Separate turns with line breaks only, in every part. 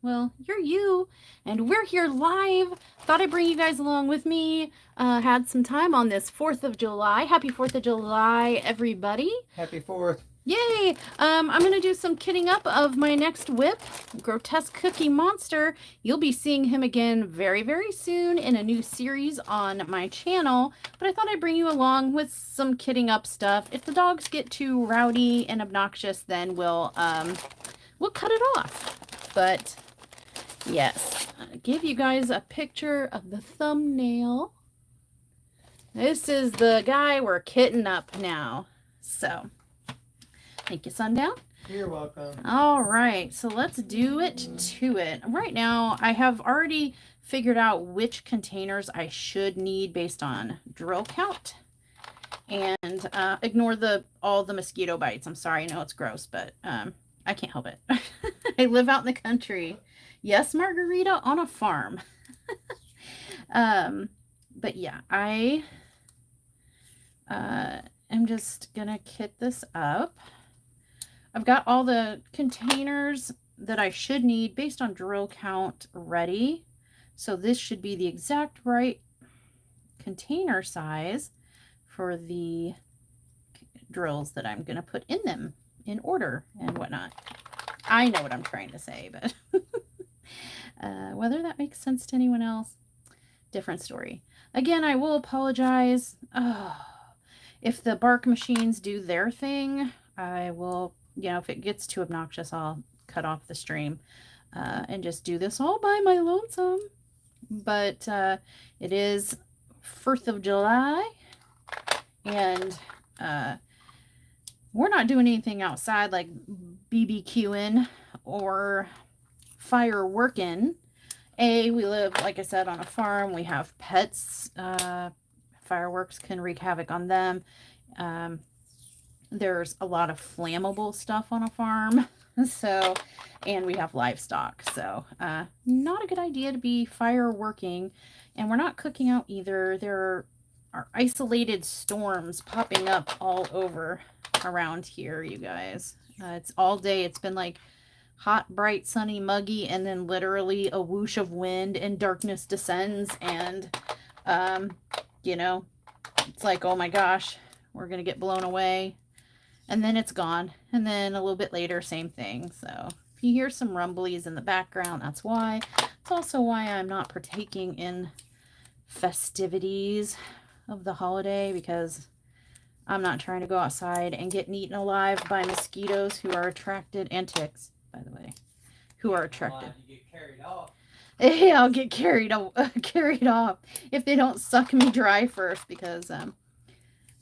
well, you're you, and we're here live. Thought I'd bring you guys along with me. Had some time on this 4th of July. Happy 4th of July, everybody.
Happy 4th.
Yay! I'm going to do some kitting up of my next whip, Grotesque Cookie Monster. You'll be seeing him again very, very soon in a new series on my channel, but I thought I'd bring you along with some kitting up stuff. If the dogs get too rowdy and obnoxious, then we'll cut it off. But yes, I'll give you guys a picture of the thumbnail. This is the guy we're kitting up now. So, thank you, Sundown.
You're welcome.
All right, so let's do it to it. Right now, I have already figured out which containers I should need based on drill count. And ignore all the mosquito bites. I'm sorry, I know it's gross, but I can't help it. I live out in the country. Yes, Margarita, on a farm. But yeah, I am just gonna kit this up. I've got all the containers that I should need based on drill count ready. So this should be the exact right container size for the drills that I'm gonna put in them in order and whatnot. I know what I'm trying to say, but whether that makes sense to anyone else, different story. Again, I will apologize. If the bark machines do their thing, I will, if it gets too obnoxious, I'll cut off the stream and just do this all by my lonesome. But it is 4th of July, and we're not doing anything outside like BBQing or fireworking. We live, like I said, on a farm. We have pets. Fireworks can wreak havoc on them. There's a lot of flammable stuff on a farm. So, and we have livestock. So, not a good idea to be fireworking. And we're not cooking out either. There are isolated storms popping up all over around here, you guys. It's all day. It's been like hot, bright, sunny, muggy, and then literally a whoosh of wind and darkness descends, and it's like, oh my gosh, we're gonna get blown away, and then it's gone, and then a little bit later, same thing. So if you hear some rumblies in the background, that's why. It's also why I'm not partaking in festivities of the holiday, because I'm not trying to go outside and get eaten alive by mosquitoes who are attracted, and ticks, by the way, who are attracted.
You get carried off.
Hey, I'll get carried off if they don't suck me dry first, because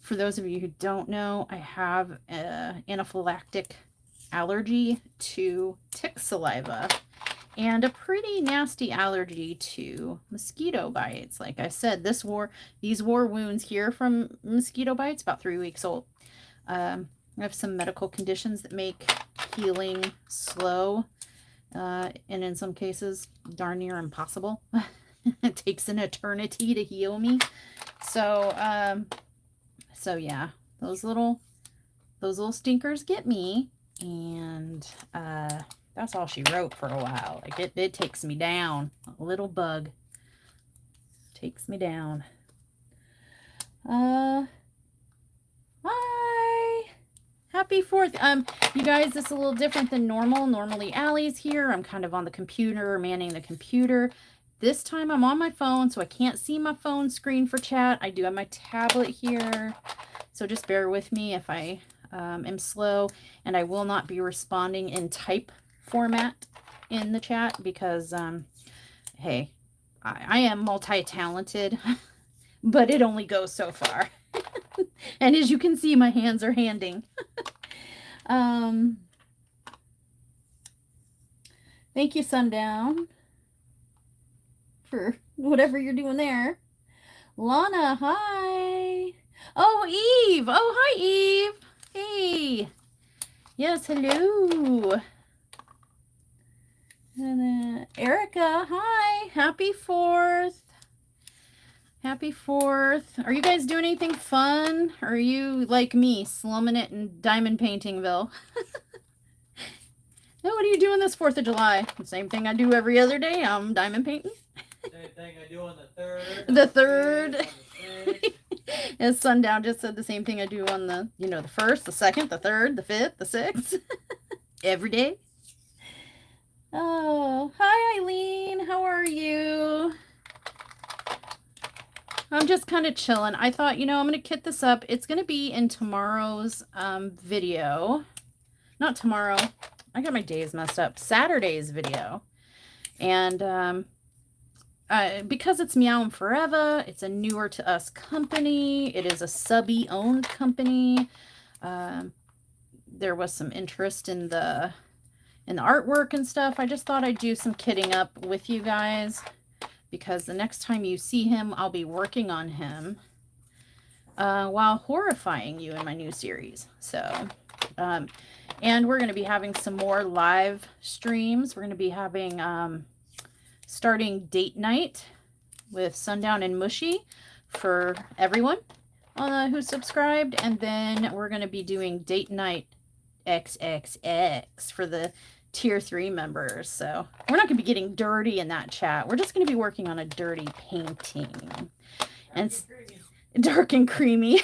for those of you who don't know, I have an anaphylactic allergy to tick saliva and a pretty nasty allergy to mosquito bites. Like I said, these war wounds here from mosquito bites, about 3 weeks old. I have some medical conditions that make healing slow, and in some cases darn near impossible. It takes an eternity to heal me. So yeah, those little stinkers get me, and that's all she wrote for a while. Like it takes me down. A little bug takes me down. Hi. Happy 4th. You guys, this is a little different than normal. Normally Allie's here. I'm kind of on the computer, manning the computer. This time I'm on my phone, so I can't see my phone screen for chat. I do have my tablet here, so just bear with me if I am slow, and I will not be responding in type format in the chat, because hey, I am multi-talented, but it only goes so far. And as you can see, my hands are handing. Thank you, Sundown, for whatever you're doing there. Lana, hi. Oh, Eve. Oh, hi, Eve. Hey. Yes, hello. And Erica, hi. Happy 4th. Happy 4th. Are you guys doing anything fun? Or are you like me, slumming it in Diamond Paintingville? Oh, what are you doing this 4th of July? The same thing I do every other day. I'm diamond painting.
Same thing I do on the 3rd.
The 3rd.
On the 6th.
As Sundown just said, the same thing I do on the, the 1st, the 2nd, the 3rd, the 5th, the 6th. Every day. Oh, hi Eileen. How are you? I'm just kind of chilling. I thought, I'm going to kit this up. It's going to be in tomorrow's video. Not tomorrow. I got my days messed up. Saturday's video. And because it's Meowing Forever, it's a newer to us company. It is a subby owned company. There was some interest in the artwork and stuff. I just thought I'd do some kitting up with you guys, because the next time you see him, I'll be working on him while horrifying you in my new series. So, and we're going to be having some more live streams. We're going to be having, starting date night with Sundown and Mushy for everyone who's subscribed. And then we're going to be doing date night XXX for the tier 3 members. So we're not going to be getting dirty in that chat. We're just going to be working on a dirty painting. And dark and creamy.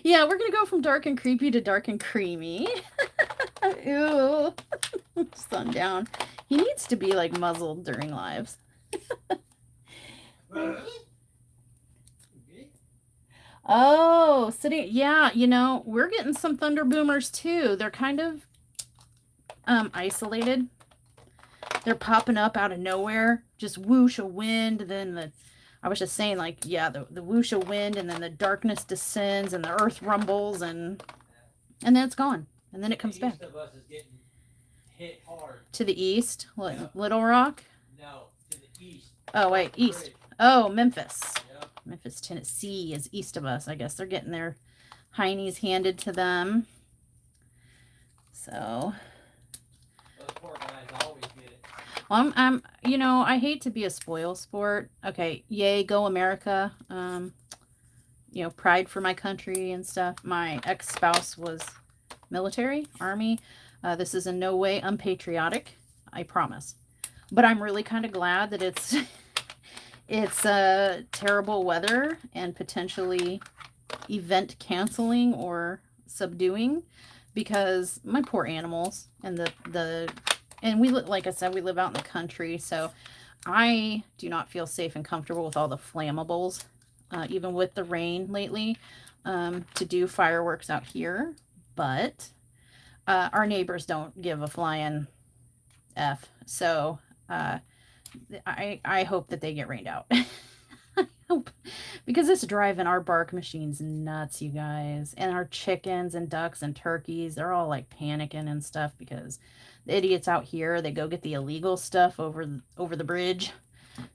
Yeah, we're going to go from dark and creepy to dark and creamy. Ew. Sundown. He needs to be like muzzled during lives. Oh, sitting. Yeah, we're getting some thunder boomers too. They're kind of isolated. They're popping up out of nowhere. Just whoosh of wind. Then I was just saying, like, yeah, the whoosh of wind, and then the darkness descends and the earth rumbles, and then it's gone. And then it comes back.
East of us is getting hit hard.
To the east? What,
Yep.
Little Rock?
No, to the east.
Oh, wait, east. Oh, Memphis.
Yep.
Memphis, Tennessee is east of us. I guess they're getting their heinies handed to them. So,
Those poor guys always get it.
well, I'm I hate to be a spoil sport. Okay, yay, go America. Pride for my country and stuff. My ex-spouse was military, army. This is in no way unpatriotic, I promise. But I'm really kind of glad that it's terrible weather and potentially event canceling or subduing, because my poor animals and and we like I said, we live out in the country, so I do not feel safe and comfortable with all the flammables, even with the rain lately, to do fireworks out here. But our neighbors don't give a flying F. So I hope that they get rained out. I hope, because it's driving our bark machines nuts, you guys. And our chickens and ducks and turkeys, they're all like panicking and stuff, because the idiots out here, they go get the illegal stuff over the bridge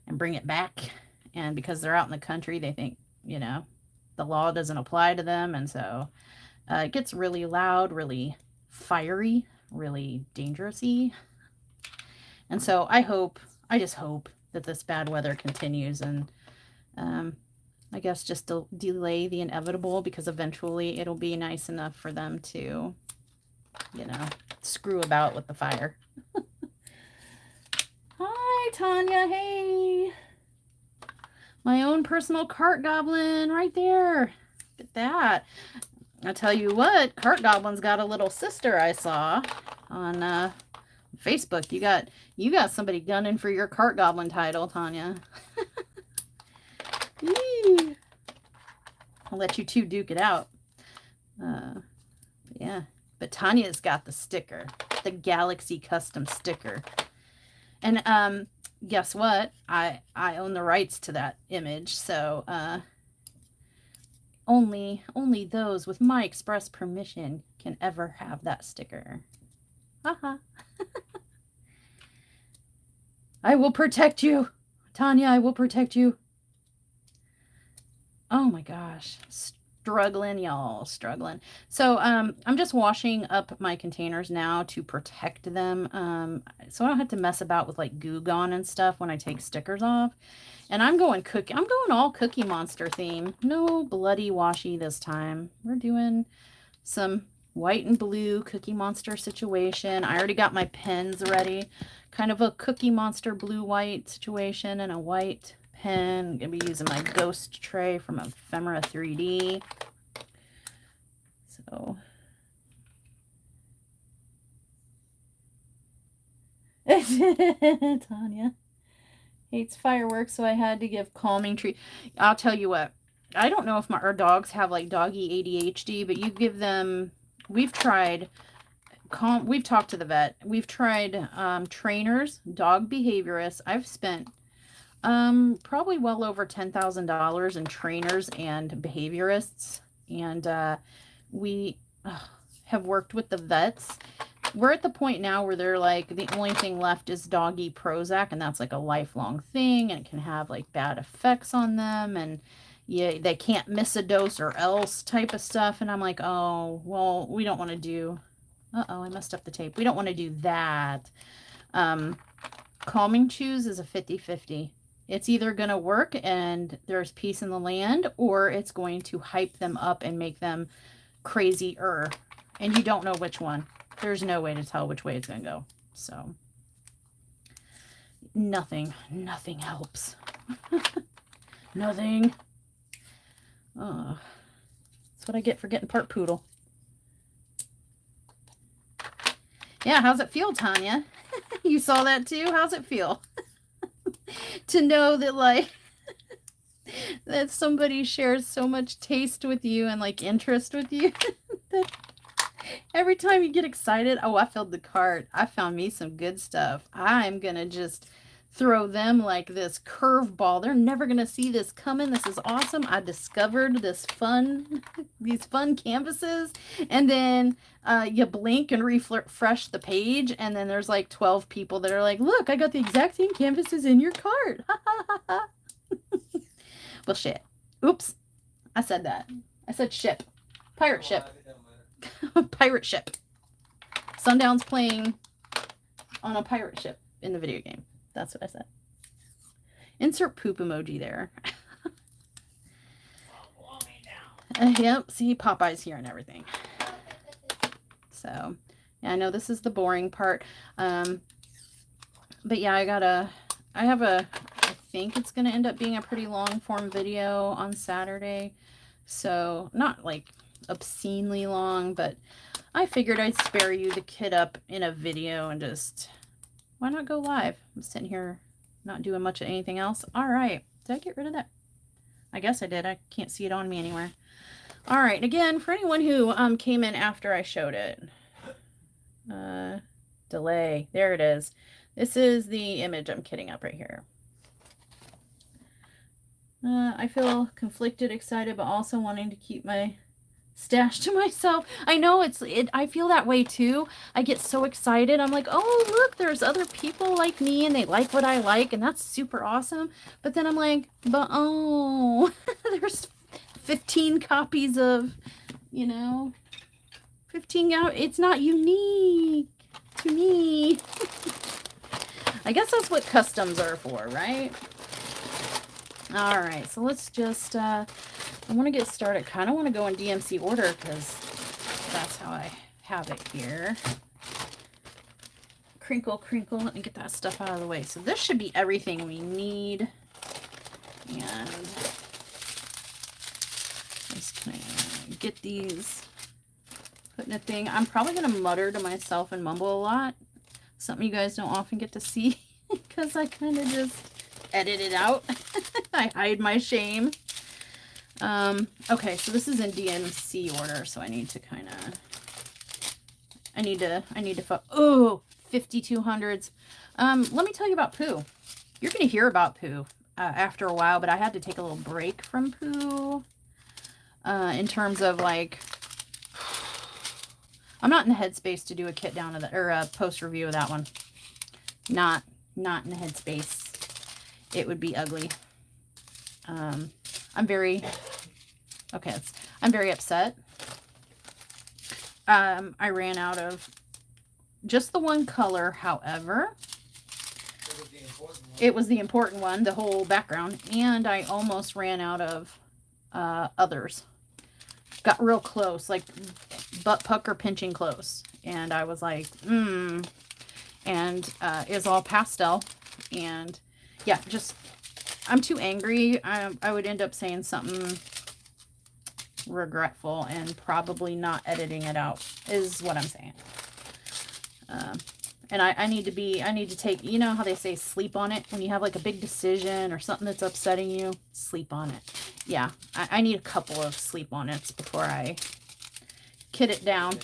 and bring it back. And because they're out in the country, they think, the law doesn't apply to them. And so it gets really loud, really fiery, really dangerous-y. And so I just hope that this bad weather continues, and I guess just to delay the inevitable, because eventually it'll be nice enough for them to, screw about with the fire. Hi, Tanya. Hey. My own personal cart goblin right there. Look at that. I'll tell you what, Cart Goblin's got a little sister I saw on Facebook. You got somebody gunning for your Cart Goblin title, Tanya. I'll let you two duke it out. Yeah, but Tanya's got the sticker, the Galaxy custom sticker. And guess what? I own the rights to that image, so only those with my express permission can ever have that sticker. Haha. I will protect you. Tanya, I will protect you. Oh my gosh. Struggling, y'all. Struggling. So I'm just washing up my containers now to protect them. So I don't have to mess about with like Goo Gone and stuff when I take stickers off. And I'm going all Cookie Monster theme. No bloody washi this time. We're doing some white and blue Cookie Monster situation. I already got my pens ready. Kind of a Cookie Monster blue-white situation and a white pen. I'm going to be using my ghost tray from Ephemera 3D. So... Tanya hates fireworks, so I had to give calming treat. I'll tell you what. I don't know if our dogs have like doggy ADHD, but you give them. We've tried. We've talked to the vet. We've tried trainers, dog behaviorists. I've spent probably well over $10,000 in trainers and behaviorists, and we have worked with the vets. We're at the point now where they're like, the only thing left is doggy Prozac, and that's like a lifelong thing, and it can have like bad effects on them, and yeah, they can't miss a dose or else type of stuff. And I'm like, oh, well, we don't want to do, uh-oh, I messed up the tape. We don't want to do that. Calming chews is a 50-50. It's either going to work and there's peace in the land, or it's going to hype them up and make them crazier. And you don't know which one. There's no way to tell which way it's going to go. So, nothing helps. Nothing. Oh, that's what I get for getting part poodle. Yeah, how's it feel, Tanya? You saw that too? How's it feel? To know that, like, that somebody shares so much taste with you and, like, interest with you. That every time you get excited, oh, I filled the cart. I found me some good stuff. I'm going to just throw them like this curveball. They're never going to see this coming. This is awesome. I discovered these fun canvases. And then you blink and refresh the page. And then there's like 12 people that are like, look, I got the exact same canvases in your cart. Well, shit. Oops. I said that. I said ship. Pirate ship. Pirate ship. Sundown's playing on a pirate ship in the video game. That's what I said. Insert poop emoji there. Yep, see Popeye's here and everything. So, yeah, I know this is the boring part. But yeah, I think it's going to end up being a pretty long form video on Saturday. So, not like obscenely long, but I figured I'd spare you the kid up in a video and just, why not go live? I'm sitting here not doing much of anything else. All right. Did I get rid of that? I guess I did. I can't see it on me anywhere. All right. Again, for anyone who came in after I showed it. Delay. There it is. This is the image I'm kitting up right here. I feel conflicted, excited, but also wanting to keep my stash to myself. I know I feel that way too. I get so excited. I'm like, oh, look, there's other people like me and they like what I like, and that's super awesome. But then I'm like, but oh, there's 15 copies of, 15 out. It's not unique to me. I guess that's what customs are for, right? All right, so let's just, I want to get started. Kind of want to go in DMC order because that's how I have it here. Crinkle, crinkle, and get that stuff out of the way. So this should be everything we need. And just kind of get these put in a thing. I'm probably going to mutter to myself and mumble a lot. Something you guys don't often get to see because I kind of just edit it out. I hide my shame. Okay, so this is in DMC order, so I need to kind of, I need to, oh, 5200s. Let me tell you about poo. You're going to hear about poo after a while, but I had to take a little break from poo in terms of, like, I'm not in the headspace to do a kit down of the, or a post review of that one. Not in the headspace. It would be ugly. I'm very upset. I ran out of just the one color, however. It was the important one, the whole background, and I almost ran out of others. got real close, like butt pucker pinching close. And I was like, and it's all pastel. And yeah, just, I'm too angry. I would end up saying something regretful and probably not editing it out is what I'm saying. And I need to take, you know how they say sleep on it? When you have like a big decision or something that's upsetting you, sleep on it. Yeah, I need a couple of sleep on it before I kid it down.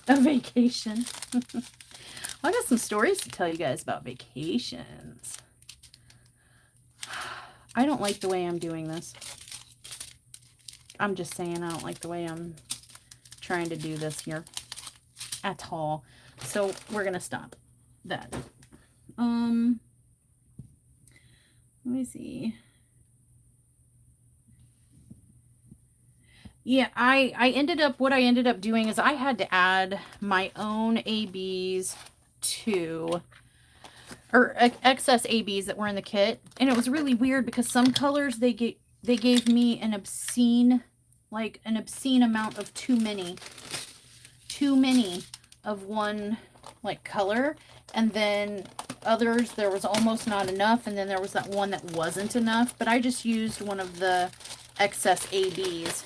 A vacation. Well, I got some stories to tell you guys about vacations. I don't like the way I'm doing this. I'm just saying I don't like the way I'm trying to do this here at all. So we're going to stop that. Let me see. Yeah, what I ended up doing is I had to add my own ABs to, or excess ABs that were in the kit. And it was really weird because some colors they gave me an obscene amount of too many of one like color, and then others there was almost not enough, and then there was that one that wasn't enough. But I just used one of the excess ABs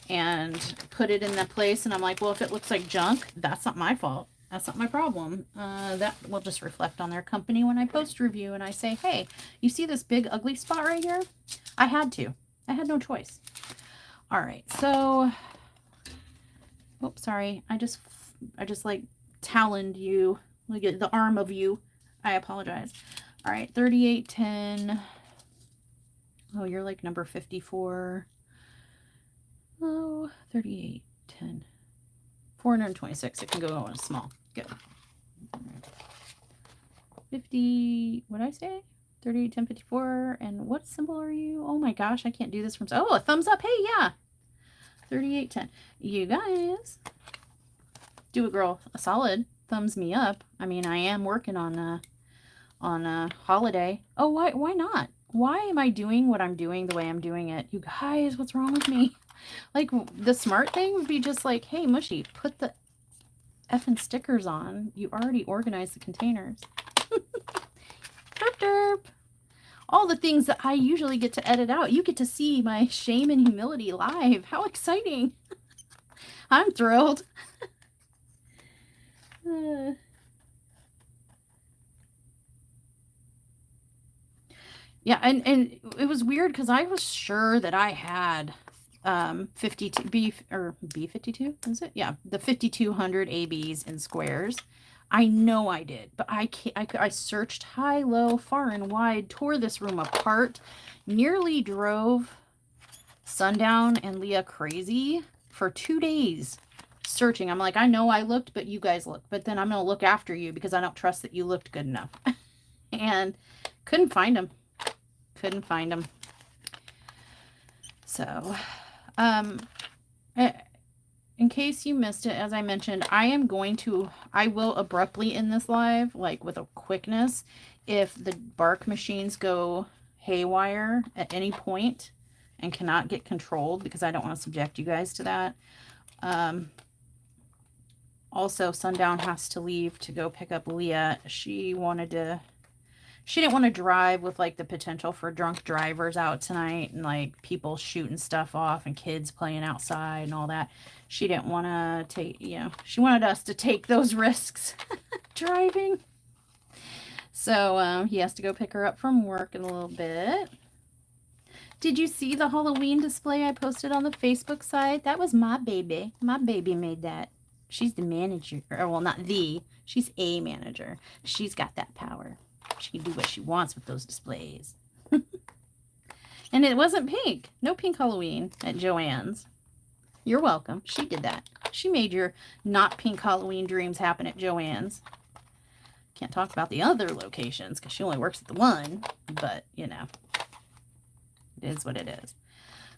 and put it in that place, and I'm like, well, if it looks like junk, that's not my fault. That's not my problem. That will just reflect on their company when I post review and I say, hey, you see this big ugly spot right here? I had no choice. All right, so oops, sorry. I just like taloned you. Look at the arm of you. I apologize. All right, 3810. Oh, you're like number 54. Oh, 3810. 426. It can go on small. Good. 50. What did I say? 381054. And what symbol are you? Oh my gosh, I can't do this from. Oh, a thumbs up. Hey, yeah. 3810. You guys do a girl a solid thumbs me up. I mean, I am working on a holiday. Oh, why not? Why am I doing what I'm doing the way I'm doing it? You guys, what's wrong with me? Like, the smart thing would be just like, hey, Mushy, put the effing stickers on. You already organized the containers. Derp derp. All the things that I usually get to edit out. You get to see my shame and humility live. How exciting. I'm thrilled. Yeah, and it was weird because I was sure that I had 52 B52, is it? Yeah, the 5200 ABs in squares. I know I did, but I searched high, low, far and wide, tore this room apart, nearly drove Sundown and Leah crazy for 2 days searching. I'm like, I know I looked, but you guys looked, but then I'm gonna look after you because I don't trust that you looked good enough. And couldn't find them. So in case you missed it, as I mentioned, I will abruptly end this live, like with a quickness, if the bark machines go haywire at any point and cannot get controlled, because I don't want to subject you guys to that. Also, Sundown has to leave to go pick up Leah. She didn't want to drive with like the potential for drunk drivers out tonight and like people shooting stuff off and kids playing outside and all that. She didn't want to take, she wanted us to take those risks driving. So he has to go pick her up from work in a little bit. Did you see the Halloween display I posted on the Facebook side? That was my baby. My baby made that. She's the manager. Or, well, not the. She's a manager. She's got that power. She can do what she wants with those displays. And it wasn't pink. No pink Halloween at Joann's. You're welcome. She did that. She made your not pink Halloween dreams happen at Joann's. Can't talk about the other locations because she only works at the one. But, it is what it is.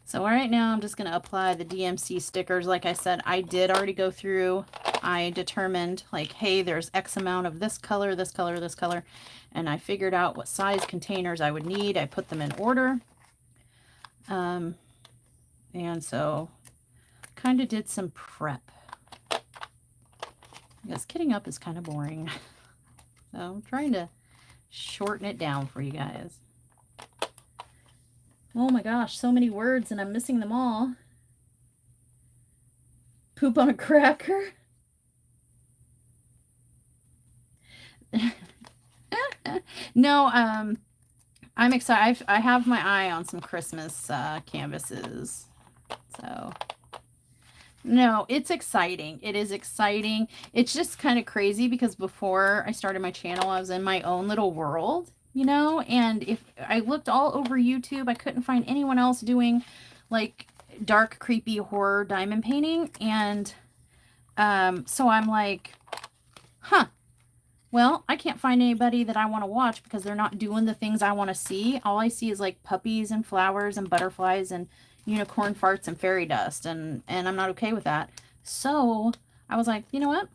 So right now I'm just going to apply the DMC stickers. Like I said, I did already go through. I determined like, hey, there's X amount of this color, this color, this color. And I figured out what size containers I would need. I put them in order. And so kind of did some prep. Because kitting up is kind of boring. So I'm trying to shorten it down for you guys. Oh my gosh, so many words and I'm missing them all. Poop on a cracker. No, I'm excited. I have my eye on some Christmas canvases. So, no, it's exciting. It is exciting. It's just kind of crazy because before I started my channel, I was in my own little world, you know, and if I looked all over YouTube, I couldn't find anyone else doing like dark, creepy horror diamond painting. And so I'm like, huh. Well, I can't find anybody that I want to watch because they're not doing the things I want to see. All I see is like puppies and flowers and butterflies and unicorn farts and fairy dust. And I'm not okay with that. So I was like, you know what?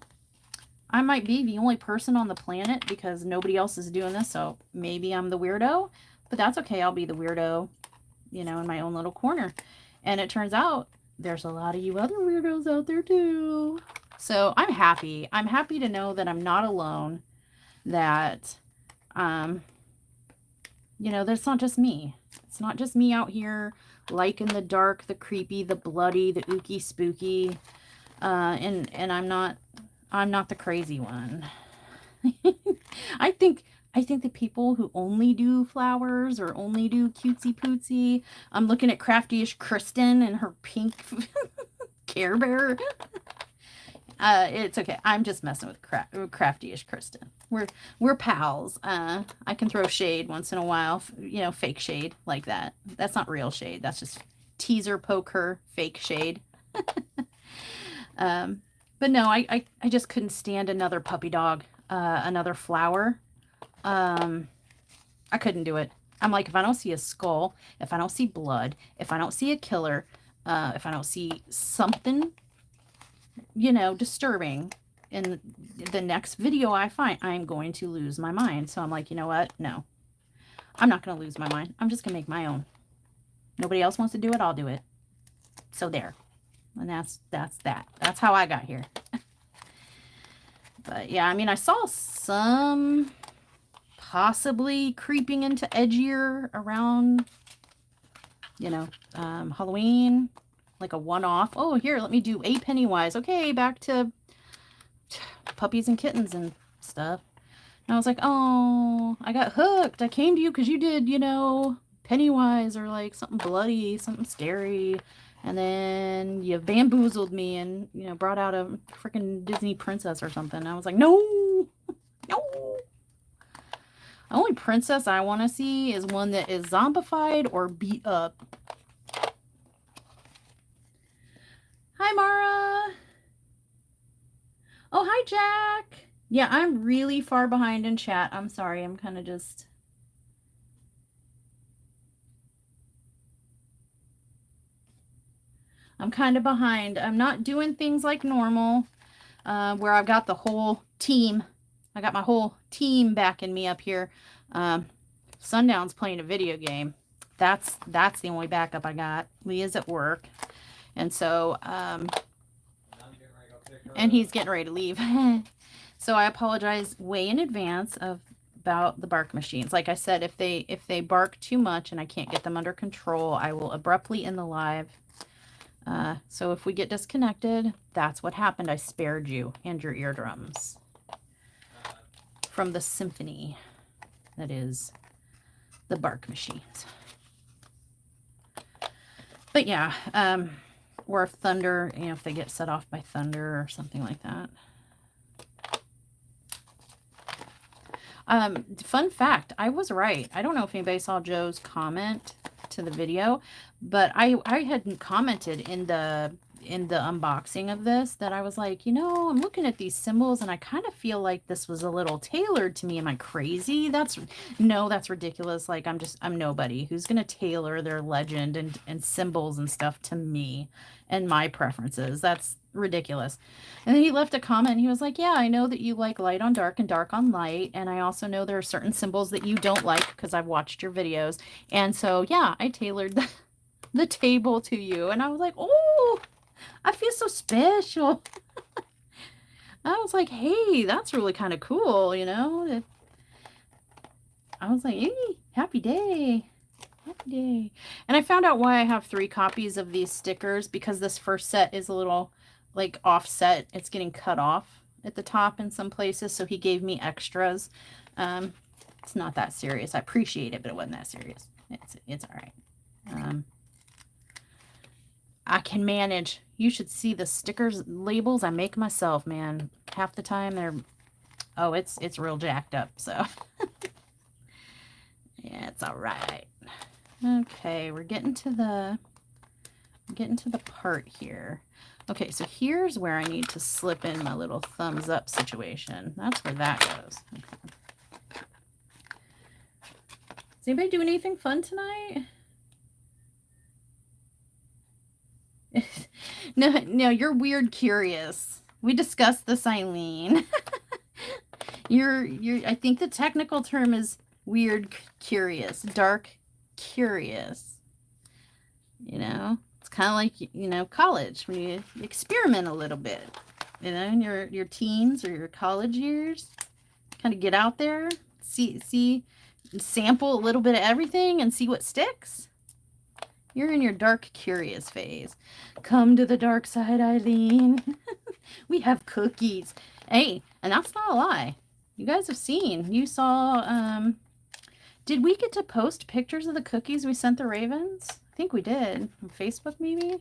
I might be the only person on the planet because nobody else is doing this. So maybe I'm the weirdo, but that's okay. I'll be the weirdo, you know, in my own little corner. And it turns out there's a lot of you other weirdos out there too. So I'm happy. I'm happy to know that I'm not alone. That, you know, that's not just me. It's not just me out here liking the dark, the creepy, the bloody, the ooky spooky. And I'm not the crazy one. I think the people who only do flowers or only do cutesy pootsy. I'm looking at Crafty-ish Kristen and her pink Care Bear. It's okay. I'm just messing with Crafty-ish Kristen. We're pals. I can throw shade once in a while, you know, fake shade like that. That's not real shade. That's just teaser poker fake shade. But no, I just couldn't stand another puppy dog, another flower. I couldn't do it. I'm like, if I don't see a skull, if I don't see blood, if I don't see a killer, if I don't see something, you know, disturbing in the next video I find, I'm going to lose my mind. So I'm like, you know what? No, I'm not going to lose my mind. I'm just going to make my own. Nobody else wants to do it. I'll do it. So there. And that's that. That's how I got here. But yeah, I mean, I saw some possibly creeping into edgier around, you know, Halloween, like a one-off. Oh, here, let me do a Pennywise. Okay, back to puppies and kittens and stuff. And I was like, oh, I got hooked. I came to you because you did, you know, Pennywise or like something bloody, something scary. And then you bamboozled me and, you know, brought out a freaking Disney princess or something. I was like, no, no. The only princess I want to see is one that is zombified or beat up. Hi, Mara. Oh, hi, Jack. Yeah, I'm really far behind in chat. I'm sorry. I'm kind of just... I'm kind of behind. I'm not doing things like normal, where I've got the whole team. I got my whole team backing me up here. Sundown's playing a video game. That's the only backup I got. Leah's at work. And so, and he's getting ready to leave. So I apologize way in advance about the bark machines. Like I said, if they bark too much and I can't get them under control, I will abruptly end the live. So if we get disconnected, that's what happened. I spared you and your eardrums from the symphony that is the bark machines. But yeah, or if thunder, you know, if they get set off by thunder or something like that. Fun fact, I was right. I don't know if anybody saw Joe's comment to the video, but I had commented in the unboxing of this that I was like, you know, I'm looking at these symbols and I kind of feel like this was a little tailored to me. Am I crazy? That's ridiculous. Like I'm nobody who's gonna tailor their legend and symbols and stuff to me and my preferences. That's ridiculous. And then he left a comment and he was like, yeah, I know that you like light on dark and dark on light, and I also know there are certain symbols that you don't like because I've watched your videos. And so yeah, I tailored the table to you. And I was like, oh, I feel so special. I was like, hey, that's really kind of cool, you know? I was like, hey, happy day. Happy day. And I found out why I have 3 copies of these stickers, because this first set is a little like offset. It's getting cut off at the top in some places. So he gave me extras. It's not that serious. I appreciate it, but it wasn't that serious. It's all right. I can manage. You should see the stickers labels I make myself, man. Half the time they're, oh, it's real jacked up. So yeah, it's all right. Okay, we're getting to the part here. Okay, so here's where I need to slip in my little thumbs up situation. That's where that goes. Okay. Is anybody doing anything fun tonight? No, you're weird curious. We discussed this, Eileen. you're I think the technical term is weird curious, dark curious. You know, it's kind of like, you know, college, when you experiment a little bit, you know, in your teens or your college years, kind of get out there, see, sample a little bit of everything and see what sticks. You're in your dark curious phase. Come to the dark side, Eileen. We have cookies. Hey, and that's not a lie. You guys have seen. You saw, did we get to post pictures of the cookies we sent the Ravens? I think we did. On Facebook, maybe?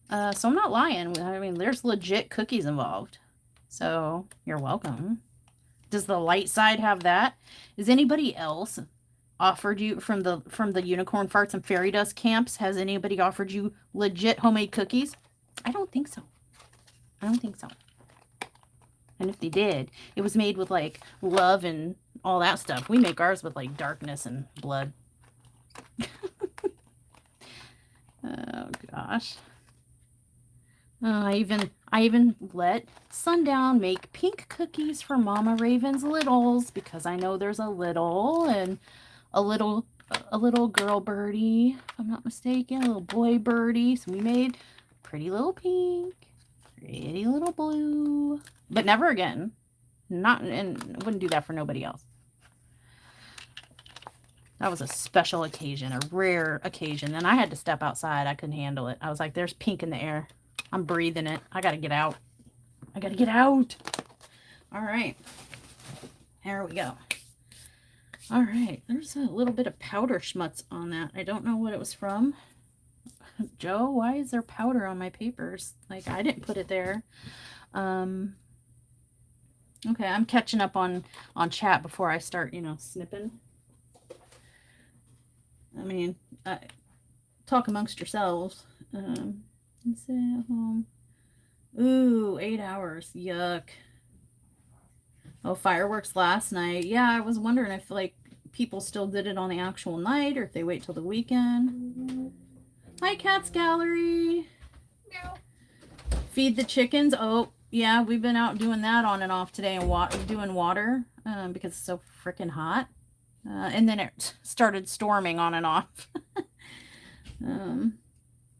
So I'm not lying. I mean, there's legit cookies involved. So you're welcome. Does the light side have that? Is anybody else offered you from the Unicorn Farts and Fairy Dust camps? Has anybody offered you legit homemade cookies? I don't think so. I don't think so. And if they did, it was made with like love and all that stuff. We make ours with like darkness and blood. Oh gosh. I even let Sundown make pink cookies for Mama Raven's littles, because I know there's a little and a little girl birdie, if I'm not mistaken, a little boy birdie. So we made pretty little pink, pretty little blue, but never again. Not, and I wouldn't do that for nobody else. That was a special occasion, a rare occasion. And I had to step outside. I couldn't handle it. I was like, there's pink in the air. I'm breathing it. I got to get out. I got to get out. All right. Here we go. All right. There's a little bit of powder schmutz on that. I don't know what it was from. Joe, why is there powder on my papers? Like, I didn't put it there. Okay, I'm catching up on chat before I start, you know, snipping. I mean, talk amongst yourselves. Stay at home. Ooh, 8 hours. Yuck. Oh, fireworks last night. Yeah, I was wondering if like people still did it on the actual night or if they wait till the weekend. Hi, Cat's Gallery.
No.
Feed the chickens. Oh, yeah, we've been out doing that on and off today and doing water because it's so freaking hot. And then it started storming on and off.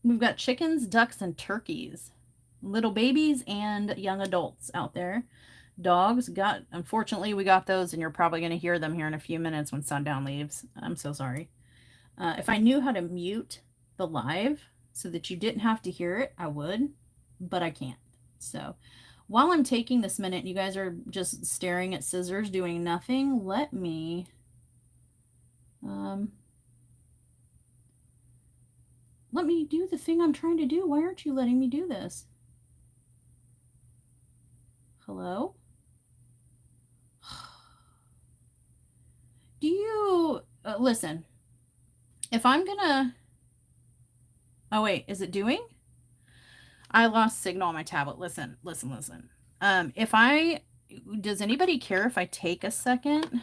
We've got chickens, ducks, and turkeys. Little babies and young adults out there. Dogs, unfortunately, we got those, and you're probably going to hear them here in a few minutes when Sundown leaves. I'm so sorry. If I knew how to mute the live so that you didn't have to hear it, I would, but I can't. So while I'm taking this minute and you guys are just staring at scissors doing nothing, let me do the thing I'm trying to do. Why aren't you letting me do this? Hello? Do you listen? If I'm gonna, oh wait, is it doing? I lost signal on my tablet. Listen. Does anybody care if I take a second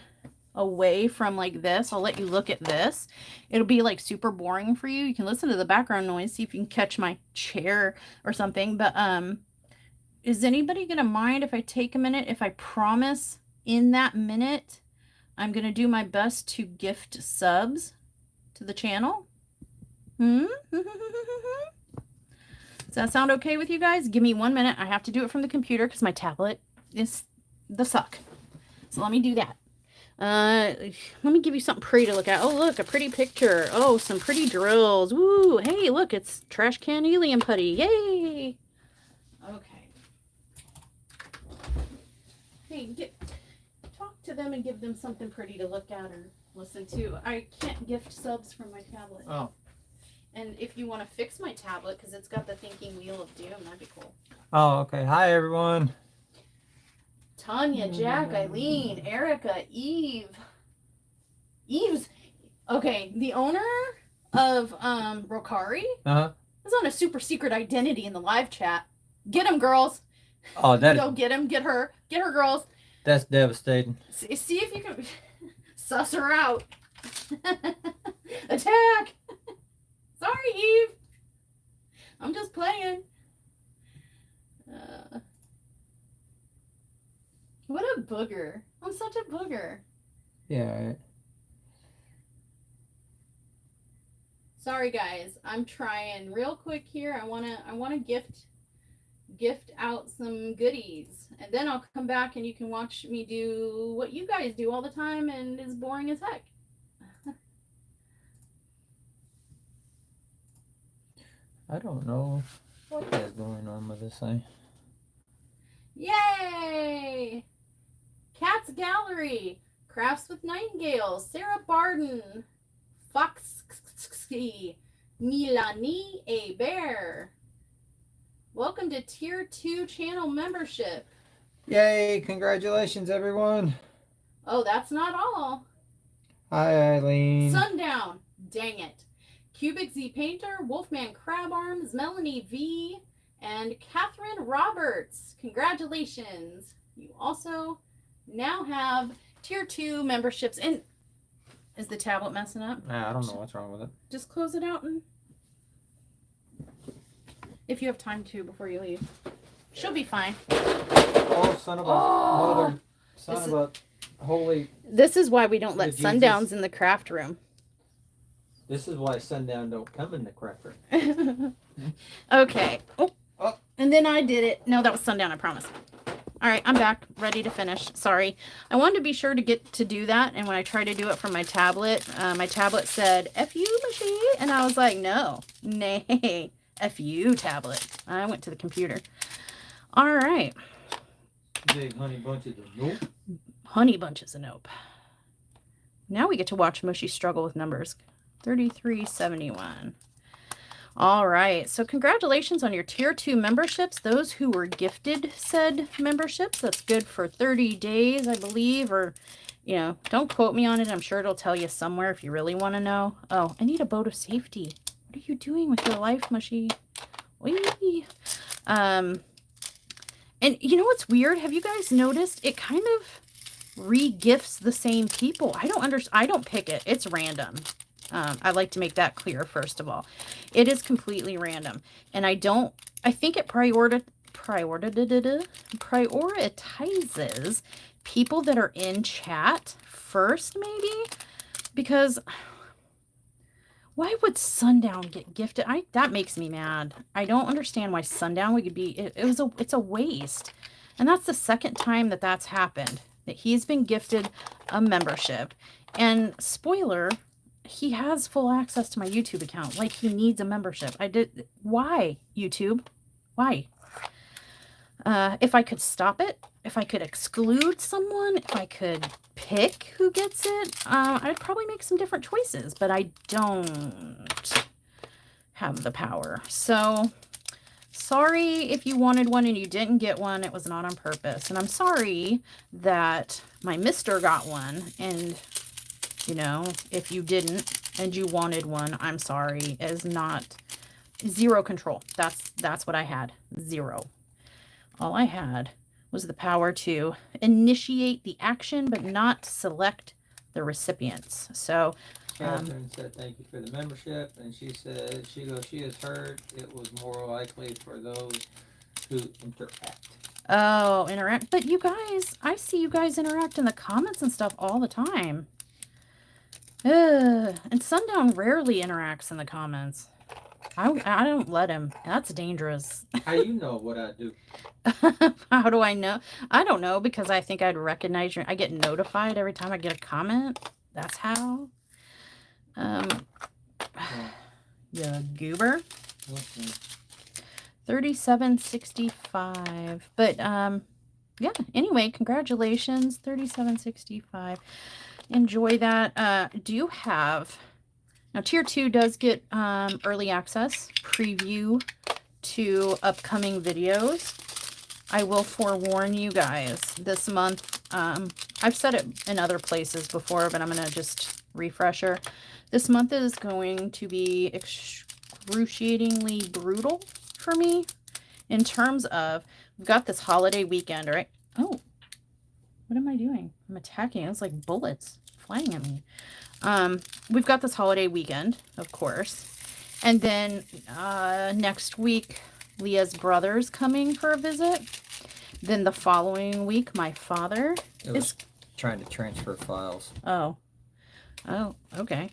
away from like this? I'll let you look at this. It'll be like super boring for you. You can listen to the background noise, see if you can catch my chair or something. But is anybody gonna mind if I take a minute? If I promise in that minute I'm gonna do my best to gift subs to the channel. Does that sound okay with you guys? Give me 1 minute. I have to do it from the computer because my tablet is the suck. So let me do that. Let me give you something pretty to look at. Oh, look, a pretty picture. Oh, some pretty drills. Woo! Hey, look, it's trash can alien putty. Yay! Okay. Hey, talk to them and give them something pretty to look at or listen to. I can't gift subs from my tablet.
Oh.
And if you want to fix my tablet, because it's got the thinking wheel of doom, that'd be cool.
Oh, okay. Hi, everyone.
Tanya, Jack, Eileen, Erica, Eve. Eve's okay. The owner of Rokari is on a super secret identity in the live chat. Get him, girls.
Oh,
Go get him. Get her, girls.
That's devastating.
See if you can suss her out. Attack! Sorry, Eve. I'm just playing. What a booger. I'm such a booger.
Yeah. Right.
Sorry guys, I'm trying real quick here. I wanna gift out some goodies, and then I'll come back and you can watch me do what you guys do all the time and is boring as heck.
I don't know what is going on with this thing.
Yay! Cat's Gallery, Crafts with Nightingale, Sarah Barden, Foxy, Milani A. Bear. Welcome to Tier 2 channel membership.
Yay! Congratulations, everyone.
Oh, that's not all.
Hi, Eileen.
Sundown, dang it. Cubic Z Painter, WolfmanCrabArms, Melanie V, and Katherine Roberts. Congratulations. You also now have Tier 2 memberships. And is the tablet messing up?
I don't know what's wrong with it.
Just close it out and if you have time to before you leave. She'll be fine.
Oh, son of a mother. Son of a holy.
This is why we don't let
Jesus.
sundowns in the craft room.
This is why sundown don't come in the craft room.
Okay. Oh.
Oh.
And then I did it. No, that was sundown, I promise. All right, I'm back, ready to finish. Sorry. I wanted to be sure to get to do that, and when I tried to do it from my tablet said, F you, machine, and I was like, no, nay, F you, tablet. I went to the computer. All right.
Big honey bunches of nope.
Honey bunches of nope. Now we get to watch Mushy struggle with numbers. 3371. All right, so congratulations on your Tier 2 memberships. Those who were gifted said memberships. That's good for 30 days, I believe, or, you know, don't quote me on it. I'm sure it'll tell you somewhere if you really want to know. Oh, I need a boat of safety. What are you doing with your life, Mushy? Whee! And you know what's weird? Have you guys noticed? It kind of re-gifts the same people. I don't pick it. It's random. I'd like to make that clear, first of all. It is completely random. And I think it prioritizes people that are in chat first, maybe? Because why would Sundown get gifted? That makes me mad. I don't understand why Sundown would be, it's a waste. And that's the second time that that's happened, that he's been gifted a membership. And spoiler, he has full access to my YouTube account. Like, he needs a membership. Why, YouTube? Why? If I could stop it, if I could exclude someone, if I could pick who gets it, I'd probably make some different choices, but I don't have the power. So, sorry if you wanted one and you didn't get one. It was not on purpose. And I'm sorry that my mister got one, and you know, if you didn't and you wanted one, I'm sorry. It is not zero control. That's what I had. Zero. All I had was the power to initiate the action, but not select the recipients. So
Katherine said thank you for the membership, and she said she has heard it was more likely for those who interact.
Oh, interact. But you guys, I see you guys interact in the comments and stuff all the time. And Sundown rarely interacts in the comments. I don't let him. That's dangerous.
How you know what I do?
How do I know? I don't know, because I think I'd recognize your... I get notified every time I get a comment. That's how. Yeah, goober.
Okay.
3765. But yeah, anyway, congratulations. 3765. Enjoy that. Do you have... Now, Tier 2 does get early access, preview to upcoming videos. I will forewarn you guys, this month, I've said it in other places before, but I'm going to just refresher. This month is going to be excruciatingly brutal for me in terms of, we've got this holiday weekend, right? Oh, what am I doing? I'm attacking. It's like bullets flying at me. We've got this holiday weekend, of course. And then next week, Leah's brother's coming for a visit. Then the following week, my father is
trying to transfer files.
Oh, okay.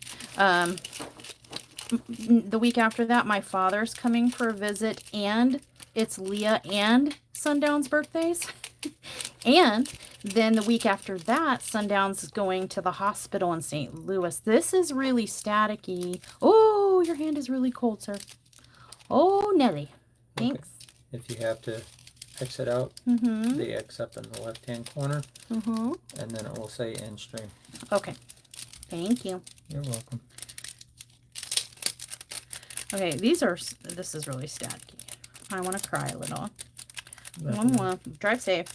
The week after that, my father's coming for a visit, and it's Leah and Sundown's birthdays. And then the week after that, Sundown's is going to the hospital in St. Louis. This is really staticky. Oh, your hand is really cold, sir. Oh, Nelly. Thanks.
Okay. If you have to exit out, the X up in the left-hand corner, and then it will say end stream.
Okay. Thank you.
You're welcome.
Okay, this is really staticky. I want to cry a little. Drive safe.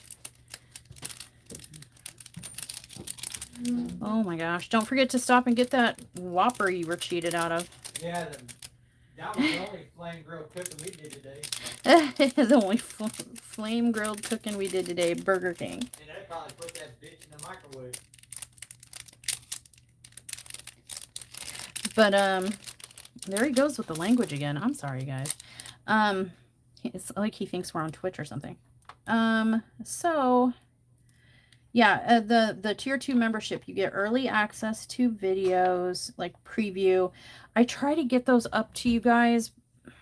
Oh my gosh. Don't forget to stop and get that Whopper you were cheated out of.
Yeah, that was the only flame grilled cooking we did today.
The only flame grilled cooking we did today, Burger King.
And I probably put that bitch in the microwave.
But there he goes with the language again. I'm sorry, guys. It's like he thinks we're on Twitch or something. So yeah, the tier 2 membership, you get early access to videos, like preview. I try to get those up to you guys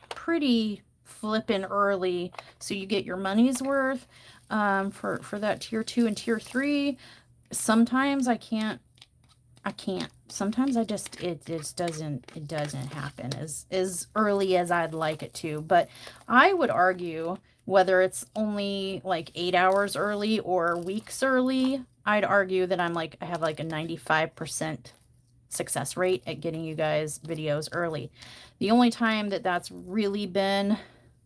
pretty flippin' early, so you get your money's worth for that tier 2 and tier 3. Sometimes I can't. Sometimes it doesn't happen as early as I'd like it to. But I would argue, whether it's only like 8 hours early or weeks early, I'd argue that I have like a 95% success rate at getting you guys videos early. The only time that's really been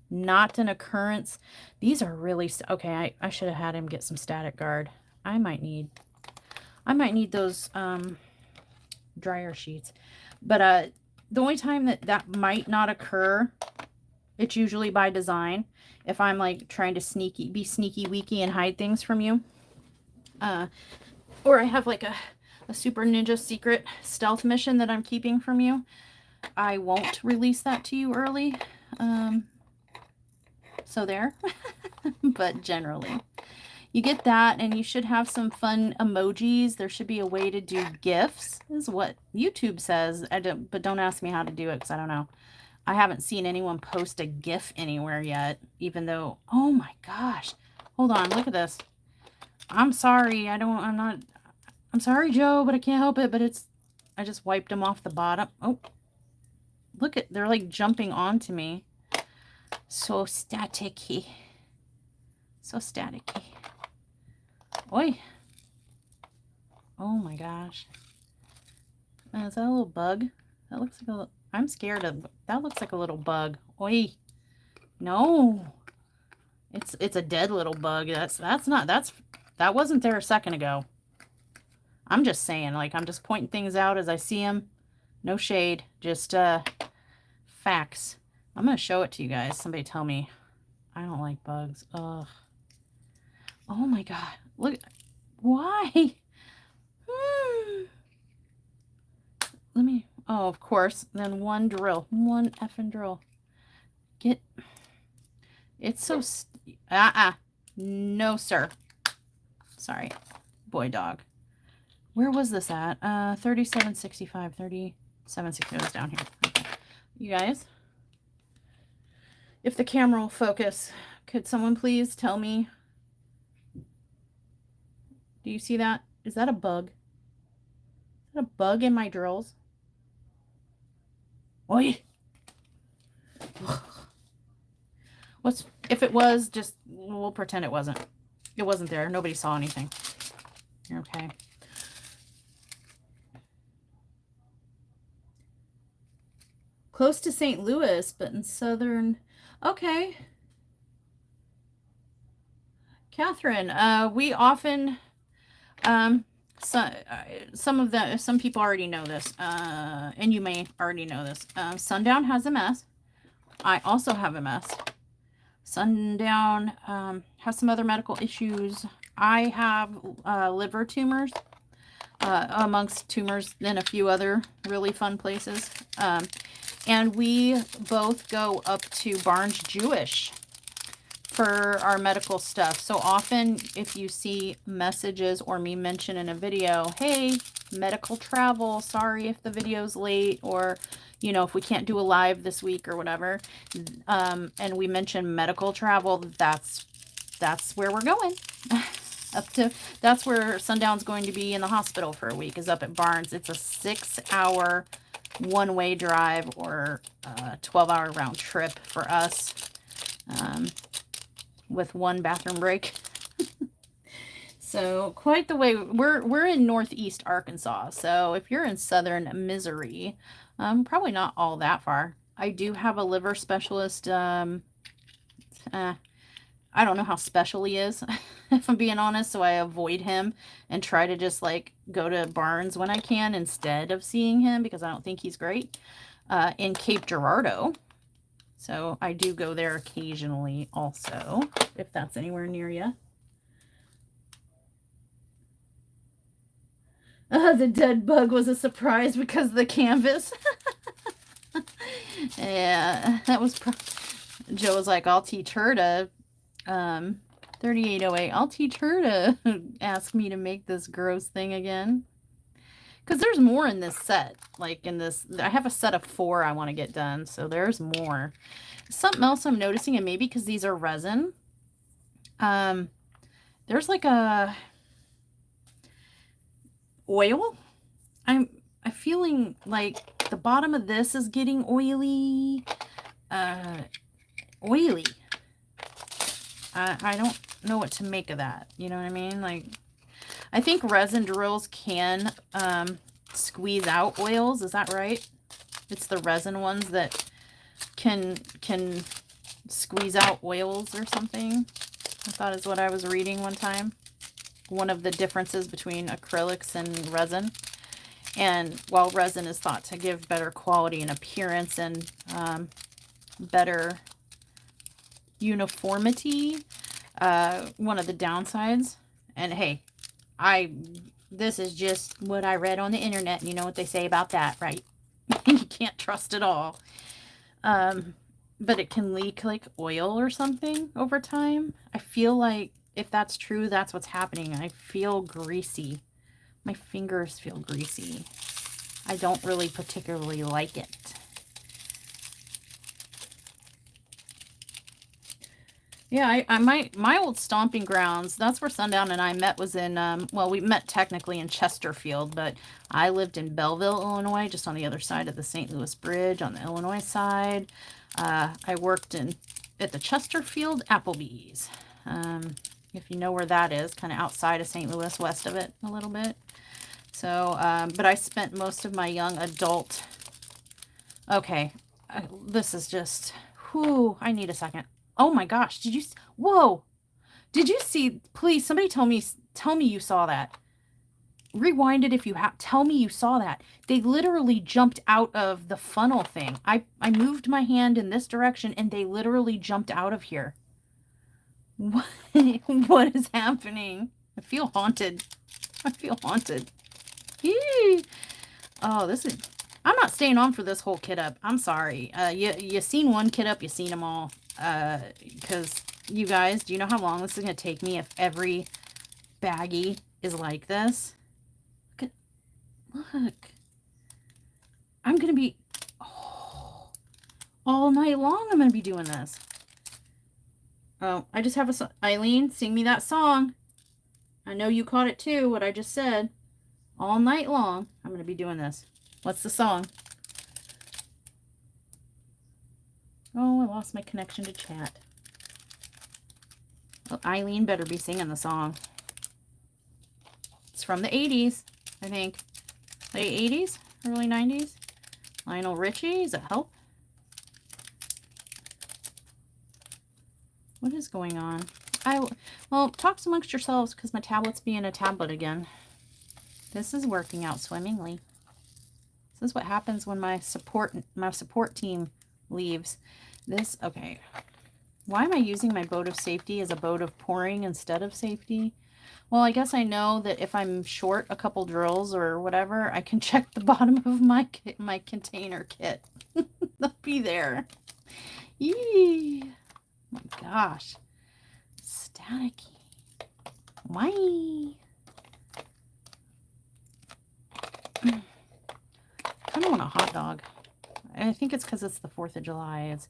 not an occurrence, these are really, okay, I should have had him get some static guard. I might need those dryer sheets. But the only time that might not occur, it's usually by design. If I'm like trying to be sneaky weaky and hide things from you. Or I have like a super ninja secret stealth mission that I'm keeping from you. I won't release that to you early. So there. But generally, you get that, and you should have some fun emojis. There should be a way to do GIFs, is what YouTube says. But don't ask me how to do it, because I don't know. I haven't seen anyone post a GIF anywhere yet, even though, oh my gosh. Hold on, look at this. I'm sorry, I'm sorry, Joe, but I can't help it, but I just wiped them off the bottom. Oh, look at, they're like jumping onto me. So staticky. So staticky. Oi. Oh my gosh. Is that a little bug? That looks like a little, I'm scared of, that looks like a little bug. Oi. No. It's a dead little bug. That wasn't there a second ago. I'm just saying, like, I'm just pointing things out as I see them. No shade, just facts. I'm going to show it to you guys. Somebody tell me. I don't like bugs. Ugh. Oh my god. Look. Why? Let me. Oh, of course. Then one drill. One effing drill. It's so. No, sir. Sorry. Boy dog. Where was this at? 3765, 3760. It was down here. Okay. You guys, if the camera will focus, could someone please tell me? Do you see that? Is that a bug? Is that a bug in my drills? Oi! What's, if it was, just, we'll pretend it wasn't. It wasn't there. Nobody saw anything. Okay. Close to St. Louis, but in southern. Okay. Catherine, we often, some people already know this, and you may already know this. Sundown has MS. I also have MS. Sundown has some other medical issues. I have liver tumors, amongst tumors in a few other really fun places. And we both go up to Barnes Jewish for our medical stuff. So often if you see messages or me mention in a video, hey, medical travel, sorry if the video's late, or, you know, if we can't do a live this week or whatever, and we mention medical travel, that's where we're going. That's where Sundown's going to be in the hospital for a week, is up at Barnes. It's a 6-hour one-way drive, or 12-hour round trip for us, with one bathroom break. So quite the way. We're in Northeast Arkansas, so if you're in Southern Missouri, probably not all that far. I do have a liver specialist. I don't know how special he is, if I'm being honest, so I avoid him and try to just like go to Barnes when I can instead of seeing him, because I don't think he's great, in Cape Girardeau. So I do go there occasionally also, if that's anywhere near you. The dead bug was a surprise because of the canvas. Yeah, that was Joe was like, I'll teach her to 3808, I'll teach her to ask me to make this gross thing again, because there's more in this set. Like in this, I have a set of 4 I want to get done, so there's more. Something else I'm noticing, and maybe because these are resin, there's like a oil. I'm feeling like the bottom of this is getting oily. I don't know what to make of that. You know what I mean? Like, I think resin drills can squeeze out oils. Is that right? It's the resin ones that can squeeze out oils or something. I thought is what I was reading one time. One of the differences between acrylics and resin. And while resin is thought to give better quality and appearance and better uniformity, one of the downsides, and hey, this is just what I read on the internet, and you know what they say about that, right? You can't trust it all. But it can leak like oil or something over time. I feel like if that's true, that's what's happening. I feel greasy. My fingers feel greasy. I don't really particularly like it. Yeah, my old stomping grounds, that's where Sundown and I met, was in, well, we met technically in Chesterfield, but I lived in Belleville, Illinois, just on the other side of the St. Louis Bridge on the Illinois side. I worked at the Chesterfield Applebee's, if you know where that is, kind of outside of St. Louis, west of it a little bit. So, but I spent most of my young adult, okay, this is just, whew, I need a second. Oh my gosh, did you, whoa, did you see, please, somebody tell me you saw that. Rewind it if you have, tell me you saw that. They literally jumped out of the funnel thing. I moved my hand in this direction and they literally jumped out of here. What is happening? I feel haunted. I feel haunted. Yee. Oh, this is, I'm not staying on for this whole kit up. I'm sorry. You seen one kit up, you seen them all. Because you guys, do you know how long this is going to take me if every baggie is like this? Look at, Look. I'm going to be... all night long I'm going to be doing this. Oh, I just have a song. Eileen, sing me that song. I know you caught it too, what I just said. All night long, I'm going to be doing this. What's the song? Oh, I lost my connection to chat. Well, Eileen better be singing the song. It's from the 80s, I think. Late 80s? Early 90s? Lionel Richie, does it help? What is going on? Well, talk amongst yourselves because my tablet's being a tablet again. This is working out swimmingly. This is what happens when my support team leaves. This, okay. Why am I using my boat of safety as a boat of pouring instead of safety? Well, I guess I know that if I'm short a couple drills or whatever, I can check the bottom of my container kit. They'll be there. Yee. Oh my gosh. Staticky. Why? I kind of want a hot dog. I think it's because it's the 4th of July. It's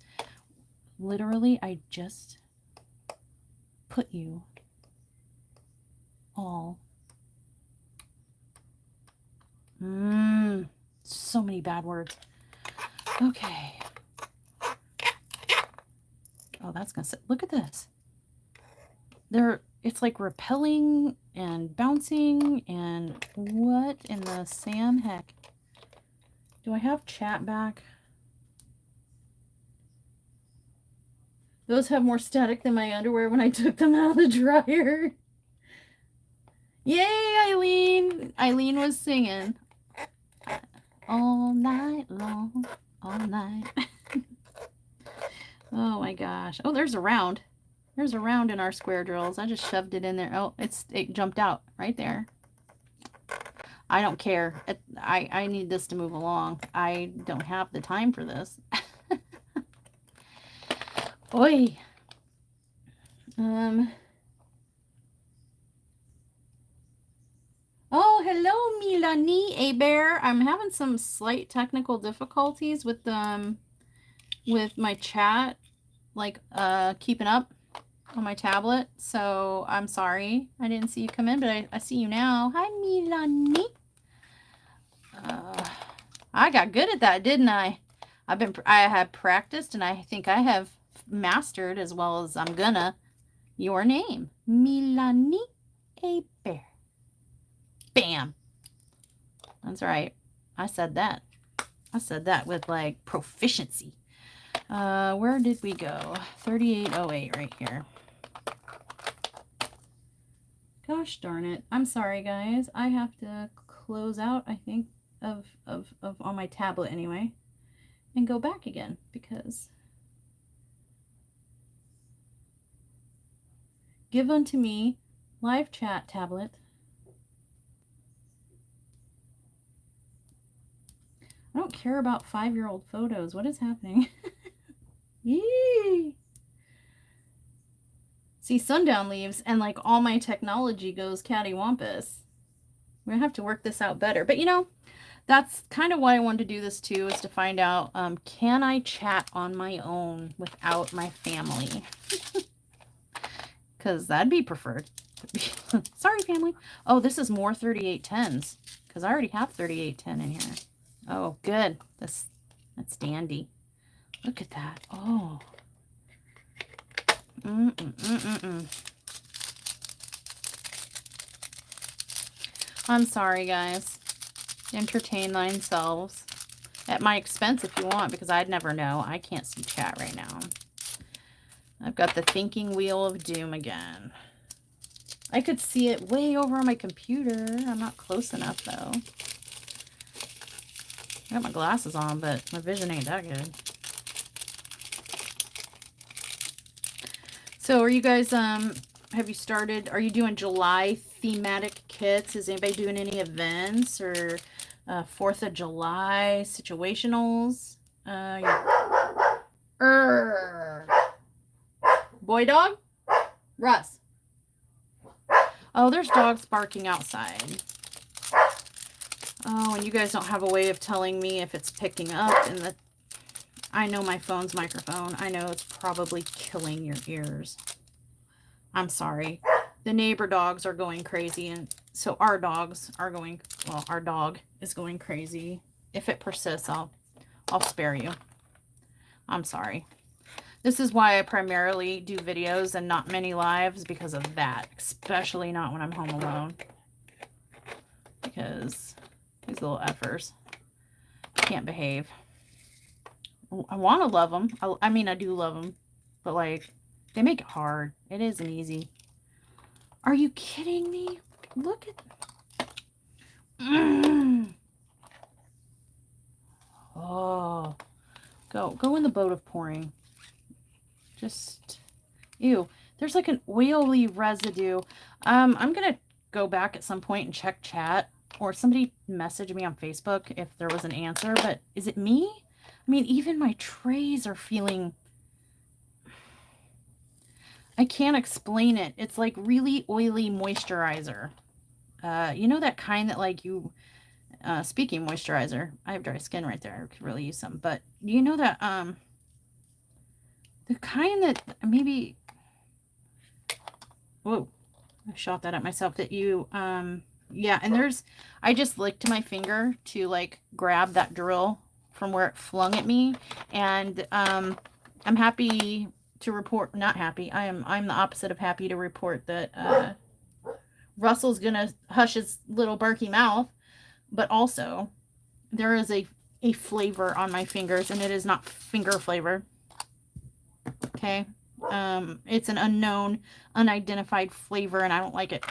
literally, I just put you all. So many bad words. Okay. Oh, that's gonna sit. Look at this. It's like repelling and bouncing and what in the Sam heck? Do I have chat back? Those have more static than my underwear when I took them out of the dryer. Yay, Eileen! Eileen was singing. All night long, all night. Oh my gosh. Oh, there's a round. There's a round in our square drills. I just shoved it in there. Oh, it jumped out right there. I don't care. I need this to move along. I don't have the time for this. Oi. Oh, hello, Milani A Bear. I'm having some slight technical difficulties with my chat, like keeping up on my tablet. So I'm sorry. I didn't see you come in, but I see you now. Hi, Milani. I got good at that, didn't I? I had practiced, and I think I have mastered as well as I'm gonna your name, Milani A Bear. Bam. That's right. I said that. I said that with like proficiency. Where did we go? 3808 right here. Gosh darn it. I'm sorry, guys. I have to close out, I think, of on my tablet anyway, and go back again because give unto me live chat tablet. I don't care about 5-year-old photos. What is happening? Yee! See, sundown leaves and like all my technology goes cattywampus. We're gonna have to work this out better. But you know, that's kind of why I wanted to do this too, is to find out, can I chat on my own without my family? Because that'd be preferred. Sorry, family. Oh, this is more 3810s because I already have 3810 in here. Oh, good. That's dandy. Look at that. Oh. I'm sorry, guys. Entertain themselves. At my expense if you want, because I'd never know. I can't see chat right now. I've got the thinking wheel of doom again. I could see it way over on my computer. I'm not close enough, though. I got my glasses on, but my vision ain't that good. So are you guys, have you started, are you doing July thematic kits? Is anybody doing any events or 4th of July situationals? Boy dog? Russ. Oh, there's dogs barking outside. Oh, and you guys don't have a way of telling me if it's picking up in the... I know my phone's microphone. I know it's probably killing your ears. I'm sorry. The neighbor dogs are going crazy, and so our dogs are going... Well, our dog is going crazy. If it persists, I'll spare you. I'm sorry. This is why I primarily do videos and not many lives, because of that. Especially not when I'm home alone. Because these little effers can't behave. I want to love them. I mean, I do love them. But, like, they make it hard. It isn't easy. Are you kidding me? Look at... Oh. Go in the boat of pouring. Just... Ew. There's, like, an oily residue. I'm going to go back at some point and check chat. Or somebody message me on Facebook if there was an answer. But is it me? I mean, even my trays are feeling... I can't explain it. It's like really oily moisturizer. You know that kind that like you... speaking moisturizer. I have dry skin right there. I could really use some. But you know that... the kind that maybe... Whoa. I shot that at myself. That you... yeah, and there's... I just licked my finger to like grab that drill from where it flung at me, and I'm happy to report, not happy, I'm the opposite of happy to report that Russell's gonna hush his little barky mouth, but also there is a flavor on my fingers, and it is not finger flavor. Okay, it's an unknown, unidentified flavor, and I don't like it.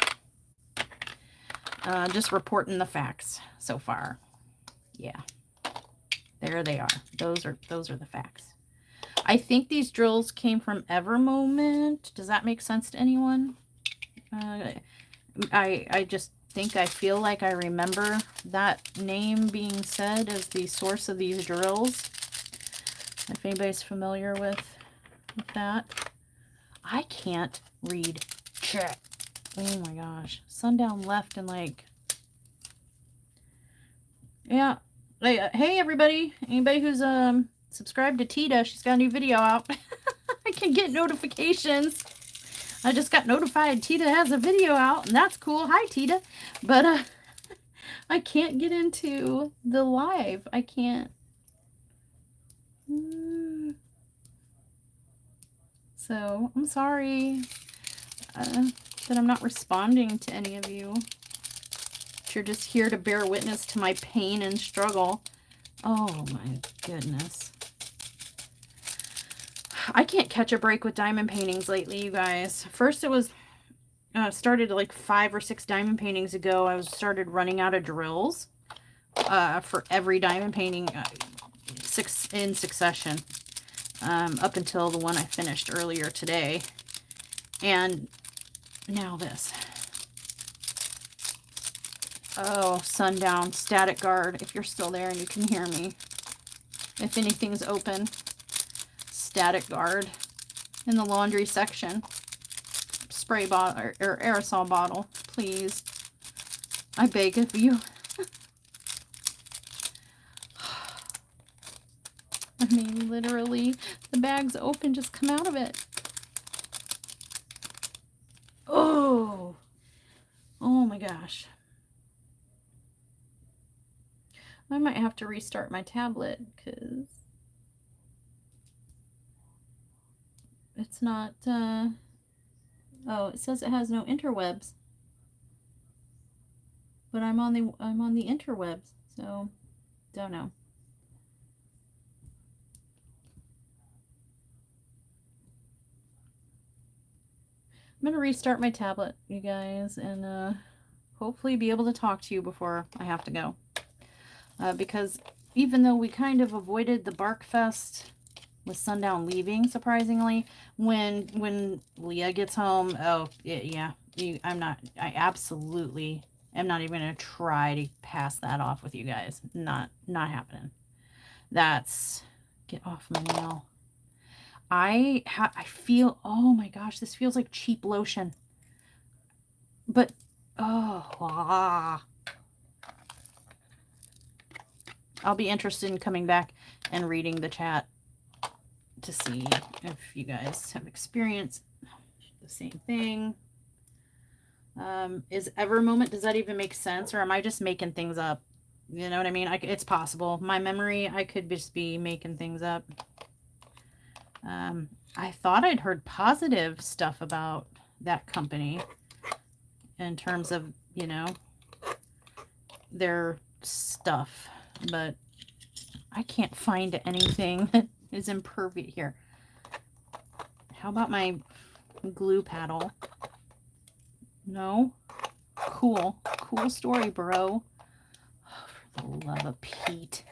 Just reporting the facts so far. Yeah. There they are. Those are the facts. I think these drills came from Evermoment. Does that make sense to anyone? I just think I feel like I remember that name being said as the source of these drills. If anybody's familiar with that. I can't read chat. Oh my gosh. Sundown left and like... Yeah. Hey everybody, anybody who's subscribed to Tita, she's got a new video out. I can get notifications. I just got notified Tita has a video out, and that's cool. Hi Tita. But I can't get into the live. I can't. So I'm sorry that I'm not responding to any of you. You're just here to bear witness to my pain and struggle. Oh my goodness. I can't catch a break with diamond paintings lately, you guys. First it was started like 5 or 6 diamond paintings ago. I started running out of drills for every diamond painting 6 in succession up until the one I finished earlier today. And now this. Oh, Sundown, Static Guard, if you're still there and you can hear me. If anything's open, Static Guard in the laundry section. Spray bottle or aerosol bottle, please. I beg of you. I mean, literally, the bag's open, just come out of it. Oh. Oh my gosh. I might have to restart my tablet because it's not, oh, it says it has no interwebs, but I'm on the interwebs, so don't know. I'm going to restart my tablet, you guys, and hopefully be able to talk to you before I have to go. Because even though we kind of avoided the Bark Fest with Sundown leaving, surprisingly, when Leah gets home, oh, yeah, I absolutely am not even going to try to pass that off with you guys. Not happening. That's, get off my nail. I feel, oh my gosh, this feels like cheap lotion. But, oh, I'll be interested in coming back and reading the chat to see if you guys have experienced the same thing. Is ever moment, does that even make sense, or am I just making things up? You know what I mean? It's possible. My memory, I could just be making things up. I thought I'd heard positive stuff about that company in terms of, you know, their stuff, but I can't find anything that is impervious here. How about my glue paddle? No? Cool. Cool story, bro. Oh, for the love of Pete.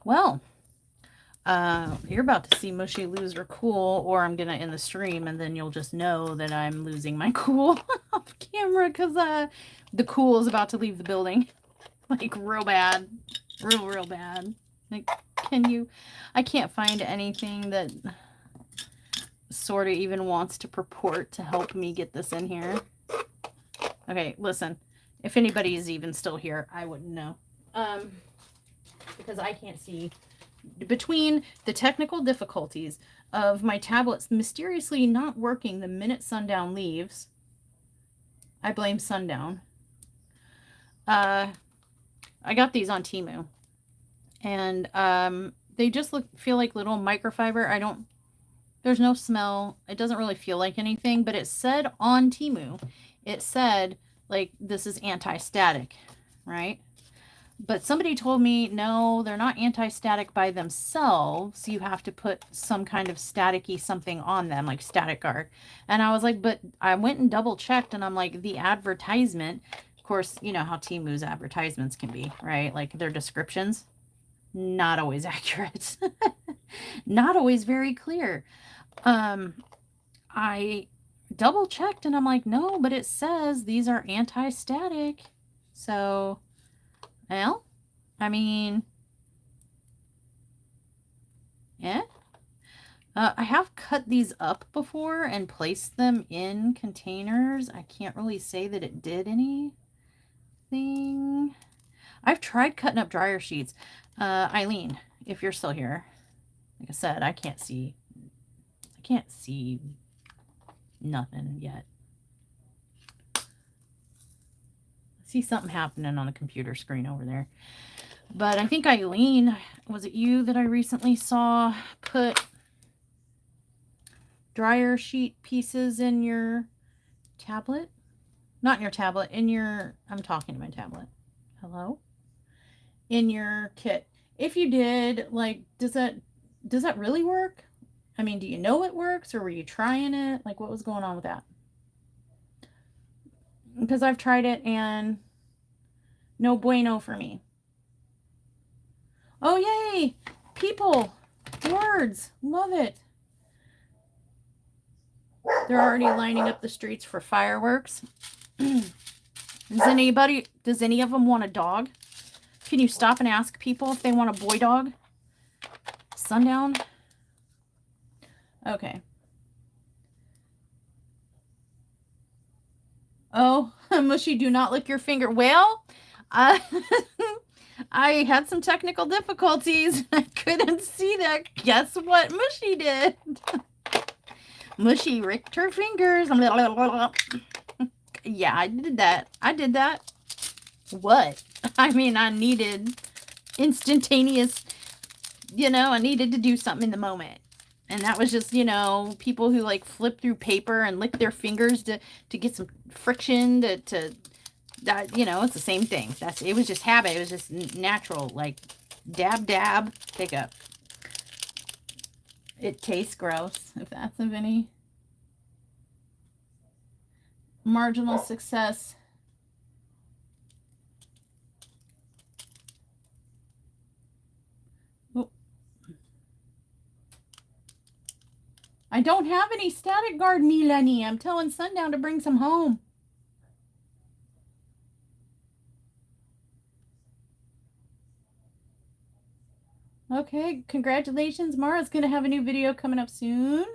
Well, you're about to see Mushy lose her cool, or I'm gonna end the stream and then you'll just know that I'm losing my cool off camera because the cool is about to leave the building. Like real bad. Real bad. Like, I can't find anything that sort of even wants to purport to help me get this in here. Okay, listen. If anybody is even still here, I wouldn't know. Because I can't see. Between the technical difficulties of my tablets mysteriously not working the minute sundown leaves, I blame sundown. I got these on Temu, and they just feel like little microfiber. There's no smell. It doesn't really feel like anything, but it said on Temu, it said like this is anti-static, right? But somebody told me, no, they're not anti-static by themselves. You have to put some kind of staticky something on them, like static guard. And I was like, but I went and double checked, and I'm like, the advertisement, of course, you know how Temu's advertisements can be, right? Like their descriptions, not always accurate. Not always very clear. I double checked, and I'm like, no, but it says these are anti-static. So... well, I mean, yeah. I have cut these up before and placed them in containers. I can't really say that it did anything. I've tried cutting up dryer sheets. Eileen, if you're still here, like I said, I can't see nothing yet. See something happening on the computer screen over there. But I think Eileen, was it you that I recently saw put dryer sheet pieces in your tablet? Not in your tablet, in your, I'm talking to my tablet. Hello? In your kit. If you did, like, does that really work? I mean, do you know it works, or were you trying it? Like, what was going on with that? Because I've tried it and no bueno for me. Oh, yay! People! Words! Love it! They're already lining up the streets for fireworks. Does any of them want a dog? Can you stop and ask people if they want a boy dog? Sundown? Okay. Oh, Mushy, do not lick your finger. Well, I had some technical difficulties. I couldn't see that. Guess what Mushy did? Mushy ricked her fingers. Yeah, I did that. What? I mean, I needed instantaneous, you know, I needed to do something in the moment. And that was just, you know, people who like flip through paper and lick their fingers to get some friction to that, you know, it's the same thing. It was just habit. It was just natural, like dab, dab, pick up. It tastes gross, if that's of any marginal success. I don't have any static guard, Milani. I'm telling Sundown to bring some home. Okay, congratulations. Mara's going to have a new video coming up soon.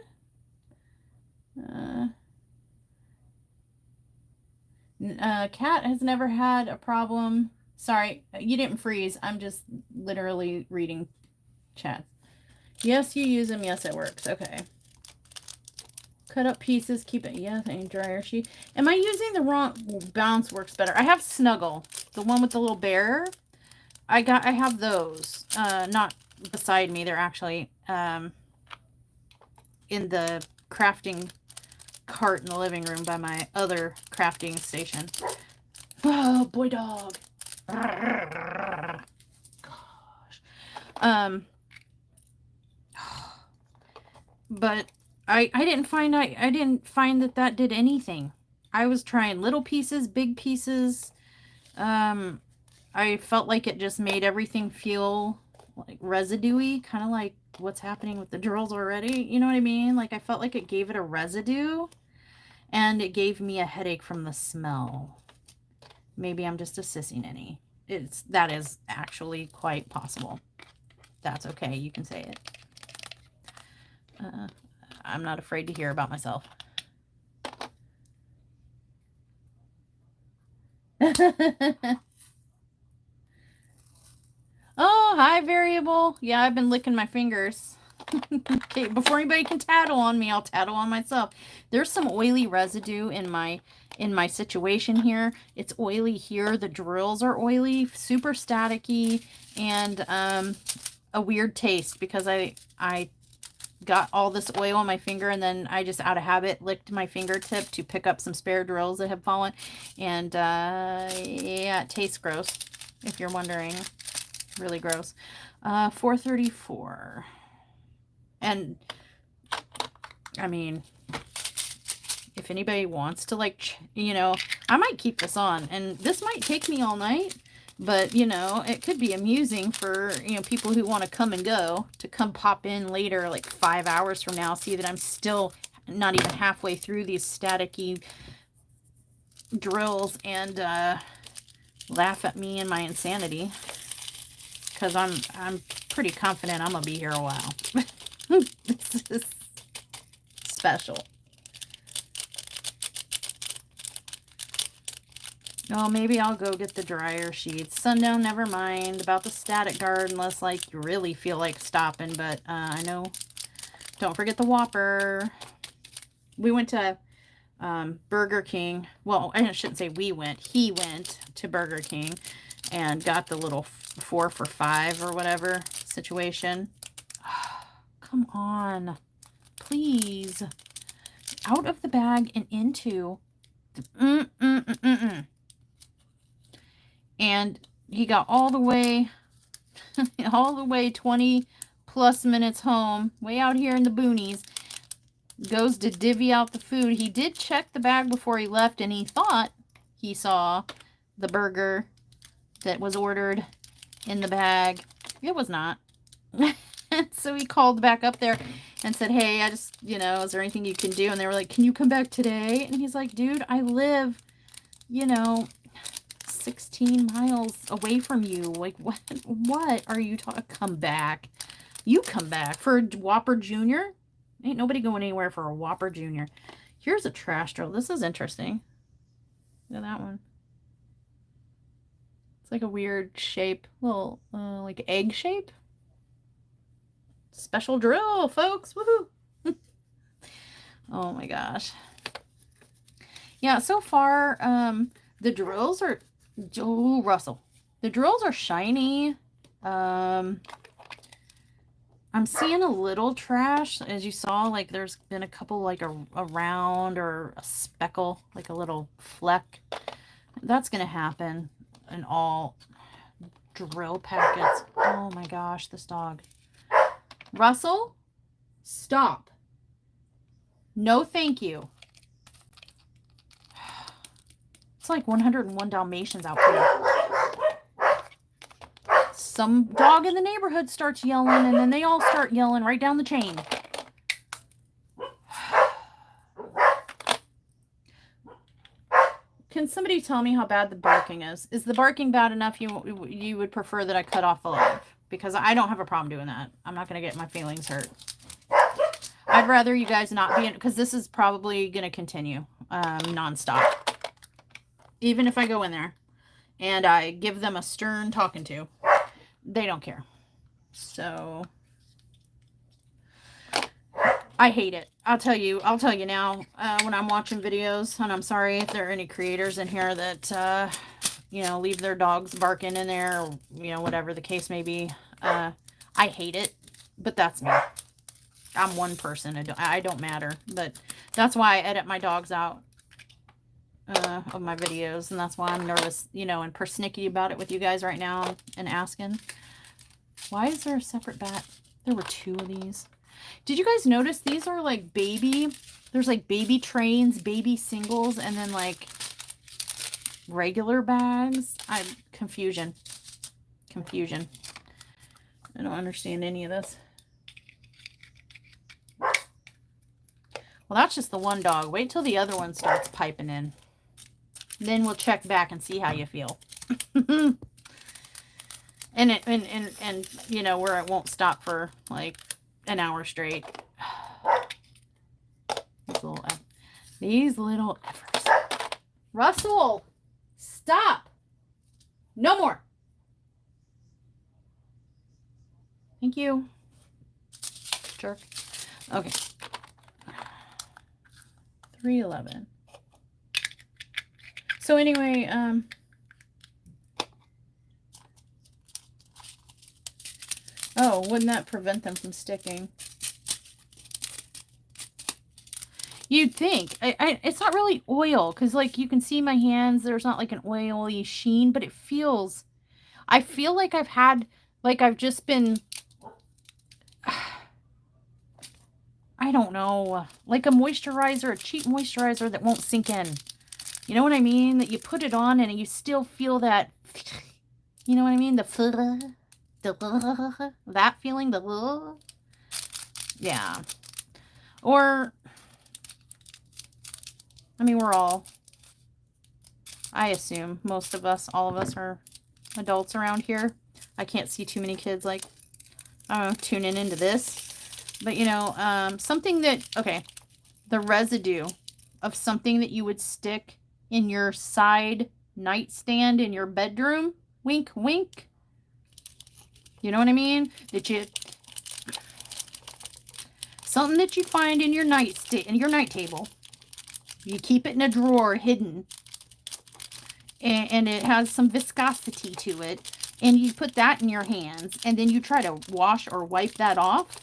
Kat has never had a problem Sorry, you didn't freeze. I'm just literally reading chat. Yes, you use them. Yes, it works. Okay. Cut up pieces. Keep it. Yeah, and dryer sheet. Am I using the wrong? Bounce works better. I have Snuggle, the one with the little bear. I have those. Not beside me. They're actually in the crafting cart in the living room by my other crafting station. Oh, boy dog. Gosh. But I didn't find that did anything. I was trying little pieces, big pieces. I felt like it just made everything feel like residue-y, kind of like what's happening with the drills already. You know what I mean? Like I felt like it gave it a residue, and it gave me a headache from the smell. Maybe I'm just a sissy ninny. That is actually quite possible. That's okay. You can say it. I'm not afraid to hear about myself. Oh, hi, Variable. Yeah, I've been licking my fingers. Okay, before anybody can tattle on me, I'll tattle on myself. There's some oily residue in my situation here. It's oily here. The drills are oily, super staticky, and a weird taste because I got all this oil on my finger, and then I just out of habit licked my fingertip to pick up some spare drills that have fallen, and yeah, it tastes gross, if you're wondering. Really gross. 434. And I mean, if anybody wants to, like, you know, I might keep this on, and this might take me all night, but you know, it could be amusing for, you know, people who want to come and go, to come pop in later, like 5 hours from now, see that I'm still not even halfway through these staticky drills, and laugh at me and my insanity, because I'm pretty confident I'm gonna be here a while. This is special. Oh, maybe I'll go get the dryer sheets. Sundown, never mind about the static guard unless, like, you really feel like stopping. But I know, don't forget the Whopper. We went to Burger King. Well, I shouldn't say we went. He went to Burger King and got the little 4 for $5 or whatever situation. Come on. Please. Out of the bag and into the And he got all the way 20 plus minutes home, way out here in the boonies, goes to divvy out the food. He did check the bag before he left, and he thought he saw the burger that was ordered in the bag. It was not. So he called back up there and said, hey, I just, you know, is there anything you can do? And they were like, can you come back today? And he's like, dude, I live, you know, 16 miles away from you. Like, what are you talking? Come back. You come back for a Whopper Jr.? Ain't nobody going anywhere for a Whopper Jr. Here's a trash drill. This is interesting. Look at that one. It's like a weird shape. Little, like egg shape. Special drill, folks. Woohoo. Oh my gosh. Yeah, so far, the drills are... Oh, Russell. The drills are shiny. I'm seeing a little trash, as you saw. Like, there's been a couple, like a round or a speckle, like a little fleck. That's going to happen in all drill packets. Oh my gosh, this dog. Russell, stop. No, thank you. It's like 101 Dalmatians out here. Some dog in the neighborhood starts yelling, and then they all start yelling right down the chain. Can somebody tell me how bad the barking is? Is the barking bad enough you would prefer that I cut off the live? Because I don't have a problem doing that. I'm not going to get my feelings hurt. I'd rather you guys not be in, because this is probably going to continue nonstop. Even if I go in there. and I give them a stern talking to. They don't care. So I hate it. I'll tell you now, when I'm watching videos, and I'm sorry if there are any creators in here that, you know, leave their dogs barking in there, or, you know, whatever the case may be. I hate it, but that's me. I'm one person. I don't matter, but that's why I edit my dogs out of my videos, and that's why I'm nervous, you know, and persnickety about it with you guys right now and asking, why is there a separate bat? There were 2 of these. Did you guys notice these are like baby? There's like baby trains, baby singles, and then like regular bags. Confusion. I don't understand any of this. Well, that's just the one dog. Wait till the other one starts piping in. Then we'll check back and see how you feel. and you know, where it won't stop for like an hour straight. These little effers. Russell, stop. No more. Thank you. Jerk. Okay. 311. So anyway, oh, wouldn't that prevent them from sticking? You'd think. It's not really oil, because like you can see my hands, there's not like an oily sheen, but it feels, I feel like I've just been, I don't know, like a moisturizer, a cheap moisturizer that won't sink in. You know what I mean? That you put it on and you still feel that, you know what I mean? That feeling, yeah. Or, I mean, I assume most of us, all of us are adults around here. I can't see too many kids like, I don't know, tuning into this. But, you know, something that, okay, the residue of something that you would stick in your side nightstand in your bedroom. Wink, wink. You know what I mean? Something that you find in your night table. You keep it in a drawer hidden. And it has some viscosity to it. And you put that in your hands. And then you try to wash or wipe that off.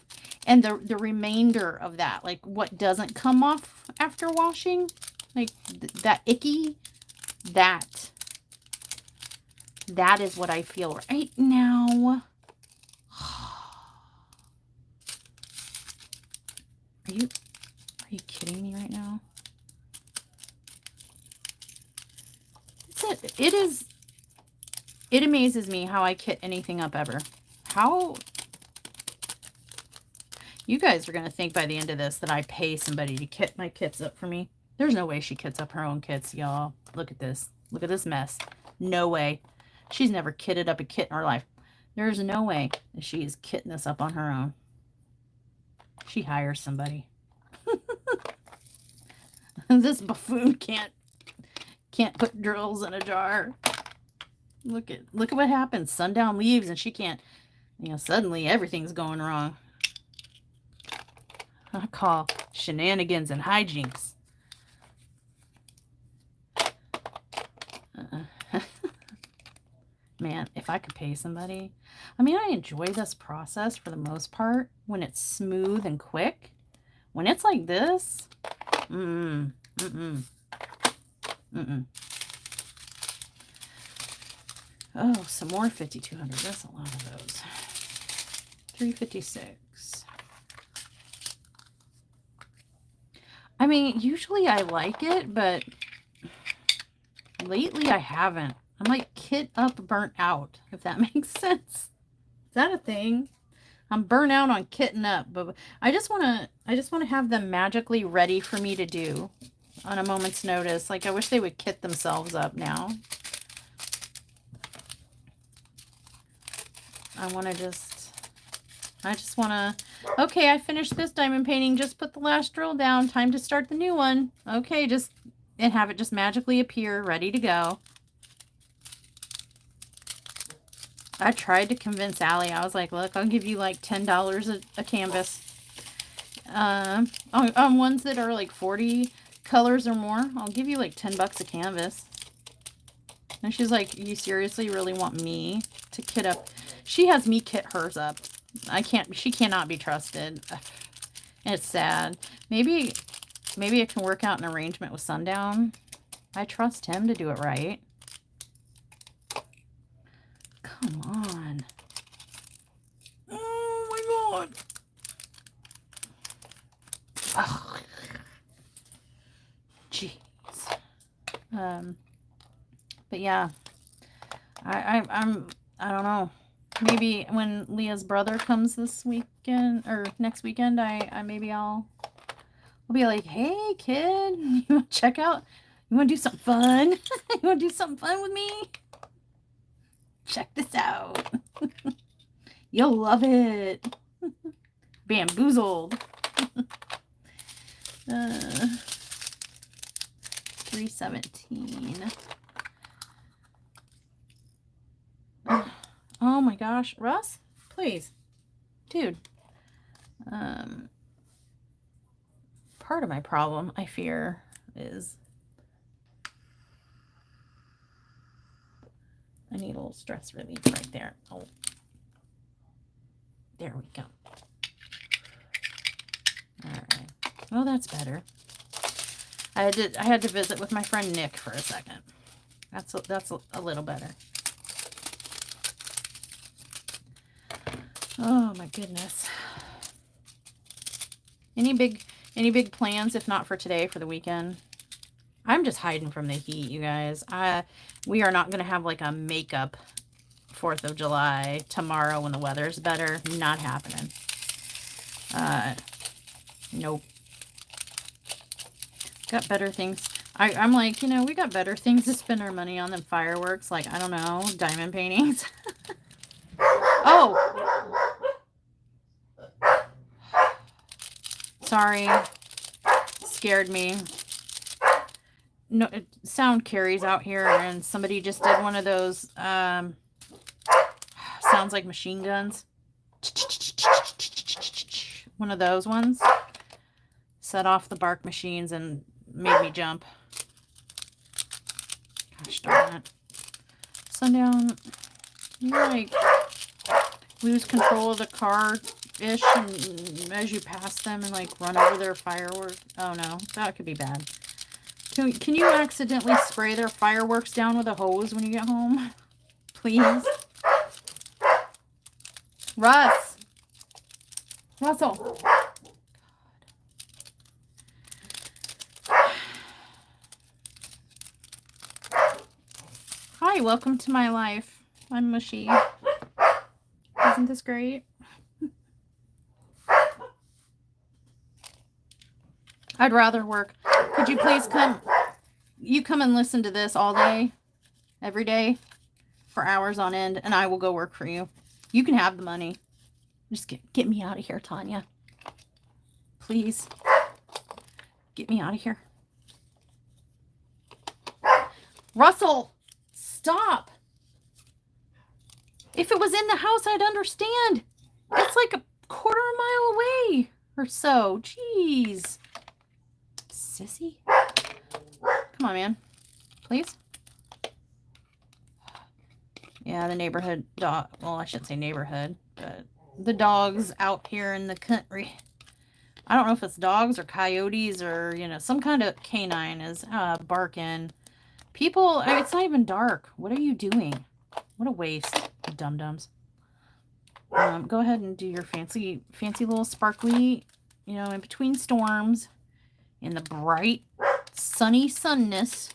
And the remainder of that, like what doesn't come off after washing, like that icky, that is what I feel right now. Are you kidding me right now? It amazes me how I kit anything up ever. How you guys are going to think by the end of this that I pay somebody to kit my kits up for me. There's no way she kits up her own kits, y'all. Look at this. Look at this mess. No way. She's never kitted up a kit in her life. There's no way that she is kitting this up on her own. She hires somebody. This buffoon can't put drills in a jar. Look at what happens. Sundown leaves and she can't, you know, suddenly everything's going wrong. I call shenanigans and hijinks. Man, if I could pay somebody. I mean, I enjoy this process for the most part when it's smooth and quick. When it's like this, oh, some more 5200. That's a lot of those. 356. I mean, usually I like it, but lately I haven't. I'm like kit up, burnt out, if that makes sense. Is that a thing? I'm burnt out on kitting up, but I just want to have them magically ready for me to do on a moment's notice. Like, I wish they would kit themselves up now. I just want to, okay, I finished this diamond painting. Just put the last drill down. Time to start the new one. Okay, and have it just magically appear, ready to go. I tried to convince Allie. I was like, look, I'll give you like $10 a canvas. On ones that are like 40 colors or more, I'll give you like $10 a canvas. And she's like, you seriously really want me to kit up? She has me kit hers up. She cannot be trusted. It's sad. Maybe I can work out an arrangement with Sundown. I trust him to do it right. Come on. Oh my god. Oh. Jeez. But yeah. I don't know. Maybe when Leah's brother comes this weekend or next weekend, I'll be like, hey kid, you want to check out? You want to do something fun? You want to do something fun with me? Check this out. You'll love it. Bamboozled. 317. Oh my gosh, Russ, please, dude. Part of my problem, I fear, is I need a little stress relief right there. Oh, there we go. All right. Well, that's better. I had to visit with my friend Nick for a second. That's a little better. Oh my goodness. Any big plans, if not for today, for the weekend? I'm just hiding from the heat, you guys. We are not going to have like a makeup 4th of July tomorrow when the weather's better. Not happening. Nope. Got better things. I'm like, you know, we got better things to spend our money on than fireworks. Like, I don't know, diamond paintings. Oh! Sorry. Scared me. No, sound carries out here, and somebody just did one of those, sounds like machine guns. One of those ones. Set off the bark machines and made me jump. Gosh darn it. Sundown, you like lose control of the car-ish and as you pass them and like run over their fireworks. Oh no, that could be bad. Can you accidentally spray their fireworks down with a hose when you get home? Please? Russell. Hi, welcome to my life. I'm mushy. Isn't this great? I'd rather work. Could you please come and listen to this all day, every day, for hours on end, and I will go work for you. You can have the money. Just get me out of here, Tanya. Please. Get me out of here. Russell, stop. If it was in the house, I'd understand. It's like a quarter mile away or so. Jeez. Sissy. Come on, man. Please. Yeah, the neighborhood dog. Well, I shouldn't say neighborhood, but the dogs out here in the country. I don't know if it's dogs or coyotes or, you know, some kind of canine is barking. People, it's not even dark. What are you doing? What a waste, dum-dums. Go ahead and do your fancy little sparkly, you know, in between storms, in the bright, sunny sunness,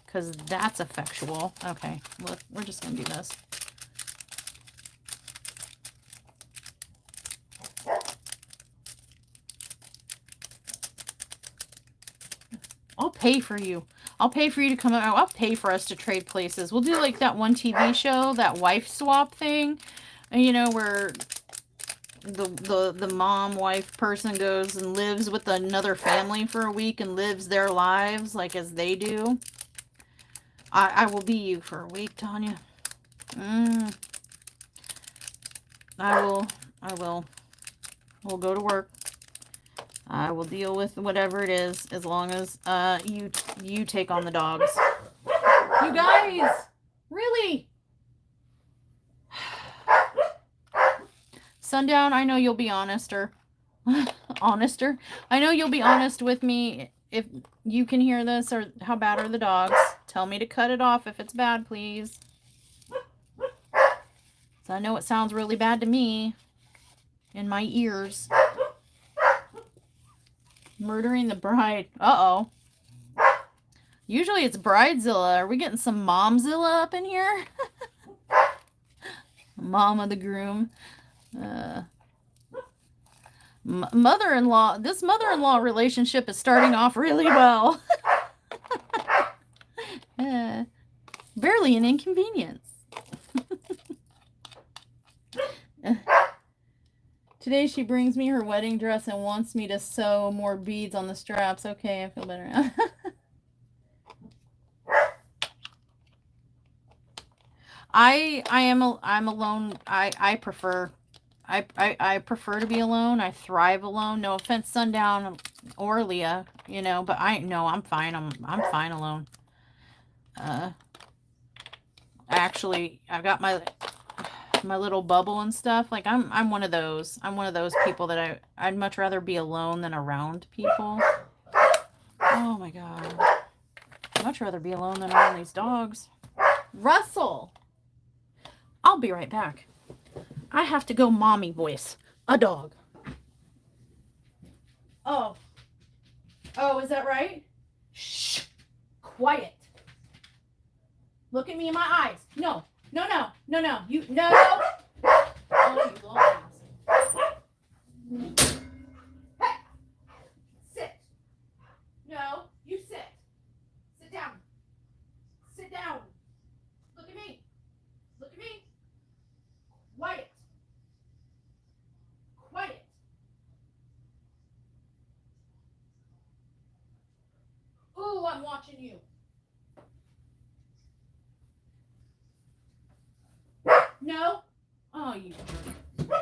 because that's effectual. Okay, look, we're just going to do this. I'll pay for you. I'll pay for you to come out. I'll pay for us to trade places. We'll do like that one TV show, that wife swap thing, you know, where the mom wife person goes and lives with another family for a week and lives their lives like as they do. I will be you for a week, Tanya. We'll go to work. I will deal with whatever it is as long as you take on the dogs. You guys, really? Sundown, I know you'll be honester. Honester. I know you'll be honest with me if you can hear this, or how bad are the dogs. Tell me to cut it off if it's bad, please. So I know it sounds really bad to me in my ears. Murdering the bride. Uh-oh. Usually it's Bridezilla. Are we getting some Momzilla up in here? Mom of the groom. Mother-in-law. This mother-in-law relationship is starting off really well. Barely an inconvenience. Today she brings me her wedding dress and wants me to sew more beads on the straps. Okay, I feel better. I'm alone. I prefer to be alone. I thrive alone. No offense, Sundown or Leah, you know, but I'm fine. I'm fine alone. Actually, I've got my little bubble and stuff. Like I'm one of those. I'm one of those people that I'd much rather be alone than around people. Oh my god. I'd much rather be alone than around these dogs. Russell! I'll be right back. I have to go mommy voice a dog. Oh. Oh, is that right? Shh. Quiet. Look at me in my eyes. No. No, no. No, no. You, no. Oh, you little ass. Hey. Sit. No, you sit. Sit down. Sit down. Look at me. Look at me. Quiet. Quiet. Ooh, I'm watching you. No? Oh, you jerk.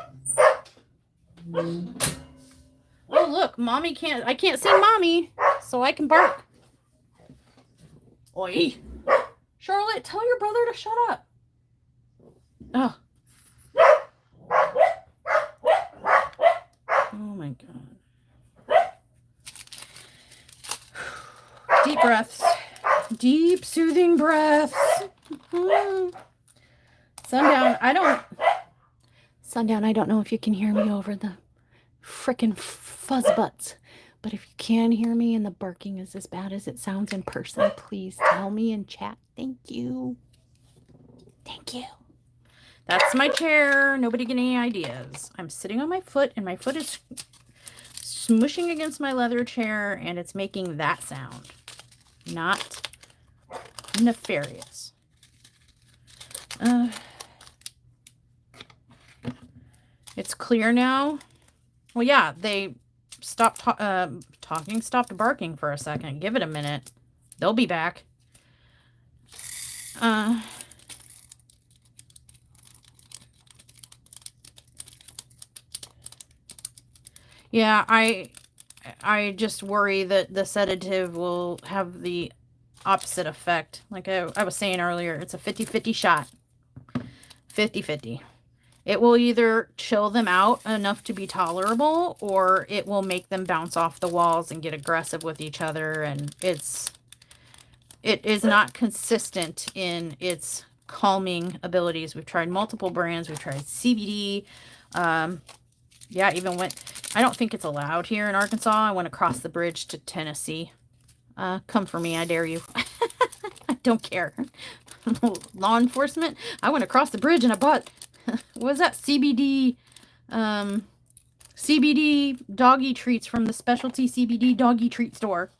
Oh, look, mommy I can't see mommy, so I can bark. Oi. Charlotte, tell your brother to shut up. Oh. Oh my god. Deep breaths. Deep, soothing breaths. Sundown, I don't know if you can hear me over the frickin' fuzz butts. But if you can hear me and the barking is as bad as it sounds in person, please tell me in chat. Thank you. Thank you. That's my chair. Nobody get any ideas. I'm sitting on my foot, and my foot is smushing against my leather chair, and it's making that sound. Not nefarious. It's clear now. Well, yeah, they stopped talking, stopped barking for a second. Give it a minute. They'll be back. Yeah, I just worry that the sedative will have the opposite effect. Like I was saying earlier, it's a 50-50 shot. 50-50. It will either chill them out enough to be tolerable, or it will make them bounce off the walls and get aggressive with each other. And it is not consistent in its calming abilities. We've tried multiple brands. We've tried CBD. Yeah, even went, I don't think it's allowed here in Arkansas. I went across the bridge to Tennessee. Come for me, I dare you. I don't care. Law enforcement. I went across the bridge and I bought, what was that? CBD doggy treats from the specialty CBD doggy treat store.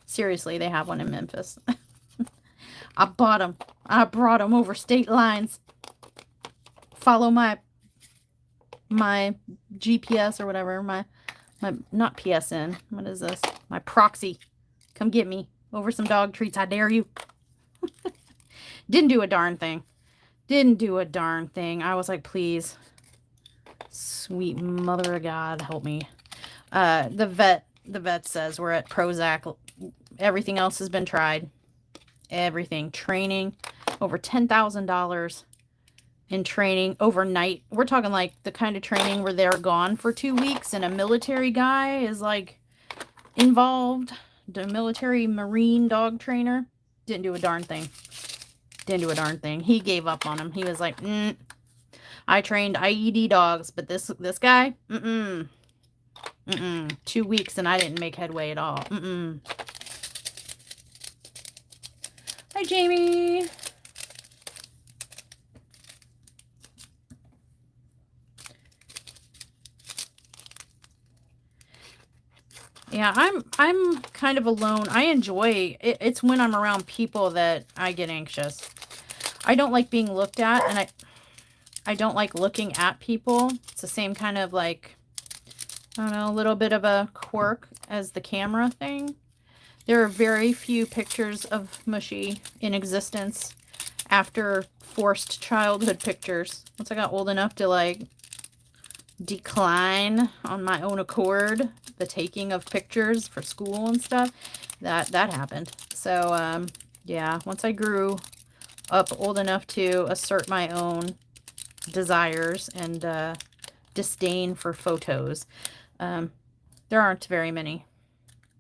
Seriously, they have one in Memphis. I bought them. I brought them over state lines. Follow my GPS or whatever. My not PSN. What is this? My proxy. Come get me over some dog treats. I dare you. Didn't do a darn thing. Didn't do a darn thing. I was like, please. Sweet mother of God, help me. The vet says we're at Prozac. Everything else has been tried. Everything. Training. Over $10,000 in training overnight. We're talking like the kind of training where they're gone for 2 weeks and a military guy is like involved. The military Marine dog trainer. Didn't do a darn thing. Didn't do a darn thing. He gave up on him. He was like, I trained IED dogs, but this guy, 2 weeks and I didn't make headway at all. Hi, Jamie. Yeah, I'm kind of alone. I enjoy it. It's when I'm around people that I get anxious. I don't like being looked at, and I don't like looking at people. It's the same kind of like, I don't know, a little bit of a quirk as the camera thing. There are very few pictures of Mushy in existence after forced childhood pictures. Once I got old enough to like decline on my own accord the taking of pictures for school and stuff, that happened. So yeah, once I grew up old enough to assert my own desires and disdain for photos, there aren't very many.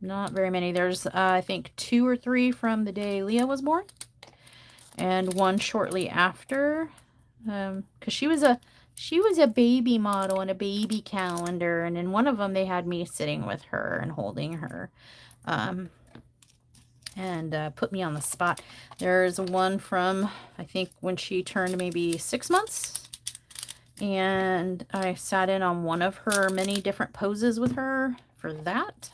Not very many. There's I think 2 or 3 from the day Leah was born and 1 shortly after, because she was a baby model in a baby calendar, and in one of them they had me sitting with her and holding her, and put me on the spot. There's one from, I think, when she turned maybe 6 months, and I sat in on one of her many different poses with her for that.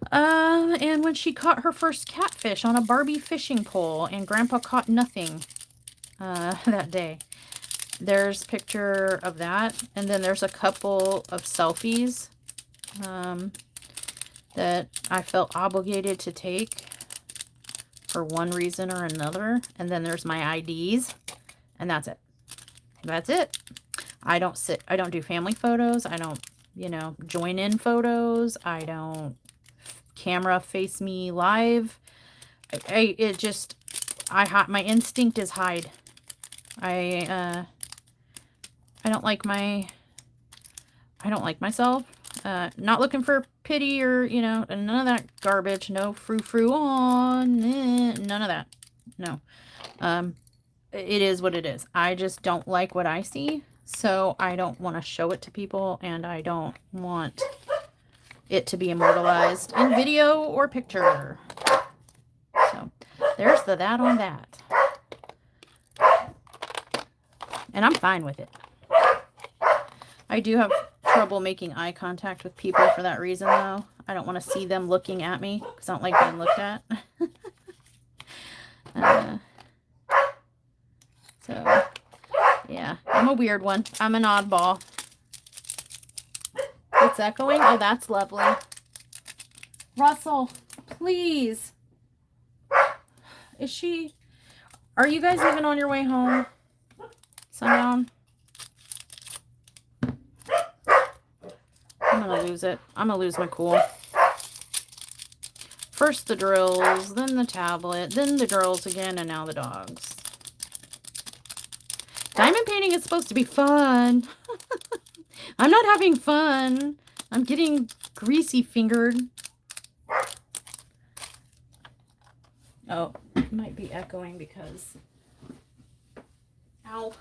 And when she caught her first catfish on a Barbie fishing pole, and Grandpa caught nothing that day. There's a picture of that, and then there's a couple of selfies that I felt obligated to take for one reason or another, and then there's my IDs, and that's it. That's it. I don't do family photos. I don't, join in photos. I don't camera face me live. My instinct is hide. I don't like myself. Not looking for pity or, none of that garbage. No frou-frou on. None of that. No. It is what it is. I just don't like what I see. So I don't want to show it to people, and I don't want it to be immortalized in video or picture. So there's that on that. And I'm fine with it. I do have trouble making eye contact with people for that reason, though. I don't want to see them looking at me because I don't like being looked at. So, yeah, I'm a weird one. I'm an oddball. It's echoing? Oh, that's lovely. Russell, please. Are you guys even on your way home? Sundown? I'm gonna lose it. I'm gonna lose my cool. First the drills, then the tablet, then the drills again, and now the dogs. Diamond painting is supposed to be fun. I'm not having fun. I'm getting greasy fingered. Oh, it might be echoing because... Ow.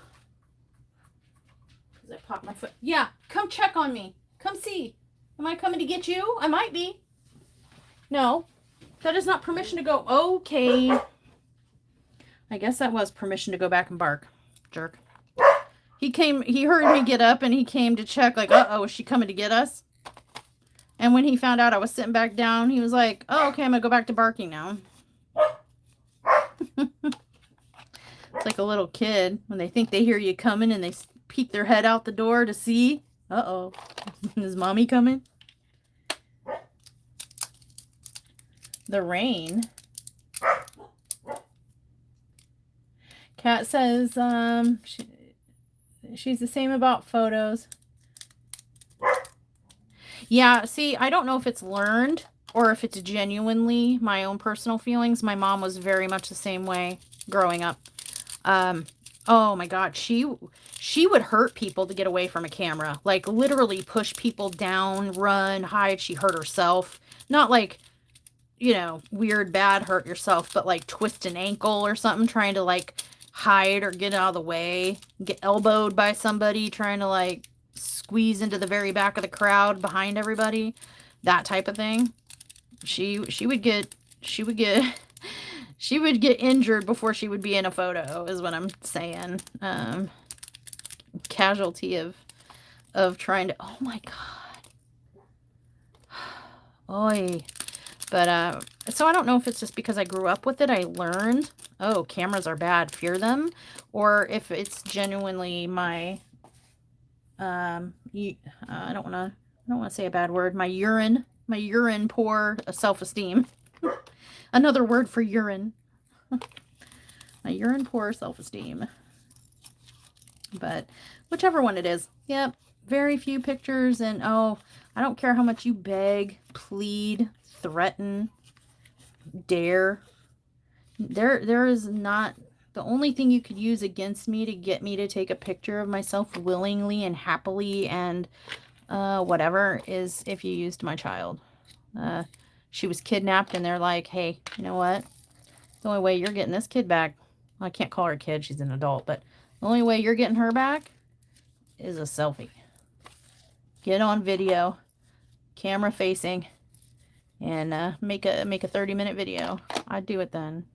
Because I popped my foot. Yeah, come check on me. Come see. Am I coming to get you? I might be. No. That is not permission to go. Okay. I guess that was permission to go back and bark. Jerk. He heard me get up and he came to check, like, uh-oh, is she coming to get us? And when he found out I was sitting back down, he was like, oh, okay, I'm going to go back to barking now. It's like a little kid when they think they hear you coming and they peek their head out the door to see. Uh-oh. Is mommy coming? The rain. Kat says, She's the same about photos. Yeah, see, I don't know if it's learned or if it's genuinely my own personal feelings. My mom was very much the same way growing up. Oh my God, she would hurt people to get away from a camera. Like literally push people down, run, hide. She hurt herself. Not like, you know, weird, bad hurt yourself, but like twist an ankle or something trying to like hide or get out of the way. Get elbowed by somebody trying to like squeeze into the very back of the crowd behind everybody. That type of thing. She would get she would get injured before she would be in a photo is what I'm saying. Casualty of trying to, oh my God. Oy. But, so I don't know if it's just because I grew up with it, I learned, oh, cameras are bad, fear them, or if it's genuinely my, I don't want to say a bad word, my urine poor self-esteem. Another word for urine. My urine poor self-esteem. But whichever one it is, yep, very few pictures, and oh, I don't care how much you beg, plead, threaten, dare. There is not, the only thing you could use against me to get me to take a picture of myself willingly and happily and whatever is if you used my child. She was kidnapped and they're like, hey, you know what? The only way you're getting this kid back, well, I can't call her a kid, she's an adult, but the only way you're getting her back is a selfie. Get on video, camera facing, and make a 30-minute video. I'd do it then.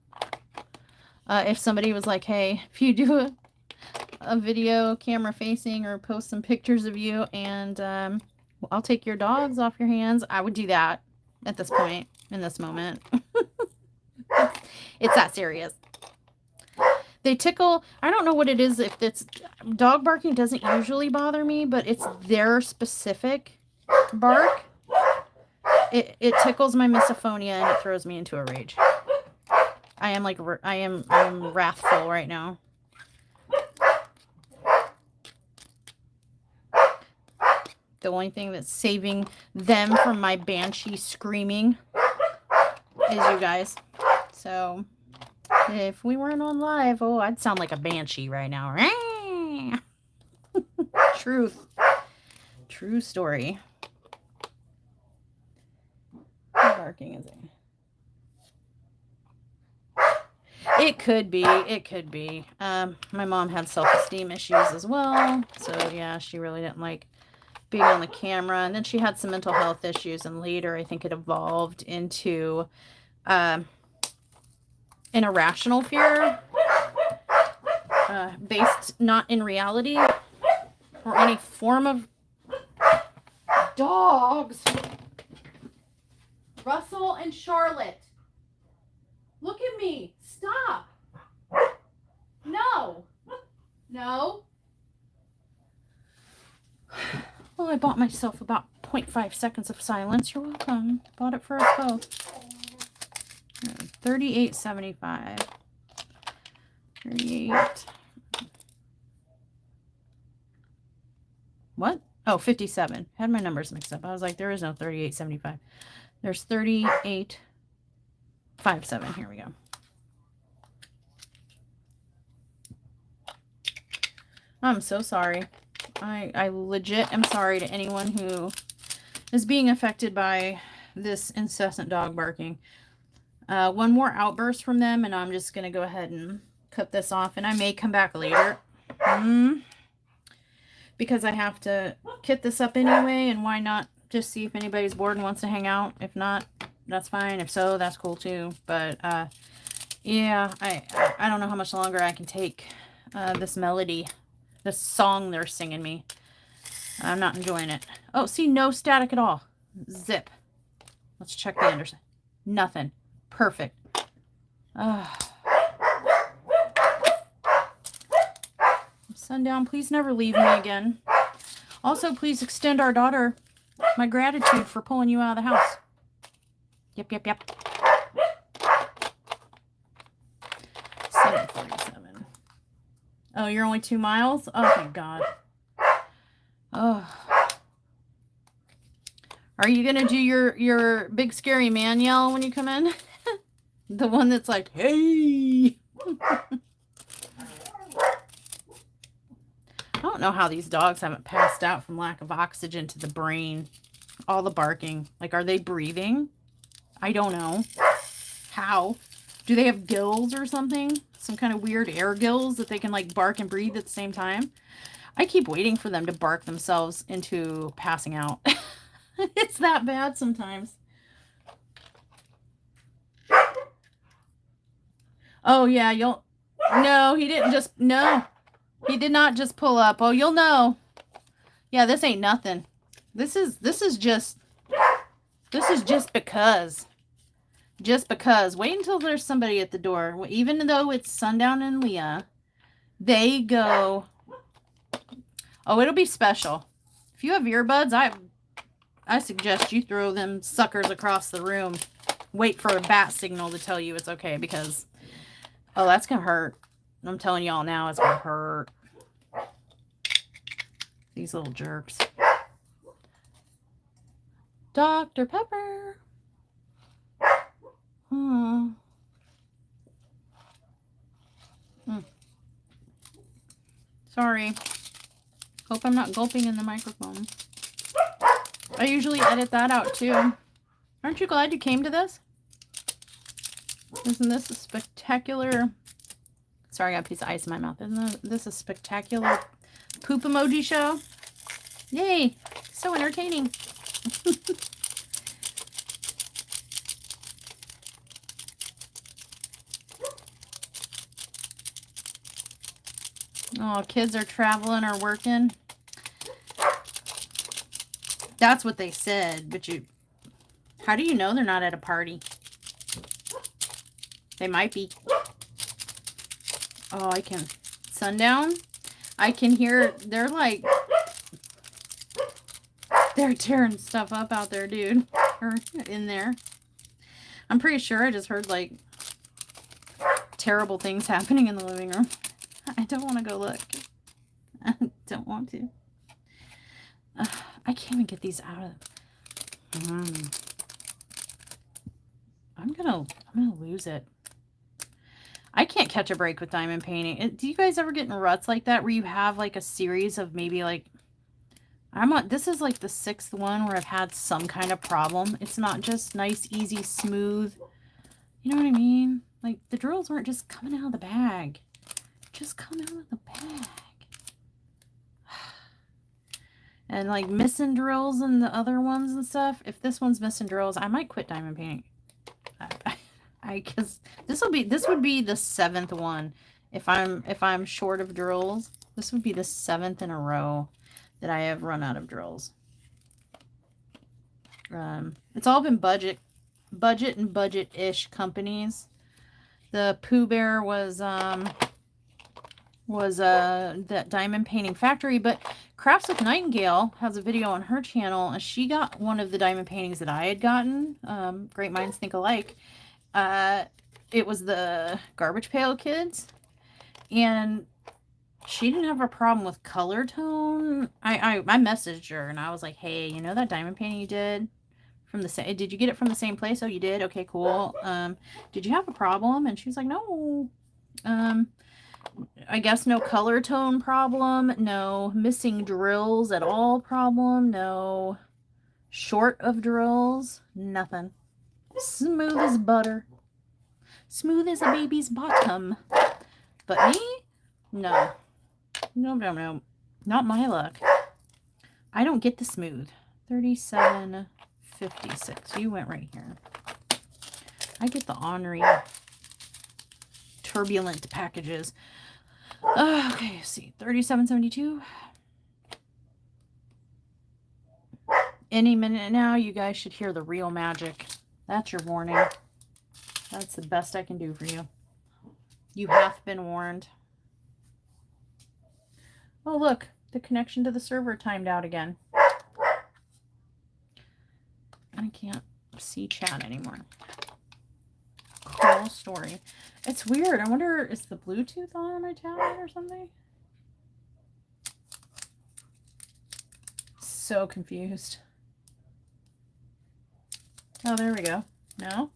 If somebody was like, hey, if you do a video camera facing or post some pictures of you and I'll take your dogs off your hands, I would do that at this point, in this moment. It's that serious. They tickle. I don't know what it is. If it's dog barking doesn't usually bother me, but it's their specific bark. It tickles my misophonia and it throws me into a rage. I'm wrathful right now. The only thing that's saving them from my banshee screaming is you guys. So if we weren't on live, oh, I'd sound like a banshee right now. Truth. True story. How barking is it? It could be. It could be. My mom had self-esteem issues as well. So yeah, she really didn't like being on the camera. And then she had some mental health issues. And later, I think it evolved into an irrational fear based not in reality or any form of dogs. Russell and Charlotte. Look at me. Stop. No. No. Well, I bought myself about 0.5 seconds of silence. You're welcome. Bought it for us both. $38.75. 38. What? Oh, 57. Had my numbers mixed up. I was like, there is no 38.75. There's 38.57. Here we go. I'm so sorry. I legit am sorry to anyone who is being affected by this incessant dog barking. One more outburst from them, and I'm just going to go ahead and cut this off, and I may come back later. Because I have to kit this up anyway, and why not just see if anybody's bored and wants to hang out. If not, that's fine. If so, that's cool too. But yeah, I don't know how much longer I can take this melody, this song they're singing me. I'm not enjoying it. Oh, see, no static at all. Zip. Let's check the underside. Nothing. Perfect. Sundown, please never leave me again. Also, please extend our daughter my gratitude for pulling you out of the house. Yep. 747. Oh, you're only 2 miles? Oh, thank God. Oh. Are you going to do your big scary man yell when you come in? The one that's like, hey. I don't know how these dogs haven't passed out from lack of oxygen to the brain. All the barking. Like, are they breathing? I don't know. How? Do they have gills or something? Some kind of weird air gills that they can, like, bark and breathe at the same time? I keep waiting for them to bark themselves into passing out. It's that bad sometimes. Oh, yeah, you'll... No, he didn't just... No. He did not just pull up. Oh, you'll know. Yeah, this ain't nothing. This is just because. Just because. Wait until there's somebody at the door. Even though it's sundown in Leah, they go... Oh, it'll be special. If you have earbuds, I suggest you throw them suckers across the room. Wait for a bat signal to tell you it's okay, because... Oh, that's going to hurt. I'm telling y'all now, it's going to hurt. These little jerks. Dr. Pepper. Sorry. Hope I'm not gulping in the microphone. I usually edit that out too. Aren't you glad you came to this? Isn't this a spectacular... Sorry, I got a piece of ice in my mouth. Isn't this a spectacular poop emoji show? Yay! So entertaining. Oh, kids are traveling or working. That's what they said, but how do you know they're not at a party? They might be. Oh, I can. Sundown? I can hear, they're tearing stuff up out there, dude. Or in there. I'm pretty sure I just heard, like, terrible things happening in the living room. I don't want to go look. I don't want to. I can't even get these out of... I'm gonna lose it. I can't catch a break with diamond painting. Do you guys ever get in ruts like that where you have like a series of maybe like... this is like the 6th one where I've had some kind of problem. It's not just nice, easy, smooth. You know what I mean? Like the drills weren't just coming out of the bag. Just come out of the bag. And like missing drills and the other ones and stuff. If this one's missing drills, I might quit diamond painting. Because this would be the 7th one. If I'm short of drills, this would be the 7th in a row that I have run out of drills. It's all been budget and budget-ish companies. The Pooh Bear was that diamond painting factory, but Crafts with Nightingale has a video on her channel, and she got one of the diamond paintings that I had gotten. Great minds think alike. It was the Garbage Pail Kids, and she didn't have a problem with color tone. I messaged her and I was like, hey, you know that diamond painting you did from the same, did you get it from the same place? Oh, you did? Okay, cool. Did you have a problem? And she was like, no. I guess no color tone problem, no missing drills at all problem, no short of drills, nothing. Smooth as butter. Smooth as a baby's bottom. But me? No. No. Not my luck. I don't get the smooth. 37.56. You went right here. I get the ornery, turbulent packages. Okay, see. 37.72. Any minute now, you guys should hear the real magic. That's your warning. That's the best I can do for you. You have been warned. Oh, look. The connection to the server timed out again. I can't see chat anymore. Call story. It's weird. I wonder, is the Bluetooth on my tablet or something? So confused. Oh, there we go. No?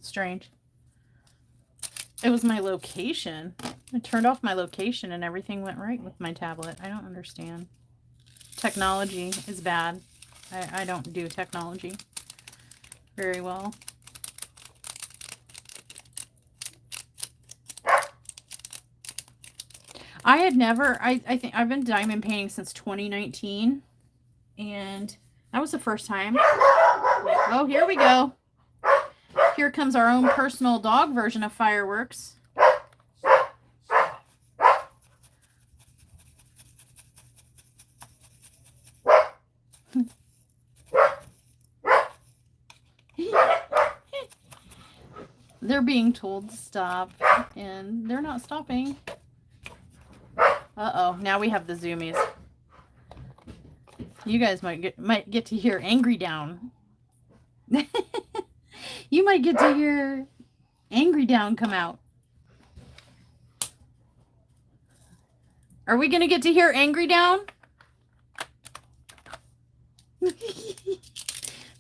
Strange. It was my location. I turned off my location and everything went right with my tablet. I don't understand. Technology is bad. I don't do technology very well. I had never, I think I've been diamond painting since 2019, and that was the first time. Oh, here we go. Here comes our own personal dog version of fireworks. They're being told to stop, and they're not stopping. Uh-oh, now we have the zoomies. You guys might get to hear Angry Down. You might get to hear Angry Down come out. Are we going to get to hear Angry Down?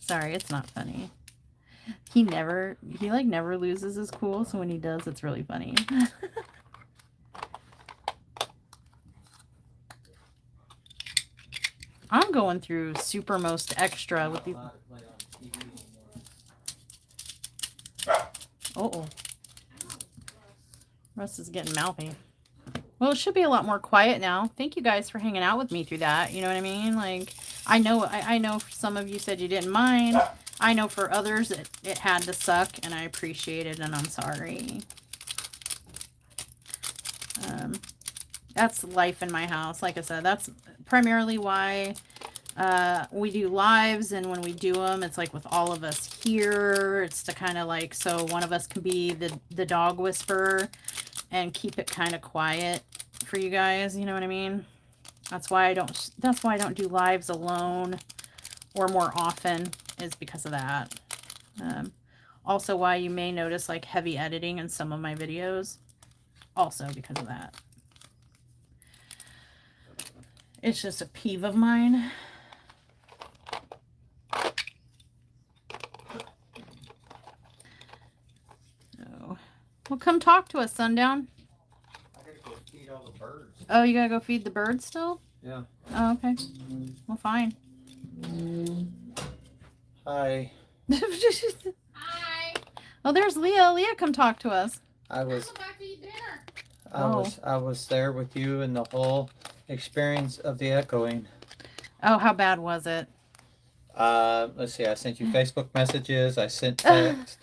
Sorry, it's not funny. He like never loses his cool, so when he does, it's really funny. I'm going through super most extra with these. Uh-oh. Russ is getting mouthy. Well, it should be a lot more quiet now. Thank you guys for hanging out with me through that. You know what I mean? Like, I know for some of you said you didn't mind. I know for others it had to suck, and I appreciate it, and I'm sorry. That's life in my house. Like I said, that's primarily why we do lives, and when we do them, it's like with all of us here. It's to kind of like, so one of us can be the dog whisperer and keep it kind of quiet for you guys. You know what I mean? That's why I don't do lives alone or more often, is because of that. Also why you may notice like heavy editing in some of my videos, also because of that. It's just a peeve of mine. So, well, come talk to us, Sundown.
I gotta go feed all the birds.
Oh, you gotta go feed the birds still?
Yeah.
Oh, okay. Well, fine.
Hi.
Hi. Oh, there's Leah. Leah, come talk to us.
I was
Come back to eat dinner.
I was there with you in the whole experience of the echoing.
Oh, how bad was it?
Let's see. I sent you Facebook messages. I sent text.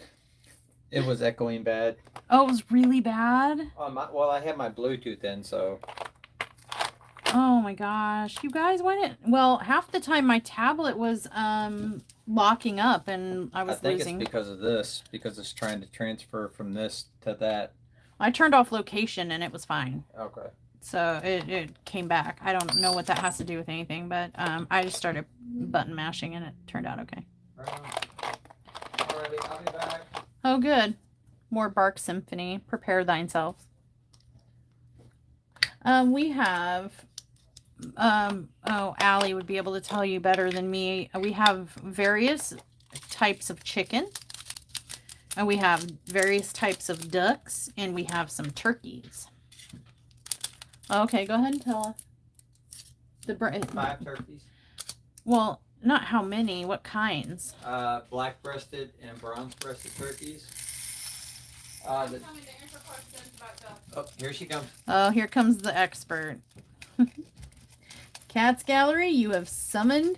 It was echoing bad.
Oh, it was really bad?
Well, I had my Bluetooth in, so.
Oh my gosh. You guys, why didn't... Well, half the time my tablet was locking up and I was losing.
It's because of this, because it's trying to transfer from this to that.
I turned off location and it was fine.
Okay.
So it came back. I don't know what that has to do with anything, but I just started button mashing and it turned out okay.
Alrighty, I'll be back.
Oh, good. More Bark Symphony. Prepare thyself. We have... oh, Allie would be able to tell you better than me. We have various types of chicken. And we have various types of ducks. And we have some turkeys. Okay, go ahead and tell us.
5 turkeys.
Well, not how many. What kinds?
Black-breasted and bronze-breasted turkeys. Oh, here she comes.
Oh, here comes the expert. Cat's Gallery, you have summoned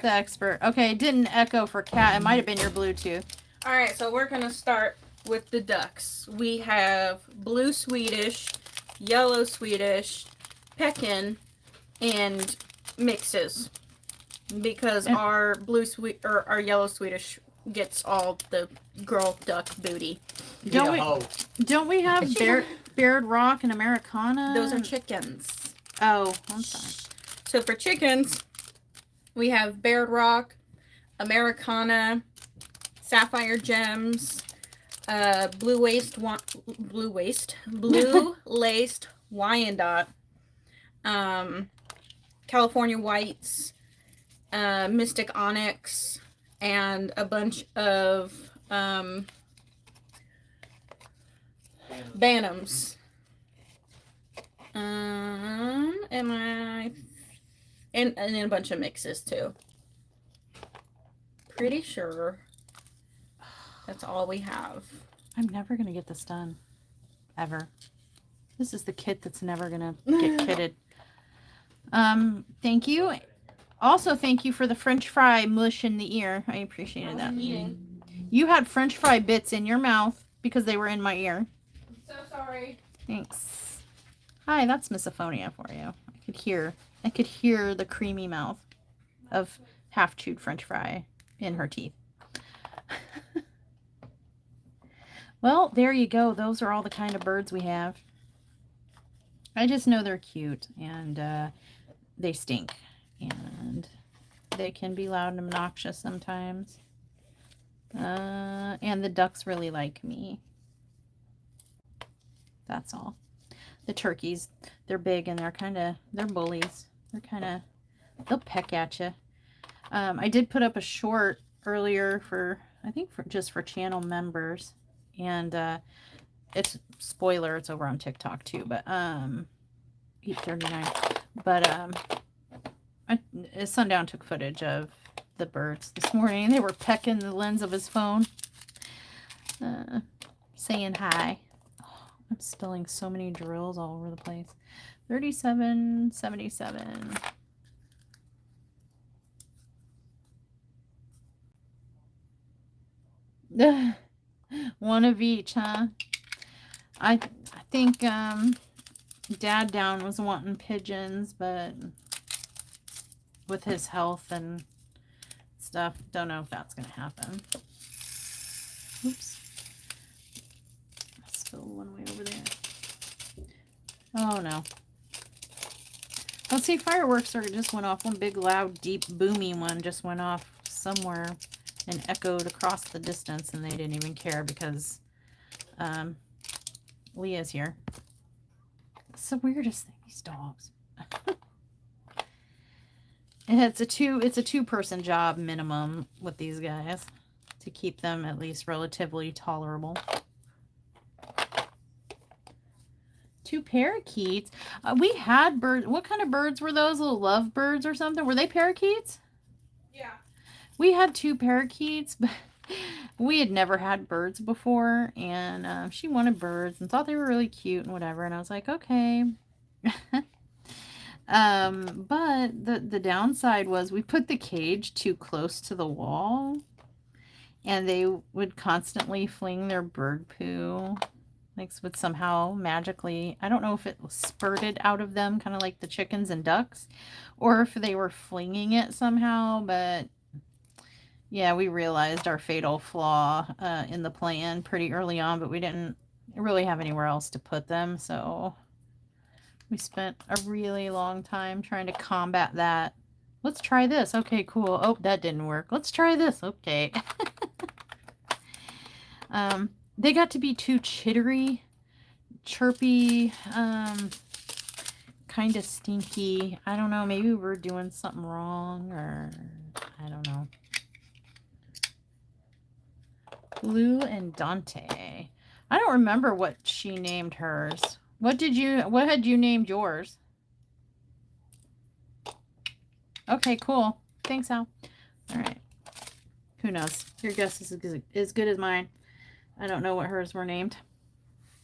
the expert. Okay, it didn't echo for Cat. It might have been your Bluetooth.
All right, so we're going to start with the ducks. We have blue Swedish, yellow Swedish, Pekin, and mixes. Because our our yellow Swedish gets all the girl duck booty.
Don't we have Baird Rock and Americana?
Those are chickens.
Oh, I'm sorry.
So for chickens, we have Baird Rock, Americana, Sapphire Gems, blue laced Wyandotte, California Whites, Mystic Onyx, and a bunch of Bantams. And then a bunch of mixes too. Pretty sure that's all we have.
I'm never going to get this done. Ever. This is the kit that's never going to get kitted. Thank you. Also, thank you for the French fry mush in the ear. I appreciated that. You had French fry bits in your mouth because they were in my ear.
I'm so sorry.
Thanks. Hi, that's misophonia for you. I could hear the creamy mouth of half-chewed French fry in her teeth. Well, there you go. Those are all the kind of birds we have. I just know they're cute, and they stink, and they can be loud and obnoxious sometimes. And the ducks really like me. That's all. The turkeys, they're big and they're bullies. They'll peck at you. I did put up a short earlier just for channel members, and it's spoiler, it's over on TikTok too, but 8:39. But Sundown took footage of the birds this morning. They were pecking the lens of his phone, saying hi. I'm spilling so many drills all over the place. 37.77. One of each, huh? I think Dad Down was wanting pigeons, but with his health and stuff, don't know if that's gonna happen. Oops. Still one way over there. Oh no. Let's see, fireworks just went off. One big, loud, deep, boomy one just went off somewhere and echoed across the distance, and they didn't even care because Leah's here. It's the weirdest thing, these dogs. And it's a two-person job minimum with these guys to keep them at least relatively tolerable. 2 parakeets. We had birds. What kind of birds were those? Little love birds or something? Were they parakeets?
Yeah.
We had 2 parakeets, but we had never had birds before, and she wanted birds and thought they were really cute and whatever, and I was like, okay. But the downside was we put the cage too close to the wall, and they would constantly fling their bird poo. Like, would somehow magically, I don't know if it was spurted out of them, kind of like the chickens and ducks, or if they were flinging it somehow, but yeah, we realized our fatal flaw in the plan pretty early on, but we didn't really have anywhere else to put them, so we spent a really long time trying to combat that. Let's try this. Okay, cool. Oh, that didn't work. Let's try this. Okay. They got to be too chittery, chirpy, kind of stinky. I don't know. Maybe we're doing something wrong, or I don't know. Blue and Dante. I don't remember what she named hers. What had you named yours? Okay, cool. Thanks, Al. All right. Who knows? Your guess is as good as mine. I don't know what hers were named.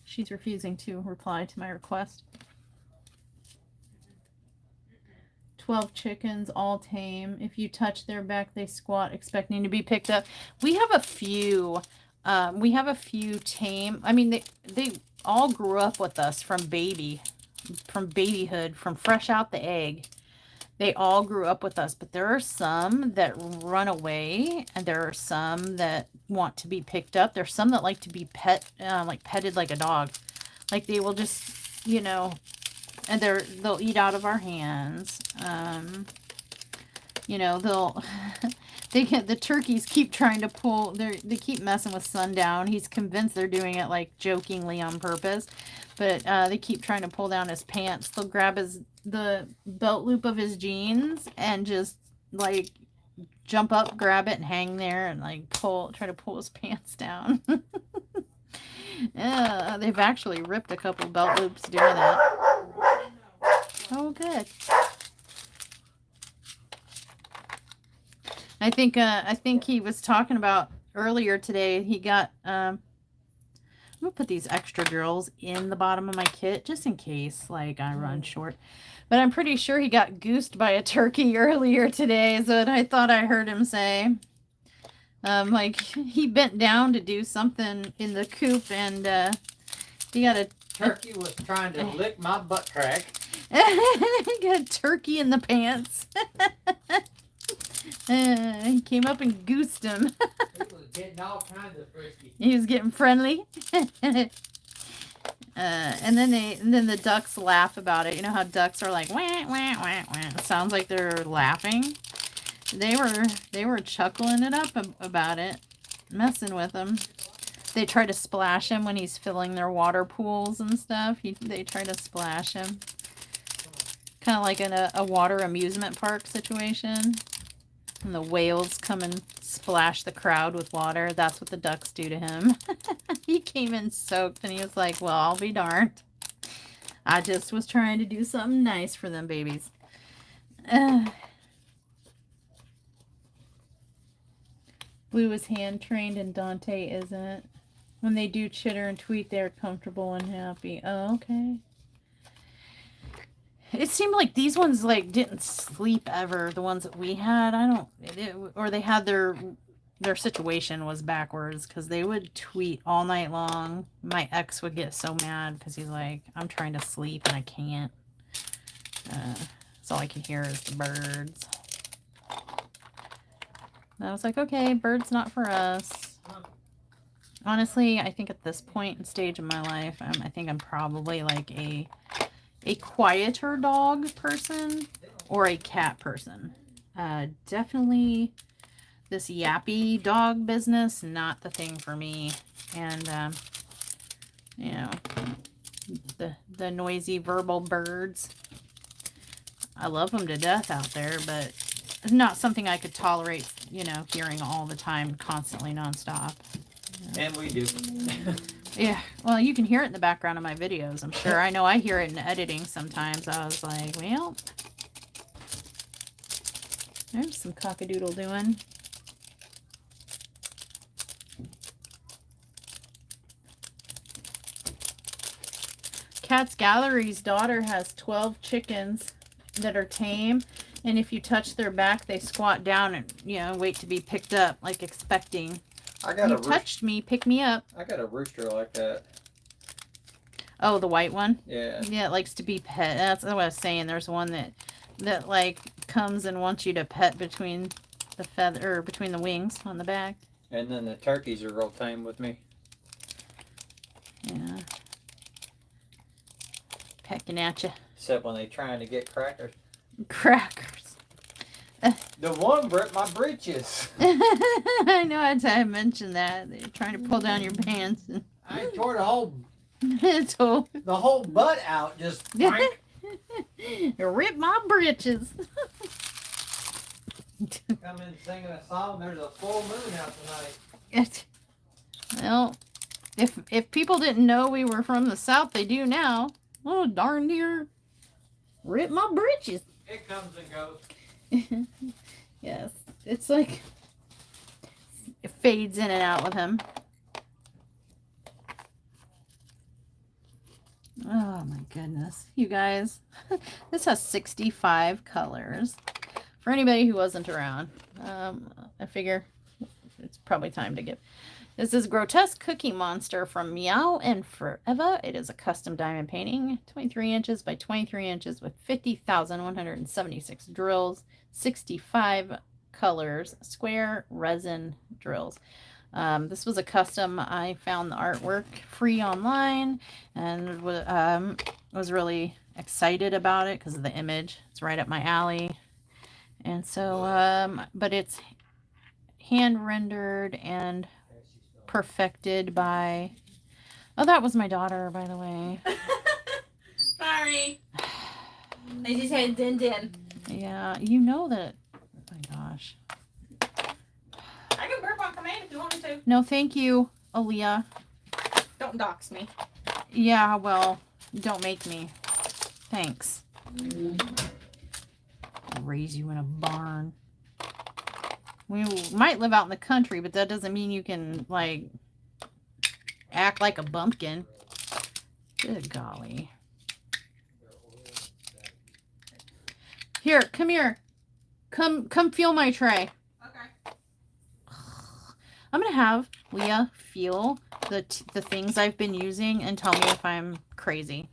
She's refusing to reply to my request. 12 chickens, all tame. If you touch their back, they squat, expecting to be picked up. We have a few. We have a few tame. I mean, they all grew up with us from babyhood, from fresh out the egg. They all grew up with us, but there are some that run away, and there are some that want to be picked up. There's some that like to be petted like a dog. Like, they will just, you know, and they'll eat out of our hands. You know, The turkeys keep trying to pull. They keep messing with Sundown. He's convinced they're doing it like jokingly on purpose, but they keep trying to pull down his pants. They'll grab the belt loop of his jeans and just like jump up, grab it, and hang there and like try to pull his pants down. They've actually ripped a couple belt loops doing that. Oh, good. I think he was talking about earlier today. He got I'm gonna put these extra drills in the bottom of my kit just in case like I run short. But I'm pretty sure he got goosed by a turkey earlier today, is what I thought I heard him say. Like he bent down to do something in the coop and he got a
Turkey was trying to lick my butt crack.
he got a turkey in the pants. He came up and goosed him.
He was getting all kinds of frisky.
He was getting friendly. And then the ducks laugh about it. You know how ducks are like wah wah wah wah. It sounds like they're laughing. They were chuckling it up about it, messing with him. They try to splash him when he's filling their water pools and stuff. They try to splash him, kind of like in a water amusement park situation. And the whales come and splash the crowd with water. That's what the ducks do to him. He came in soaked and he was like, well, I'll be darned. I just was trying to do something nice for them babies. Blue is hand trained and Dante isn't. When they do chitter and tweet, they're comfortable and happy. Oh, okay. It seemed like these ones like didn't sleep ever. The ones that we had, or they had their situation was backwards because they would tweet all night long. My ex would get so mad because he's like, I'm trying to sleep and I can't. So all I can hear is the birds. And I was like, okay, birds not for us. Honestly, I think at this point and stage in my life, I think I'm probably like a quieter dog person or a cat person. Definitely this yappy dog business, not the thing for me. And, you know, the noisy verbal birds. I love them to death out there, but it's not something I could tolerate, you know, hearing all the time, constantly, nonstop.
And we do.
Yeah, well, you can hear it in the background of my videos, I'm sure. I know I hear it in editing sometimes. I was like, well, there's some cockadoodle doing. Cats Gallery's daughter has 12 chickens that are tame, and if you touch their back, they squat down and, you know, wait to be picked up, like expecting. You touched me, pick me up.
I got a rooster like that.
Oh, the white one?
Yeah.
Yeah, it likes to be pet. That's what I was saying. There's one that like comes and wants you to pet between the feather or between the wings on the back.
And then the turkeys are real tame with me.
Yeah. Pecking at you.
Except when they trying to get crackers.
Crackers.
The one ripped my britches.
I know I mentioned that. They're trying to pull down your pants. And
I tore the whole butt out. Just frank.
Rip my britches.
Come in singing a song. There's a full moon out tonight.
Well, if people didn't know we were from the South, they do now. Oh, darn near. Rip my britches.
It comes and goes.
Yes, it's like it fades in and out with him. Oh my goodness, you guys. This has 65 colors. For anybody who wasn't around, I figure it's probably time to give. This is Grotesque Cookie Monster from Meow and Forever. It is a custom diamond painting, 23 inches by 23 inches with 50,176 drills, 65 colors, square resin drills. This was a custom. I found the artwork free online and was really excited about it because of the image. It's right up my alley. And so, but it's hand rendered and perfected by... Oh, that was my daughter, by the way.
Sorry. I just had din din.
Yeah, you know that. Oh my gosh.
I can burp on command if you want me to.
No, thank you, Aaliyah.
Don't dox me.
Yeah, well, don't make me. Thanks. Raise you in a barn. We might live out in the country, but that doesn't mean you can, like, act like a bumpkin. Good golly. Here, come here. Come feel my tray.
Okay.
I'm gonna have Leah feel the things I've been using and tell me if I'm crazy.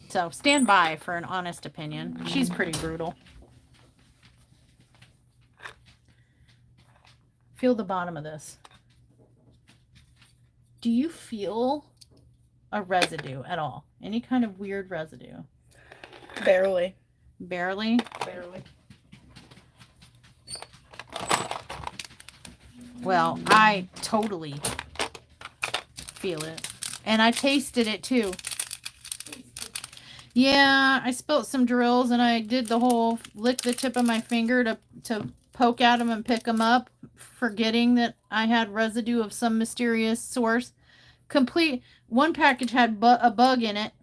So stand by for an honest opinion. She's pretty brutal. Feel the bottom of this. Do you feel a residue at all? Any kind of weird residue?
Barely.
Barely?
Barely.
Well, I totally feel it. And I tasted it too. Yeah, I spilt some drills and I did the whole lick the tip of my finger to poke at them and pick them up, forgetting that I had residue of some mysterious source. One package had a bug in it.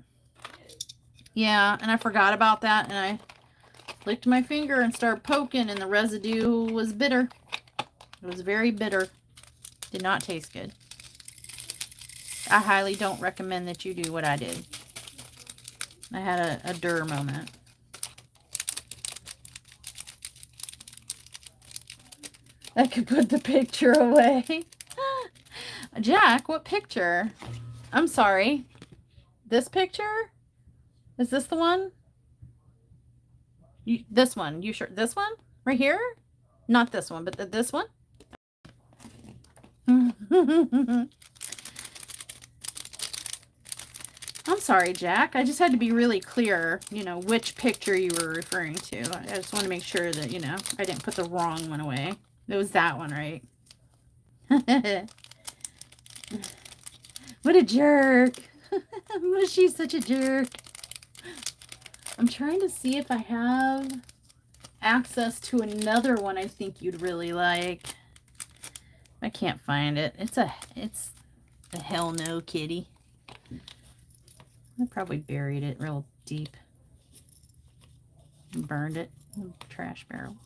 Yeah, and I forgot about that, and I licked my finger and started poking, and the residue was bitter. It was very bitter. Did not taste good. I highly don't recommend that you do what I did. I had a dur moment. I could put the picture away. Jack, what picture? I'm sorry. This picture? Is this the one? This one. You sure? This one? Right here? Not this one, but this one? I'm sorry, Jack. I just had to be really clear, you know, which picture you were referring to. I just want to make sure that, you know, I didn't put the wrong one away. It was that one, right? What a jerk. She's such a jerk. I'm trying to see if I have access to another one I think you'd really like. I can't find it. It's a hell no kitty. I probably buried it real deep. And burned it in a trash barrel.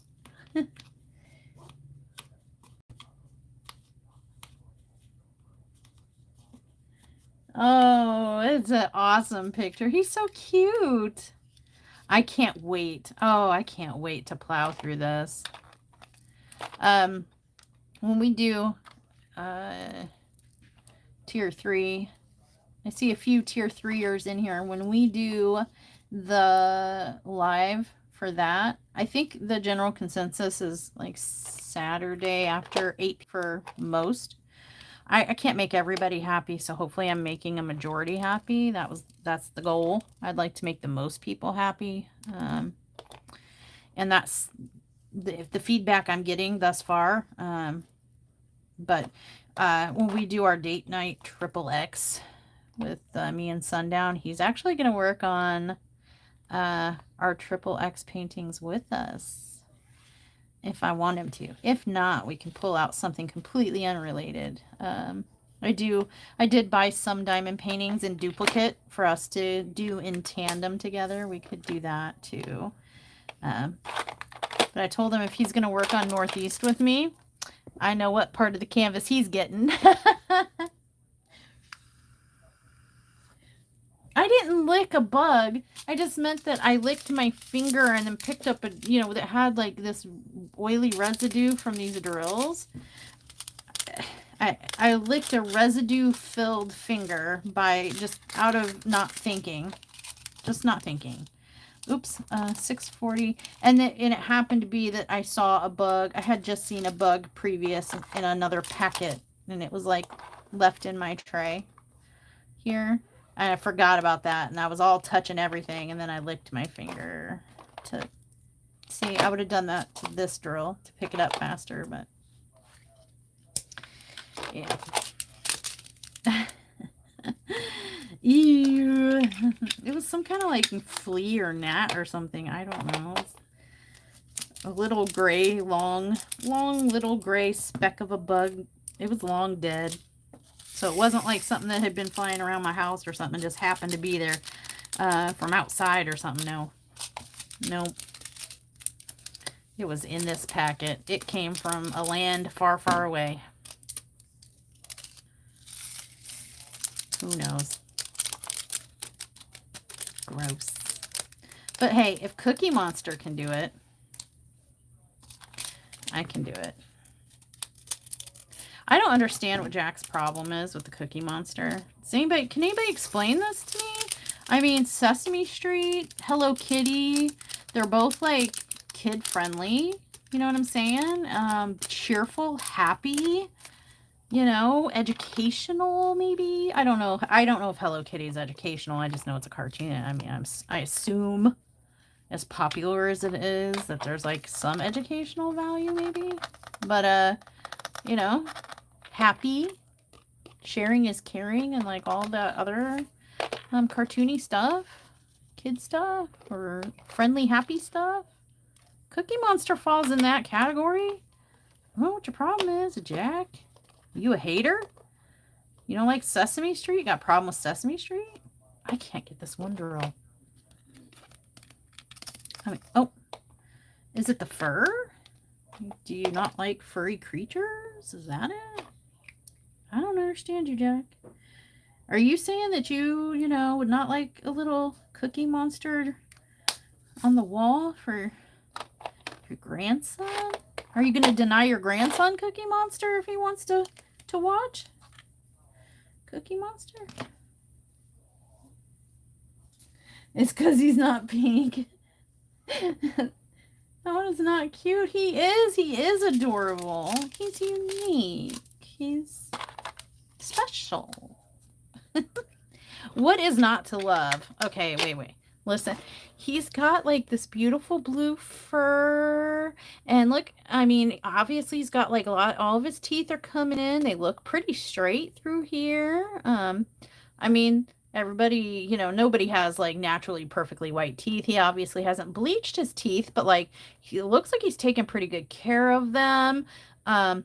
Oh, it's an awesome picture. He's so cute. I can't wait. Oh, I can't wait to plow through this. When we do tier 3, I see a few tier 3ers in here. When we do the live for that, I think the general consensus is like Saturday after 8 for most. I can't make everybody happy, so hopefully I'm making a majority happy. That's the goal. I'd like to make the most people happy. And that's the feedback I'm getting thus far. But when we do our date night XXX with me and Sundown, he's actually going to work on our XXX paintings with us. If I want him to. If not, we can pull out something completely unrelated. I did buy some diamond paintings in duplicate for us to do in tandem together. We could do that too. But I told him if he's going to work on Northeast with me, I know what part of the canvas he's getting. I didn't lick a bug. I just meant that I licked my finger and then picked up a, you know, that had like this oily residue from these drills. I licked a residue filled finger by just out of not thinking. Just not thinking. Oops, 640. And it happened to be that I saw a bug. I had just seen a bug previous in another packet, and it was like left in my tray here. And I forgot about that, and I was all touching everything, and then I licked my finger to See, I would have done that to this drill to pick it up faster, but yeah. Ew. It was some kind of like flea or gnat or something. I don't know. A little gray, long little gray speck of a bug. It was long dead. So it wasn't like something that had been flying around my house or something, just happened to be there from outside or something. No. Nope. It was in this packet. It came from a land far, far away. Who knows? Gross. But hey, if Cookie Monster can do it, I can do it. I don't understand what Jack's problem is with the Cookie Monster. Can anybody explain this to me? I mean, Sesame Street, Hello Kitty, they're both like kid friendly. You know what I'm saying? Cheerful, happy, you know, educational maybe. I don't know. I don't know if Hello Kitty is educational. I just know it's a cartoon. I mean, I assume, as popular as it is, that there's like some educational value maybe. But you know, happy, sharing is caring, and like all the other cartoony stuff, kid stuff, or friendly, happy stuff. Cookie Monster falls in that category. I don't know what your problem is, Jack. You a hater? You don't like Sesame Street? You got a problem with Sesame Street? I can't get this one girl. I mean, oh, is it the fur? Do you not like furry creatures? Is that it? I don't understand you, Jack. Are you saying that you know, would not like a little Cookie Monster on the wall for your grandson? Are you going to deny your grandson Cookie Monster if he wants to watch Cookie Monster? It's because he's not pink. That is not cute. He is adorable. He's unique. He's special. What is not to love? Okay, wait. Listen, he's got like this beautiful blue fur, and look, I mean, obviously he's got like all of his teeth are coming in. They look pretty straight through here. I mean, everybody, you know, nobody has like naturally perfectly white teeth. He obviously hasn't bleached his teeth, but like he looks like he's taking pretty good care of them. You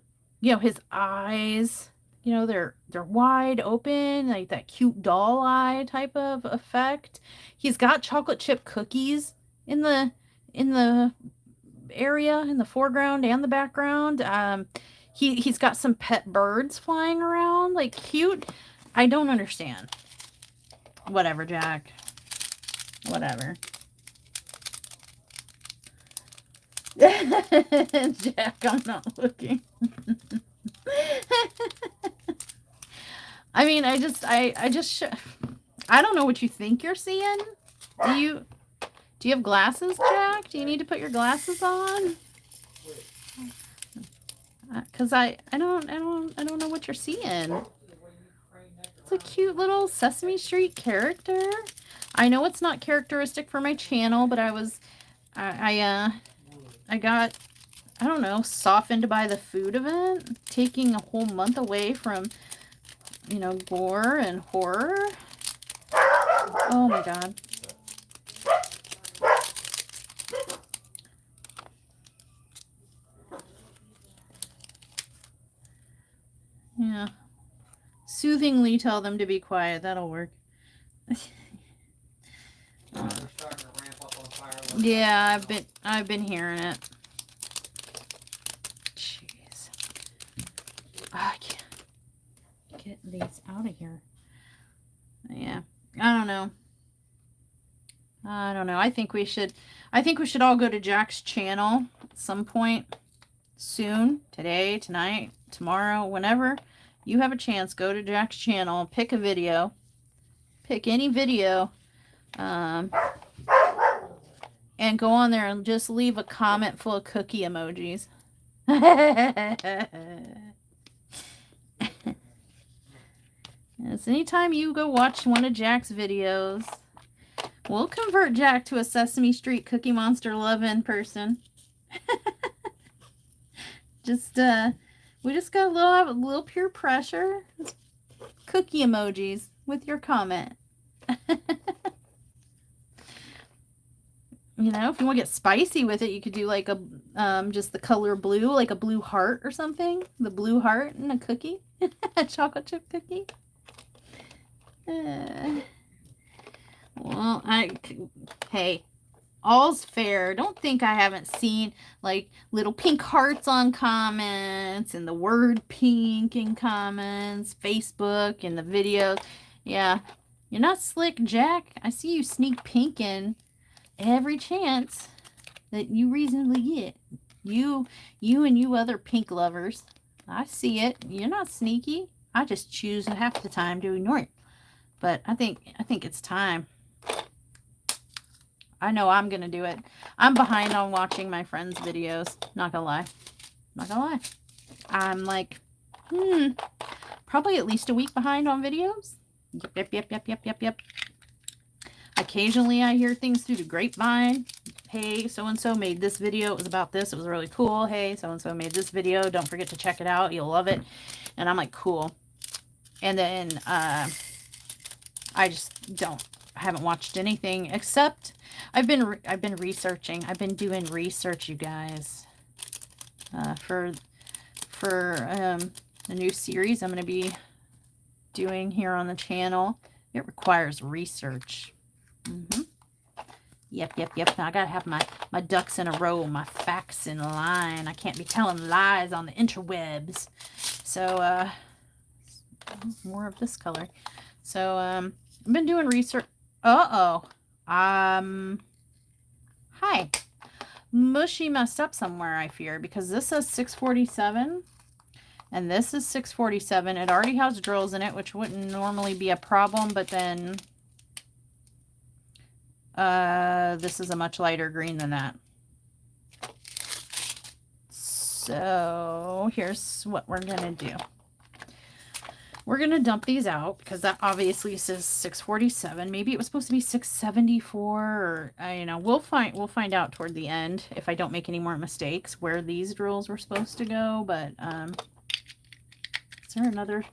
know, his eyes, you know, they're wide open, like that cute doll eye type of effect. He's got chocolate chip cookies in the area, in the foreground and the background. He's got some pet birds flying around, like cute. I don't understand. Whatever, Jack. Whatever. Jack, I'm not looking. I mean, I don't know what you think you're seeing. Do you have glasses, Jack? Do you need to put your glasses on? Cause I don't know what you're seeing. It's a cute little Sesame Street character. I know it's not characteristic for my channel, but I got, I don't know, softened by the food event, taking a whole month away from, you know, gore and horror. Oh my God. Yeah. Soothingly tell them to be quiet. That'll work. Yeah, I've been hearing it. Jeez. I can't get these out of here. Yeah. I don't know. I think we should all go to Jack's channel at some point soon. Today, tonight, tomorrow, whenever you have a chance. Go to Jack's channel, pick a video. Pick any video. And go on there and just leave a comment full of cookie emojis. Yes, anytime you go watch one of Jack's videos, We'll convert Jack to a Sesame Street Cookie Monster loving person. Just we just got a little peer pressure. Cookie emojis with your comment. You know, if you want to get spicy with it, you could do like a just the color blue, like a blue heart or something. The blue heart and a cookie, a chocolate chip cookie. Well, hey, all's fair. Don't think I haven't seen like little pink hearts on comments and the word pink in comments, Facebook and the videos. Yeah, you're not slick, Jack. I see you sneak pink in every chance that you reasonably get. You and you other pink lovers. I see it. You're not sneaky. I just choose half the time to ignore it. But I think it's time. I know I'm gonna do it. I'm behind on watching my friends' videos. Not gonna lie. Not gonna lie. I'm like, probably at least a week behind on videos. Yep. Occasionally I hear things through the grapevine. Hey, so-and-so made this video. It was about this. It was really cool. Hey, so-and-so made this video. Don't forget to check it out. You'll love it. And I'm like, cool. And then I haven't watched anything except I've been researching. I've been doing research, you guys, for a new series I'm going to be doing here on the channel. It requires research. Yep. Now I gotta have my ducks in a row, my facts in line. I can't be telling lies on the interwebs. So, more of this color. So, I've been doing research. Hi. Mushy messed up somewhere, I fear, because this says 647 and this is 647. It already has drills in it, which wouldn't normally be a problem, but then this is a much lighter green than that. So here's what we're gonna do. We're gonna dump these out because that obviously says 647. Maybe it was supposed to be 674, or you know, we'll find out toward the end if I don't make any more mistakes where these drills were supposed to go. But is there another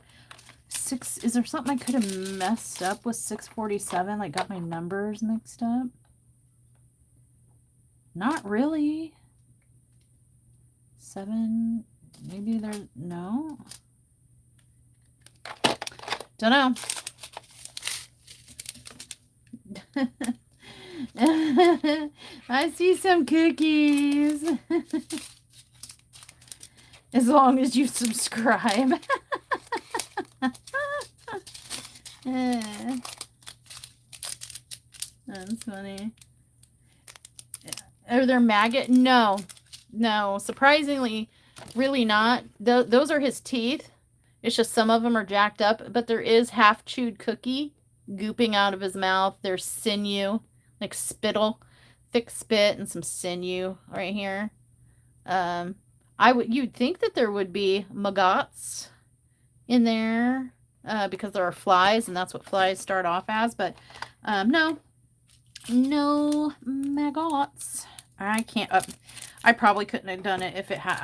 six? Is there something I could have messed up with 647? Like got my numbers mixed up? Not really. 7. Maybe there's no. Don't know. I see some cookies. As long as you subscribe. That's funny. Are there maggot? No. Surprisingly, really not. Those are his teeth. It's just some of them are jacked up, but there is half-chewed cookie gooping out of his mouth. There's sinew, like spittle, thick spit, and some sinew right here. You'd think that there would be maggots in there because there are flies, and that's what flies start off as. But no maggots. I can't. I probably couldn't have done it if it had.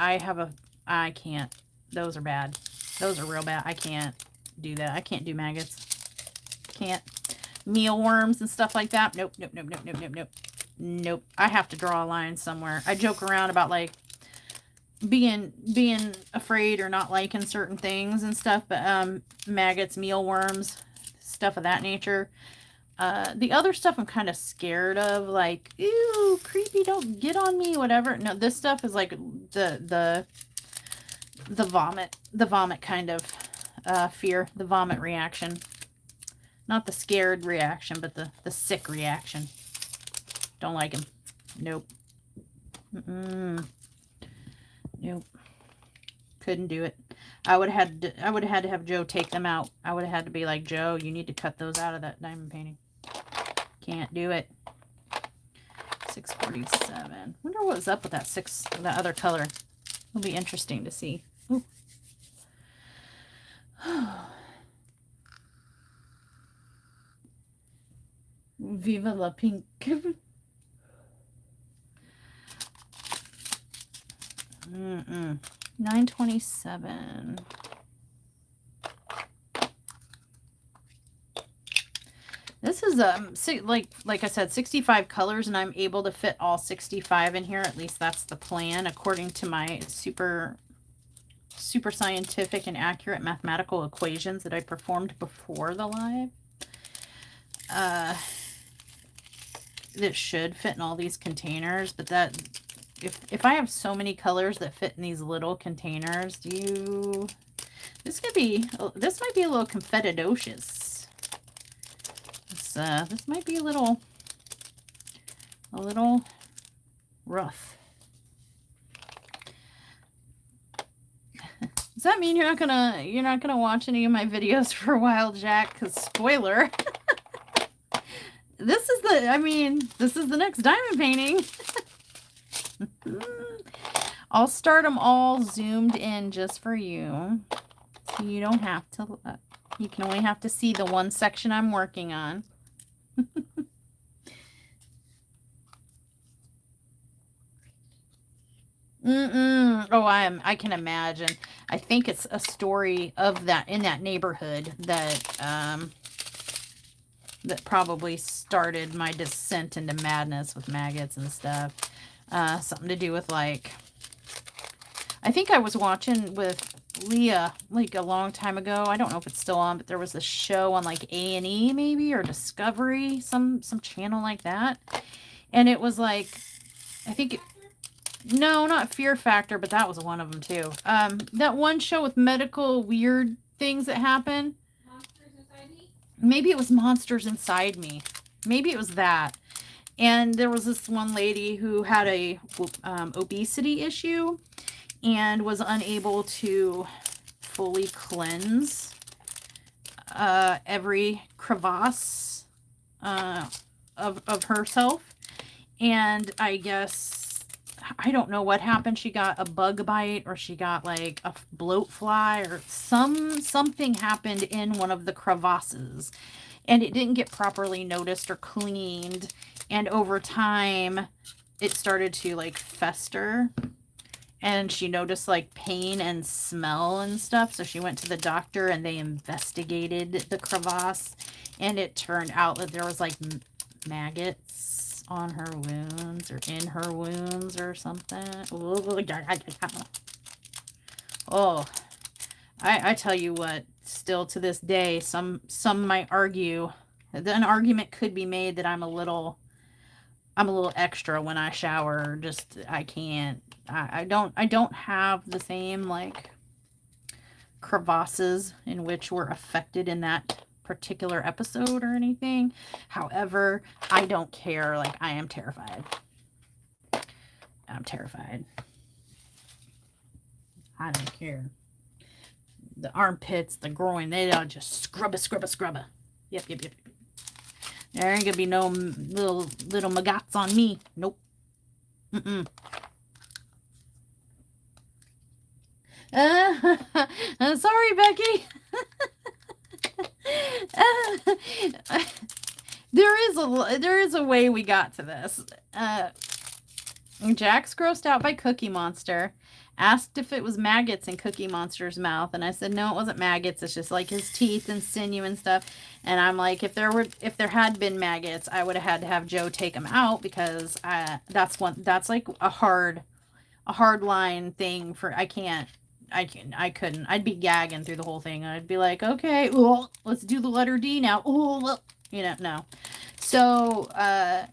I can't. Those are bad. Those are real bad. I can't do that. I can't do maggots. Can't. Mealworms and stuff like that. Nope. Nope. I have to draw a line somewhere. I joke around about like being afraid or not liking certain things and stuff, but maggots, mealworms, stuff of that nature. The other stuff I'm kind of scared of, like, ew, creepy, don't get on me, whatever. No, this stuff is like the vomit kind of fear, the vomit reaction. Not the scared reaction, but the sick reaction. Don't like him. Nope. Nope. Couldn't do it. I would have had to have Joe take them out. I would have had to be like, Joe, you need to cut those out of that diamond painting. Can't do it. 647. Wonder what was up with that other color. It'll be interesting to see. Ooh. Viva la pink. 927. This is like I said, 65 colors, and I'm able to fit all 65 in here. At least that's the plan, according to my super scientific and accurate mathematical equations that I performed before the live. That should fit in all these containers, but that if I have so many colors that fit in these little containers, this might be a little confetidocious. This might be a little rough. Does that mean you're not gonna watch any of my videos for a while, Jack? Because spoiler, this is the next diamond painting. I'll start them all zoomed in just for you, so you don't have to. You can only have to see the one section I'm working on. Oh, I can imagine. I think it's a story of that in that neighborhood that that probably started my descent into madness with maggots and stuff. Something to do with, like, I think I was watching with Leah like a long time ago. I don't know if it's still on, but there was a show on like A&E maybe, or Discovery, some channel like that. And it was like, I think no, not Fear Factor, but that was one of them too. That one show with medical weird things that happen.
Monsters Inside Me?
Maybe it was Monsters Inside Me. Maybe it was that. And there was this one lady who had a obesity issue and was unable to fully cleanse every crevasse of herself. And I guess, I don't know what happened. She got a bug bite, or she got like a bloat fly, or something happened in one of the crevasses, and it didn't get properly noticed or cleaned. And over time, it started to like fester. And she noticed like pain and smell and stuff. So she went to the doctor and they investigated the crevasse. And it turned out that there was like maggots on her wounds, or in her wounds or something. Oh, I tell you what, still to this day, some might argue that an argument could be made that I'm a little extra when I shower. Just, I can't. I don't have the same like crevasses in which were affected in that particular episode or anything. However, I don't care. Like, I am terrified. I'm terrified. I don't care. The armpits, the groin, they all just scrubba. Yep. There ain't gonna be no little maggots on me. Nope. Sorry, Becky. There is a way we got to this. Jack's grossed out by Cookie Monster. Asked if it was maggots in Cookie Monster's mouth, and I said no, it wasn't maggots. It's just like his teeth and sinew and stuff. And I'm like, if there had been maggots, I would have had to have Joe take them out, because that's like a hard line thing for. I couldn't. I'd be gagging through the whole thing. I'd be like, okay, well, let's do the letter D now. Oh, no. So, and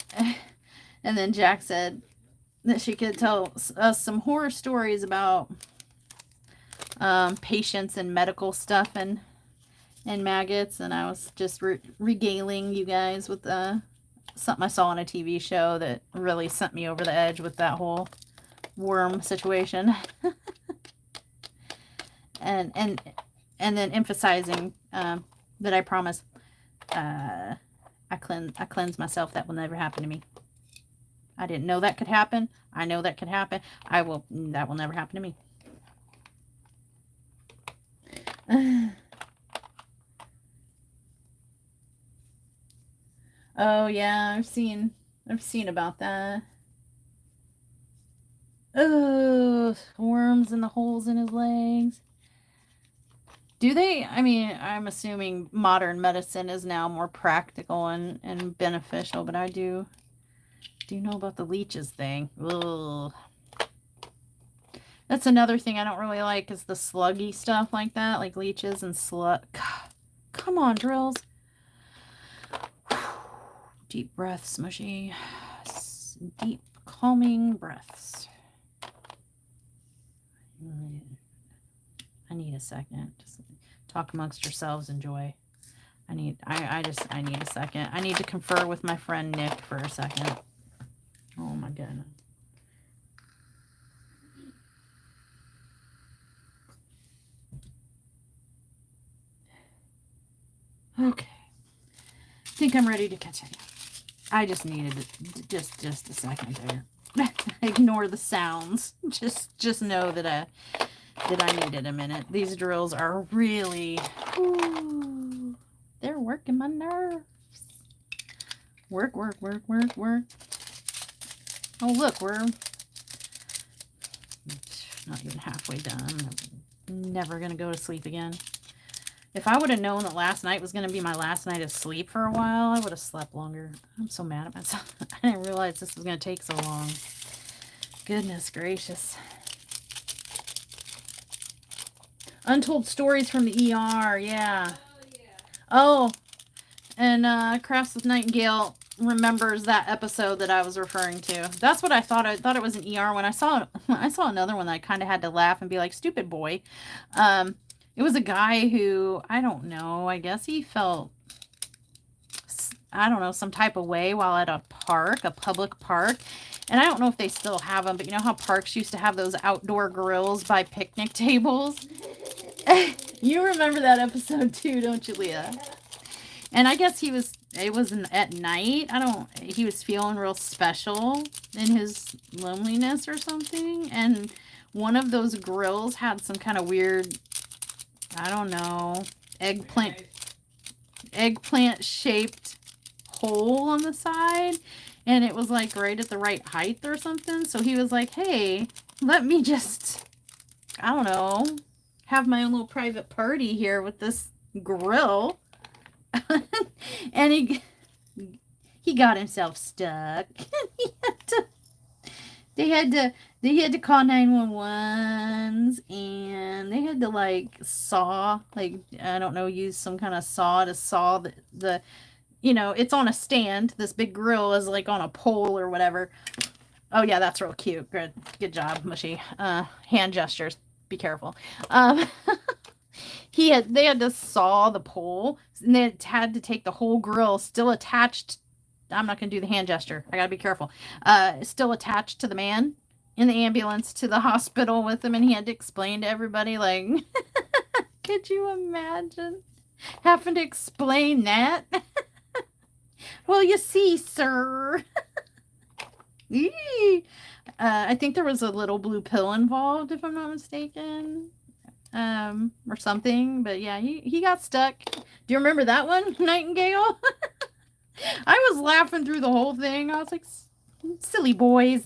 then Jack said that she could tell us some horror stories about patients and medical stuff and maggots, and I was just regaling you guys with something I saw on a TV show that really sent me over the edge with that whole worm situation. and then emphasizing that I promise I cleanse myself. That will never happen to me. I didn't know that could happen. I know that could happen. That will never happen to me. Oh yeah, I've seen about that. Oh, worms in the holes in his legs. Do they? I mean, I'm assuming modern medicine is now more practical and beneficial, but I do know about the leeches thing. Ugh. That's another thing I don't really like is the sluggy stuff like that, like leeches and slug. Come on, drills. Deep breaths, Mushy. Deep, calming breaths. I need a second. Just talk amongst yourselves. Enjoy. I need a second. I need to confer with my friend Nick for a second. Oh my goodness. Okay. I think I'm ready to continue. I just needed just a second there. Ignore the sounds. Just know that I needed a minute. These drills are really, ooh, they're working my nerves. Work. Oh look, we're not even halfway done. I'm never gonna go to sleep again. If I would have known that last night was going to be my last night of sleep for a while, I would have slept longer. I'm so mad at myself. I didn't realize this was going to take so long. Goodness gracious. Untold Stories from the ER, yeah. Oh, and Crafts with Nightingale remembers that episode that I was referring to. That's what I thought. I thought it was an ER when I saw another one that I kind of had to laugh and be like, stupid boy. It was a guy who, I don't know, I guess he felt, I don't know, some type of way while at a park, a public park. And I don't know if they still have them, but you know how parks used to have those outdoor grills by picnic tables? You remember that episode too, don't you, Leah? And I guess it was at night. He was feeling real special in his loneliness or something. And one of those grills had some kind of weird, I don't know, eggplant shaped hole on the side, and it was like right at the right height or something. So he was like, hey, let me just, I don't know, have my own little private party here with this grill. And he got himself stuck. They had to call 911s, and they had to like saw, like, I don't know, use some kind of saw to saw the you know, it's on a stand. This big grill is like on a pole or whatever. Oh yeah, that's real cute. Good job, Mushy. Hand gestures. Be careful. They had to saw the pole, and they had to take the whole grill still attached. I'm not going to do the hand gesture. I got to be careful. Still attached to the man in the ambulance to the hospital with him, and he had to explain to everybody, like, could you imagine having to explain that? Well, you see, sir. I think there was a little blue pill involved, if I'm not mistaken. Or something. But yeah, he got stuck. Do you remember that one, Nightingale? I was laughing through the whole thing. I was like, silly boys.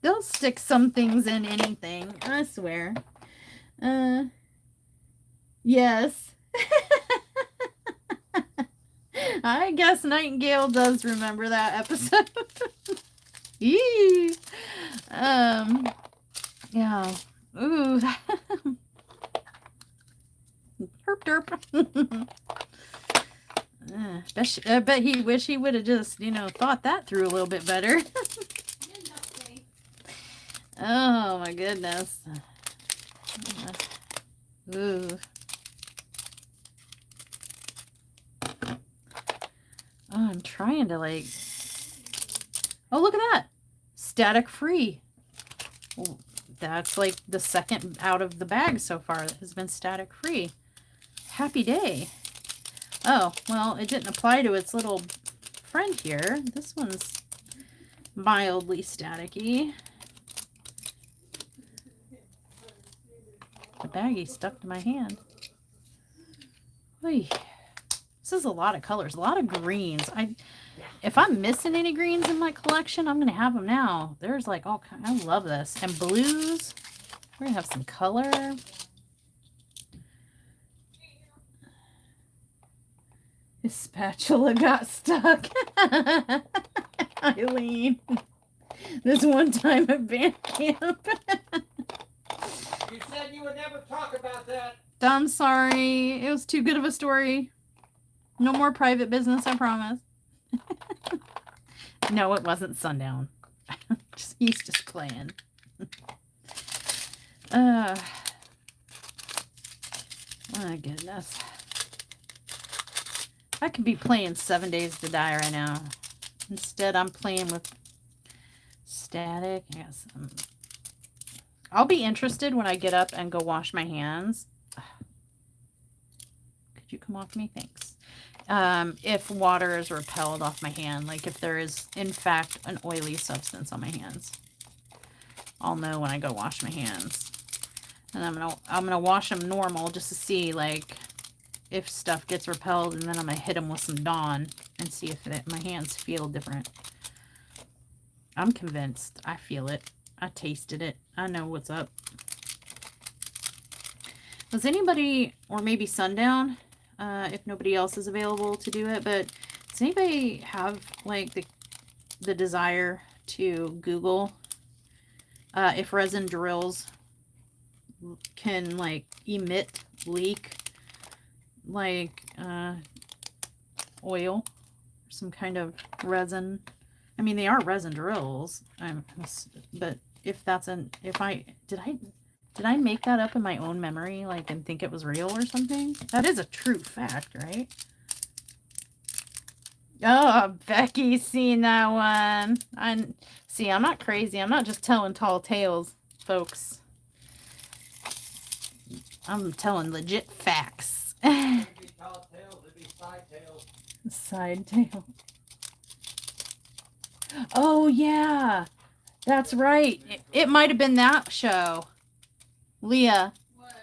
They'll stick some things in anything, I swear. Yes. I guess Nightingale does remember that episode. Yee. Yeah. Ooh. Herp derp. I bet he wish he would have just, you know, thought that through a little bit better. Oh my goodness. Ooh. Oh, I'm trying to like. Oh, look at that. Static free. Well, that's like the second out of the bag so far that has been static free. Happy day. Oh, well, it didn't apply to its little friend here. This one's mildly staticky. The baggie stuck to my hand. Oy. This is a lot of colors, a lot of greens. If I'm missing any greens in my collection, I'm gonna have them now. There's like all kinds. I love this. And blues. We're gonna have some color. His spatula got stuck. Eileen. This one time at band camp.
You said you would never talk about that.
I'm sorry. It was too good of a story. No more private business, I promise. No, it wasn't Sundown. He's just playing. My goodness. I could be playing 7 Days to Die right now. Instead, I'm playing with static. Yes. I'll be interested when I get up and go wash my hands. Could you come off me? Thanks. If water is repelled off my hand, like if there is in fact an oily substance on my hands, I'll know when I go wash my hands. And I'm gonna wash them normal just to see like if stuff gets repelled, and then I'm gonna hit them with some Dawn and see if my hands feel different. I'm convinced. I feel it. I tasted it. I know what's up. Does anybody, or maybe Sundown, if nobody else is available to do it, but does anybody have like the desire to Google if resin drills can like emit, leak like oil, some kind of resin? I mean, they are resin drills. But if that's did I make that up in my own memory, like, and think it was real or something? That is a true fact, right? Oh, Becky's seen that one. I'm not crazy. I'm not just telling tall tales, folks. I'm telling legit facts.
It'd be tall tails, it'd be side tails.
Side tail. Oh, yeah. That's right. It might have been that show. Leah.
What?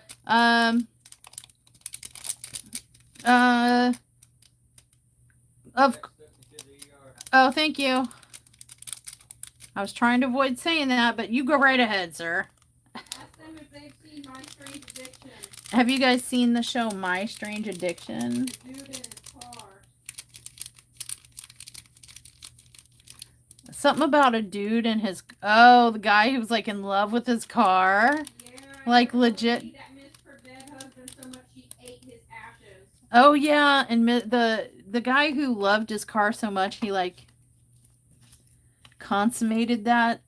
Oh, thank you. I was trying to avoid saying that, but you go right ahead, sir.
Ask them if they've seen My Strange Addiction.
Have you guys seen the show My Strange Addiction?
The dude in his car.
Something about a dude in his... Oh, the guy who was like in love with his car.
Yeah,
Like legit.
that missed her dead husband so much she ate his ashes.
Oh yeah, and the guy who loved his car so much he like consummated that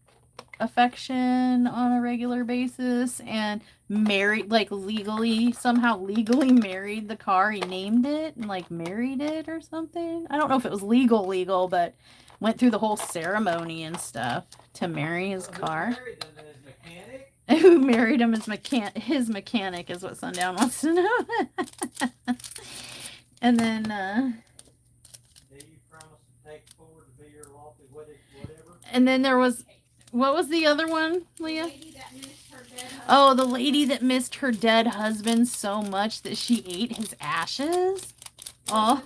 affection on a regular basis and married, like somehow legally married the car. He named it and like married it or something. I don't know if it was legal, but went through the whole ceremony and stuff to marry his car. Who married him as his mechanic is what Sundown wants to know. And then and then there was, what was the other one, Leah? Oh, the lady that missed her dead husband so much that she ate his ashes. Oh.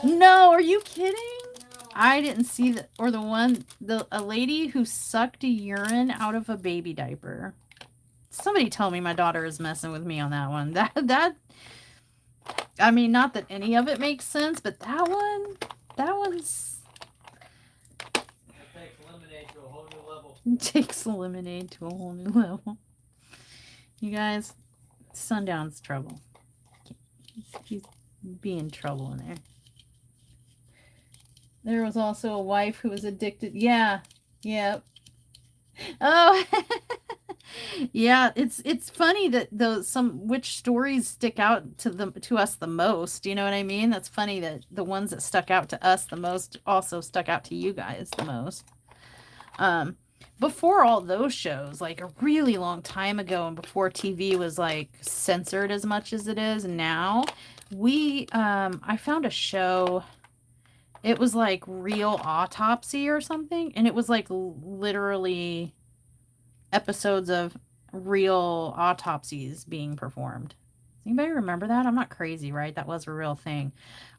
No, are you kidding?
No.
I didn't see that. Or a lady who sucked urine out of a baby diaper. Somebody tell me my daughter is messing with me on that one. That I mean, not that any of it makes sense, but that one's...
It takes lemonade to a whole new level.
It takes lemonade to a whole new level. You guys, Sundown's trouble. He's being trouble in there. There was also a wife who was addicted. Yeah. Yep. Oh, yeah. It's funny that which stories stick out to us the most. You know what I mean? That's funny that the ones that stuck out to us the most also stuck out to you guys the most. Before all those shows, like a really long time ago, and before TV was like censored as much as it is now, I found a show. It was like Real Autopsy or something, and it was like literally episodes of real autopsies being performed. anybody remember that? I'm not crazy, right? That was a real thing.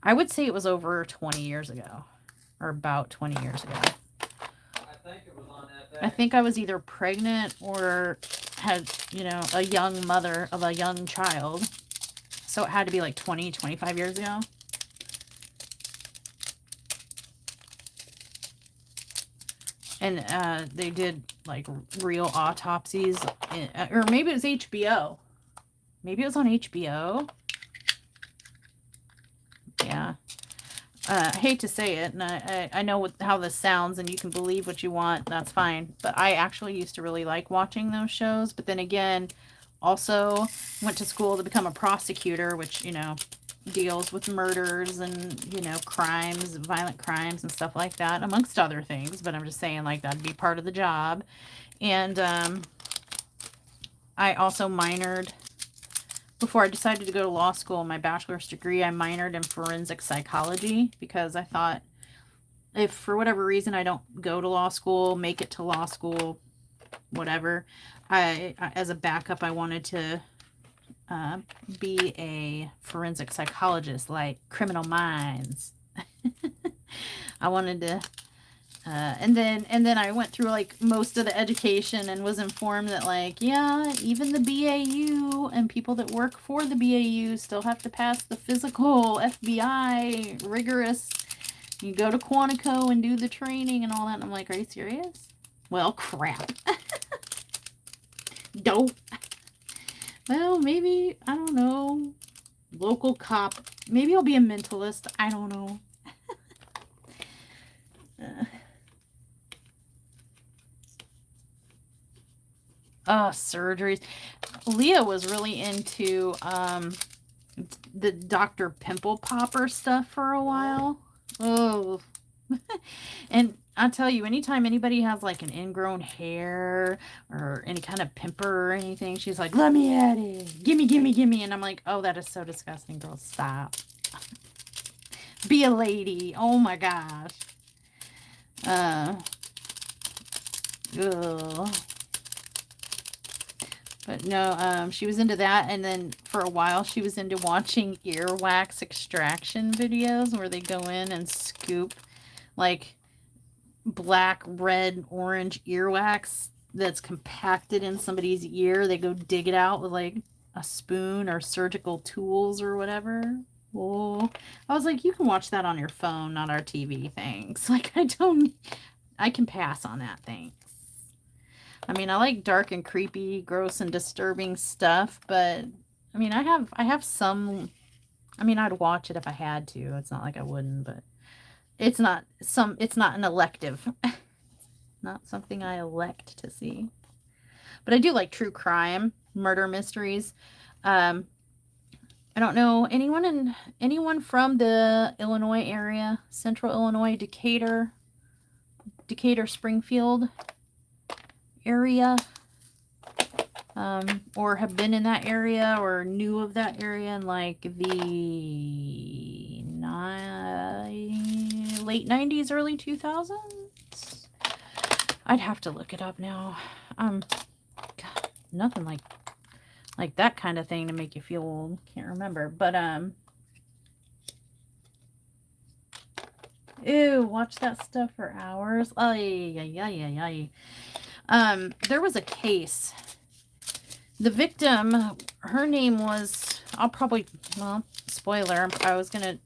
I would say it was over 20 years ago, or about 20 years ago.
I think it was on that
I
day.
think I was either pregnant or had, you know, a young mother of a young child. So it had to be like 20, 25 years ago. And they did like real autopsies, or maybe it was HBO. Maybe it was on HBO. Yeah. I hate to say it, and I know how this sounds, and you can believe what you want. That's fine. But I actually used to really like watching those shows. But then again, also went to school to become a prosecutor, which, you know, deals with murders and, you know, crimes, violent crimes and stuff like that, amongst other things. But I'm just saying, like, that'd be part of the job. And I also minored, before I decided to go to law school, my bachelor's degree, I minored in forensic psychology because I thought if for whatever reason I don't go to law school, make it to law school, whatever, I as a backup, I wanted to be a forensic psychologist, like Criminal Minds. I wanted to, and then I went through like most of the education and was informed that, like, yeah, even the BAU and people that work for the BAU still have to pass the physical FBI rigorous. You go to Quantico and do the training and all that. And I'm like, are you serious? Well, crap. Dope. Well, maybe, I don't know, local cop. Maybe I'll be a mentalist. I don't know. Surgeries. Leah was really into the Dr. Pimple Popper stuff for a while. Oh. And I'll tell you, anytime anybody has like an ingrown hair or any kind of pimple or anything, she's like, let me at it. Gimme, gimme, gimme. And I'm like, oh, that is so disgusting, girl. Stop. Be a lady. Oh my gosh. Ugh. But no, she was into that, and then for a while she was into watching earwax extraction videos where they go in and scoop like black, red, orange earwax that's compacted in somebody's ear. They go dig it out with like a spoon or surgical tools or whatever. Oh, I was like, you can watch that on your phone, not our TV. Thanks. Like, I can pass on that. Thanks. I mean, I like dark and creepy, gross and disturbing stuff, but I mean, I have some, I mean, I'd watch it if I had to. It's not like I wouldn't, but it's not an elective, not something I elect to see. But I do like true crime, murder mysteries. I don't know anyone from the Illinois area, Central Illinois, Decatur, Springfield area, or have been in that area or knew of that area in like the late 90s, early 2000s. I'd have to look it up now. God, nothing like that kind of thing to make you feel old. Can't remember, but ew, watch that stuff for hours. There was a case. The victim, her name was, spoiler, I was going to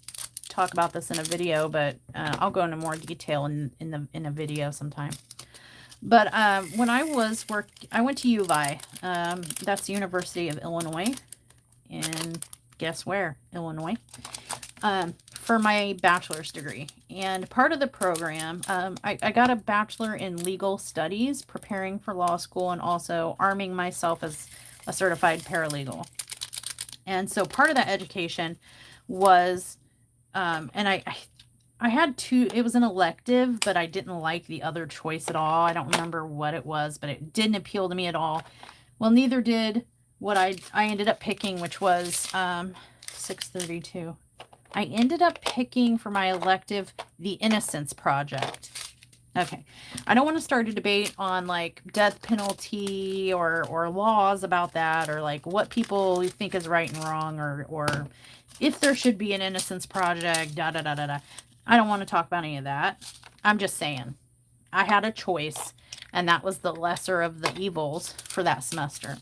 talk about this in a video, but I'll go into more detail in a video sometime. But when I went to UVI, that's the University of Illinois, and guess where? Illinois. For my bachelor's degree. And part of the program, I got a bachelor in legal studies, preparing for law school, and also arming myself as a certified paralegal. And so part of that education was, and I had two, it was an elective, but I didn't like the other choice at all. I don't remember what it was, but it didn't appeal to me at all. Well, neither did what I ended up picking, which was 632. I ended up picking for my elective The Innocence Project. Okay. I don't want to start a debate on like death penalty or laws about that, or like what people think is right and wrong, or if there should be an innocence project, da da da da da. I don't want to talk about any of that. I'm just saying I had a choice, and that was the lesser of the evils for that semester.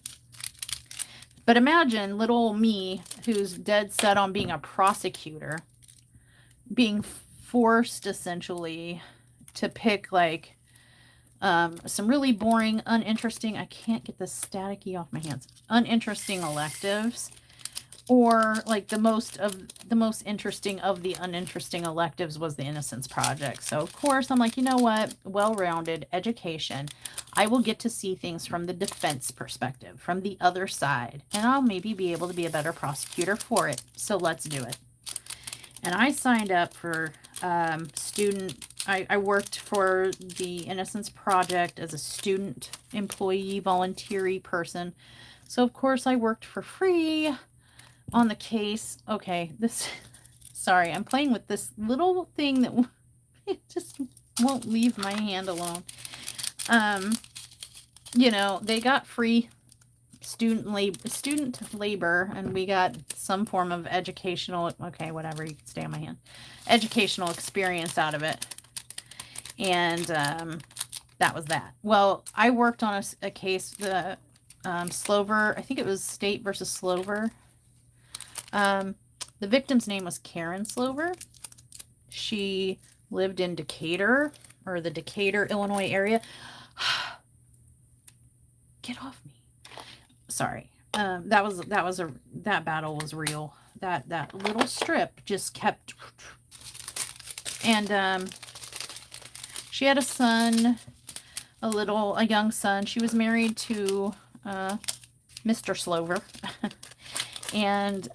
But imagine little me, who's dead set on being a prosecutor, being forced essentially to pick like some really boring, uninteresting, I can't get this staticky off my hands, uninteresting electives, or like the most interesting of the uninteresting electives was the Innocence Project. So of course I'm like, you know what, well-rounded education, I will get to see things from the defense perspective, from the other side, and I'll maybe be able to be a better prosecutor for it. So let's do it. And I signed up for I worked for the Innocence Project as a student employee, volunteer person. So of course I worked for free on the case. Okay, sorry, I'm playing with this little thing that it just won't leave my hand alone. You know, they got free student labor, and we got some form of educational, okay, whatever, you can stay on my hand, educational experience out of it. And that was that. Well, I worked on a case, the Slover, I think it was State versus Slover. The victim's name was Karen Slover. She lived in Decatur, or the Decatur, Illinois area. Get off me. Sorry. That battle was real. That little strip just kept. And she had a son, a young son. She was married to Mr. Slover. And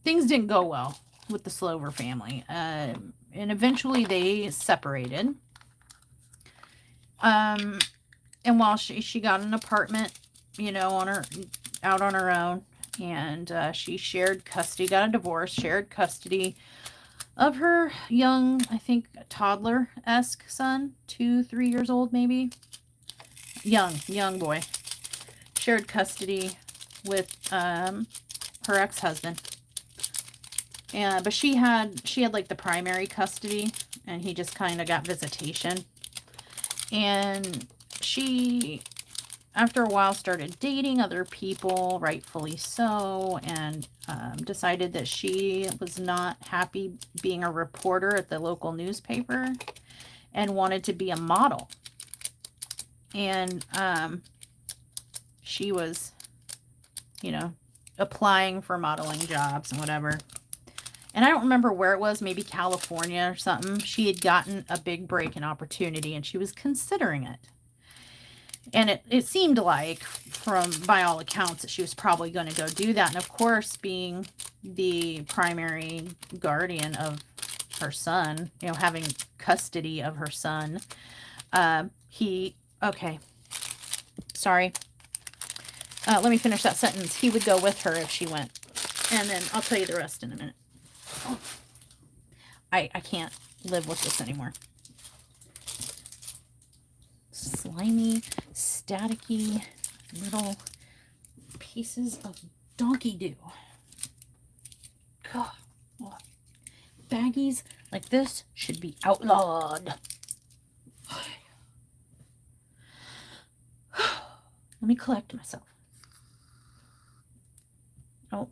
things didn't go well with the Slover family. And eventually they separated. And while she got an apartment, you know, out on her own, and she shared custody, got a divorce, shared custody of her young, I think, toddler-esque son, 2-3 years old, maybe. Young boy. Shared custody with her ex-husband. But she had like the primary custody, and he just kind of got visitation. And she, after a while, started dating other people, rightfully so, and decided that she was not happy being a reporter at the local newspaper and wanted to be a model. And she was, you know, applying for modeling jobs and whatever. And I don't remember where it was, maybe California or something. She had gotten a big break and opportunity, and she was considering it. And it seemed like, by all accounts, that she was probably going to go do that. And of course, being the primary guardian of her son, you know, having custody of her son, okay, sorry. Let me finish that sentence. He would go with her if she went. And then I'll tell you the rest in a minute. Oh, I can't live with this anymore. Slimy, staticky little pieces of donkey do. God, baggies like this should be outlawed. Let me collect myself. Oh,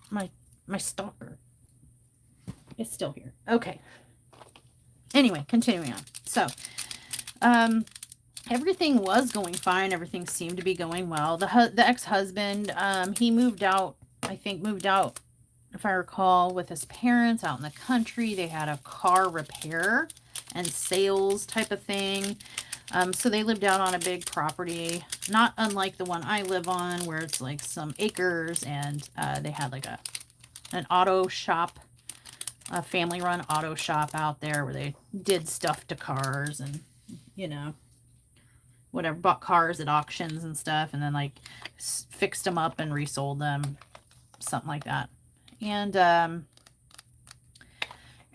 my stalker. It's still here. Okay. Anyway, continuing on. So, everything was going fine. Everything seemed to be going well. The ex-husband, he moved out, if I recall, with his parents out in the country. They had a car repair and sales type of thing. So they lived out on a big property, not unlike the one I live on, where it's like some acres, and they had like an auto shop, a family-run auto shop out there where they did stuff to cars and, you know, whatever, bought cars at auctions and stuff, and then like fixed them up and resold them, something like that. And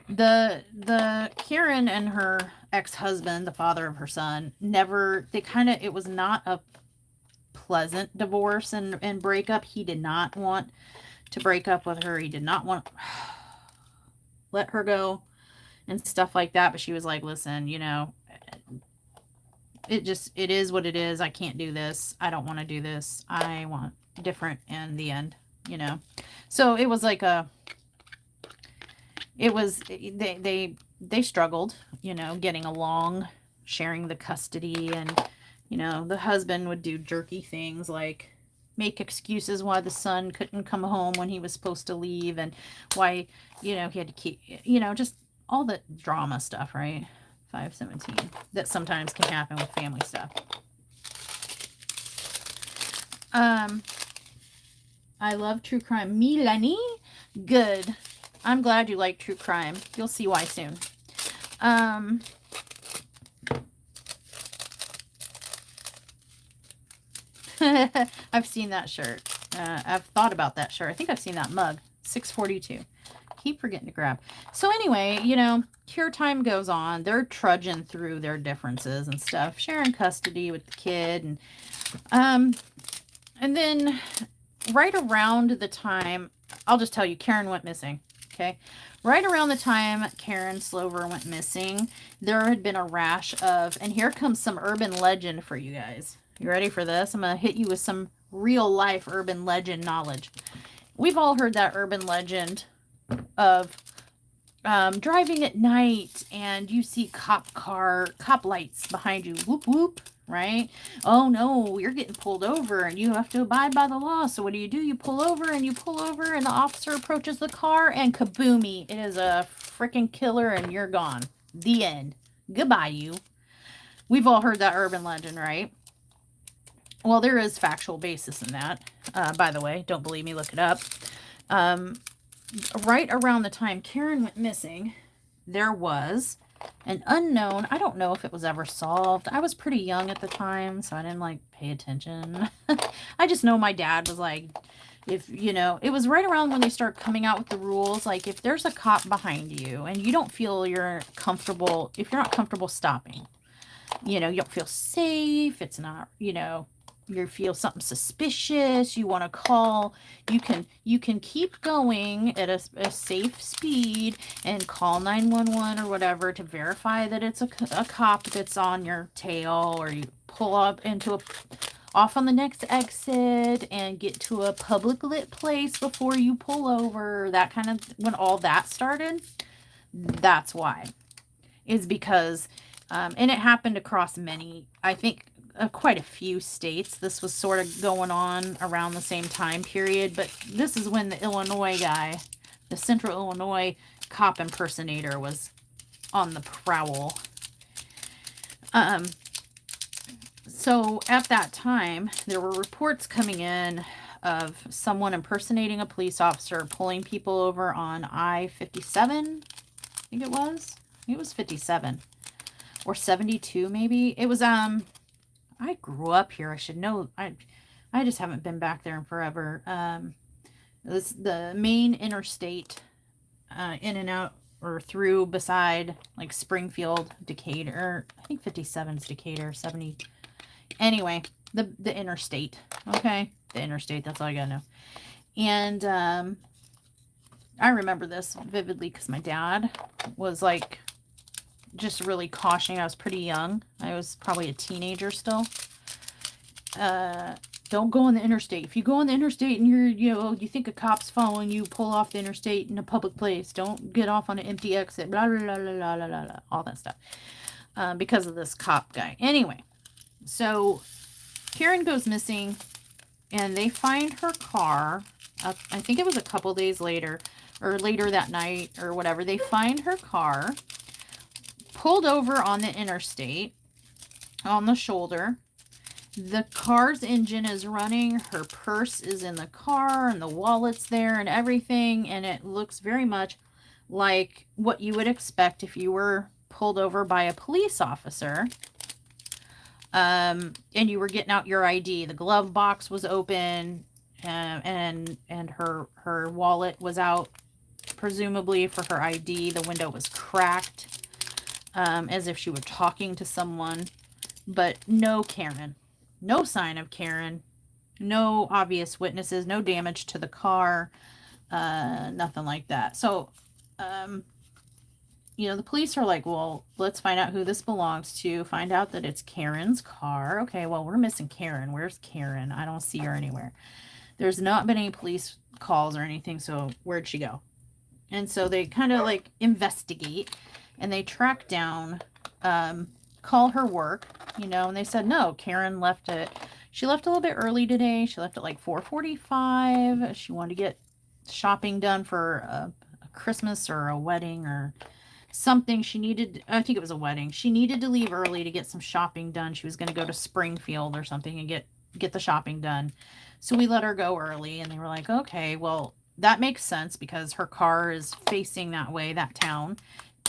the Karen and her ex-husband, the father of her son, never, it was not a pleasant divorce and breakup. He did not want to break up with her. He did not want to let her go and stuff like that. But she was like, listen, you know, it is what it is. I can't do this. I don't want to do this. I want different in the end, you know. So it was like they struggled, you know, getting along, sharing the custody, and, you know, the husband would do jerky things like make excuses why the son couldn't come home when he was supposed to leave, and why, you know, he had to keep, you know, just all the drama stuff, right? 517 that sometimes can happen with family stuff. I love true crime. Milani, good. I'm glad you like true crime. You'll see why soon. I've seen that shirt. I've thought about that shirt. I think I've seen that mug. 642. Keep forgetting to grab. So anyway, you know, cure time goes on. They're trudging through their differences and stuff, sharing custody with the kid, and then right around the time, I'll just tell you, Karen went missing. Okay, right around the time Karen Slover went missing, there had been a rash of, and here comes some urban legend for you guys. You ready for this? I'm gonna hit you with some real life urban legend knowledge. We've all heard that urban legend of driving at night and you see cop lights behind you, whoop whoop, right? Oh no, you're getting pulled over and you have to abide by the law. So what do? You pull over, and the officer approaches the car, and kaboomy, it is a freaking killer, and you're gone. The end. Goodbye, you. We've all heard that urban legend, right? Well, there is factual basis in that. By the way, don't believe me, look it up. Right around the time Karen went missing, there was an unknown, I don't know if it was ever solved. I was pretty young at the time, so I didn't like pay attention. I just know my dad was like, if, you know, it was right around when they start coming out with the rules, like if there's a cop behind you and you don't feel you're comfortable, if you're not comfortable stopping, you know, you don't feel safe, it's not, you know, you feel something suspicious, you want to call, you can keep going at a safe speed and call 911 or whatever to verify that it's a cop that's on your tail, or you pull up off on the next exit and get to a public lit place before you pull over. That kind of, when all that started, that's why, is because and it happened across many, I think, quite a few states. This was sort of going on around the same time period, but this is when the Illinois guy, the Central Illinois cop impersonator, was on the prowl. So at that time, there were reports coming in of someone impersonating a police officer, pulling people over on I-57, I think it was. It was 57 or 72 maybe. It was I grew up here. I should know. I just haven't been back there in forever. This the main interstate, in and out or through beside like Springfield, Decatur. I think 57 is Decatur. 70. Anyway, the interstate. Okay, the interstate. That's all I gotta know. And I remember this vividly because my dad was like, just really cautioning. I was pretty young. I was probably a teenager still. Don't go on the interstate. If you go on the interstate and you think a cop's following you, pull off the interstate in a public place. Don't get off on an empty exit. Blah, blah, blah, blah, blah, blah, all that stuff. Because of this cop guy. Anyway, so Karen goes missing and they find her car. I think it was a couple days later or later that night or whatever. They find her car pulled over on the interstate, on the shoulder. The car's engine is running, her purse is in the car, and the wallet's there and everything, and it looks very much like what you would expect if you were pulled over by a police officer, and you were getting out your ID. The glove box was open, and her wallet was out, presumably for her ID. The window was cracked. as if she were talking to someone, but no Karen. No sign of Karen. No obvious witnesses. No damage to the car. Nothing like that. So, you know, the police are like, well, let's find out who this belongs to. Find out that it's Karen's car. Okay, well, we're missing Karen. Where's Karen? I don't see her anywhere. There's not been any police calls or anything, so where'd she go? And so they kind of like investigate, and they track down, call her work, you know, and they said, no, Karen left she left a little bit early today. She left at like 4:45. She wanted to get shopping done for a Christmas or a wedding or something. She needed, I think it was a wedding. She needed to leave early to get some shopping done. She was going to go to Springfield or something and get the shopping done. So we let her go early, and they were like, okay, well, that makes sense because her car is facing that way, that town,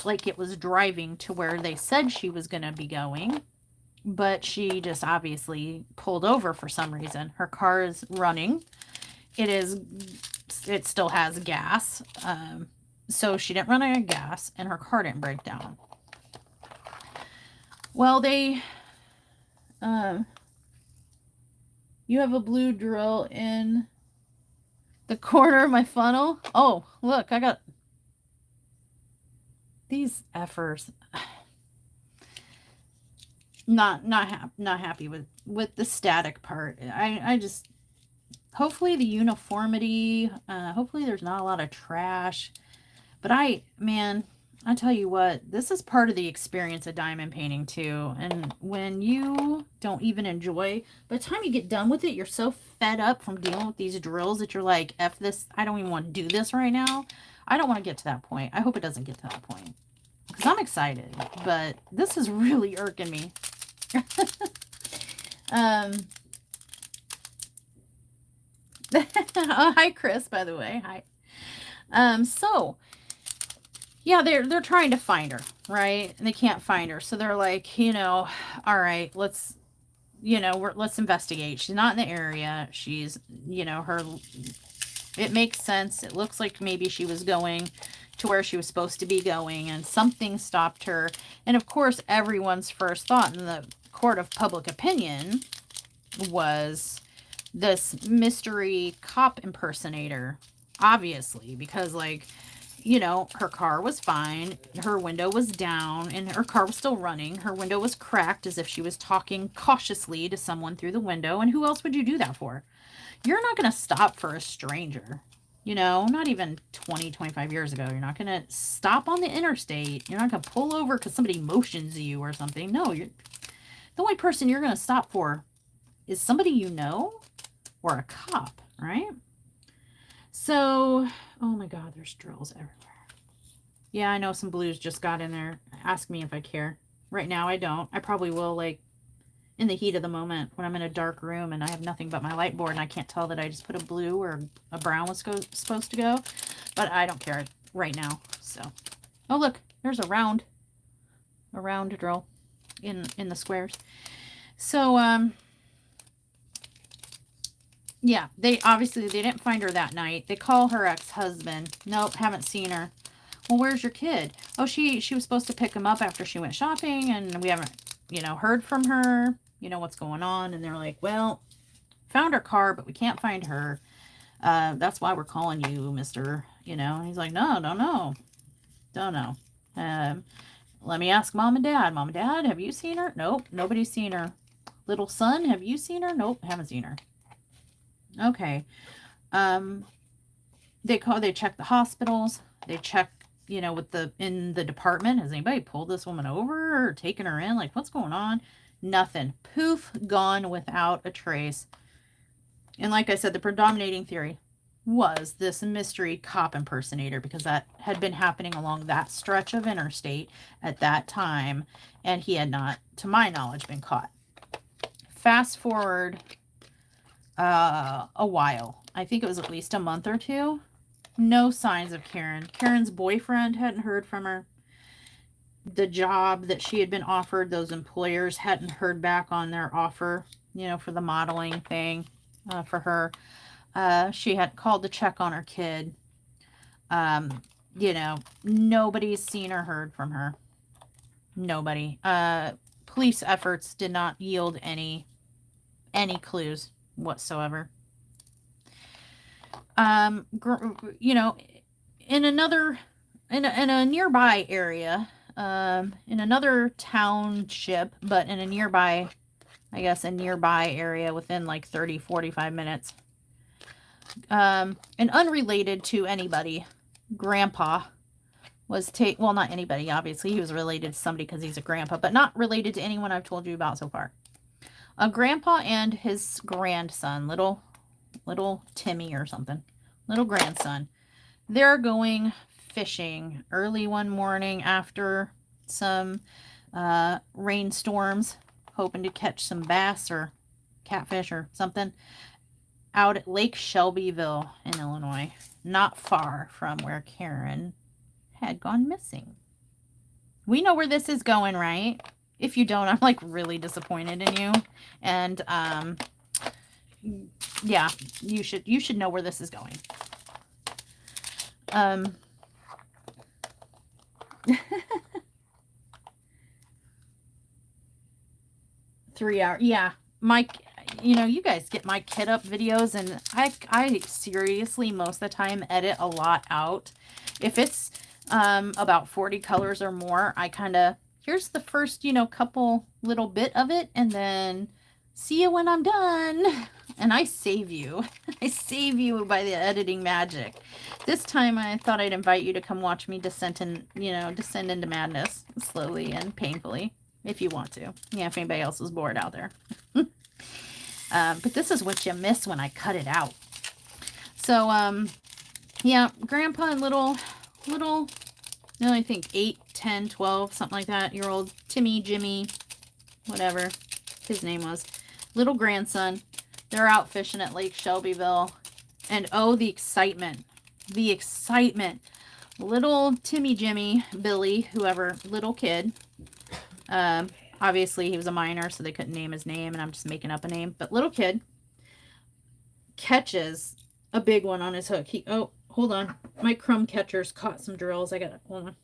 like it was driving to where they said she was going to be going, but she just obviously pulled over for some reason. Her car is running. It still has gas. So she didn't run out of gas, and her car didn't break down. Well, they, you have a blue drill in the corner of my funnel. Oh, look, I got these effers. Not happy with the static part. I just, hopefully the uniformity, hopefully there's not a lot of trash. But I tell you what, this is part of the experience of diamond painting too. And when you don't even enjoy, by the time you get done with it, you're so fed up from dealing with these drills that you're like, F this, I don't even want to do this right now. I don't want to get to that point. I hope it doesn't get to that point. Because I'm excited, but this is really irking me. Oh, hi, Kris, by the way. Hi. So yeah, they're trying to find her, right? And they can't find her. So they're like, you know, all right, let's investigate. She's not in the area. She's, you know, it makes sense. It looks like maybe she was going to where she was supposed to be going, and something stopped her. And of course, everyone's first thought in the court of public opinion was this mystery cop impersonator, obviously, because, like, you know, her car was fine, her window was down, and her car was still running. Her window was cracked as if she was talking cautiously to someone through the window. And who else would you do that for? You're not going to stop for a stranger, you know, not even 20, 25 years ago. You're not going to stop on the interstate. You're not going to pull over because somebody motions you or something. No, the only person you're going to stop for is somebody you know or a cop, right? So, oh my God, there's drills everywhere. Yeah, I know some blues just got in there. Ask me if I care. Right now, I don't. I probably will, like, in the heat of the moment when I'm in a dark room and I have nothing but my light board and I can't tell that I just put a blue or a brown was supposed to go. But I don't care right now, so. Oh, look, there's a round drill in the squares. So, yeah, they didn't find her that night. They call her ex-husband. Nope, haven't seen her. Well, where's your kid? Oh, she was supposed to pick him up after she went shopping, and we haven't, you know, heard from her. You know, what's going on? And they're like, well, found her car, but we can't find her. That's why we're calling you, mister. You know, and he's like, no, don't know. Let me ask mom and dad. Mom and dad, have you seen her? Nope, nobody's seen her. Little son, have you seen her? Nope, haven't seen her. Okay. They check the hospitals. They check, you know, in the department. Has anybody pulled this woman over or taken her in? Like, what's going on? Nothing. Poof, gone without a trace. And like I said, the predominating theory was this mystery cop impersonator, because that had been happening along that stretch of interstate at that time, and he had not, to my knowledge, been caught. Fast forward a while. I think it was at least a month or two. No signs of Karen. Karen's boyfriend hadn't heard from her. The job that she had been offered, those employers hadn't heard back on their offer, you know, for the modeling thing for her. She had called to check on her kid. You know, nobody's seen or heard from her. Nobody. Police efforts did not yield any clues whatsoever. You know, in a nearby area, in another township, but in a nearby, I guess, a nearby area within like 30-45 minutes, and unrelated to anybody, Grandpa was well, not anybody, obviously. He was related to somebody because he's a grandpa, but not related to anyone I've told you about so far. A grandpa and his grandson, little Timmy or something, little grandson. They're going fishing early one morning after some rainstorms, hoping to catch some bass or catfish or something out at Lake Shelbyville in Illinois, not far from where Karen had gone missing. We know where this is going, right? If you don't, I'm like really disappointed in you. And yeah, you should know where this is going. 3 hours. Yeah. You guys get my kit up videos, and I seriously most of the time edit a lot out. If it's about 40 colors or more, I kind of, here's the first, couple little bit of it, and then see you when I'm done. And I save you. I save you by the editing magic. This time I thought I'd invite you to come watch me descend into madness slowly and painfully, if you want to. Yeah, if anybody else is bored out there. But this is what you miss when I cut it out. So, yeah, Grandpa and little, I think 8, 10, 12, something like that, year old Timmy, Jimmy, whatever his name was, little grandson, they're out fishing at Lake Shelbyville. And oh, the excitement. The excitement. Little Timmy, Jimmy, Billy, whoever, little kid. Obviously, he was a minor, so they couldn't name his name, and I'm just making up a name. But little kid catches a big one on his hook. Oh, hold on. My crumb catchers caught some drills. I got to, hold on.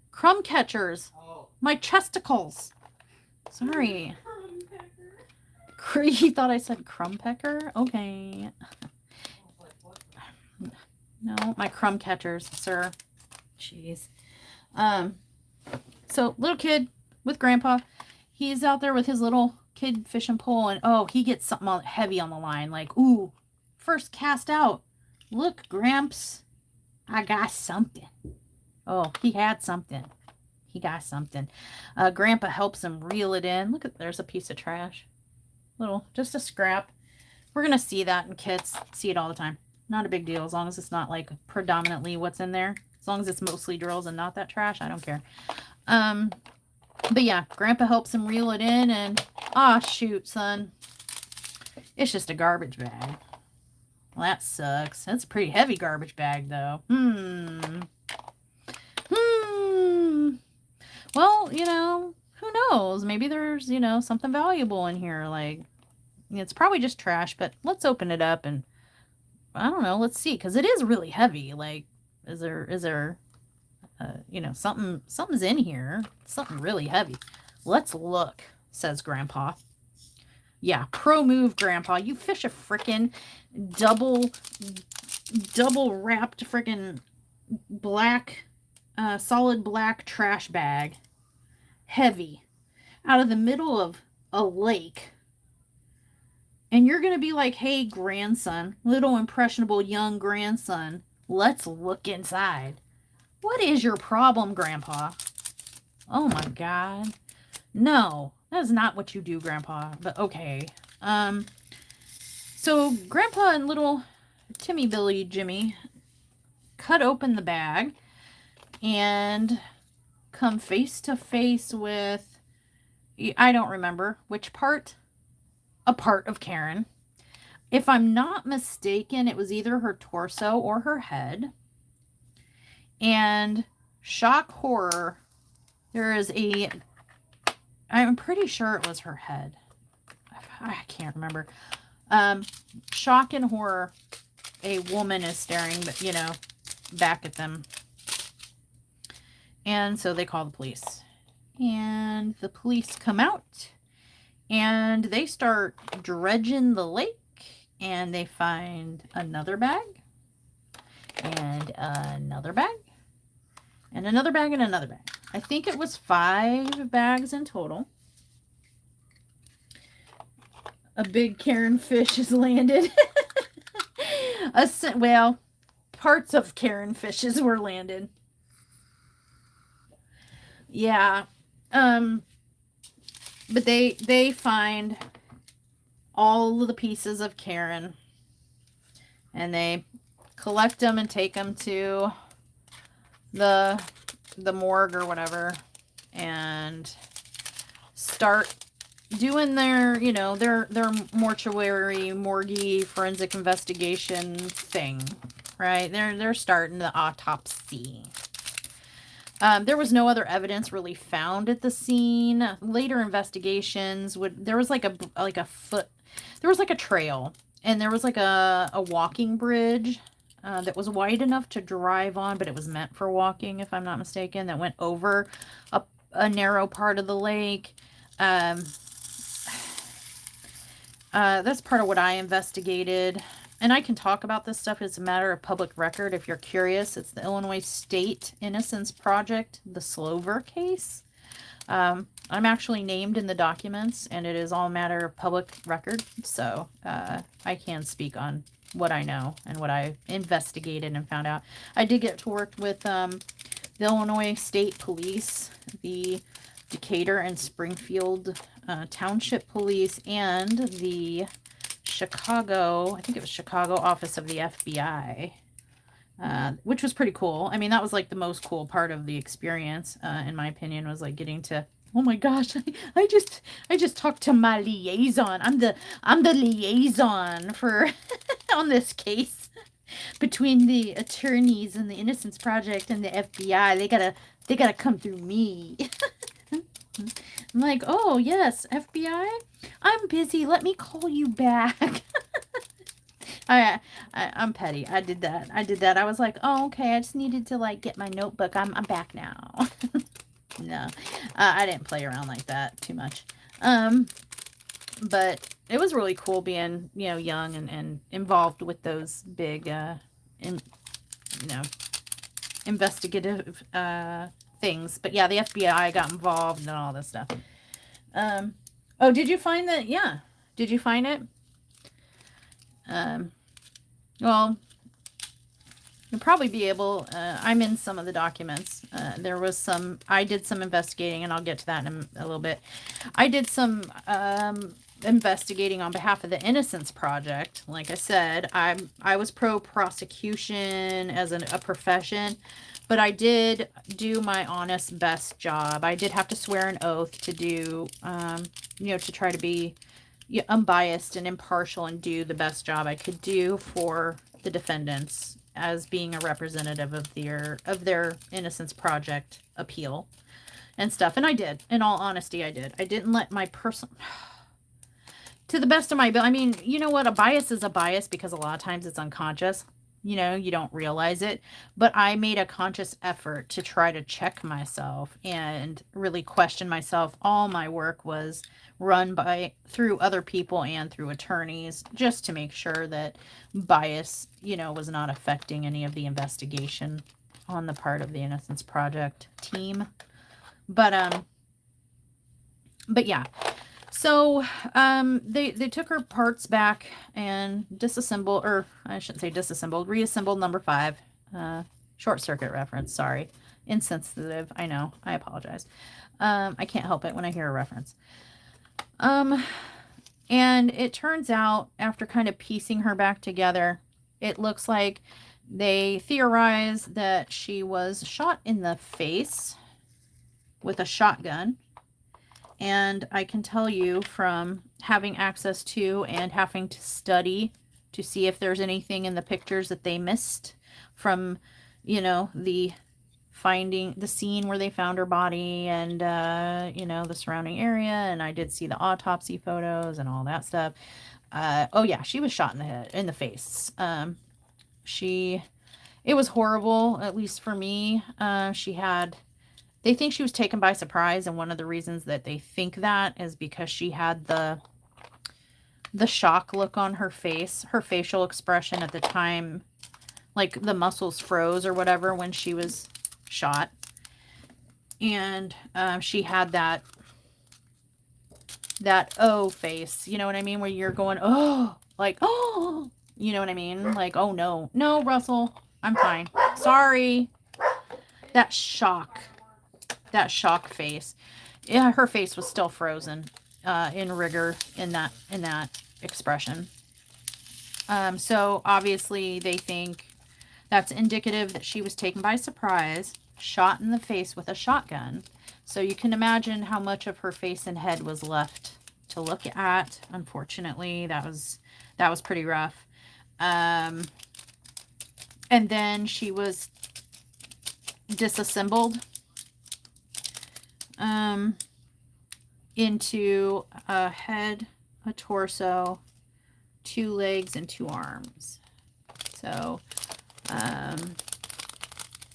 Crumb catchers. My chesticles. Sorry. He thought I said crumb pecker? Okay. No, my crumb catchers, sir. Jeez. So, little kid with Grandpa. He's out there with his little kid fishing pole, and oh, he gets something heavy on the line. Like, ooh, first cast out. Look, Gramps, I got something. Oh, he had something. He got something. Grandpa helps him reel it in. Look, there's a piece of trash. Just a scrap. We're going to see that in kits. See it all the time. Not a big deal, as long as it's not like predominantly what's in there. As long as it's mostly drills and not that trash, I don't care. But yeah, Grandpa helps him reel it in, and shoot, son. It's just a garbage bag. Well, that sucks. That's a pretty heavy garbage bag, though. Well, who knows? Maybe there's, something valuable in here. Like, it's probably just trash, but let's open it up and, I don't know, let's see. Because it is really heavy. Like, is there something's in here. Something really heavy. Let's look, says Grandpa. Yeah, pro move, Grandpa. You fish a frickin' double wrapped frickin' black, solid black trash bag. Heavy. Out of the middle of a lake. And you're going to be like, hey, grandson, little impressionable young grandson, let's look inside. What is your problem, Grandpa? Oh my God. No, that is not what you do, Grandpa, but okay. So Grandpa and little Timmy, Billy, Jimmy cut open the bag and come face to face with, I don't remember which part, a part of Karen. If I'm not mistaken, it was either her torso or her head. And shock horror, I'm pretty sure it was her head. I can't remember. Shock and horror, a woman is staring, back at them. And so they call the police. And the police come out and they start dredging the lake, and they find another bag and another bag and another bag and another bag. I think it was 5 bags in total. A big Karen fish has landed. Well, parts of Karen fishes were landed. Yeah. But they find all of the pieces of Karen, and they collect them and take them to the morgue or whatever, and start doing their, you know, their morguey forensic investigation thing, right? They're starting the autopsy. There was no other evidence really found at the scene. Later investigations there was like a trail, and there was like a walking bridge that was wide enough to drive on, but it was meant for walking, if I'm not mistaken, that went over a narrow part of the lake. That's part of what I investigated. And I can talk about this stuff. It's a matter of public record if you're curious. It's the Illinois State Innocence Project, the Slover case. I'm actually named in the documents, and it is all matter of public record. So I can speak on what I know and what I investigated and found out. I did get to work with the Illinois State Police, the Decatur and Springfield Township Police, and the Chicago, I think it was Chicago office of the FBI, which was pretty cool. I mean, that was like the most cool part of the experience, in my opinion, was like getting to, oh my gosh, I just talked to my liaison. I'm the liaison for on this case between the attorneys and the Innocence Project and the FBI. They gotta come through me. I'm like, oh yes, FBI, I'm busy. Let me call you back. I'm petty. I did that. I was like, oh, okay. I just needed to like get my notebook. I'm back now. No, I didn't play around like that too much. But it was really cool being, you know, young and involved with those big, investigative things. But yeah, the FBI got involved and all this stuff. Oh, did you find that? Yeah. Did you find it? Well, you'll probably be able, I'm in some of the documents. There was I did some investigating, and I'll get to that in a little bit. I did some, investigating on behalf of the Innocence Project. Like I said, I was pro prosecution as a profession, but I did do my honest best job. I did have to swear an oath to do, to try to be unbiased and impartial and do the best job I could do for the defendants as being a representative of their Innocence Project appeal and stuff. And I did. In all honesty, I did. I didn't let my personal... To the best of my ability. I mean, you know what? A bias is a bias because a lot of times it's unconscious. You know, you don't realize it. But I made a conscious effort to try to check myself and really question myself. All my work was run through other people and through attorneys, just to make sure that bias, was not affecting any of the investigation on the part of the Innocence Project team. But yeah. So, they took her parts back and disassembled, or I shouldn't say disassembled, reassembled number 5. Short circuit reference, sorry. Insensitive, I know, I apologize. I can't help it when I hear a reference. And it turns out, after kind of piecing her back together, it looks like they theorize that she was shot in the face with a shotgun. And I can tell you from having access to and having to study to see if there's anything in the pictures that they missed from, the scene where they found her body and, the surrounding area. And I did see the autopsy photos and all that stuff. Oh yeah, she was shot in the face. It was horrible, at least for me. She had They think she was taken by surprise, and one of the reasons that they think that is because she had the shock look on her face, her facial expression at the time, like the muscles froze or whatever when she was shot. And she had that oh face, you know what I mean? Where you're going, oh, like, oh, you know what I mean? Like, oh no, no, Russell, I'm fine. Sorry. That shock face. Yeah, her face was still frozen in rigor in that expression. So obviously they think that's indicative that she was taken by surprise, shot in the face with a shotgun. So you can imagine how much of her face and head was left to look at. Unfortunately, that was pretty rough. And then she was disassembled into a head, a torso, 2 legs, and 2 arms. So,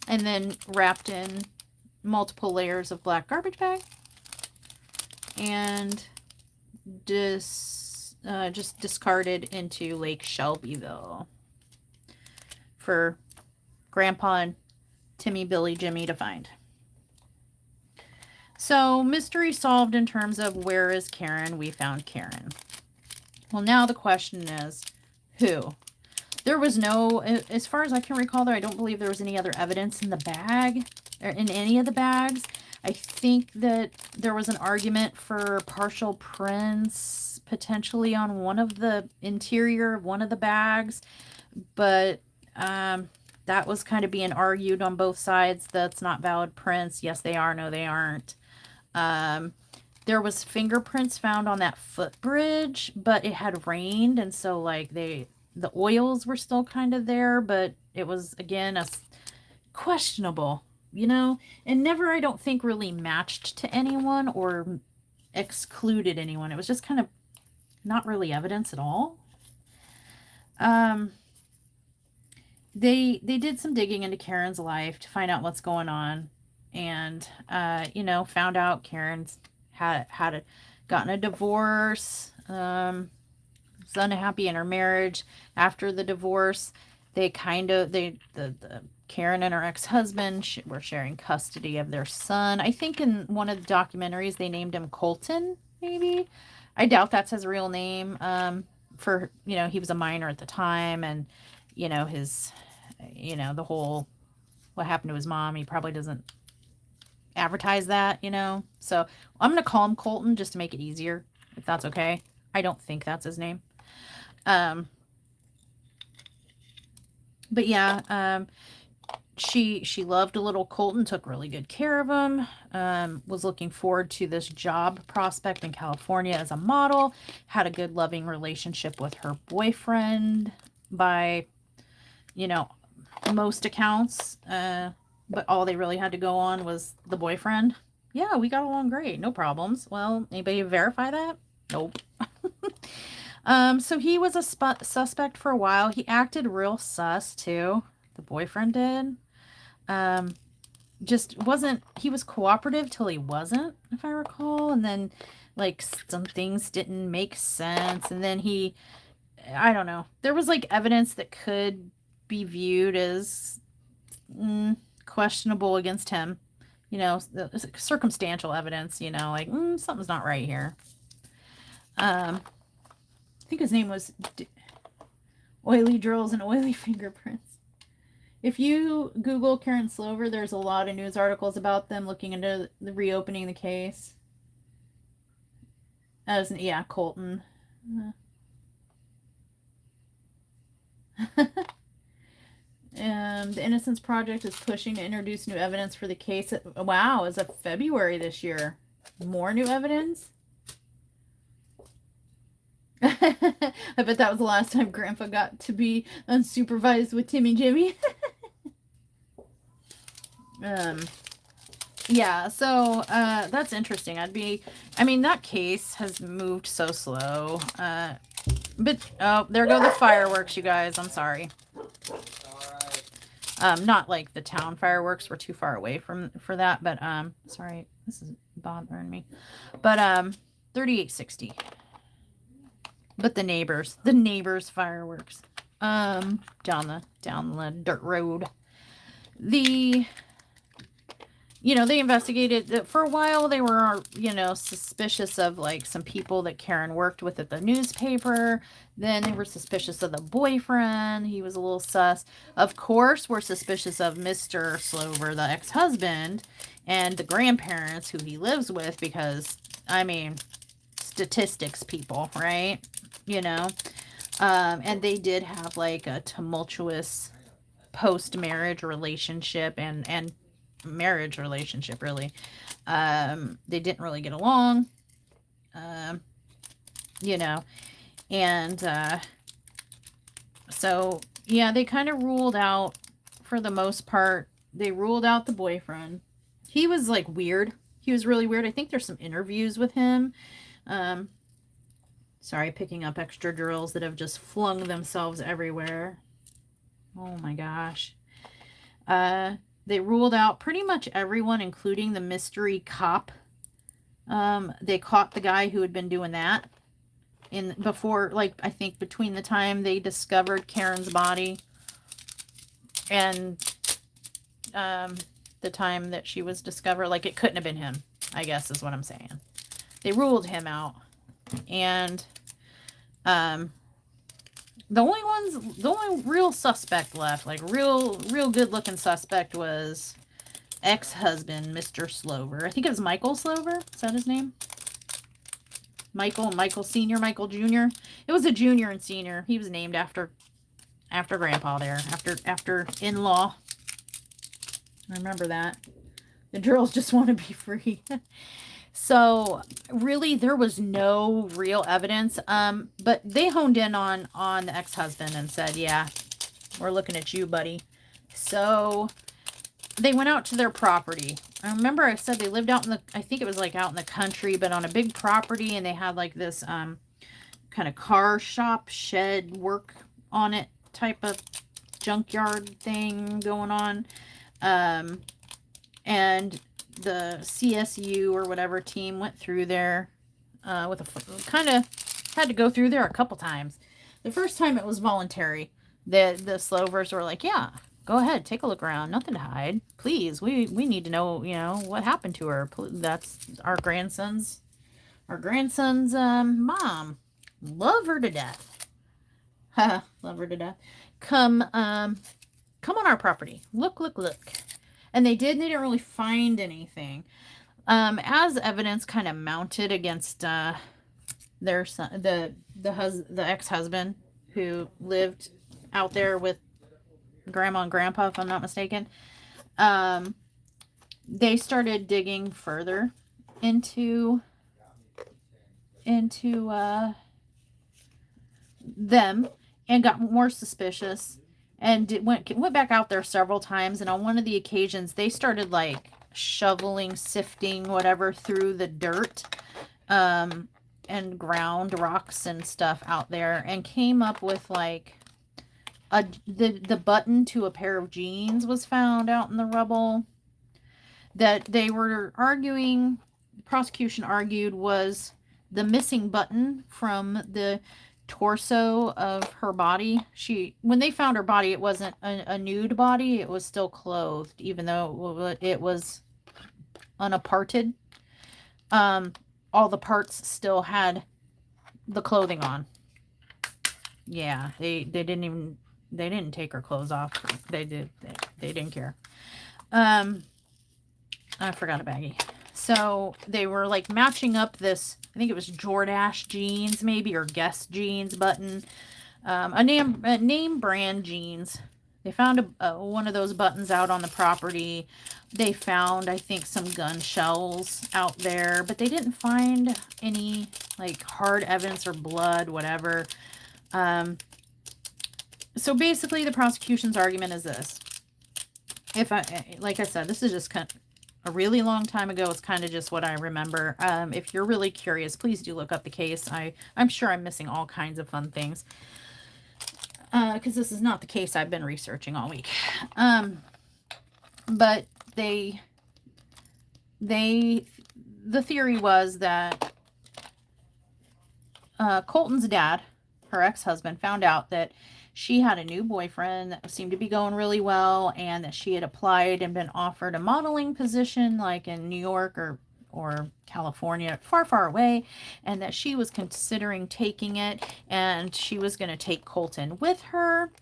and then wrapped in multiple layers of black garbage bag, and just discarded into Lake Shelbyville for Grandpa and Timmy, Billy, Jimmy to find. So, mystery solved in terms of where is Karen? We found Karen. Well, now the question is, who? There was no, as far as I can recall, I don't believe there was any other evidence in the bag, or in any of the bags. I think that there was an argument for partial prints, potentially on one of the interior of one of the bags, but that was kind of being argued on both sides. That's not valid prints. Yes, they are. No, they aren't. There was fingerprints found on that footbridge, but it had rained, and so like the oils were still kind of there, but it was again a questionable, you know, and never, I don't think, really matched to anyone or excluded anyone. It was just kind of not really evidence at all. They did some digging into Karen's life to find out what's going on, and you know, found out Karen's gotten a divorce, was unhappy in her marriage. After the divorce, the Karen and her ex-husband were sharing custody of their son. I think in one of the documentaries they named him Colton, maybe. I doubt that's his real name. For, you know, he was a minor at the time, and you know, his, you know, the whole what happened to his mom, he probably doesn't advertise that, you know. So I'm gonna call him Colton just to make it easier, if that's okay. I don't think that's his name. But yeah, she loved a little Colton, took really good care of him, was looking forward to this job prospect in California as a model, had a good loving relationship with her boyfriend by, you know, most accounts, but all they really had to go on was the boyfriend. Yeah, we got along great, no problems. Well, anybody verify that? Nope. So he was a suspect for a while. He acted real sus too. The boyfriend did. Just wasn't, he was cooperative till he wasn't, if I recall. And then like some things didn't make sense. And then I don't know. There was like evidence that could be viewed as questionable against him. You know, circumstantial evidence, you know, like something's not right here. I think his name was Oily Drills and Oily Fingerprints. If you Google Karen Slover, there's a lot of news articles about them looking into the reopening the case. Yeah, Colton. The Innocence Project is pushing to introduce new evidence for the case. Wow, as of February this year. More new evidence? I bet that was the last time Grandpa got to be unsupervised with Timmy Jimmy. Yeah, so that's interesting. I mean, that case has moved so slow. But oh, there go the fireworks, you guys. I'm sorry.
Alright.
Not like the town fireworks. We're too far away for that, but sorry, this is bothering me. But 3860. But the neighbors fireworks down the dirt road. They investigated for a while. They were, suspicious of like some people that Karen worked with at the newspaper. Then they were suspicious of the boyfriend. He was a little sus. Of course, we're suspicious of Mr. Slover, the ex-husband, and the grandparents who he lives with because, statistics people, right? And they did have like a tumultuous post-marriage relationship and marriage relationship, really. They didn't really get along, and so yeah, they kind of ruled out, for the most part, they ruled out the boyfriend. He was like weird. He was really weird. I think there's some interviews with him. Sorry, picking up extra drills that have just flung themselves everywhere. Oh my gosh. They ruled out pretty much everyone, including the mystery cop. They caught the guy who had been doing that before, like, I think between the time they discovered Karen's body and the time that she was discovered. Like, it couldn't have been him, I guess is what I'm saying. They ruled him out. And the only real suspect left, like real good looking suspect, was ex-husband, Mr. Slover. I think it was Michael Slover. Is that his name? Michael Senior, Michael Jr. It was a junior and senior. He was named after Grandpa there, after in-law. I remember that. The girls just want to be free. So really, there was no real evidence. But they honed in on the ex-husband and said, yeah, we're looking at you, buddy. So they went out to their property. I remember I said they lived out in I think it was like out in the country, but on a big property, and they had like this kind of car shop shed work on it type of junkyard thing going on. And the CSU or whatever team went through there kind of had to go through there a couple times. The first time it was voluntary. The Slovers were like, yeah, go ahead, take a look around. Nothing to hide. Please, we need to know, what happened to her. That's our grandson's mom. Love her to death. Love her to death. Come on our property. Look. And they didn't really find anything. As evidence kind of mounted against their son, the ex-husband who lived out there with Grandma and Grandpa, if I'm not mistaken. They started digging further into them and got more suspicious. And went back out there several times, and on one of the occasions, they started like shoveling, sifting, whatever, through the dirt, and ground rocks and stuff out there, and came up with like the button to a pair of jeans was found out in the rubble. That they were arguing, the prosecution argued, was the missing button from the torso of her body. When they found her body, it wasn't a nude body. It was still clothed, even though it was unaparted. All the parts still had the clothing on. Yeah, they didn't take her clothes off. They didn't care. I forgot a baggie. So they were like matching up this, I think it was Jordache jeans maybe, or Guess jeans button, a name brand jeans. They found one of those buttons out on the property. They found, I think, some gun shells out there, but they didn't find any like hard evidence or blood, whatever. So basically the prosecution's argument is this. Like I said, this is just kind of a really long time ago. It's kind of just what I remember. If you're really curious, please do look up the case. I'm sure I'm missing all kinds of fun things. because this is not the case I've been researching all week. But the theory was that Colton's dad, her ex-husband, found out that she had a new boyfriend that seemed to be going really well, and that she had applied and been offered a modeling position like in New York or California, far away, and that she was considering taking it, and she was going to take Colton with her,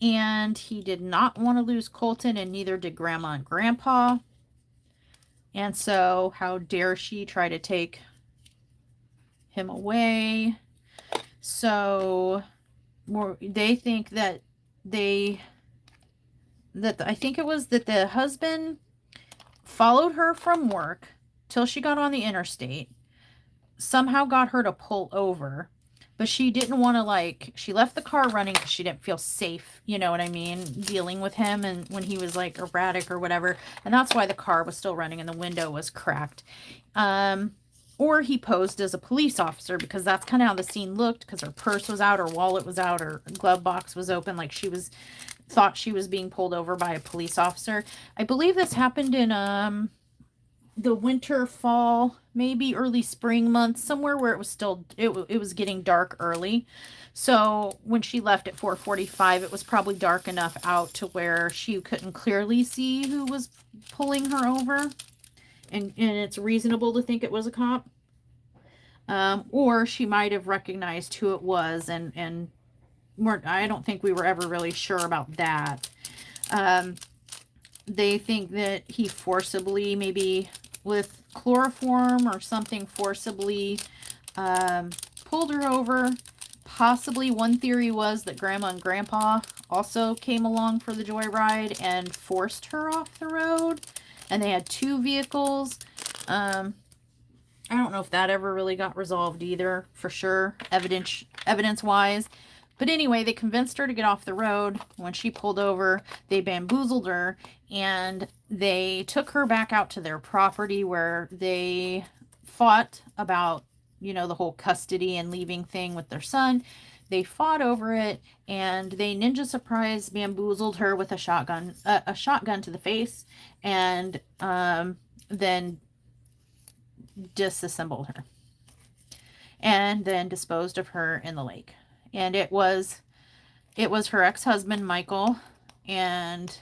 and he did not want to lose Colton, and neither did Grandma and Grandpa. And so how dare she try to take him away? So they think that I think it was that the husband followed her from work till she got on the interstate, somehow got her to pull over, but she didn't want to, like, she left the car running because she didn't feel safe, you know what I mean, dealing with him, and when he was like erratic or whatever, and that's why the car was still running and the window was cracked. Or he posed as a police officer, because that's kind of how the scene looked, because her purse was out, her wallet was out, her glove box was open, like she thought she was being pulled over by a police officer. I believe this happened in the winter, fall, maybe early spring months, somewhere where it was still, it was getting dark early. So when she left at 4:45, it was probably dark enough out to where she couldn't clearly see who was pulling her over. And it's reasonable to think it was a cop. Or she might have recognized who it was, and I don't think we were ever really sure about that. They think that he forcibly, maybe with chloroform or something, forcibly pulled her over. Possibly one theory was that Grandma and Grandpa also came along for the joyride and forced her off the road. And they had two vehicles. I don't know if that ever really got resolved either, for sure, evidence-wise. But anyway, they convinced her to get off the road. When she pulled over, they bamboozled her, and they took her back out to their property, where they fought about, you know, the whole custody and leaving thing with their son. They fought over it, and they ninja surprise bamboozled her with a shotgun to the face, and then disassembled her, and then disposed of her in the lake. And it was her ex-husband Michael, and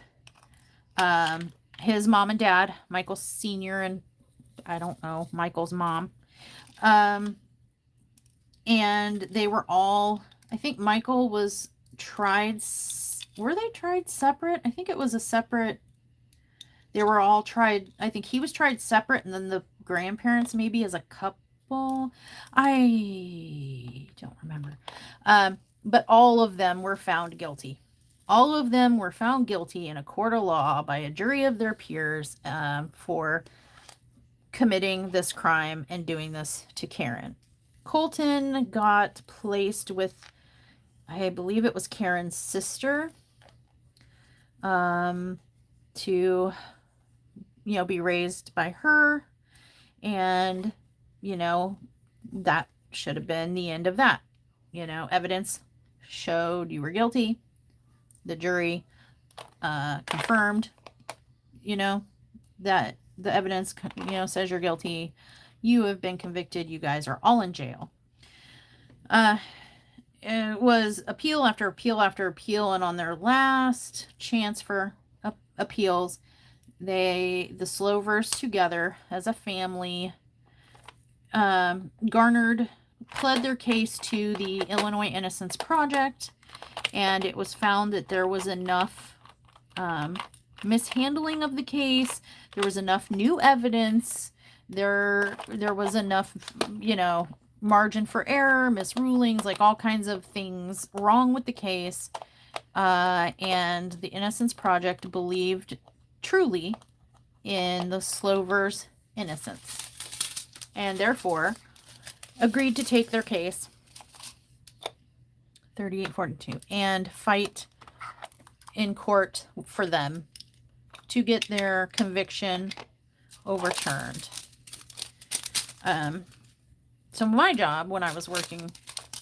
his mom and dad, Michael Sr. and I don't know, Michael's mom, and they were all, I think Michael was tried, were they tried separate? I think it was a separate, they were all tried, I think he was tried separate, and then the grandparents maybe as a couple. I don't remember. But all of them were found guilty. All of them were found guilty in a court of law by a jury of their peers for committing this crime and doing this to Karen. Colton got placed with, I believe it was Karen's sister, to, you know, be raised by her. And, you know, that should have been the end of that. You know, evidence showed you were guilty. The jury confirmed, you know, that the evidence, you know, says you're guilty. You have been convicted. You guys are all in jail. It was appeal after appeal after appeal, and on their last chance for appeals, the Slovers together as a family pled their case to the Illinois Innocence Project, and it was found that there was enough mishandling of the case, there was enough new evidence, there was enough, you know, margin for error, misrulings, like all kinds of things wrong with the case, and the Innocence Project believed truly in the Slovers' innocence, and therefore agreed to take their case 3842 and fight in court for them to get their conviction overturned. So my job when I was working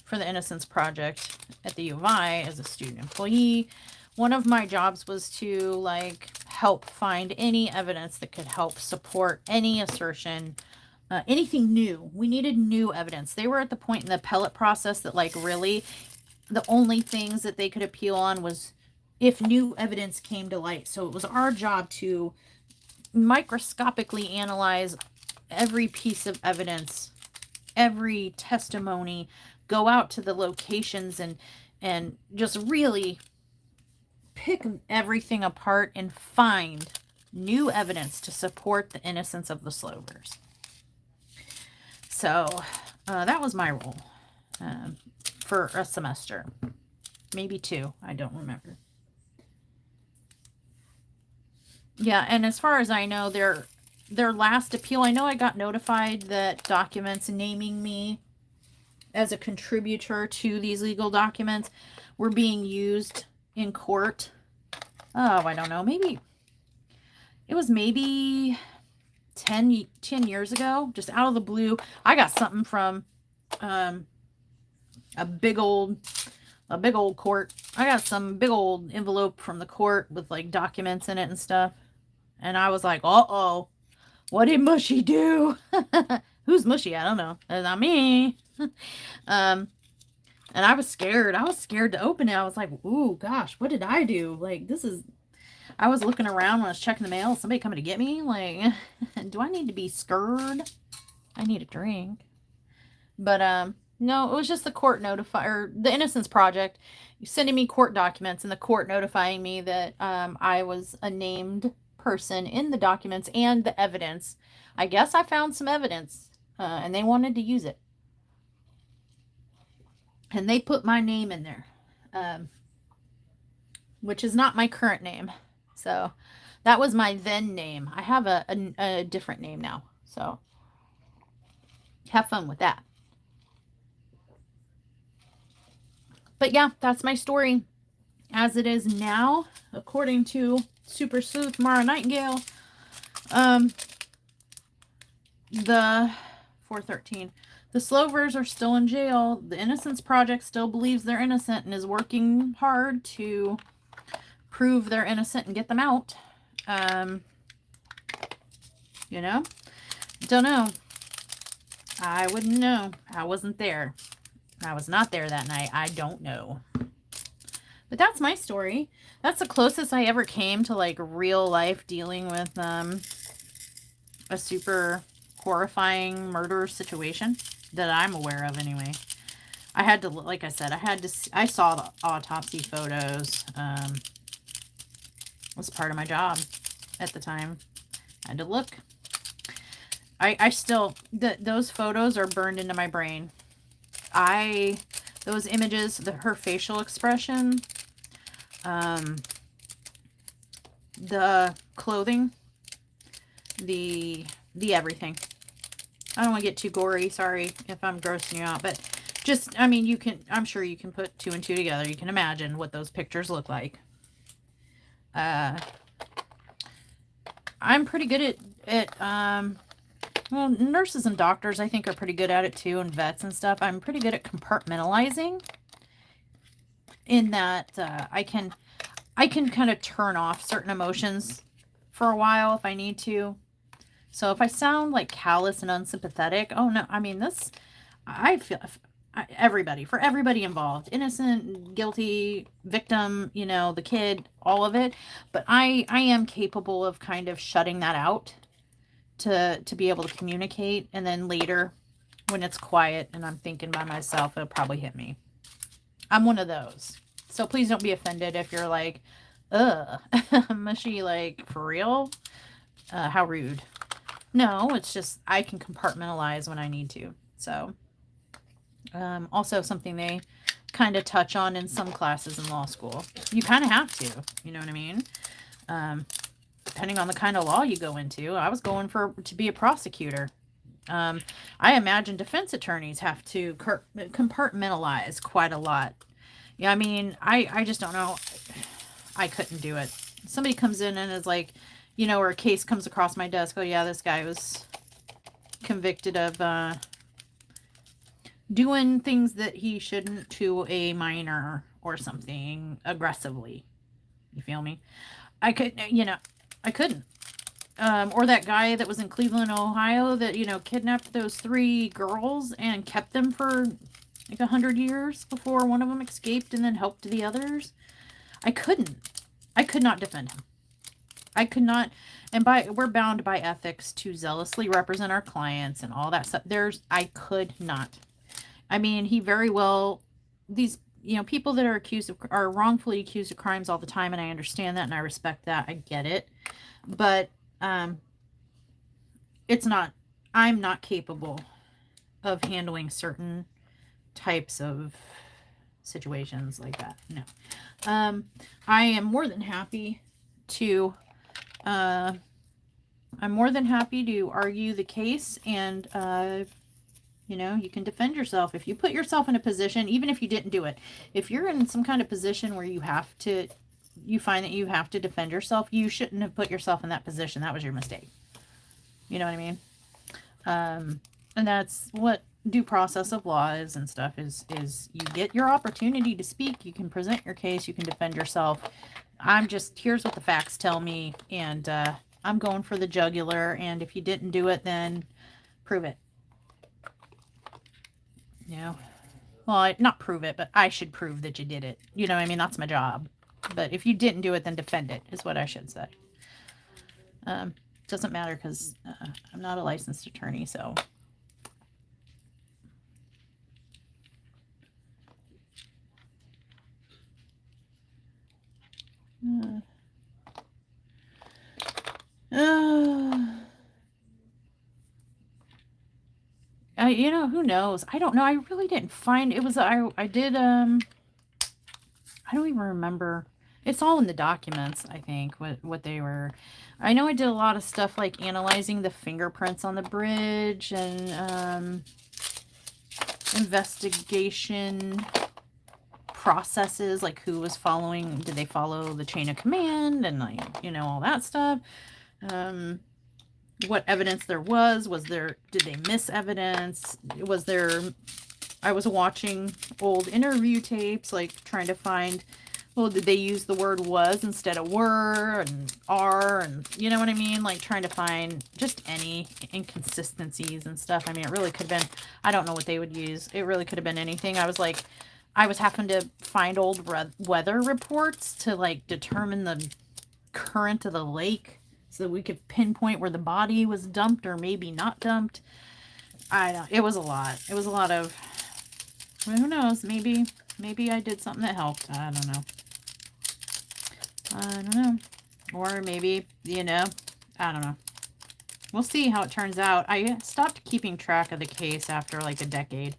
for the Innocence Project at the U of I as a student employee. One of my jobs was to like help find any evidence that could help support any assertion, anything new. We needed new evidence. They were at the point in the appellate process that like really the only things that they could appeal on was if new evidence came to light. So it was our job to microscopically analyze every piece of evidence, every testimony, go out to the locations and just really pick everything apart and find new evidence to support the innocence of the Slovers. So that was my role for a semester, maybe 2. I don't remember. Yeah, and as far as I know, their last appeal, I know I got notified that documents naming me as a contributor to these legal documents were being used in court. Oh, I don't know. Maybe it was maybe 10 years ago, just out of the blue. I got something from a big old court. I got some big old envelope from the court with like documents in it and stuff. And I was like, uh-oh, what did Mushy do? Who's Mushy? I don't know. It's not me. And I was scared. I was scared to open it. I was like, ooh, gosh, what did I do? Like, I was looking around when I was checking the mail. Somebody coming to get me? Like, do I need to be scared? I need a drink. But, no, it was just the court or the Innocence Project sending me court documents and the court notifying me that I was a named person in the documents and the evidence. I guess I found some evidence and they wanted to use it. And they put my name in there, which is not my current name. So that was my then name. I have a different name now. So have fun with that. But yeah, that's my story as it is now, according to Super Sleuth Mara Nightingale. The 413. The Slovers are still in jail. The Innocence Project still believes they're innocent and is working hard to prove they're innocent and get them out. You know? Don't know. I wouldn't know. I wasn't there. I was not there that night. I don't know. But that's my story. That's the closest I ever came to like real life dealing with a super horrifying murder situation that I'm aware of anyway. I had to, like I said, I saw the autopsy photos. It was part of my job at the time. I had to look. I still, those photos are burned into my brain. Those images, her facial expression, the clothing, the everything. I don't want to get too gory. Sorry if I'm grossing you out, but just, I mean, I'm sure you can put 2 and 2 together. You can imagine what those pictures look like. I'm pretty good at well, nurses and doctors, I think, are pretty good at it too, and vets and stuff. I'm pretty good at compartmentalizing in that I can kind of turn off certain emotions for a while if I need to. So if I sound like callous and unsympathetic, oh no, I mean, I feel for everybody involved, innocent, guilty, victim, you know, the kid, all of it. But I am capable of kind of shutting that out to be able to communicate. And then later when it's quiet and I'm thinking by myself, it'll probably hit me. I'm one of those. So please don't be offended if you're like, ugh, mushy, like, for real? How rude. No, it's just I can compartmentalize when I need to. So also something they kind of touch on in some classes in law school. You kind of have to, you know what I mean? Depending on the kind of law you go into. I was going to be a prosecutor. I imagine defense attorneys have to compartmentalize quite a lot. Yeah, I mean, I just don't know. I couldn't do it. Somebody comes in and is like, you know, or a case comes across my desk. Oh yeah, this guy was convicted of doing things that he shouldn't to a minor or something aggressively. You feel me? I couldn't. Or that guy that was in Cleveland, Ohio that, kidnapped those 3 girls and kept them for like 100 years before one of them escaped and then helped the others. I could not defend him. I could not, and we're bound by ethics to zealously represent our clients and all that stuff. I could not. I mean, he very well, these, people that are wrongfully accused of crimes all the time, and I understand that and I respect that. I get it. But I'm not capable of handling certain types of situations like that. No. I am more than happy to argue the case, and you can defend yourself. If you put yourself in a position, even if you didn't do it, if you're in some kind of position where you find that you have to defend yourself, you shouldn't have put yourself in that position. That was your mistake. You know what I mean? And that's what due process of law is and stuff is you get your opportunity to speak, you can present your case, you can defend yourself. Here's what the facts tell me, and I'm going for the jugular, and if you didn't do it, then prove it. Well, not prove it, but I should prove that you did it. You know what I mean? That's my job. But if you didn't do it, then defend it, is what I should say. Doesn't matter because I'm not a licensed attorney, so. Who knows? I don't know. I really didn't find it was I did I don't even remember. It's all in the documents, I think, what they were. I know I did a lot of stuff like analyzing the fingerprints on the bridge and investigation processes, like who was following, did they follow the chain of command, and like, all that stuff. What evidence there was did they miss evidence? I was watching old interview tapes, like trying to find, well, did they use the word was instead of were and are, and you know what I mean? Like trying to find just any inconsistencies and stuff. I mean, it really could have been, I don't know what they would use. It really could have been anything. I was having to find old weather reports to like determine the current of the lake so that we could pinpoint where the body was dumped or maybe not dumped. It was a lot. It was a lot of, well, who knows? Maybe I did something that helped. I don't know. Or maybe, I don't know. We'll see how it turns out. I stopped keeping track of the case after like a decade.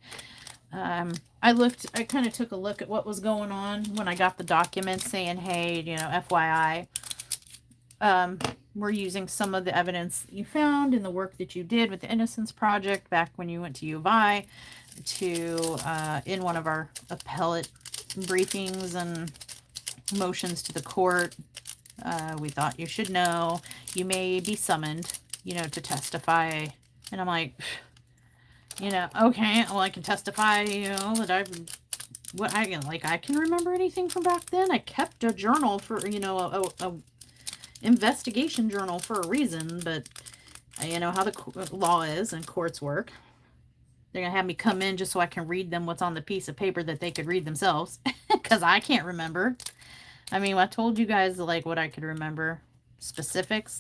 I kind of took a look at what was going on when I got the documents saying, hey, FYI, we're using some of the evidence you found in the work that you did with the Innocence Project back when you went to U of I in one of our appellate briefings and motions to the court. We thought you should know. You may be summoned, to testify. And I'm like, okay, well, I can testify, that I can remember anything from back then. I kept a journal for, a investigation journal for a reason, but how the law is and courts work. They're going to have me come in just so I can read them what's on the piece of paper that they could read themselves, because I can't remember. I mean, I told you guys, like, what I could remember. Specifics.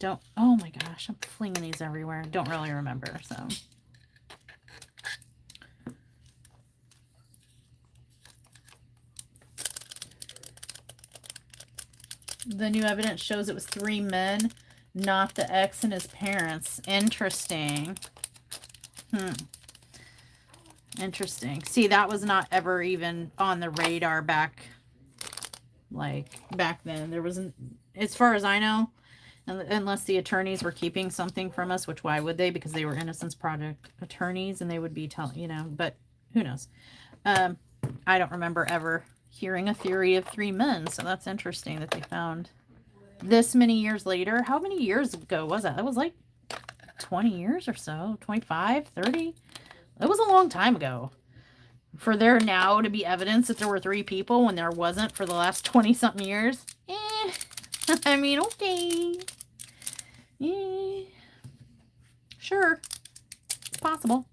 Oh my gosh, I'm flinging these everywhere. Don't really remember, so. The new evidence shows it was 3 men, not the ex and his parents. Interesting. Interesting. See, that was not ever even on the radar back then. There wasn't, as far as I know, unless the attorneys were keeping something from us, which why would they? Because they were Innocence Project attorneys and they would be telling, but who knows? I don't remember ever hearing a theory of 3 men, so that's interesting that they found this many years later. How many years ago was that? That was like 20 years or so, 25, 30. It was a long time ago. For there now to be evidence that there were 3 people when there wasn't for the last 20-something years. I mean, okay. Sure. It's possible.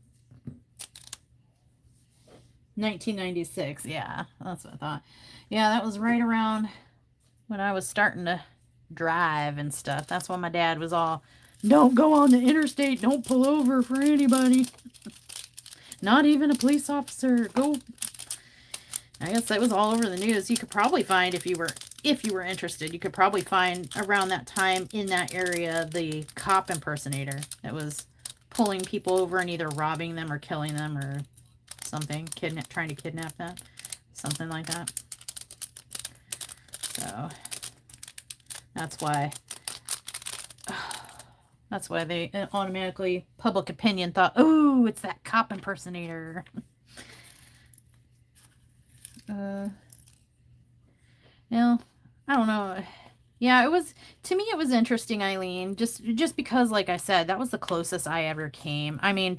1996. Yeah, that's what I thought. Yeah, that was right around when I was starting to drive and stuff. That's when my dad was all, don't go on the interstate. Don't pull over for anybody. Not even a police officer. Go. I guess that was all over the news. You could probably find, if you were interested, you could probably find around that time in that area the cop impersonator that was pulling people over and either robbing them or killing them or something, trying to kidnap them, something like that. So that's why they automatically, public opinion thought, oh, it's that cop impersonator. Well, I don't know. Yeah, to me it was interesting, Eileen, just because, like I said, that was the closest I ever came. I mean,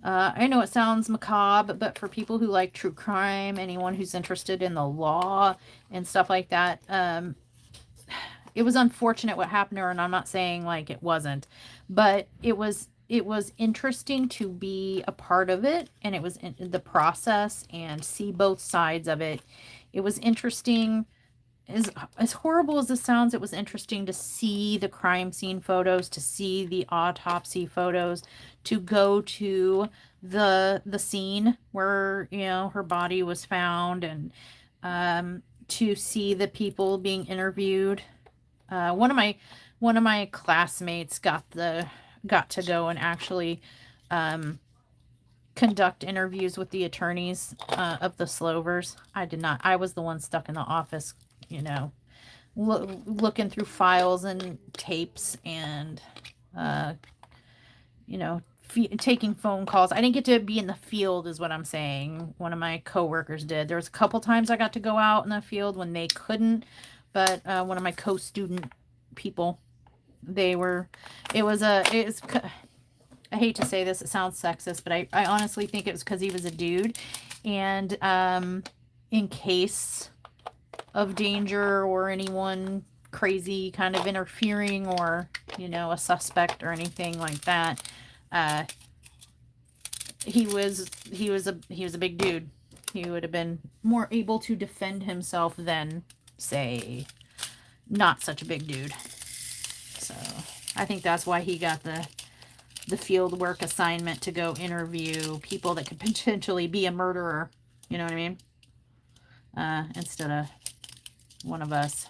I know it sounds macabre, but for people who like true crime, anyone who's interested in the law and stuff like that, it was unfortunate what happened to her, and I'm not saying like it wasn't, but it was interesting to be a part of it, and it was in the process and see both sides of it. It was interesting. As horrible as this sounds, it was interesting to see the crime scene photos, to see the autopsy photos, to go to the scene where, you know, her body was found, and to see the people being interviewed. One of my classmates got to go and actually conduct interviews with the attorneys of the Slovers. I did not. I was the one stuck in the office, you know, looking through files and tapes and, you know, taking phone calls. I didn't get to be in the field is what I'm saying. One of my coworkers did. There was a couple times I got to go out in the field when they couldn't, but one of my co-student people, I hate to say this, it sounds sexist, but I honestly think it was because he was a dude, and in case of danger or anyone crazy kind of interfering, or, you know, a suspect or anything like that, he was a big dude. He would have been more able to defend himself than, say, not such a big dude. So I think that's why he got the field work assignment to go interview people that could potentially be a murderer. You know what I mean? Instead of one of us.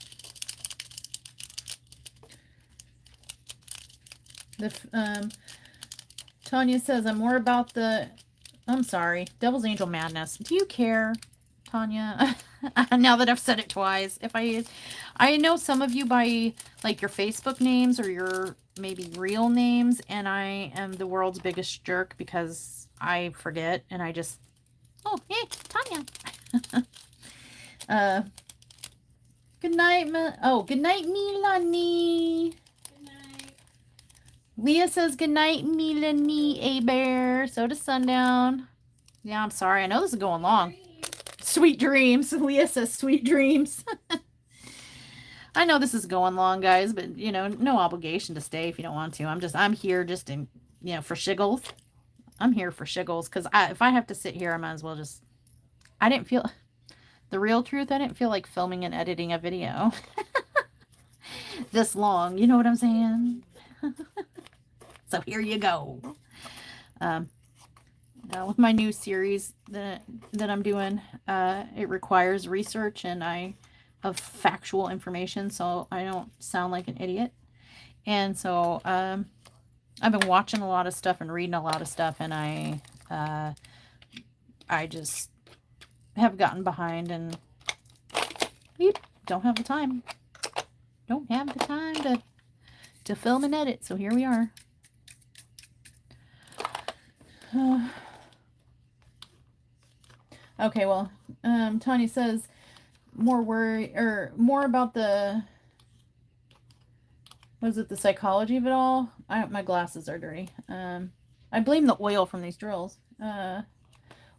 Tanya says, I'm sorry, Devil's Angel Madness. Do you care, Tanya? Now that I've said it twice, I know some of you by like your Facebook names or your maybe real names, and I am the world's biggest jerk because I forget, and I just, oh, hey, Tanya. Good night, good night, Milani.
Good night.
Leah says good night, Milani, A Bear. So does Sundown. Yeah, I'm sorry. I know this is going long. Sweet dreams. Leah says sweet dreams. I know this is going long, guys, but, you know, no obligation to stay if you don't want to. I'm here just in, you know, for shiggles. I'm here for shiggles, because if I have to sit here, I might as well just, the real truth, I didn't feel like filming and editing a video this long. You know what I'm saying? So here you go. With my new series that I'm doing, it requires research and of factual information, so I don't sound like an idiot. And so I've been watching a lot of stuff and reading a lot of stuff, and I just have gotten behind and don't have the time. Don't have the time to film and edit, so here we are. Okay, well, Tanya says more about the, what is it, the psychology of it all? My glasses are dirty. I blame the oil from these drills.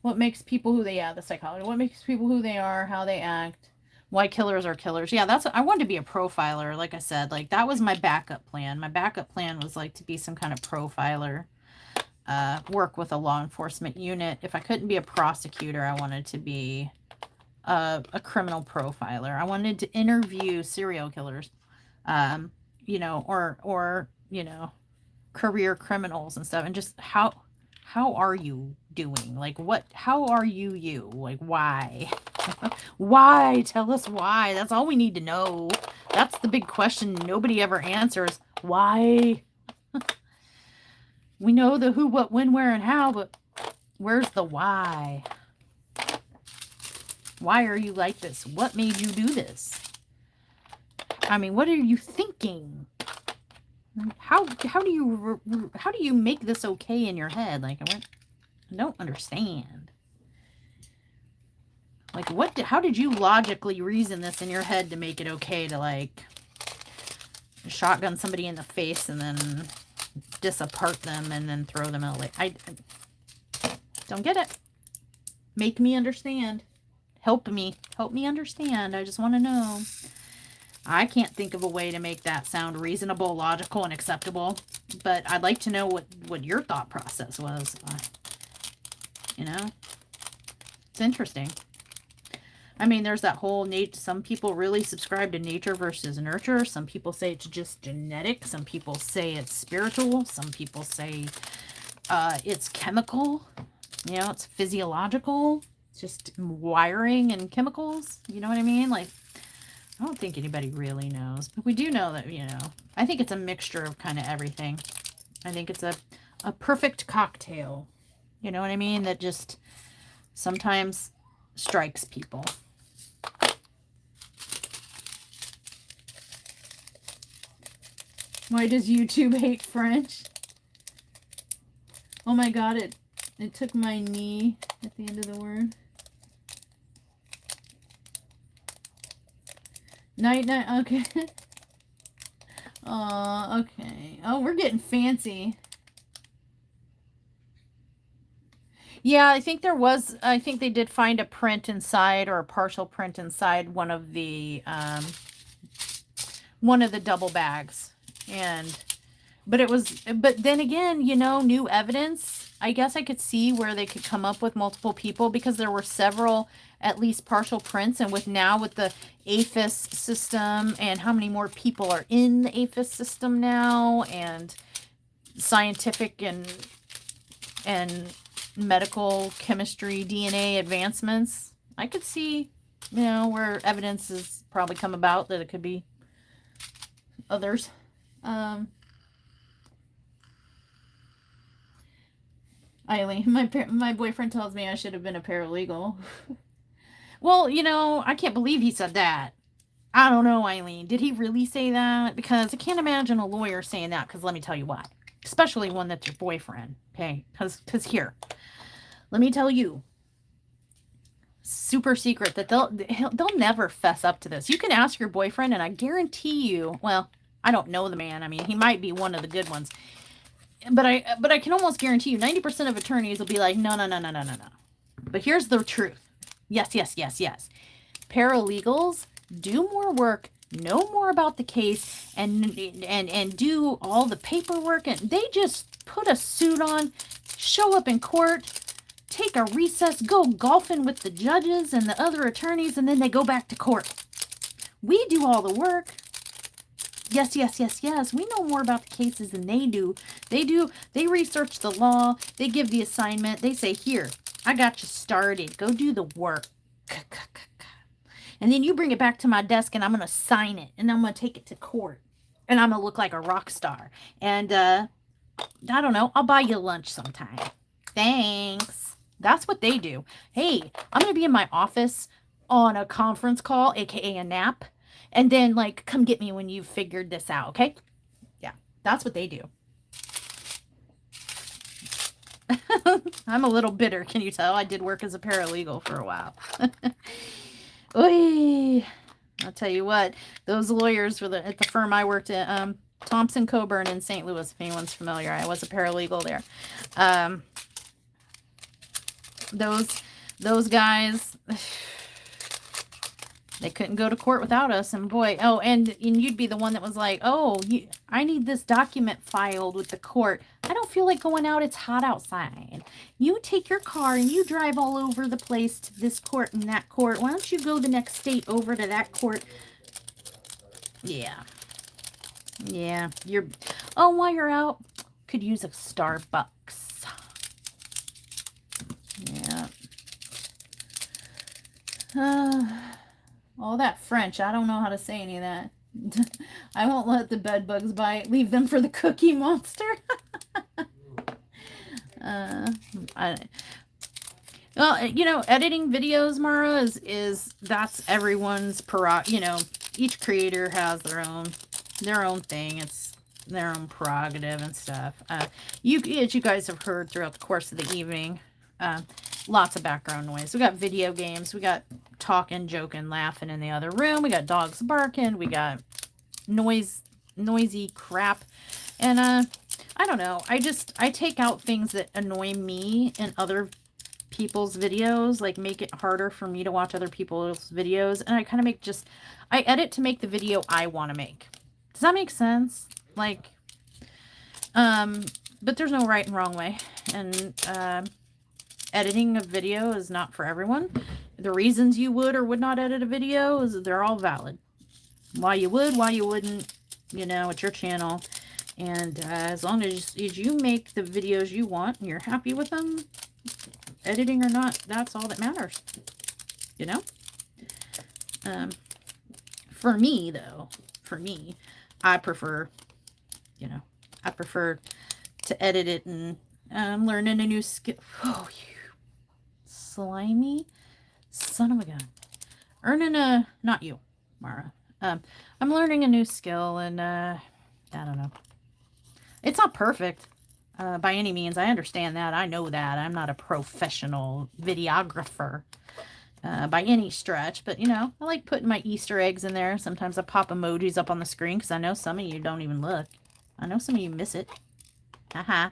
What makes people who they, the psychology. What makes people who they are, how they act, why killers are killers. Yeah, I wanted to be a profiler, like I said. Like, that was my backup plan. My backup plan was, like, to be some kind of profiler, work with a law enforcement unit. If I couldn't be a prosecutor, I wanted to be a criminal profiler. I wanted to interview serial killers, you know, or, you know, career criminals and stuff, and just how are you doing? Like, how are you? Like, why? Why? Tell us why. That's all we need to know. That's the big question nobody ever answers. Why? We know the who, what, when, where, and how, but where's the why? Why are you like this? What made you do this? I mean, what are you thinking? How do you make this okay in your head? Like, I don't understand. Like, how did you logically reason this in your head to make it okay to, like, shotgun somebody in the face and then disappart them and then throw them out? Like, I don't get it. Make me understand. Help me understand. I just want to know. I can't think of a way to make that sound reasonable, logical, and acceptable, but I'd like to know what your thought process was. You know, it's interesting. I mean, there's that whole some people really subscribe to nature versus nurture. Some people say it's just genetic. Some people say it's spiritual. Some people say it's chemical. You know, it's physiological. It's just wiring and chemicals. You know what I mean? Like, I don't think anybody really knows, but we do know that, you know, I think it's a mixture of kind of everything. I think it's a perfect cocktail. You know what I mean? That just sometimes strikes people. Why does YouTube hate French? Oh my God, it took my knee at the end of the word. Night, okay. Okay. Oh, we're getting fancy. Yeah, I think they did find a print inside, or a partial print inside one of the double bags. But then again, you know, new evidence. I guess I could see where they could come up with multiple people, because there were several, at least partial prints, and with the APHIS system and how many more people are in the APHIS system now, and scientific and medical chemistry DNA advancements, I could see, you know, where evidence has probably come about that it could be others. Eileen, my boyfriend tells me I should have been a paralegal. Well, you know, I can't believe he said that. I don't know, Eileen. Did he really say that? Because I can't imagine a lawyer saying that, because let me tell you why. Especially one that's your boyfriend, okay? Because here, let me tell you, super secret, that they'll never fess up to this. You can ask your boyfriend, and I guarantee you, well, I don't know the man. I mean, he might be one of the good ones. But I can almost guarantee you 90% of attorneys will be like, no. But here's the truth. Yes. Paralegals do more work, know more about the case, and do all the paperwork, and they just put a suit on, show up in court, take a recess, go golfing with the judges and the other attorneys, and then they go back to court. We do all the work. Yes. We know more about the cases than they do. They research the law. They give the assignment. They say, here, I got you started. Go do the work. And then you bring it back to my desk, and I'm going to sign it. And I'm going to take it to court. And I'm going to look like a rock star. And, I don't know, I'll buy you lunch sometime. Thanks. That's what they do. Hey, I'm going to be in my office on a conference call, aka a nap. And then, like, come get me when you've figured this out, okay? Yeah, that's what they do. I'm a little bitter, can you tell? I did work as a paralegal for a while. Oy. I'll tell you what, those lawyers at the firm I worked at, Thompson Coburn in St. Louis, if anyone's familiar. I was a paralegal there. Those guys, they couldn't go to court without us. And boy, oh, and you'd be the one that was like, oh, I need this document filed with the court. I don't feel like going out. It's hot outside. You take your car and you drive all over the place to this court and that court. Why don't you go the next state over to that court? Yeah. Yeah. While you're out, could use a Starbucks. Yeah. All that French, I don't know how to say any of that. I won't let the bed bugs bite. Leave them for the Cookie Monster. Well, you know, editing videos, Mara, is that's everyone's each creator has their own thing. It's their own prerogative and stuff. As you guys have heard throughout the course of the evening, lots of background noise. We got video games. We got talking, joking, laughing in the other room. We got dogs barking. We got noisy crap. And I don't know. I take out things that annoy me in other people's videos, like make it harder for me to watch other people's videos. And I kind of I edit to make the video I want to make. Does that make sense? Like, but there's no right and wrong way. And, editing a video is not for everyone. The reasons you would or would not edit a video they're all valid. Why you would, why you wouldn't, you know, it's your channel. And as long as you make the videos you want and you're happy with them, editing or not, that's all that matters. You know? For me, though, I prefer to edit it, and I'm learning a new skill. Oh, you slimy son of a gun. Not you, Mara. I'm learning a new skill, and I don't know. It's not perfect by any means. I understand that. I know that. I'm not a professional videographer by any stretch, but you know, I like putting my Easter eggs in there. Sometimes I pop emojis up on the screen because I know some of you don't even look. I know some of you miss it. Haha.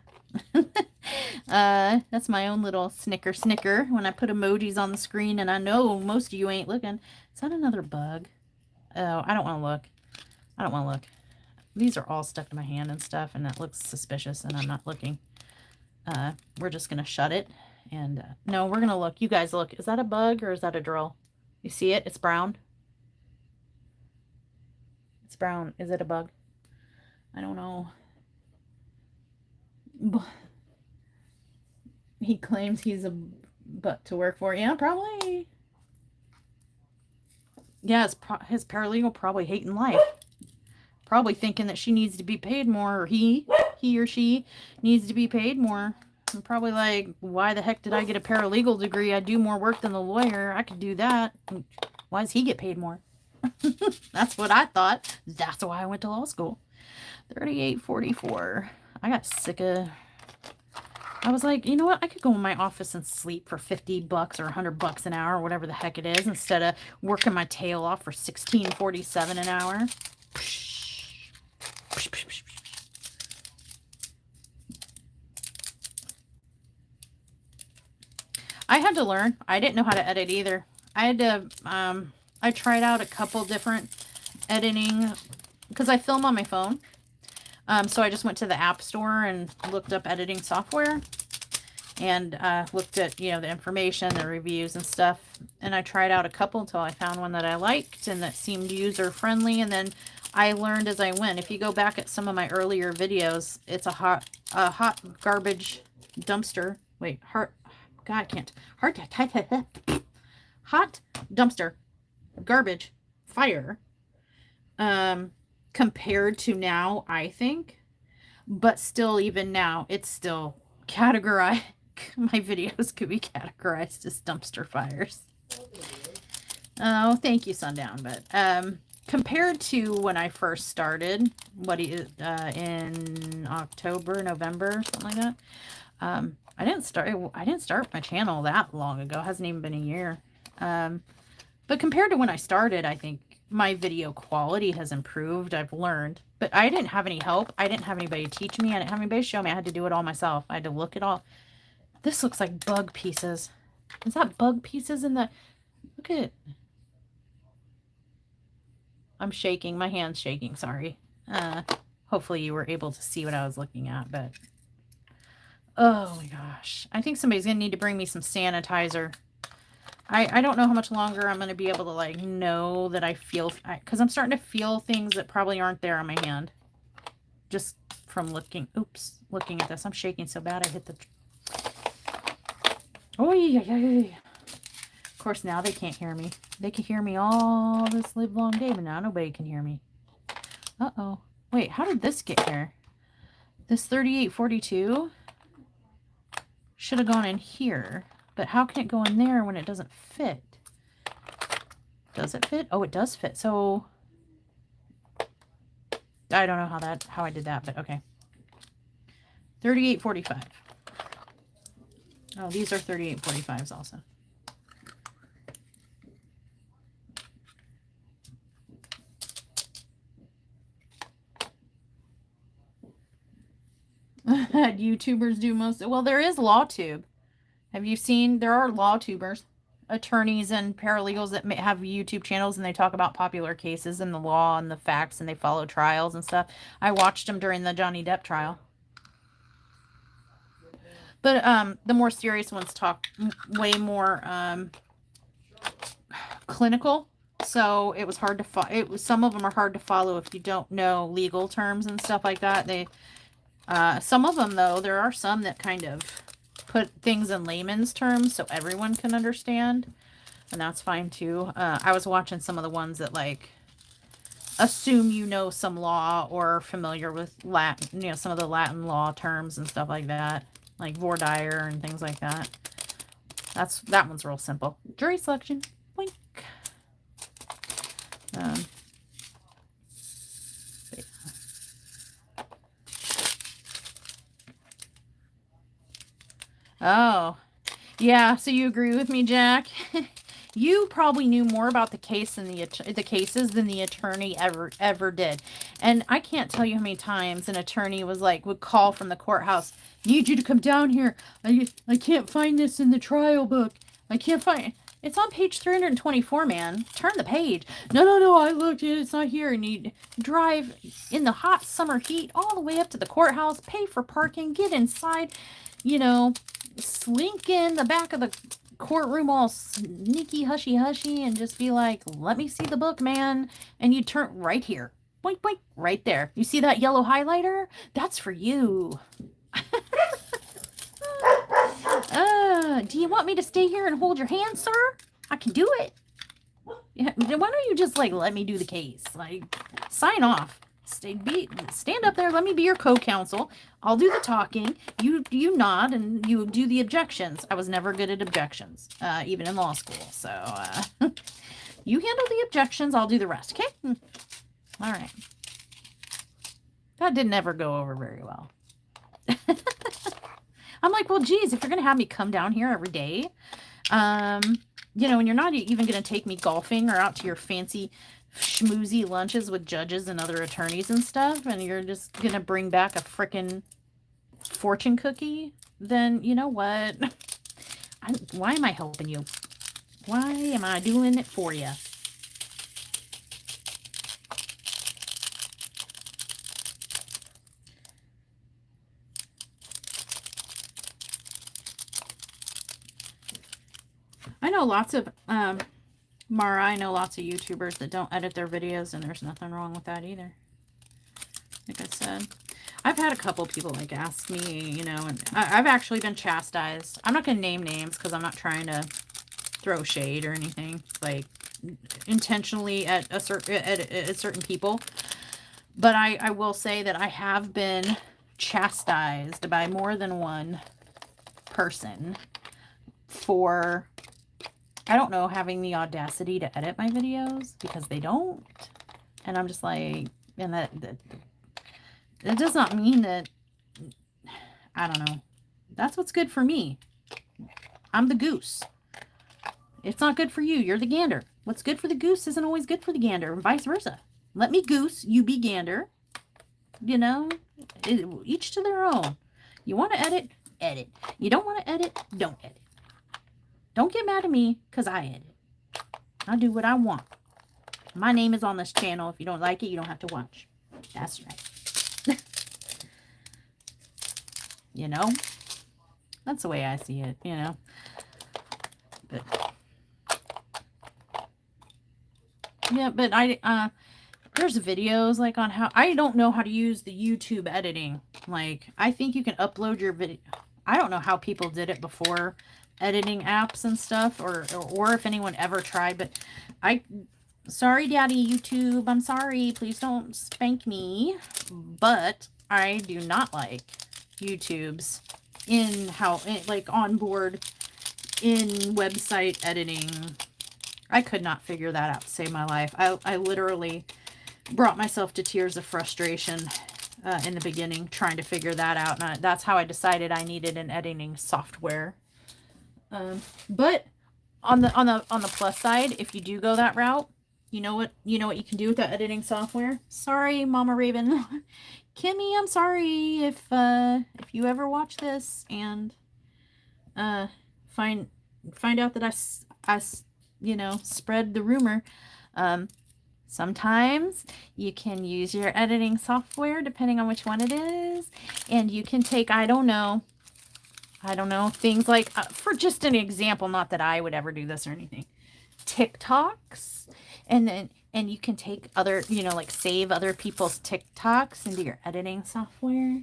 That's my own little snicker when I put emojis on the screen, and I know most of you ain't looking. Is that another bug? Oh, I don't want to look. These are all stuck to my hand and stuff, and that looks suspicious, and I'm not looking. We're just gonna shut it, and no, we're gonna look. You guys look. Is that a bug or is that a drill? You see it? It's brown. It's brown. Is it a bug? I don't know. He claims he's a butt to work for. Yeah, probably. Yeah, his paralegal probably hating life. Probably thinking that she needs to be paid more, or he or she needs to be paid more. I'm probably like, why the heck did I get a paralegal degree? I do more work than the lawyer. I could do that. Why does he get paid more? That's what I thought. That's why I went to law school. 38.44. I got sick of... I was like, you know what? I could go in my office and sleep for $50 or $100 an hour, or whatever the heck it is, instead of working my tail off for $16.47 an hour. I had to learn. I didn't know how to edit either. I had to, I tried out a couple different editing, because I film on my phone. So I just went to the App Store and looked up editing software, and looked at, you know, the information, the reviews and stuff. And I tried out a couple until I found one that I liked and that seemed user-friendly. And then I learned as I went. If you go back at some of my earlier videos, it's a hot garbage dumpster. Wait, hot dumpster garbage fire. Compared to now, I think, but still, even now, it's still categorized. My videos could be categorized as dumpster fires. Oh, thank you, Sundown. But compared to when I first started, in October, November, something like that. I didn't start my channel that long ago. It hasn't even been a year. But compared to when I started, I think my video quality has improved. I've learned. But I didn't have any help. I didn't have anybody teach me. I didn't have anybody show me. I had to do it all myself. I had to look it all. This looks like bug pieces. Is that bug pieces in the... Look at it. I'm shaking. My hand's shaking. Sorry. Hopefully you were able to see what I was looking at, but... Oh my gosh. I think somebody's going to need to bring me some sanitizer. I don't know how much longer I'm going to be able to, like, know that I feel... Because I'm starting to feel things that probably aren't there on my hand. Just from looking... Oops. Looking at this. I'm shaking so bad I hit the... Oh, yeah. Of course, now they can't hear me. They can hear me all this live long day, but now nobody can hear me. Uh-oh. Wait, how did this get here? This 3842 should have gone in here. But how can it go in there when it doesn't fit? Does it fit? Oh, it does fit. So I don't know how I did that, but okay. 3845. Oh, these are 3845s also. YouTubers do most. Well, there is LawTube. Have you seen? There are LawTubers, attorneys and paralegals that have YouTube channels, and they talk about popular cases and the law and the facts, and they follow trials and stuff. I watched them during the Johnny Depp trial. But the more serious ones talk way more clinical. So it was hard to follow. Some of them are hard to follow if you don't know legal terms and stuff like that. They some of them, though, there are some that kind of put things in layman's terms so everyone can understand, and that's fine too. I was watching some of the ones that, like, assume you know some law or are familiar with Latin, you know, some of the Latin law terms and stuff like that, like voir dire and things like that. That one's real simple. Jury selection. Boink. Oh, yeah. So you agree with me, Jack? You probably knew more about the case and the cases than the attorney ever did. And I can't tell you how many times an attorney would call from the courthouse, "Need you to come down here. I can't find this in the trial book. I can't find it. It's on page 324, man. Turn the page." No, I looked. It's not here. And you drive in the hot summer heat all the way up to the courthouse, pay for parking, get inside, you know, slink in the back of the courtroom all sneaky hushy and just be like, "Let me see the book, man." And you turn right here. Boink, boink, right there. You see that yellow highlighter? That's for you. Do you want me to stay here and hold your hand, sir? I can do it. Yeah, why don't you just, like, let me do the case? Like, sign off. Stand up there. Let me be your co-counsel. I'll do the talking. You nod and you do the objections. I was never good at objections, even in law school. So you handle the objections. I'll do the rest. Okay. All right. That didn't ever go over very well. I'm like, well, geez, if you're gonna have me come down here every day, you know, and you're not even gonna take me golfing or out to your fancy schmoozy lunches with judges and other attorneys and stuff, and you're just gonna bring back a frickin' fortune cookie, then you know what? Why am I helping you? Why am I doing it for you? I know lots of Mara, I know lots of YouTubers that don't edit their videos, and there's nothing wrong with that either. Like I said, I've had a couple people, like, ask me, you know, and I've actually been chastised. I'm not going to name names because I'm not trying to throw shade or anything, like, intentionally at certain people. But I will say that I have been chastised by more than one person for, I don't know, having the audacity to edit my videos, because they don't. And I'm just like, and that does not mean that, I don't know. That's what's good for me. I'm the goose. It's not good for you. You're the gander. What's good for the goose isn't always good for the gander, and vice versa. Let me goose, you be gander. You know, each to their own. You want to edit, edit. You don't want to edit, don't edit. Don't get mad at me because I edit. I'll do what I want. My name is on this channel. If you don't like it, you don't have to watch. That's right. You know? That's the way I see it, you know? But yeah, but there's videos like on how, I don't know how to use the YouTube editing. Like, I think you can upload your video. I don't know how people did it before, editing apps and stuff, or if anyone ever tried, but sorry, Daddy YouTube, I'm sorry, please don't spank me, but I do not like YouTube's like onboard in website editing. I could not figure that out to save my life. I literally brought myself to tears of frustration in the beginning trying to figure that out, and that's how I decided I needed an editing software. But on the plus side, if you do go that route, you know what you can do with that editing software. Sorry, Mama Raven. Kimmy, I'm sorry if you ever watch this and find out that I spread the rumor. Sometimes you can use your editing software depending on which one it is, and you can take, I don't know, things like, for just an example, not that I would ever do this or anything, TikToks, and you can take other, like save other people's TikToks into your editing software.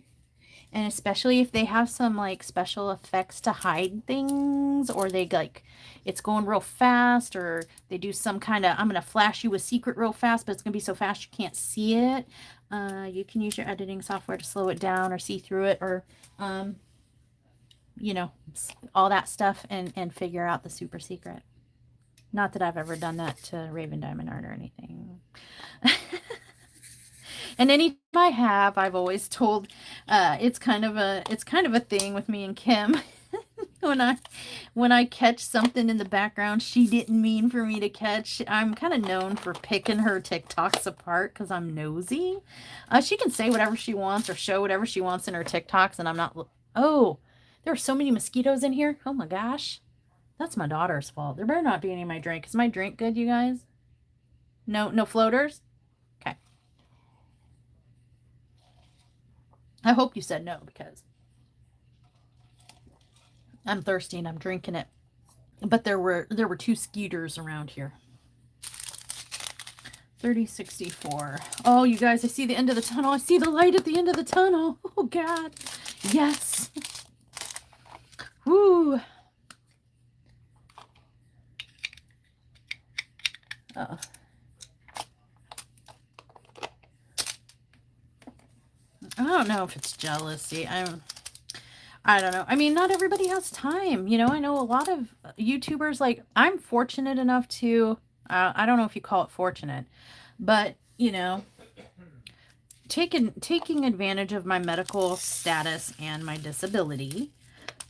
And especially if they have some like special effects to hide things, or they like, it's going real fast, or they do some kind of, I'm going to flash you a secret real fast, but it's going to be so fast you can't see it. You can use your editing software to slow it down or see through it, or, all that stuff, and figure out the super secret. Not that I've ever done that to Raven Diamond Art or anything. And anytime I have, I've always told, it's kind of a thing with me and Kim. when I catch something in the background she didn't mean for me to catch, I'm kind of known for picking her TikToks apart because I'm nosy. She can say whatever she wants or show whatever she wants in her TikToks, and I'm not. Oh, there are so many mosquitoes in here. Oh my gosh, that's my daughter's fault. There better not be any in my drink. Is my drink good, you guys? No floaters. Okay. I hope you said no, because I'm thirsty and I'm drinking it. But there were 2 skeeters around here. 3064. Oh, you guys, I see the end of the tunnel. I see the light at the end of the tunnel. Oh, God. Yes. Woo. Uh-oh. I don't know if it's jealousy. I don't know. I mean, not everybody has time. I know a lot of YouTubers, like, I'm fortunate enough to, I don't know if you call it fortunate, but, taking advantage of my medical status and my disability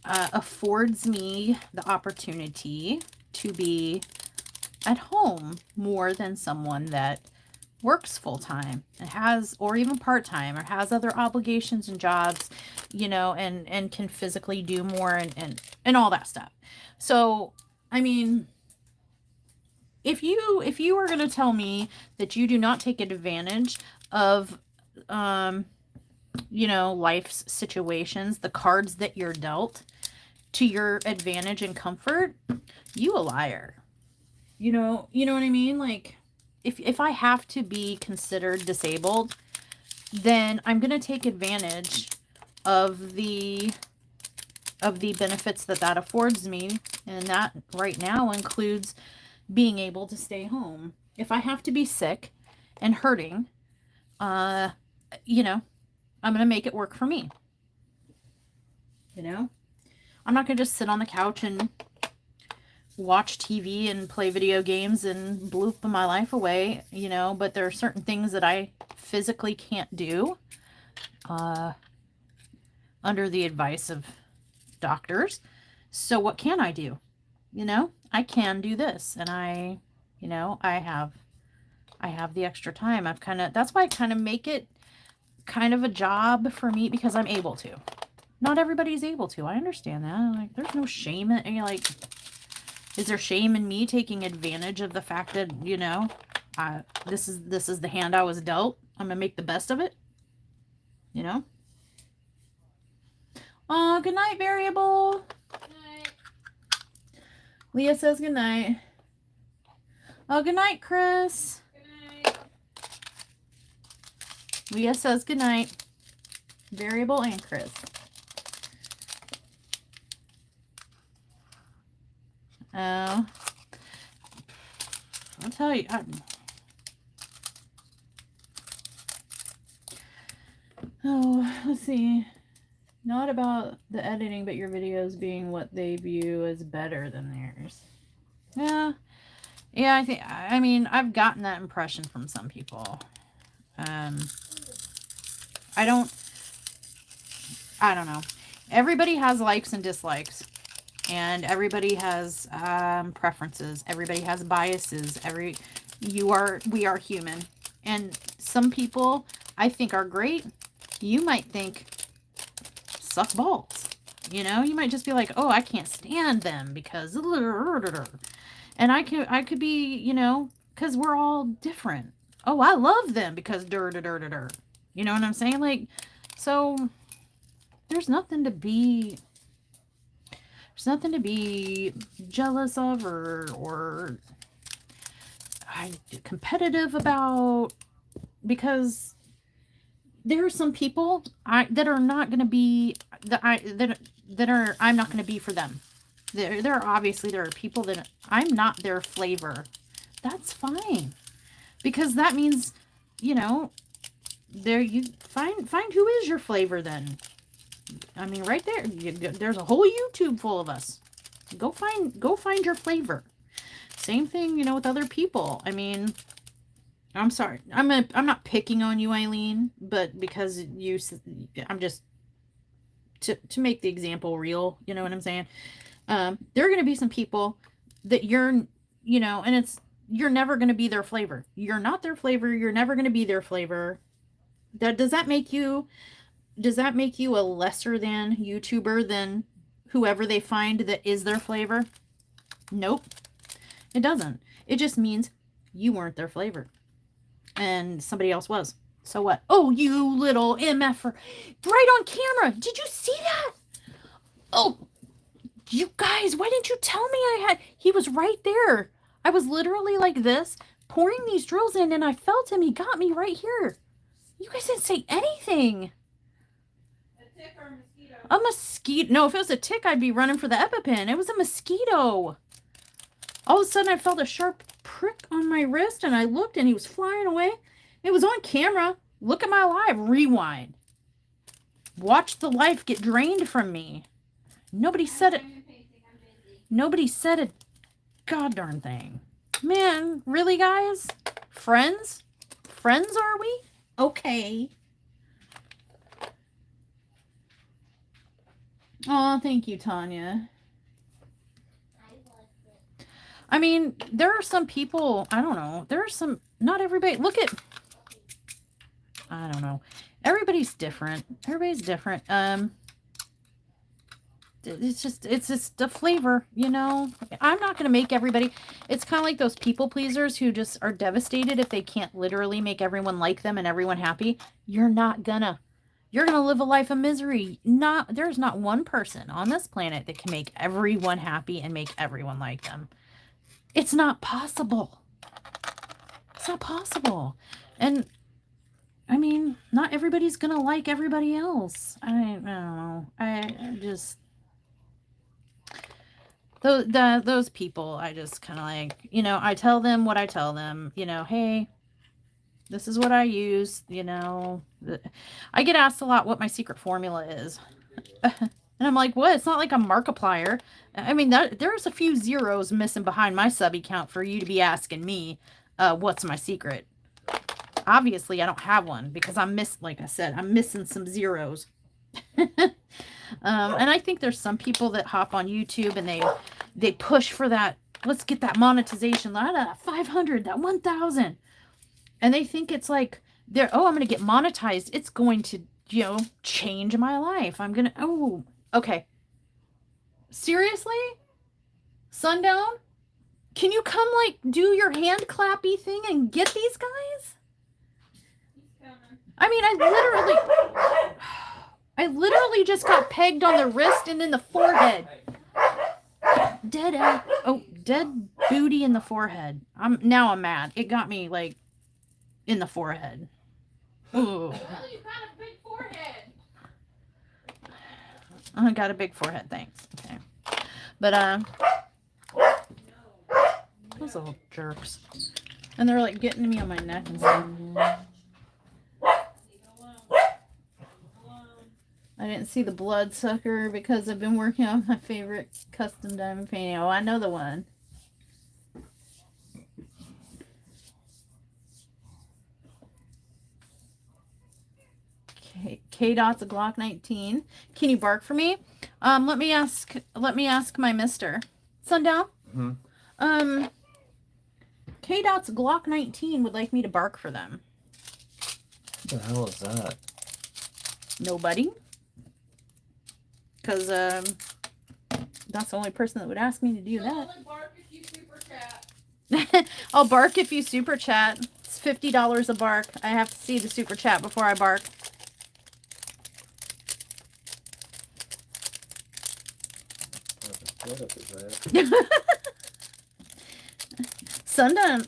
affords me the opportunity to be at home more than someone that works full-time and has, or even part-time, or has other obligations and jobs, and can physically do more and all that stuff. So, I mean, if you are going to tell me that you do not take advantage of, life's situations, the cards that you're dealt to your advantage and comfort, you a liar. You know what I mean? Like, if I have to be considered disabled, then I'm going to take advantage of the benefits that affords me. And that right now includes being able to stay home. If I have to be sick and hurting, I'm going to make it work for me. I'm not going to just sit on the couch and watch TV and play video games and bloop my life away, but there are certain things that I physically can't do under the advice of doctors. So what can I do? I can do this, and I You know, I have the extra time. That's why I kind of make it kind of a job for me because I'm able to. Not everybody's able to. I understand that. Like, there's no shame in, like, is there shame in me taking advantage of the fact that, you know, this is the hand I was dealt. I'm gonna make the best of it. You know? Oh, good night, Variable.
Good night.
Leah says good night. Oh, good night, Kris.
Good night.
Leah says good night. Variable and Kris. Oh, I'll tell you. Let's see. Not about the editing, but your videos being what they view as better than theirs. Yeah, I mean, I've gotten that impression from some people. I don't know. Everybody has likes and dislikes. And everybody has preferences. Everybody has biases. We are human. And some people I think are great. You might think suck balls. You know, you might just be like, oh, I can't stand them because, and I could be, you know, because we're all different. Oh, I love them because you know what I'm saying? Like, so there's nothing to be jealous of or competitive about, because there are some people that are not going to be I'm not going to be for them. There are people that I'm not their flavor. That's fine, because that means, you know, there you find who is your flavor then. I mean, right there, there's a whole YouTube full of us. Go find your flavor. Same thing, you know, with other people. I mean, I'm sorry. I'm not picking on you, Eileen, but because I'm just to make the example real, you know what I'm saying? There are going to be some people that you're never going to be their flavor. You're not their flavor. You're never going to be their flavor. Does that make you a lesser than YouTuber than whoever they find that is their flavor? Nope. It doesn't. It just means you weren't their flavor and somebody else was. So what? Oh, you little MFer. Right on camera. Did you see that? Oh, you guys, why didn't you tell me he was right there. I was literally like this, pouring these drills in, and I felt him. He got me right here. You guys didn't say anything.
A tick or a mosquito?
A mosquito. No, if it was a tick, I'd be running for the EpiPen. It was a mosquito. All of a sudden, I felt a sharp prick on my wrist, and I looked, and he was flying away. It was on camera. Look at my live. Rewind. Watch the life get drained from me. Nobody said it. Nobody said a god darn thing. Man, really, guys? Friends? Friends, are we? Okay. Oh, thank you, Tanya. I mean, there are some people, I don't know. There are some, not everybody. Look at, I don't know. Everybody's different. Everybody's different. It's just the flavor, you know. I'm not going to make everybody. It's kind of like those people pleasers who just are devastated if they can't literally make everyone like them and everyone happy. You're gonna live a life of misery. There's not one person on this planet that can make everyone happy and make everyone like them. It's not possible. It's not possible. And I mean, not everybody's going to like everybody else. I don't know. I just, those people, I just kind of like, you know, I tell them what I tell them, you know, hey, this is what I use, you know. I get asked a lot what my secret formula is. And I'm like, what? It's not like a Markiplier. I mean, there's a few zeros missing behind my subby count for you to be asking me, what's my secret? Obviously, I don't have one because like I said, I'm missing some zeros. And I think there's some people that hop on YouTube and they push for that let's get that monetization, that 500, that 1,000. And they think it's like, I'm going to get monetized. It's going to, change my life. I'm going to, okay. Seriously? Sundown? Can you come, like, do your hand clappy thing and get these guys? I mean, I literally just got pegged on the wrist and in the forehead. Dead booty in the forehead. I'm mad. It got me, like, in the forehead. Ooh.
Well, you've got a big forehead.
I got a big forehead, thanks. Okay. But, those little jerks. And they're, like, getting me on my neck and stuff. I didn't see the bloodsucker because I've been working on my favorite custom diamond painting. Oh, I know the one. K-Dot's a Glock 19. Can you bark for me? Let me ask my mister. Sundown?
Mm-hmm.
K-Dot's Glock 19 would like me to bark for them.
What the hell is that?
Nobody. Because, that's the only person that would ask me to do that.
Only bark if you super chat.
I'll bark if you super chat. It's $50 a bark. I have to see the super chat before I bark.
What up is that?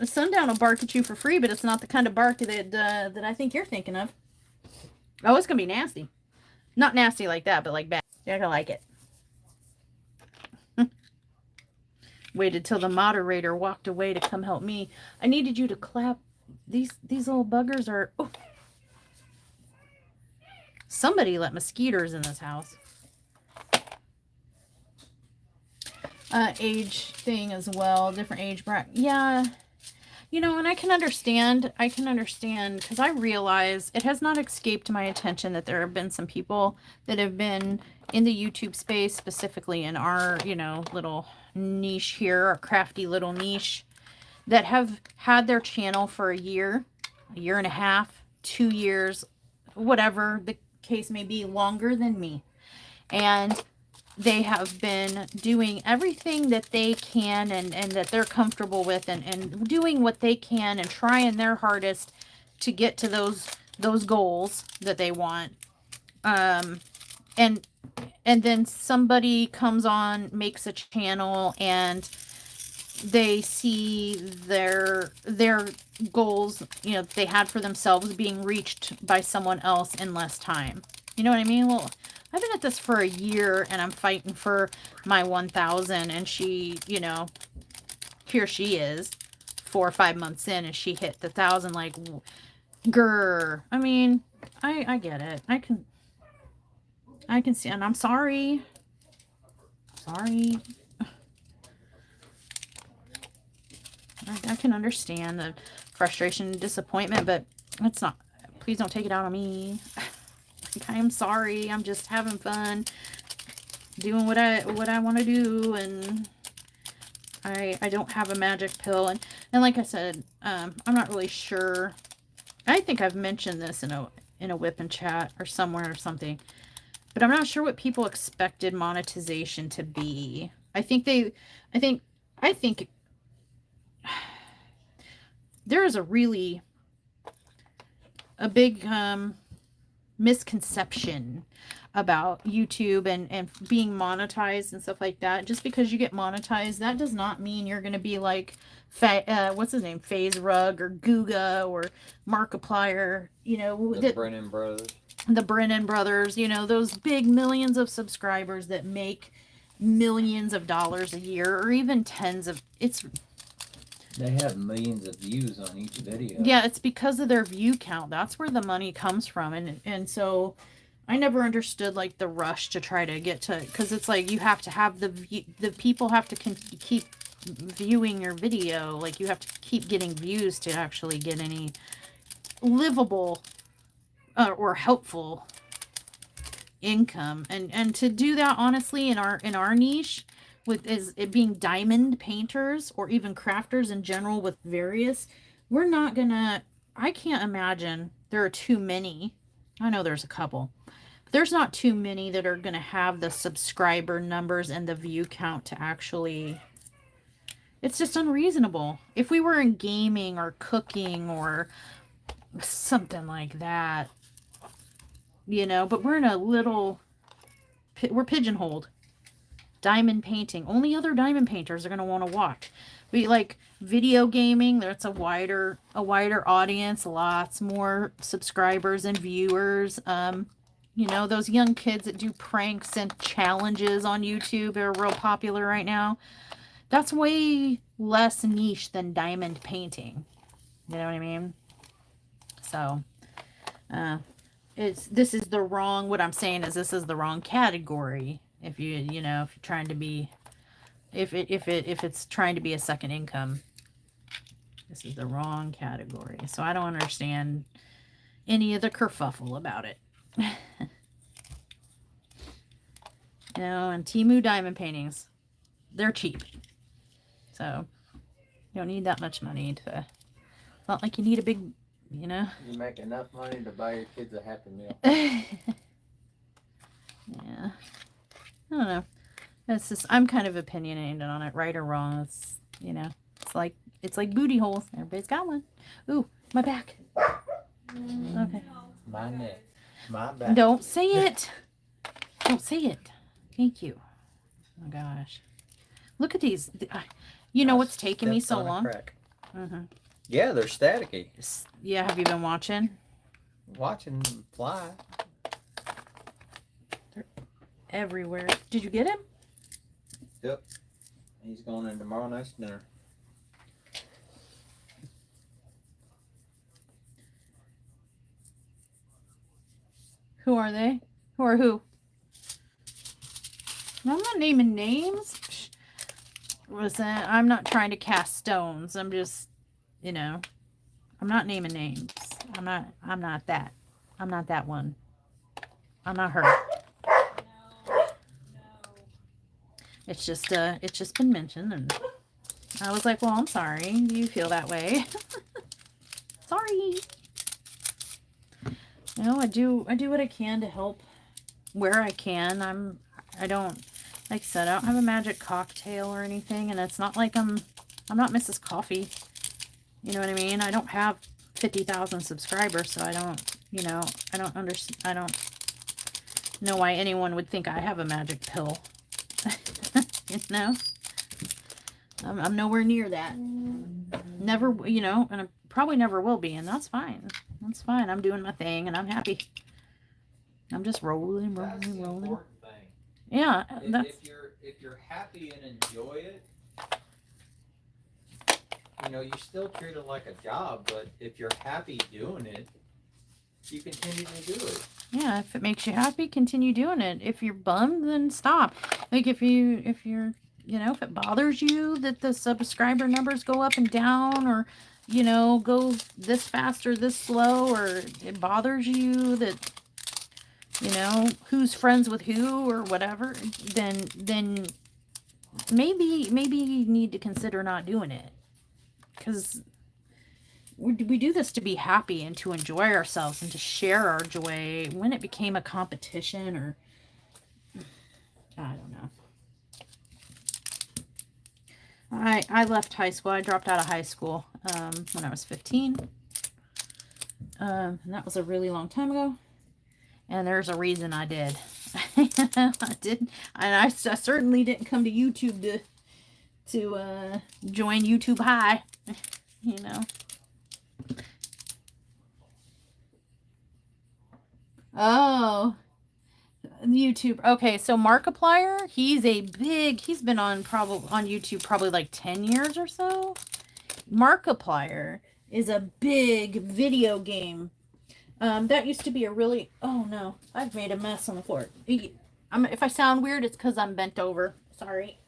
Sundown will bark at you for free, but it's not the kind of bark that I think you're thinking of. Oh, it's gonna be nasty. Not nasty like that, but like bad. You're gonna like it. Waited till the moderator walked away to come help me. I needed you to clap. These little buggers are. Oh. Somebody let mosquitoes in this house. Age thing as well, different age bracket. Yeah, and I can understand because I realize it has not escaped my attention that there have been some people that have been in the YouTube space, specifically in our, little niche here, our crafty little niche, that have had their channel for a year and a half, 2 years, whatever the case may be, longer than me. And they have been doing everything that they can and that they're comfortable with and doing what they can and trying their hardest to get to those goals that they want. And then somebody comes on, makes a channel, and they see their goals, they had for themselves being reached by someone else in less time. You know what I mean? Well, I've been at this for a year and I'm fighting for my 1,000, and she, here she is 4 or 5 months in and she hit the 1,000 like, grr. I mean, I get it. I can see, and I'm sorry. Sorry. I can understand the frustration and disappointment, but it's not, please don't take it out on me. I am sorry. I'm just having fun doing what I want to do, and I don't have a magic pill. And like I said, I'm not really sure. I think I've mentioned this in a whip and chat or somewhere or something, but I'm not sure what people expected monetization to be. I think there is a big misconception about YouTube and being monetized and stuff like that. Just because you get monetized, that does not mean you're going to be like what's his name, FaZe Rug or Guga or Markiplier,
The Brennan brothers.
The Brennan brothers, those big millions of subscribers that make millions of dollars a year, or even
They have millions of views on each video.
Yeah, it's because of their view count. That's where the money comes from. And so I never understood like the rush to try to get to, because it's like you have to have the people have to keep viewing your video. Like you have to keep getting views to actually get any livable or helpful income. And to do that honestly in our niche, with is it being diamond painters or even crafters in general with various, we're not gonna, I can't imagine there are too many. I know there's a couple, but there's not too many that are gonna have the subscriber numbers and the view count to actually, it's just unreasonable. If we were in gaming or cooking or something like that, you know, but we're in a little, we're pigeonholed. Diamond painting. Only other diamond painters are going to want to watch. We like video gaming. That's a wider audience, lots more subscribers and viewers. You know, those young kids that do pranks and challenges on YouTube are real popular right now. That's way less niche than diamond painting. You know what I mean? So, this is the wrong, what I'm saying is this is the wrong category. If you know, if you're trying to be, if it's trying to be a second income, this is the wrong category. So I don't understand any of the kerfuffle about it. You know, and Temu diamond paintings, they're cheap. So you don't need that much money to, it's not like you need a big, you know.
You make enough money to buy your kids a Happy Meal.
Yeah. I don't know. It's just, I'm kind of opinionated on it, right or wrong. It's, you know, it's like booty holes. Everybody's got one. Ooh, my back. Okay.
My neck. My back.
Don't say it. Don't say it. Thank you. Oh my gosh. Look at these. You know what's taking me so long?
Yeah, they're staticky.
Yeah, have you been watching?
Watching them fly.
Everywhere. Did you get him?
Yep. He's going in tomorrow night's dinner.
Who are they? Who are who? I'm not naming names. Listen, I'm not trying to cast stones. I'm just, you know, I'm not naming names. I'm not that. I'm not that one. I'm not her. It's just been mentioned, and I was like, well, I'm sorry you feel that way. Sorry. You know, I do what I can to help where I can. I don't, like I said, I don't have a magic cocktail or anything, and it's not like I'm not Mrs. Coffee. You know what I mean? I don't have 50,000 subscribers, so I don't, you know, I don't know why anyone would think I have a magic pill. You know, I'm nowhere near that. Never, you know, and I probably never will be, and that's fine. That's fine. I'm doing my thing, and I'm happy. I'm just rolling.
That's the important thing.
Yeah,
if you're happy and enjoy it, you know, you still treat it like a job. But if you're happy doing it, you continue to do it.
Yeah, if it makes you happy, continue doing it. If you're bummed, then stop. Like if you're, you know, if it bothers you that the subscriber numbers go up and down, or, you know, go this fast or this slow, or it bothers you that, you know, who's friends with who or whatever, then maybe you need to consider not doing it. Because we do this to be happy and to enjoy ourselves and to share our joy. When it became a competition, or I don't know. I left high school. I dropped out of high school when I was 15. And that was a really long time ago. And there's a reason I did. I didn't, and I certainly didn't come to YouTube to join YouTube High, you know. Oh, YouTube. Okay, so Markiplier, he's been on YouTube probably like 10 years or so. Markiplier is a big video game. That used to be a really, oh no, I've made a mess on the floor. If I sound weird, it's because I'm bent over. Sorry.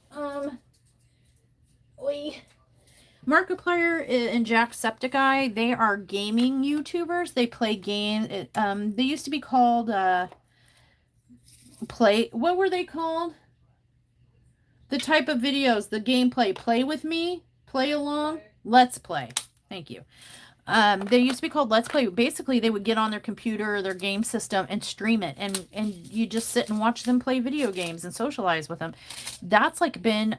Markiplier and Jacksepticeye, they are gaming YouTubers. They play games. They used to be called, what were they called? The type of videos, the gameplay, play with me, play along, let's play. Thank you. They used to be called Let's Play. Basically, they would get on their computer or their game system and stream it, and you just sit and watch them play video games and socialize with them. That's like been,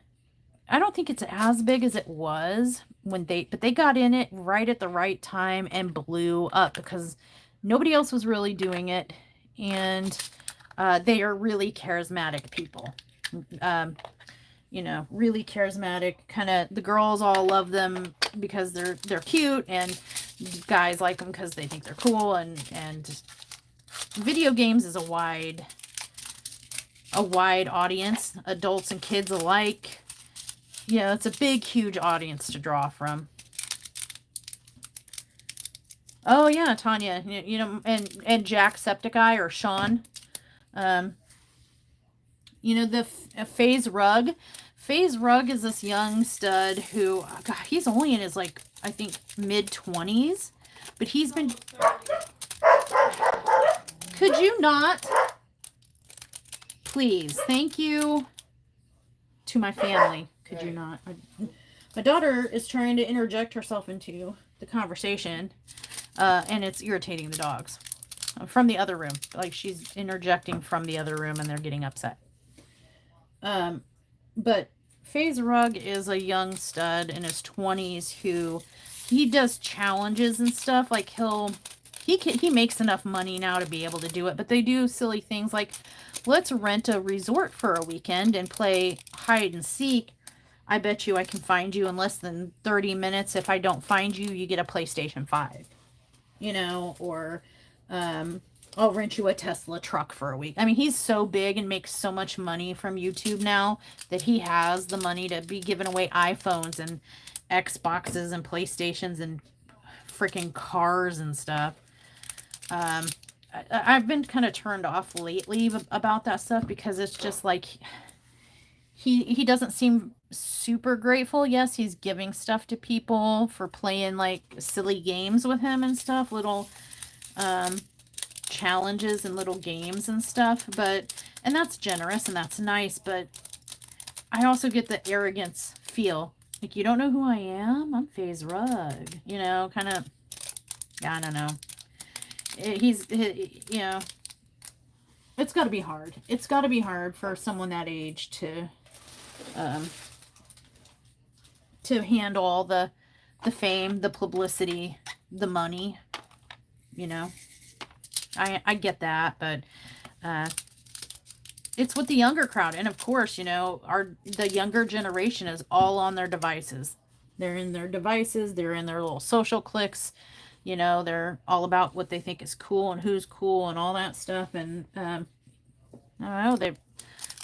I don't think it's as big as it was when but they got in it right at the right time and blew up because nobody else was really doing it, and they are really charismatic people. You know, really charismatic, kind of, the girls all love them because they're cute, and guys like them because they think they're cool, and video games is a wide audience, adults and kids alike. You know, it's a big, huge audience to draw from. Oh yeah, Tanya, you know, and Jacksepticeye or Sean, you know, the FaZe Rug. FaZe Rug is this young stud who, God, he's only in his, like, I think mid-20s, but he's been, could you not, please, thank you to my family, could you not, my daughter is trying to interject herself into the conversation, and it's irritating the dogs from the other room, like she's interjecting from the other room and they're getting upset. But FaZe Rug is a young stud in his 20s who, he does challenges and stuff. Like he makes enough money now to be able to do it, but they do silly things like, let's rent a resort for a weekend and play hide and seek. I bet you I can find you in less than 30 minutes. If I don't find you, you get a PlayStation 5, you know, or, I'll rent you a Tesla truck for a week. I mean, he's so big and makes so much money from YouTube now that he has the money to be giving away iPhones and Xboxes and PlayStations and freaking cars and stuff. I've been kind of turned off lately about that stuff because it's just like he doesn't seem super grateful. Yes, he's giving stuff to people for playing like silly games with him and stuff, little challenges and little games and stuff, and that's generous and that's nice, but I also get the arrogance feel like, you don't know who I am? I'm FaZe Rug, you know, kind of, yeah, I don't know. You know, it's got to be hard. It's got to be hard for someone that age to handle all the fame, the publicity, the money, you know. I get that, but it's with the younger crowd. And of course, you know, the younger generation is all on their devices. They're in their devices. They're in their little social cliques. You know, they're all about what they think is cool and who's cool and all that stuff. And I don't know,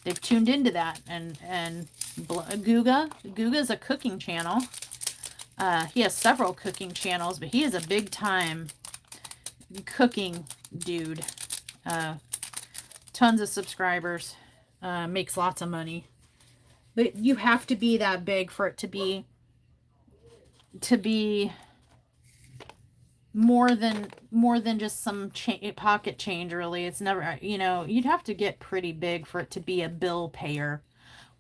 they've tuned into that. And Guga's a cooking channel. He has several cooking channels, but he is a big time cooking dude. Tons of subscribers, makes lots of money, but you have to be that big for it to be more than just some pocket change. Really, it's never, you know, you'd have to get pretty big for it to be a bill payer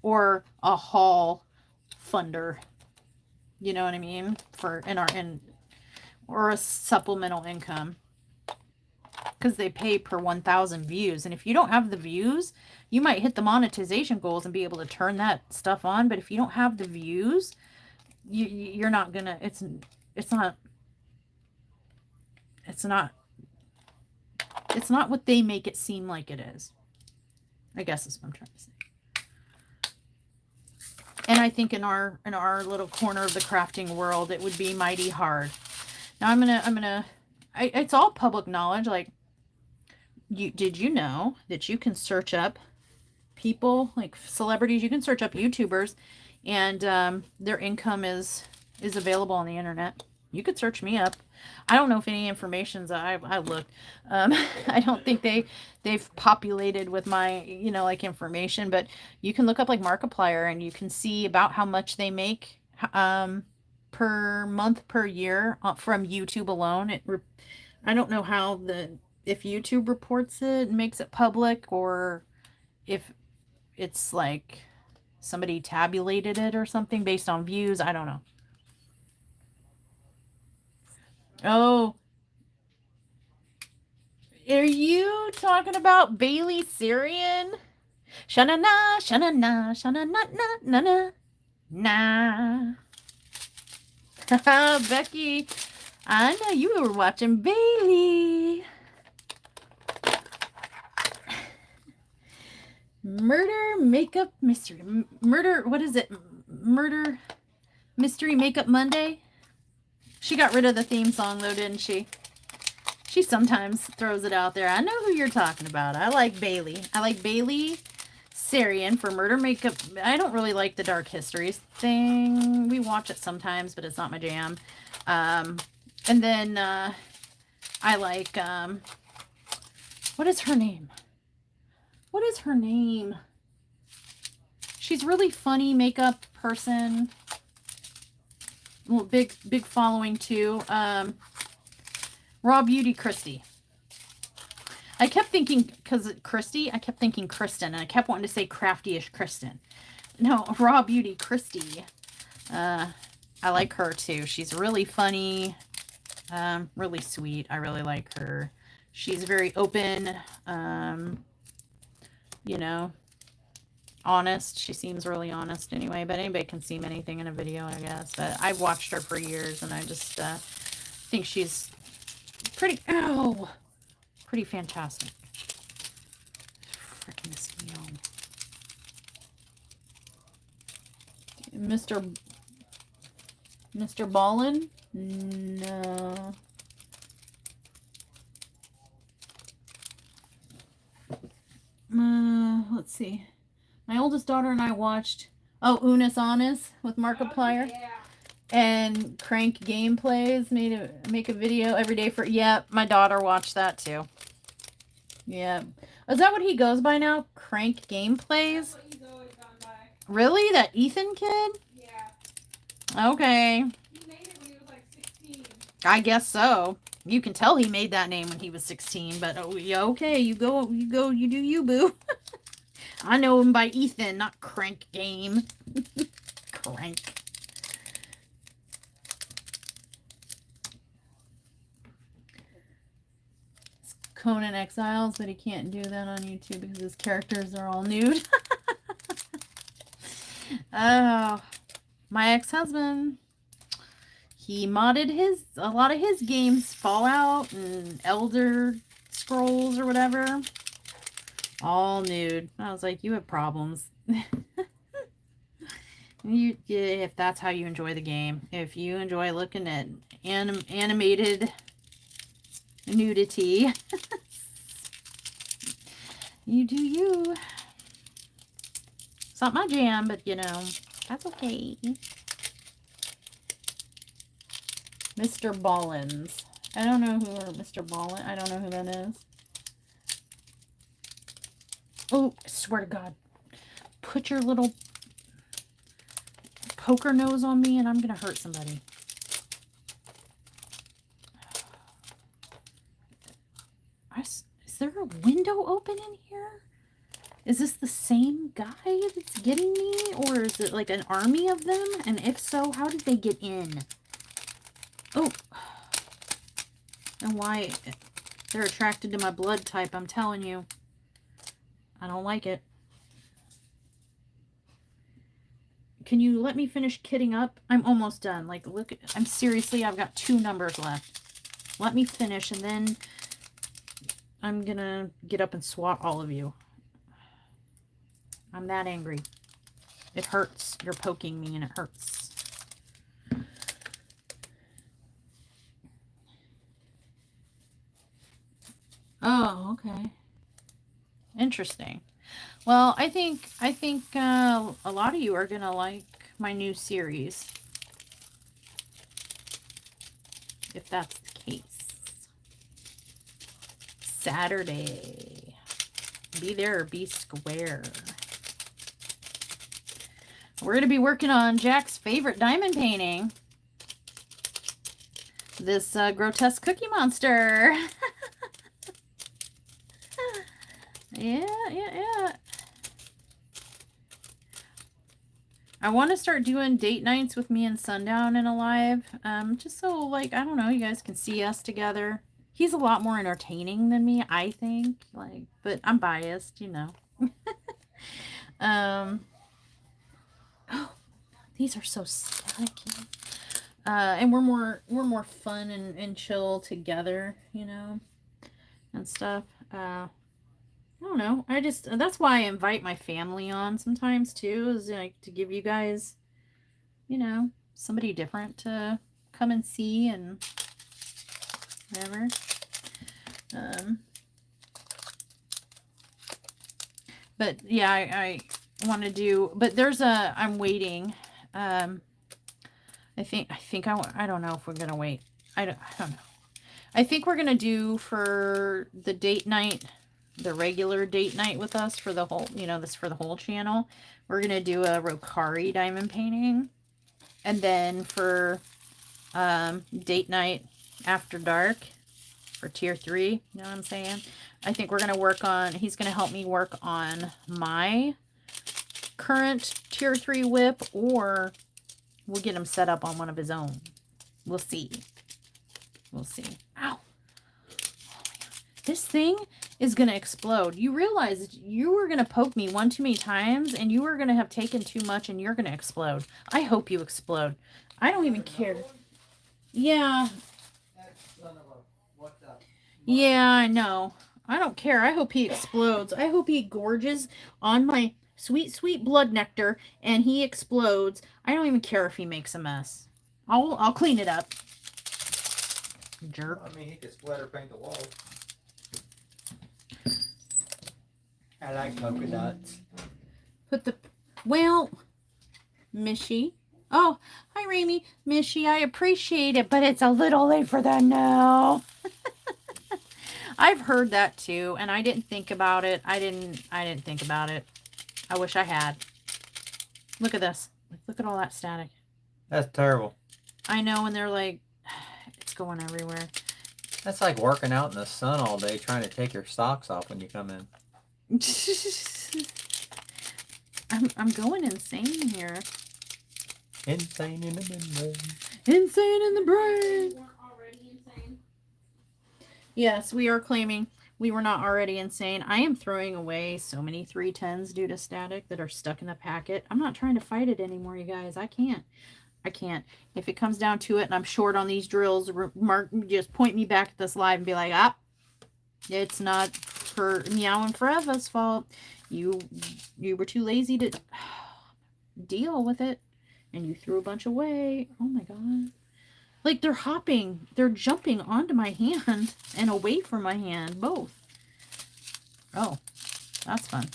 or a haul funder, you know what I mean, or a supplemental income. Because they pay per 1,000 views. And if you don't have the views, you might hit the monetization goals and be able to turn that stuff on. But if you don't have the views, you're not going to, it's not what they make it seem like it is. I guess that's what I'm trying to say. And I think in our little corner of the crafting world, it would be mighty hard. Now it's all public knowledge. Like, did you know that you can search up people, like celebrities? You can search up YouTubers, and their income is available on the internet. You could search me up. I don't know if any information's I looked. I don't think they've populated with my, you know, like information, but you can look up like Markiplier and you can see about how much they make per month, per year from YouTube alone. I don't know how if YouTube reports it and makes it public, or if it's like somebody tabulated it or something based on views. I don't know. Oh, are you talking about Bailey Syrian? Sha-na-na, sha-na-na, sha-na-na-na-na-na. Nah. Becky, I know you were watching Bailey. Murder Makeup Mystery. Murder, what is it? Murder Mystery Makeup Monday? She got rid of the theme song though, didn't she? She sometimes throws it out there. I know who you're talking about. I like Bailey. I like Bailey Syrian for Murder Makeup. I don't really like the Dark Histories thing. We watch it sometimes, but it's not my jam. And then I like, what is her name? What is her name? She's really funny makeup person. Well, big following too. Raw Beauty Christy. I kept thinking, because Christy, I kept thinking Kristen, and I kept wanting to say crafty-ish Kristen. No, Raw Beauty Christy. I like her too. She's really funny, really sweet. I really like her. She's very open, you know, honest. She seems really honest anyway, but anybody can seem anything in a video, I guess. But I've watched her for years, and I just think she's pretty, pretty fantastic. Freaking seal. Mr. Ballin? No. Let's see. My oldest daughter and I watched Unis Honest with Markiplier.
Yeah.
And Crank Gameplays make a video every day for, yeah, my daughter watched that too. Yeah. Is that what he goes by now? Crank Gameplays?
That's what he's always gone by.
Really? That Ethan kid?
Yeah.
Okay.
He made it when he was like 16.
I guess so. You can tell he made that name when he was 16, but oh, yeah, okay, you go, you do you, boo. I know him by Ethan, not Crank Game. Crank. Conan Exiles, but he can't do that on YouTube because his characters are all nude. Oh, my ex-husband. He modded a lot of his games, Fallout and Elder Scrolls or whatever. All nude. I was like, you have problems. If that's how you enjoy the game. If you enjoy looking at animated nudity, you do you. It's not my jam, but you know, that's okay. Mr. Ballins. I don't know who Mr. Ballin. I don't know who that is. Oh, I swear to God. Put your little poker nose on me and I'm going to hurt somebody. Is there a window open in here? Is this the same guy that's getting me? Or is it like an army of them? And if so, how did they get in? Oh. And why? They're attracted to my blood type, I'm telling you. I don't like it. Can you let me finish kitting up? I'm almost done. Like, look, I'm seriously, I've got 2 numbers left. Let me finish, and then I'm gonna get up and swat all of you. I'm that angry. It hurts. You're poking me, and it hurts. Oh, okay. Interesting. Well, I think a lot of you are gonna like my new series, if that's the case. Saturday. Be there or be square. We're gonna be working on Jack's favorite diamond painting. This grotesque cookie monster. Yeah. I want to start doing date nights with me and Sundown in a live. Just so, like, I don't know, you guys can see us together. He's a lot more entertaining than me, I think. Like, but I'm biased, you know. Oh, these are so staticky. And we're more fun and chill together, you know, and stuff. I don't know. That's why I invite my family on sometimes too, is like to give you guys, you know, somebody different to come and see and whatever. But yeah, I want to do, but I'm waiting. I don't know if we're going to wait. I don't know. I think we're going to do for the date night, the regular date night with us for the whole, you know, this for the whole channel. We're going to do a Rokari diamond painting. And then for date night after dark for tier 3, you know what I'm saying? I think we're going to work on, he's going to help me work on my current tier 3 whip, or we'll get him set up on one of his own. We'll see. We'll see. Ow. Oh my God. This thing is going to explode. You realize you were going to poke me one too many times and you were going to have taken too much and you're going to explode. I hope you explode. I don't even care. Yeah. Yeah, I know. I don't care. I hope he explodes. I hope he gorges on my sweet, sweet blood nectar and he explodes. I don't even care if he makes a mess. I'll clean it up. Jerk.
I mean, he could splatter paint the wall. I like polka dots.
Mishy. Oh, hi, Ramy. Mishy, I appreciate it, but it's a little late for that now. I've heard that too, and I didn't think about it. I didn't think about it. I wish I had. Look at this. Look at all that static.
That's terrible.
I know, and they're like, it's going everywhere.
That's like working out in the sun all day trying to take your socks off when you come in.
I'm going insane here.
Insane in the membrane.
Insane in the brain.
We weren't already insane.
Yes, we are claiming we were not already insane. I am throwing away so many 310s due to static that are stuck in the packet. I'm not trying to fight it anymore, you guys. I can't. If it comes down to it and I'm short on these drills, just point me back at this live and be like, it's not for Meow and Forever's fault. You were too lazy to deal with it. And you threw a bunch away. Oh my God. Like they're hopping. They're jumping onto my hand and away from my hand. Both. Oh, that's fun.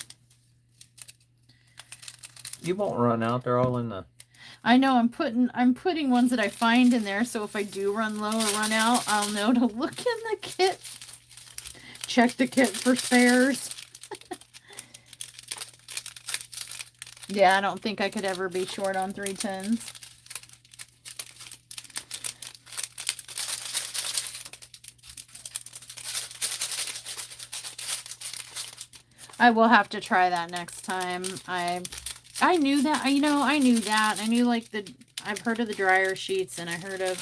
You won't run out. They're all in the...
I know. I'm putting ones that I find in there. So if I do run low or run out, I'll know to look in the kit. Check the kit for spares. Yeah, I don't think I could ever be short on 310s. I will have to try that next time. I knew that, you know, I knew that. I knew like I've heard of the dryer sheets and I heard of,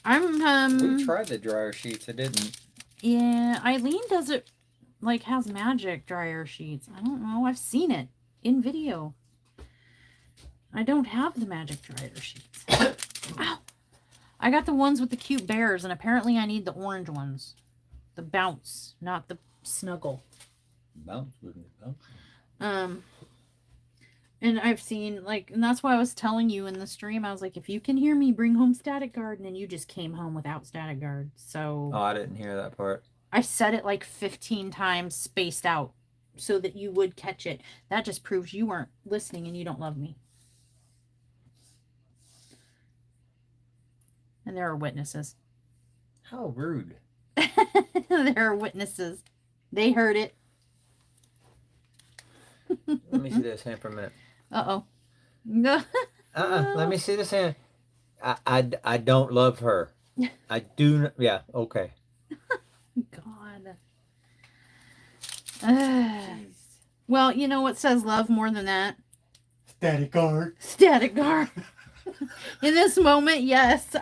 We tried the dryer sheets. It didn't.
Yeah, Eileen does it, like has magic dryer sheets. I don't know. I've seen it in video. I don't have the magic dryer sheets. Ow! I got the ones with the cute bears, and apparently I need the orange ones. The bounce, not the snuggle.
Bounce with me, bounce.
And I've seen, like, and that's why I was telling you in the stream, I was like, if you can hear me, bring home static guard, and then you just came home without static guard. So
Oh, I didn't hear that part.
I said it like 15 times spaced out so that you would catch it. That just proves you weren't listening and you don't love me. And there are witnesses.
How rude.
There are witnesses. They heard it.
Let me see this hand for a minute.
Uh-oh. No.
Let me see this hand. I don't love her. I do. Yeah, okay.
God. Well, you know what says love more than that?
Static guard.
Static guard. In this moment, yes.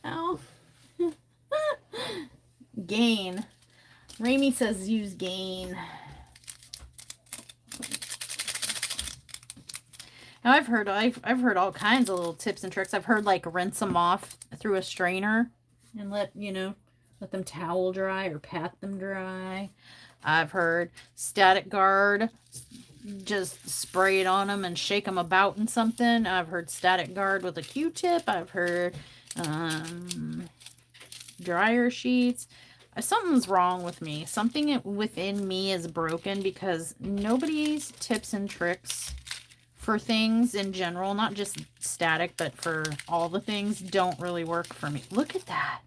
Ow. Gain. Raimi says use gain. Now I've heard all kinds of little tips and tricks. I've heard like rinse them off through a strainer and let them towel dry or pat them dry. I've heard static guard, just spray it on them and shake them about in something. I've heard static guard with a Q-tip. I've heard dryer sheets. Something's wrong with me. Something within me is broken because nobody's tips and tricks for things in general, not just static, but for all the things, don't really work for me. Look at that.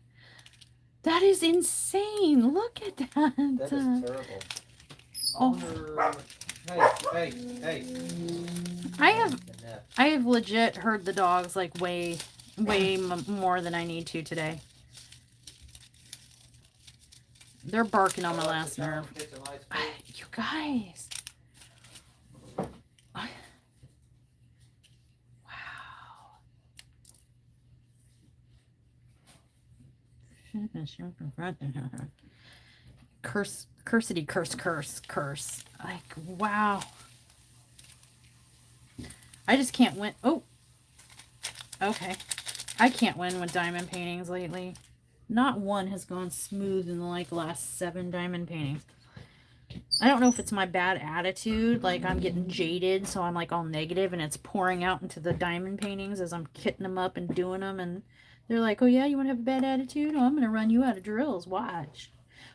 That is insane. Look at that.
That is terrible.
Oh.
Hey.
I have legit heard the dogs like way more than I need to today. They're barking on my last nerve. You guys. Curse. Like, wow. I just can't win. Oh. Okay. I can't win with diamond paintings lately. Not one has gone smooth in the like last 7 diamond paintings. I don't know if it's my bad attitude, like I'm getting jaded, so I'm like all negative and it's pouring out into the diamond paintings as I'm kitting them up and doing them, and they're like, oh yeah, you want to have a bad attitude? Oh, I'm going to run you out of drills, watch.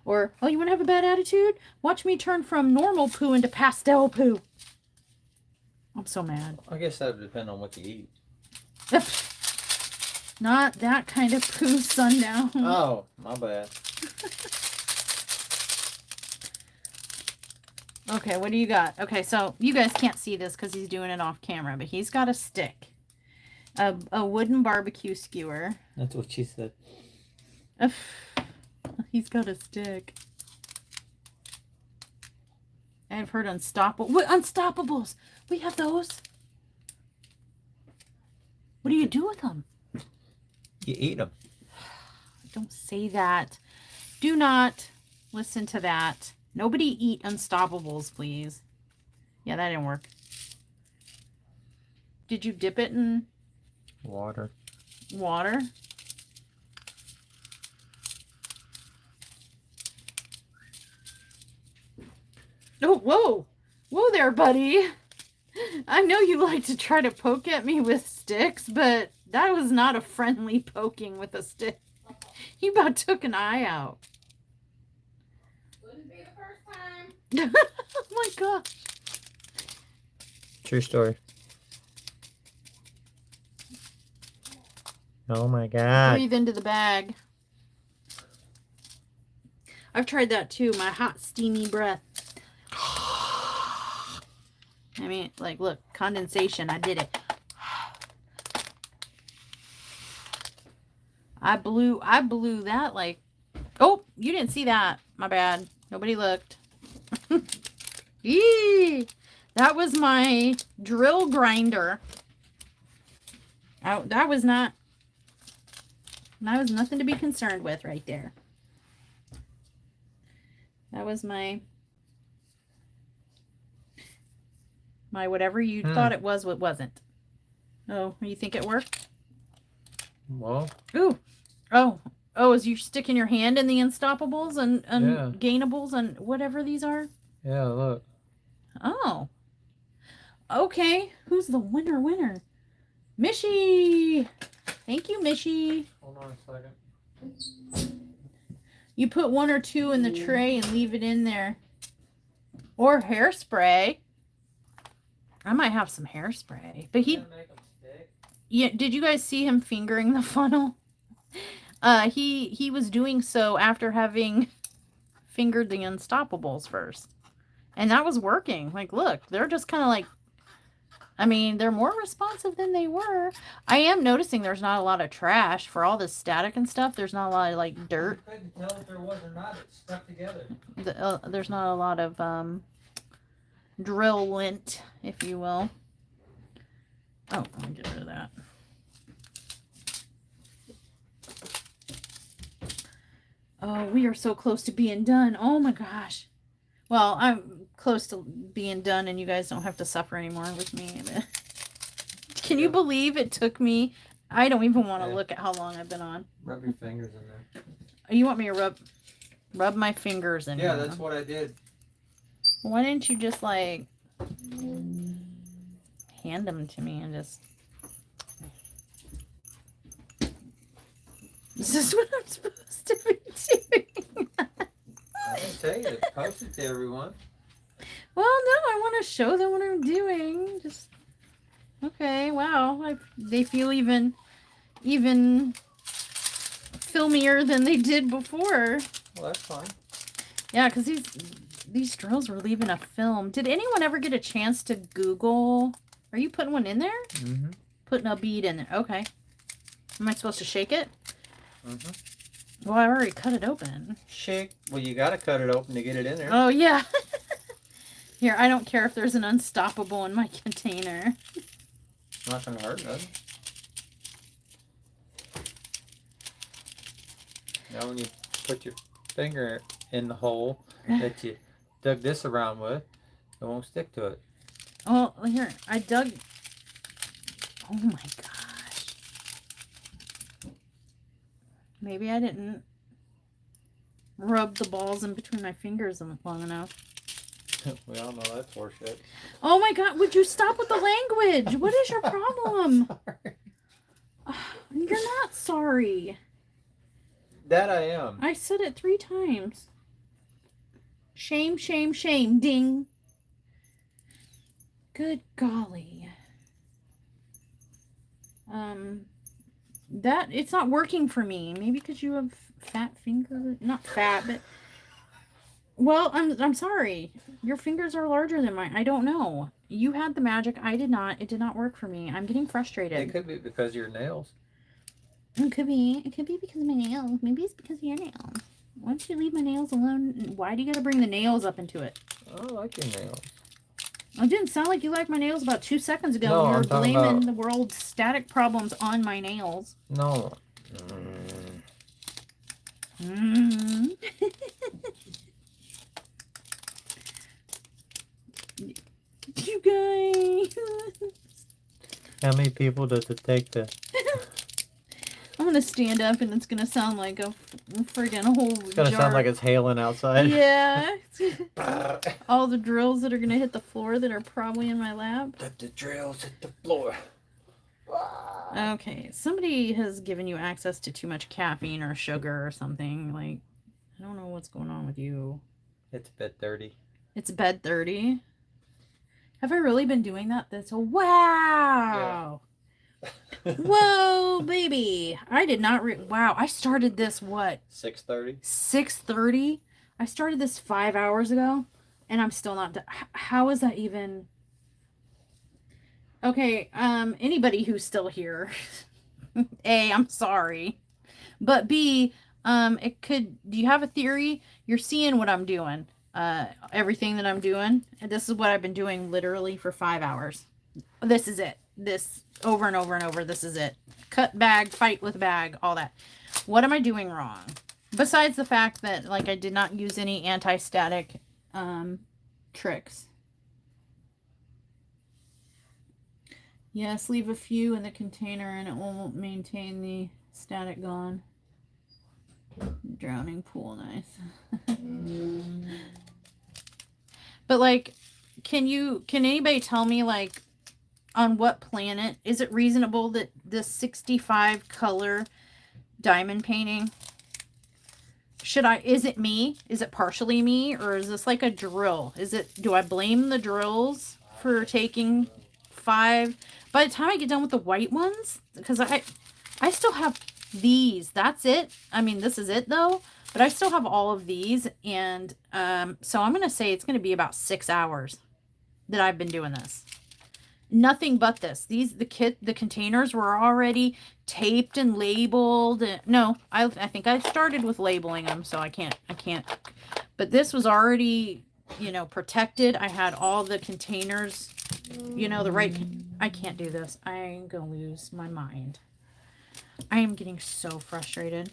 Or, oh, you want to have a bad attitude? Watch me turn from normal poo into pastel poo. I'm so mad.
I guess that would depend on what you eat.
Not that kind of poo, sundown.
Oh, my bad.
Okay, what do you got? Okay, so you guys can't see this because he's doing it off camera, but he's got a stick. A wooden barbecue skewer.
That's what she said.
He's got a stick. I've heard Unstoppables. We have those. What do you do with them?
You eat them.
Don't say that. Do not listen to that. Nobody eat Unstoppables, please. Yeah, that didn't work. Did you dip it in
water?
Water? Oh, whoa. Whoa there, buddy. I know you like to try to poke at me with sticks, but that was not a friendly poking with a stick. He about took an eye out.
Wouldn't be the first time.
Oh my gosh.
True story. Oh my god.
Breathe into the bag. I've tried that too. My hot, steamy breath. I mean, like, look, condensation. I did it. I blew that like, oh, you didn't see that. My bad. Nobody looked. Eee! That was my drill grinder. Oh, that was nothing to be concerned with right there. That was my whatever you thought it was, what wasn't. Oh, you think it worked?
Well.
Ooh. Oh, is you sticking your hand in the Unstoppables and
yeah.
Gainables and whatever these are?
Yeah, look.
Oh. Okay. Who's the winner? Mishy! Thank you, Mishy.
Hold on a second.
You put 1 or 2 in the tray and leave it in there. Or hairspray. I might have some hairspray. But yeah, did you guys see him fingering the funnel? He was doing so after having fingered the Unstoppables first. And that was working. Like, look, they're just kind of like, I mean, they're more responsive than they were. I am noticing there's not a lot of trash for all this static and stuff. There's not a lot of, like, dirt.
I couldn't tell if there was or not. It's stuck together.
There's not a lot of, drill lint, if you will. Oh, let me get rid of that. Oh, we are so close to being done. Oh my gosh. Well, I'm close to being done and you guys don't have to suffer anymore with me. Can you believe it took me? I don't even want to look at how long I've been on.
Rub your fingers in there.
You want me to rub my fingers in
Yeah,
here?
that's what I did.
Why didn't you just like hand them to me and just... Is this what I'm supposed to be doing?
I didn't tell you to post it to everyone.
Well, no, I want to show them what I'm doing. Just okay. Wow, they feel even filmier than they did before.
Well, that's fine.
Yeah, because these drills were leaving a film. Did anyone ever get a chance to Google? Are you putting one in there?
Mm-hmm.
Putting a bead in there. Okay. Am I supposed to shake it?
Mm-hmm.
Well, I already cut it open.
Shake. Well, you got to cut it open to get it in there.
Oh, yeah. Here, I don't care if there's an unstoppable in my container.
It's not going to hurt nothing. Now when you put your finger in the hole that you dug this around with, it won't stick to it.
Oh, here, I dug... Oh, my gosh. Maybe I didn't rub the balls in between my fingers long enough.
We all know that's horseshit.
Oh my god, would you stop with the language? What is your problem? You're not sorry.
That I am.
I said it 3 times. Shame, shame, shame. Ding. Good golly. That, it's not working for me. Maybe because you have fat fingers. Not fat, but... Well, I'm sorry. Your fingers are larger than mine. I don't know. You had the magic. I did not. It did not work for me. I'm getting frustrated.
It could be because of your nails.
It could be. It could be because of my nails. Maybe it's because of your nails. Why don't you leave my nails alone? Why do you gotta bring the nails up into it?
I like your nails.
It didn't sound like you liked my nails about 2 seconds ago.
No,
You were
I'm talking
blaming
about...
the world's static problems on my nails.
No.
Mm. You guys.
How many people does it take to...
I'm gonna stand up and it's gonna sound like a friggin' whole
It's gonna
jar.
sound like it's hailing outside.
Yeah. All the drills that are gonna hit the floor that are probably in my lap.
The drills hit the floor.
Okay, somebody has given you access to too much caffeine or sugar or something. Like, I don't know what's going on with you.
It's a bit dirty.
It's bed 30. Have I really been doing that? That's a wow.
Yeah.
Whoa, baby. I did not wow, I started this what?
6:30.
6:30? I started this 5 hours ago and I'm still not done. How is that even? Okay, anybody who's still here. A, I'm sorry. But B, it could, do you have a theory? You're seeing what I'm doing. Everything that I'm doing. And this is what I've been doing literally for 5 hours. This is it. This over and over and over. This is it. Cut bag, fight with bag, all that. What am I doing wrong? Besides the fact that, like, I did not use any anti-static tricks. Yes, leave a few in the container and it won't maintain the static gone. Drowning pool, nice. But like, can anybody tell me, like, on what planet is it reasonable that this 65 color diamond painting, is it me? Is it partially me? Or is this like a drill? Do I blame the drills for taking 5? By the time I get done with the white ones, because I still have these. That's it. I mean, this is it though. But I still have all of these. And so I'm going to say it's going to be about 6 hours that I've been doing this. Nothing but this. The containers were already taped and labeled. No, I think I started with labeling them, so I can't. But this was already you know, protected. I had all the containers, you know, the right. I can't do this. I'm going to lose my mind. I am getting so frustrated.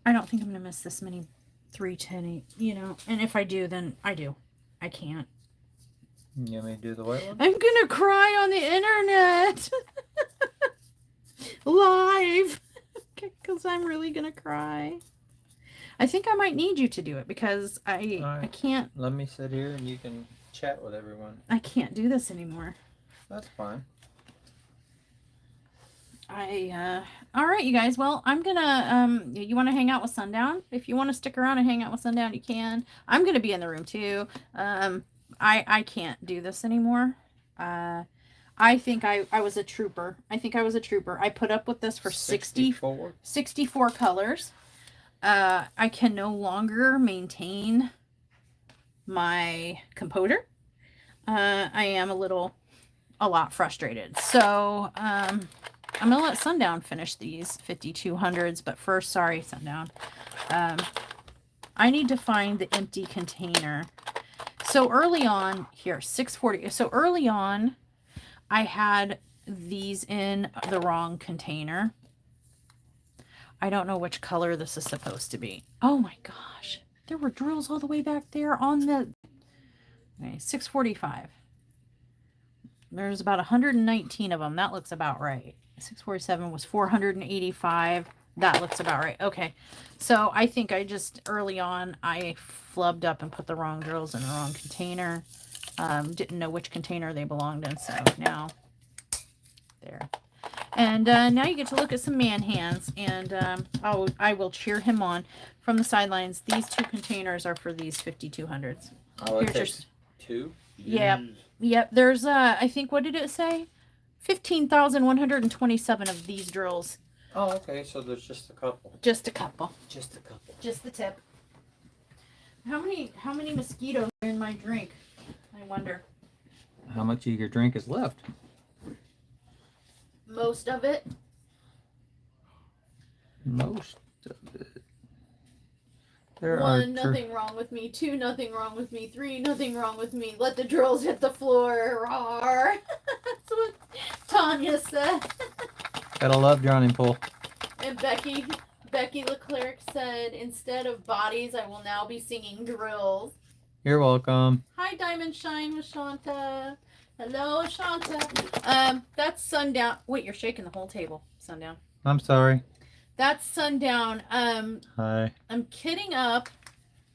I don't think I'm going to miss this many 310, you know, and if I do, then I do. I can't.
You want me to do the white one?
I'm going to cry on the internet. Live. Because I'm really going to cry. I think I might need you to do it because I can't.
Let me sit here and you can chat with everyone.
I can't do this anymore.
That's fine.
All right, you guys. Well, I'm gonna, you want to hang out with Sundown? If you want to stick around and hang out with Sundown, you can. I'm gonna be in the room too. I can't do this anymore. I think I was a trooper. I think I was a trooper. I put up with this for 64 colors. I can no longer maintain my composure. I am a lot frustrated. So, I'm going to let Sundown finish these 5200s, but first, sorry, Sundown. I need to find the empty container. So early on, here, 640. So early on, I had these in the wrong container. I don't know which color this is supposed to be. Oh my gosh. There were drills all the way back there on the... Okay, 645. There's about 119 of them. That looks about right. 647 was 485. That looks about right. Okay. So I think I just, early on, I flubbed up and put the wrong drills in the wrong container. Didn't know which container they belonged in. So now, there. And now you get to look at some man hands. And I will cheer him on from the sidelines. These two containers are for these 5200s.
Oh, it takes two?
Yeah. Yep. There's, I think, what did it say? 15,127 of these drills.
Oh, okay. So there's just a couple.
Just a couple.
Just a couple.
Just the tip. How many mosquitoes are in my drink? I wonder.
How much of your drink is left?
Most of it.
Most of it. There
1, nothing wrong with me. 2, nothing wrong with me. 3, nothing wrong with me. Let the drills hit the floor. Rawr. That's what Tanya said.
Gotta love Johnny Pull.
And Becky Leclerc said, instead of bodies, I will now be singing drills.
You're welcome.
Hi, Diamond Shine with Shanta. Hello, Shanta. That's Sundown. Wait, you're shaking the whole table, Sundown.
I'm sorry.
That's Sundown.
Hi.
I'm kidding up.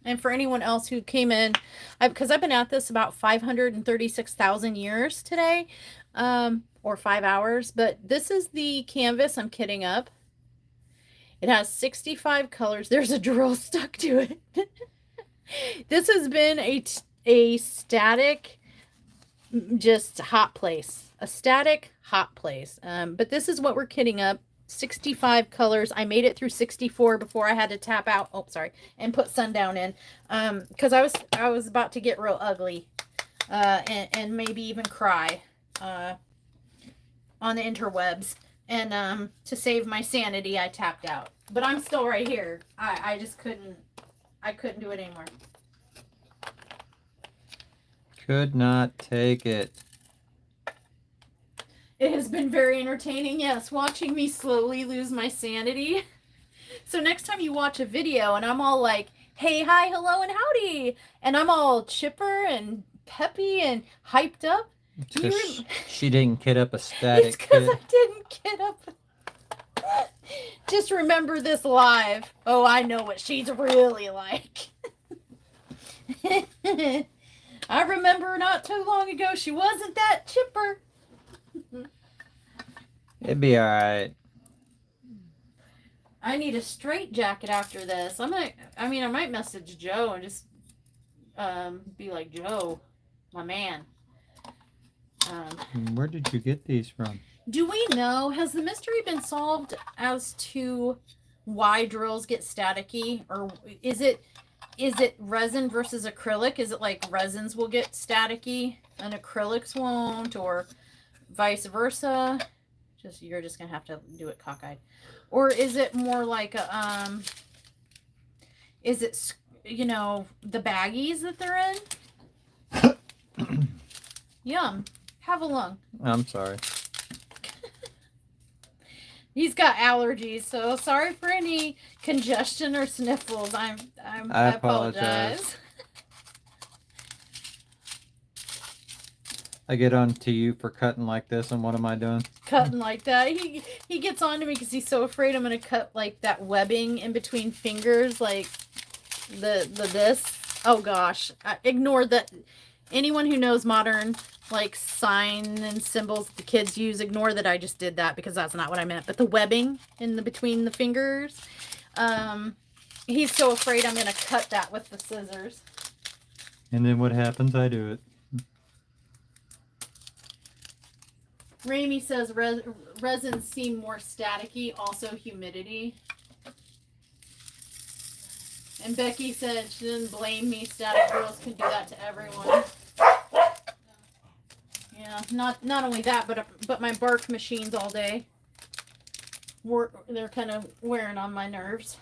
And for anyone else who came in, because I've been at this about 536,000 years today, or 5 hours, but this is the canvas I'm kidding up. It has 65 colors. There's a drill stuck to it. This has been a static, just hot place. A static hot place. But this is what we're kidding up. 65 colors. I made it through 64 before I had to tap out. Oh, sorry. And put Sundown in. Because I was about to get real ugly. And maybe even cry. On the interwebs. And to save my sanity, I tapped out. But I'm still right here. I just couldn't do it anymore.
Could not take it.
It has been very entertaining, yes, watching me slowly lose my sanity. So next time you watch a video and I'm all like, hey, hi, hello, and howdy, and I'm all chipper and peppy and hyped up.
She didn't kit up a static
It's because
kit.
I didn't kit up. Just remember this live. Oh, I know what she's really like. I remember not too long ago she wasn't that chipper.
It'd be alright.
I need a straight jacket after this. I might message Joe and just be like, Joe, my man.
Where did you get these from?
Do we know, has the mystery been solved as to why drills get staticky? Or is it resin versus acrylic? Is it like resins will get staticky and acrylics won't, or vice versa? You're just gonna have to do it cockeyed. Or is it more like a is it, you know, the baggies that they're in? Yum. Have a lung.
I'm sorry.
He's got allergies, so sorry for any congestion or sniffles. I apologize.
I get on to you for cutting like this, and what am I doing?
Cutting like that. He gets on to me because he's so afraid I'm gonna cut like that webbing in between fingers, like the this. Oh gosh, ignore that. Anyone who knows modern like sign and symbols the kids use, ignore that I just did that because that's not what I meant. But the webbing in the between the fingers, he's so afraid I'm gonna cut that with the scissors.
And then what happens? I do it.
Ramey says resins seem more staticky, also humidity. And Becky said she didn't blame me. Static girls can do that to everyone. Yeah, not only that, but my bark machines all day. They're kind of wearing on my nerves.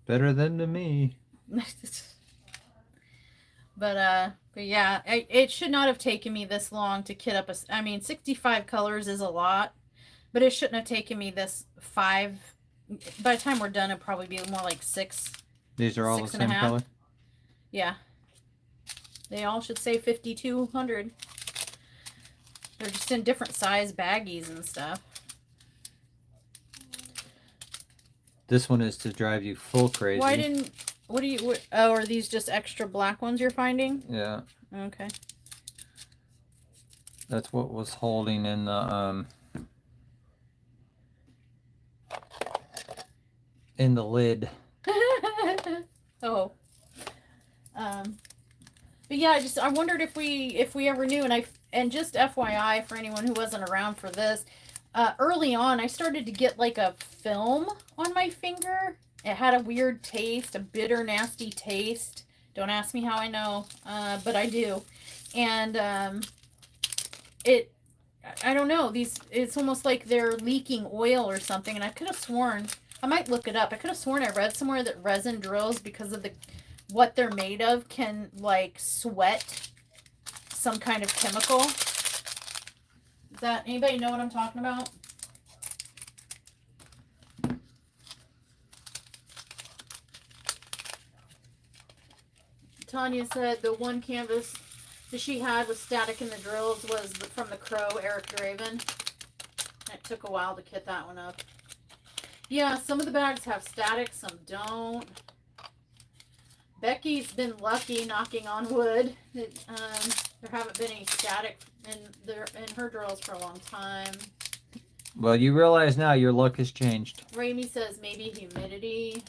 Better than to me.
But yeah, it should not have taken me this long to kit up I mean, 65 colors is a lot, but it shouldn't have taken me this 5. By the time we're done, it'll probably be more like 6.
These are all the same color?
Yeah. They all should say 5,200. They're just in different size baggies and stuff.
This one is to drive you full crazy.
Why didn't... oh, are these just extra black ones you're finding?
Yeah.
Okay.
That's what was holding in the lid.
Oh. But yeah, I wondered if we ever knew, and just FYI for anyone who wasn't around for this, early on I started to get like a film on my finger. It had a weird taste, a bitter, nasty taste. Don't ask me how I know, but I do. And I don't know, it's almost like they're leaking oil or something, and I could have sworn, I might look it up, I could have sworn I read somewhere that resin drills, because of what they're made of, can like sweat some kind of chemical. Does that, anybody know what I'm talking about? Tanya said the one canvas that she had with static in the drills was from the Crow, Eric Draven. It took a while to kit that one up. Yeah, some of the bags have static, some don't. Becky's been lucky, knocking on wood, that there haven't been any static in her drills for a long time.
Well, you realize now your luck has changed.
Ramey says maybe humidity.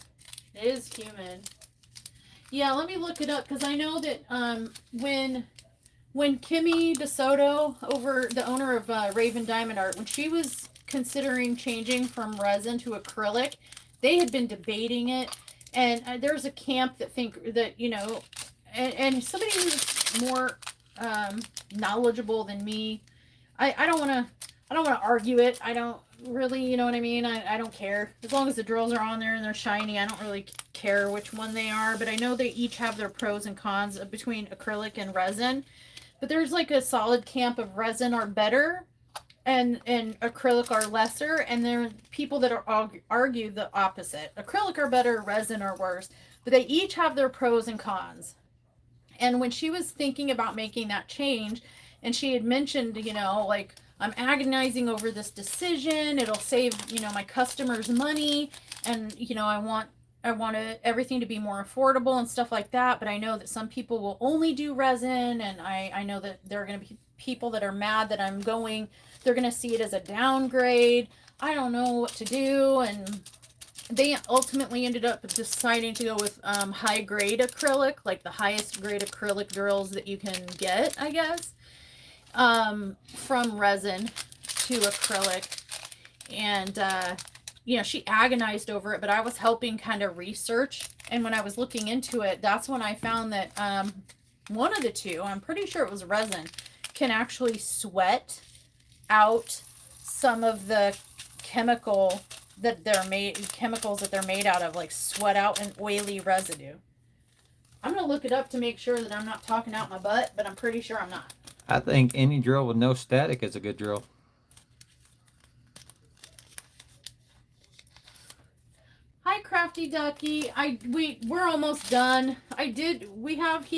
It is humid. Yeah, let me look it up, because I know that when Kimmy DeSoto, the owner of Raven Diamond Art, when she was considering changing from resin to acrylic, they had been debating it, and there's a camp that think that, you know, and somebody who's more knowledgeable than me, I don't want to argue it. I don't really, you know what I mean? I don't care. As long as the drills are on there and they're shiny, I don't really care which one they are. But I know they each have their pros and cons between acrylic and resin. But there's like a solid camp of resin are better and acrylic are lesser. And there are people that argue the opposite. Acrylic are better, resin are worse. But they each have their pros and cons. And when she was thinking about making that change, and she had mentioned, you know, like, I'm agonizing over this decision. It'll save, you know, my customers money. And, you know, I want everything to be more affordable and stuff like that. But I know that some people will only do resin. And I know that there are going to be people that are mad that I'm going. They're going to see it as a downgrade. I don't know what to do. And they ultimately ended up deciding to go with high grade acrylic, like the highest grade acrylic drills that you can get, I guess. From resin to acrylic, and you know, she agonized over it, but I was helping kind of research, and when I was looking into it, that's when I found that
one of the two, I'm pretty sure it was resin, can actually sweat out some of the chemicals that they're made out of, like sweat out an oily residue. I'm gonna look it up to make sure that I'm not talking out my butt, but I'm pretty sure I'm not.
I think any drill with no static is a good drill.
Hi, Crafty Ducky. We're almost done. He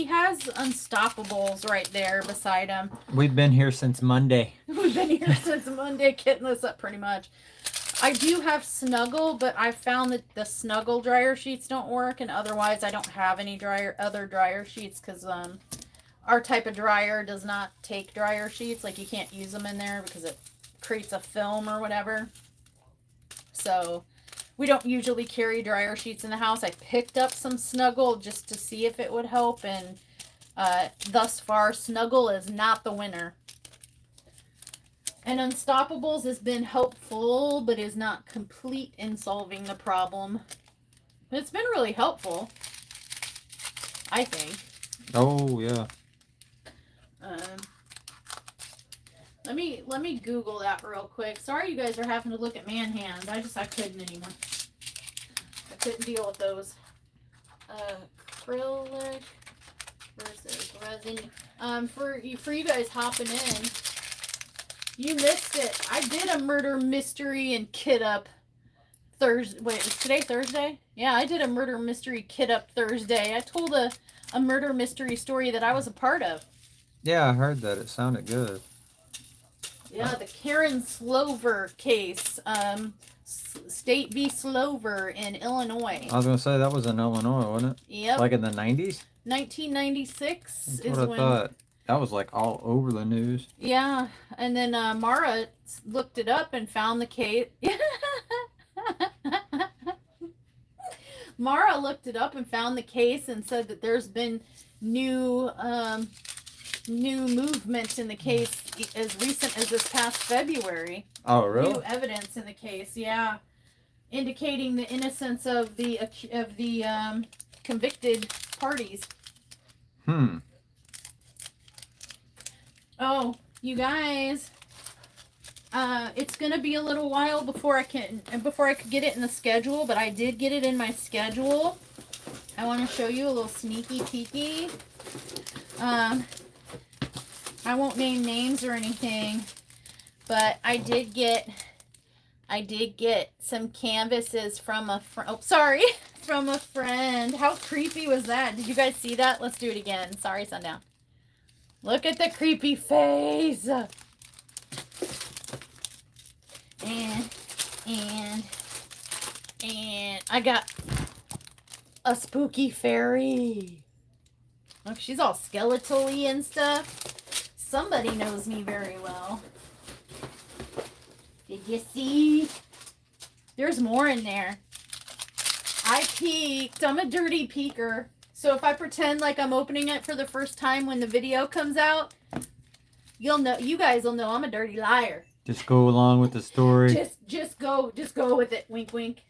has Unstoppables right there beside him.
We've been here since Monday.
We've been here since Monday, kitting this up pretty much. I do have Snuggle, but I found that the Snuggle dryer sheets don't work, and otherwise I don't have any other dryer sheets because our type of dryer does not take dryer sheets. Like, you can't use them in there because it creates a film or whatever. So we don't usually carry dryer sheets in the house. I picked up some Snuggle just to see if it would help, and thus far Snuggle is not the winner. And Unstoppables has been helpful, but is not complete in solving the problem. But it's been really helpful, I think.
Oh, yeah.
Let me Google that real quick. Sorry you guys are having to look at man hands. I couldn't anymore. I couldn't deal with those. Acrylic versus resin. For you guys hopping in, you missed it. I did a murder mystery and kit up Thursday. Wait, is today Thursday? Yeah, I did a murder mystery kit up Thursday. I told a murder mystery story that I was a part of.
Yeah, I heard that. It sounded good.
Yeah, the Karen Slover case. State v. Slover in Illinois.
I was going to say, that was in Illinois, wasn't it?
Yep.
Like in the 90s?
1996
That's
is
what I
when.
thought. That was like all over the news.
Yeah, and then Mara looked it up and found the case. Mara looked it up and found the case and said that there's been new movement in the case as recent as this past February.
Oh, really?
New evidence in the case, yeah, indicating the innocence of the convicted parties. Oh, you guys, it's gonna be a little while before I could get it in the schedule, but I did get it in my schedule. I want to show you a little sneaky peeky. I won't name names or anything, but I did get some canvases from a friend. Oh, sorry, from a friend. How creepy was that? Did you guys see that? Let's do it again. Sorry, Sundown. Look at the creepy face. And I got a spooky fairy. Look, she's all skeletal-y and stuff. Somebody knows me very well. Did you see? There's more in there. I peeked. I'm a dirty peeker. So if I pretend like I'm opening it for the first time when the video comes out, you'll know. You guys will know I'm a dirty liar.
Just go along with the story.
Just go with it. Wink, wink.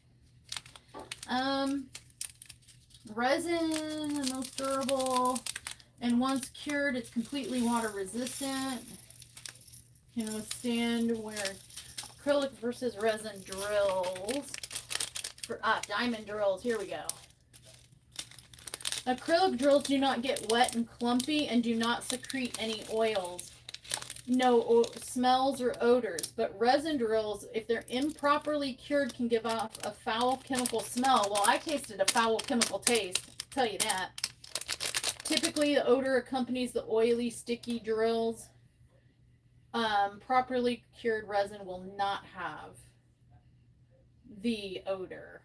Resin, the most durable, and once cured, it's completely water resistant. Can withstand wear. Acrylic versus resin drills. Diamond drills. Here we go. Acrylic drills do not get wet and clumpy and do not secrete any oils. No smells or odors, but resin drills, if they're improperly cured, can give off a foul chemical smell. Well, I tasted a foul chemical taste, I'll tell you that. Typically, the odor accompanies the oily, sticky drills. Properly cured resin will not have the odor.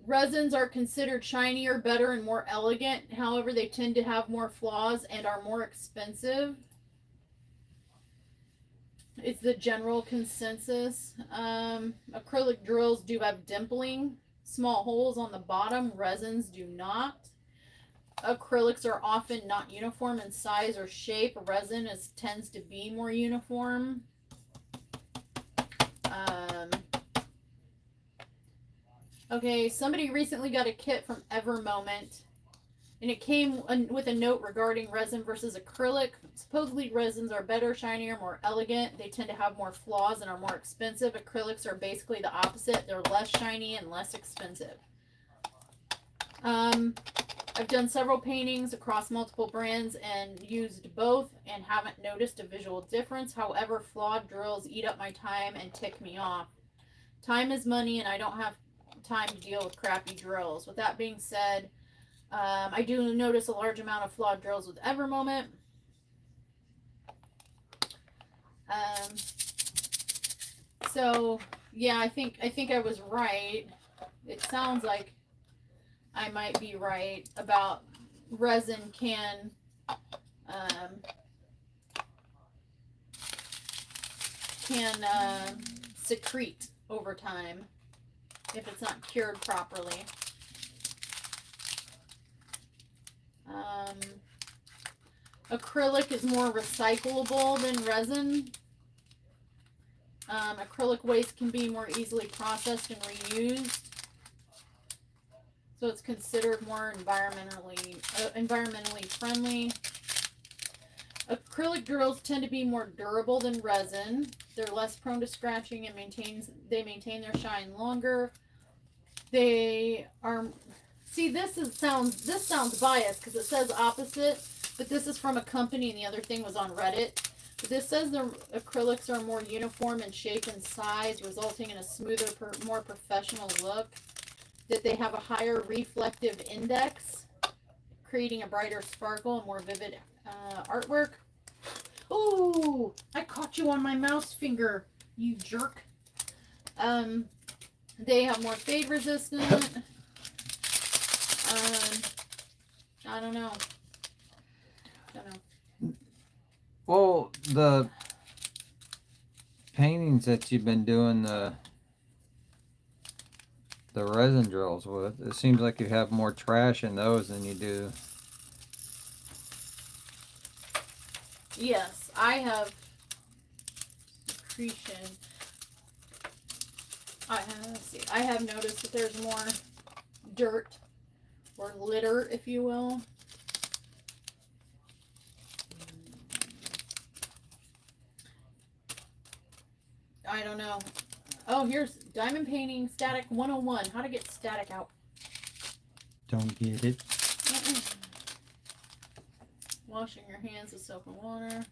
Resins are considered shinier, better, and more elegant. However, they tend to have more flaws and are more expensive. It's the general consensus. Acrylic drills do have dimpling, small holes on the bottom. Resins do not. Acrylics are often not uniform in size or shape. Resin tends to be more uniform.
Okay, somebody recently got a kit from Evermoment, and it came with a note regarding resin versus acrylic. Supposedly resins are better, shinier, more elegant. They tend to have more flaws and are more expensive. Acrylics are basically the opposite. They're less shiny and less expensive. I've done several paintings across multiple brands and used both and haven't noticed a visual difference. However, flawed drills eat up my time and tick me off. Time is money, and I don't have time to deal with crappy drills. With that being said, I do notice a large amount of flawed drills with Evermoment. So yeah, I think I was right. It sounds like I might be right about resin can secrete over time if it's not cured properly. Acrylic is more recyclable than resin. Acrylic waste can be more easily processed and reused. So it's considered more environmentally friendly. Acrylic drills tend to be more durable than resin. They're less prone to scratching and they maintain their shine longer. They are, see, this sounds biased because it says opposite, but this is from a company and the other thing was on Reddit. But this says the acrylics are more uniform in shape and size, resulting in a smoother, more professional look. That they have a higher reflective index, creating a brighter sparkle and more vivid artwork. Oh, I caught you on my mouse finger, you jerk. They have more fade resistant. I don't know.
Well, the paintings that you've been doing the resin drills with, it seems like you have more trash in those than you do.
Yes, I have secretion. Let's see. I have noticed that there's more dirt or litter, if you will. I don't know. Oh, here's Diamond Painting Static 101. How to get static out.
Don't get it.
Washing your hands with soap and water.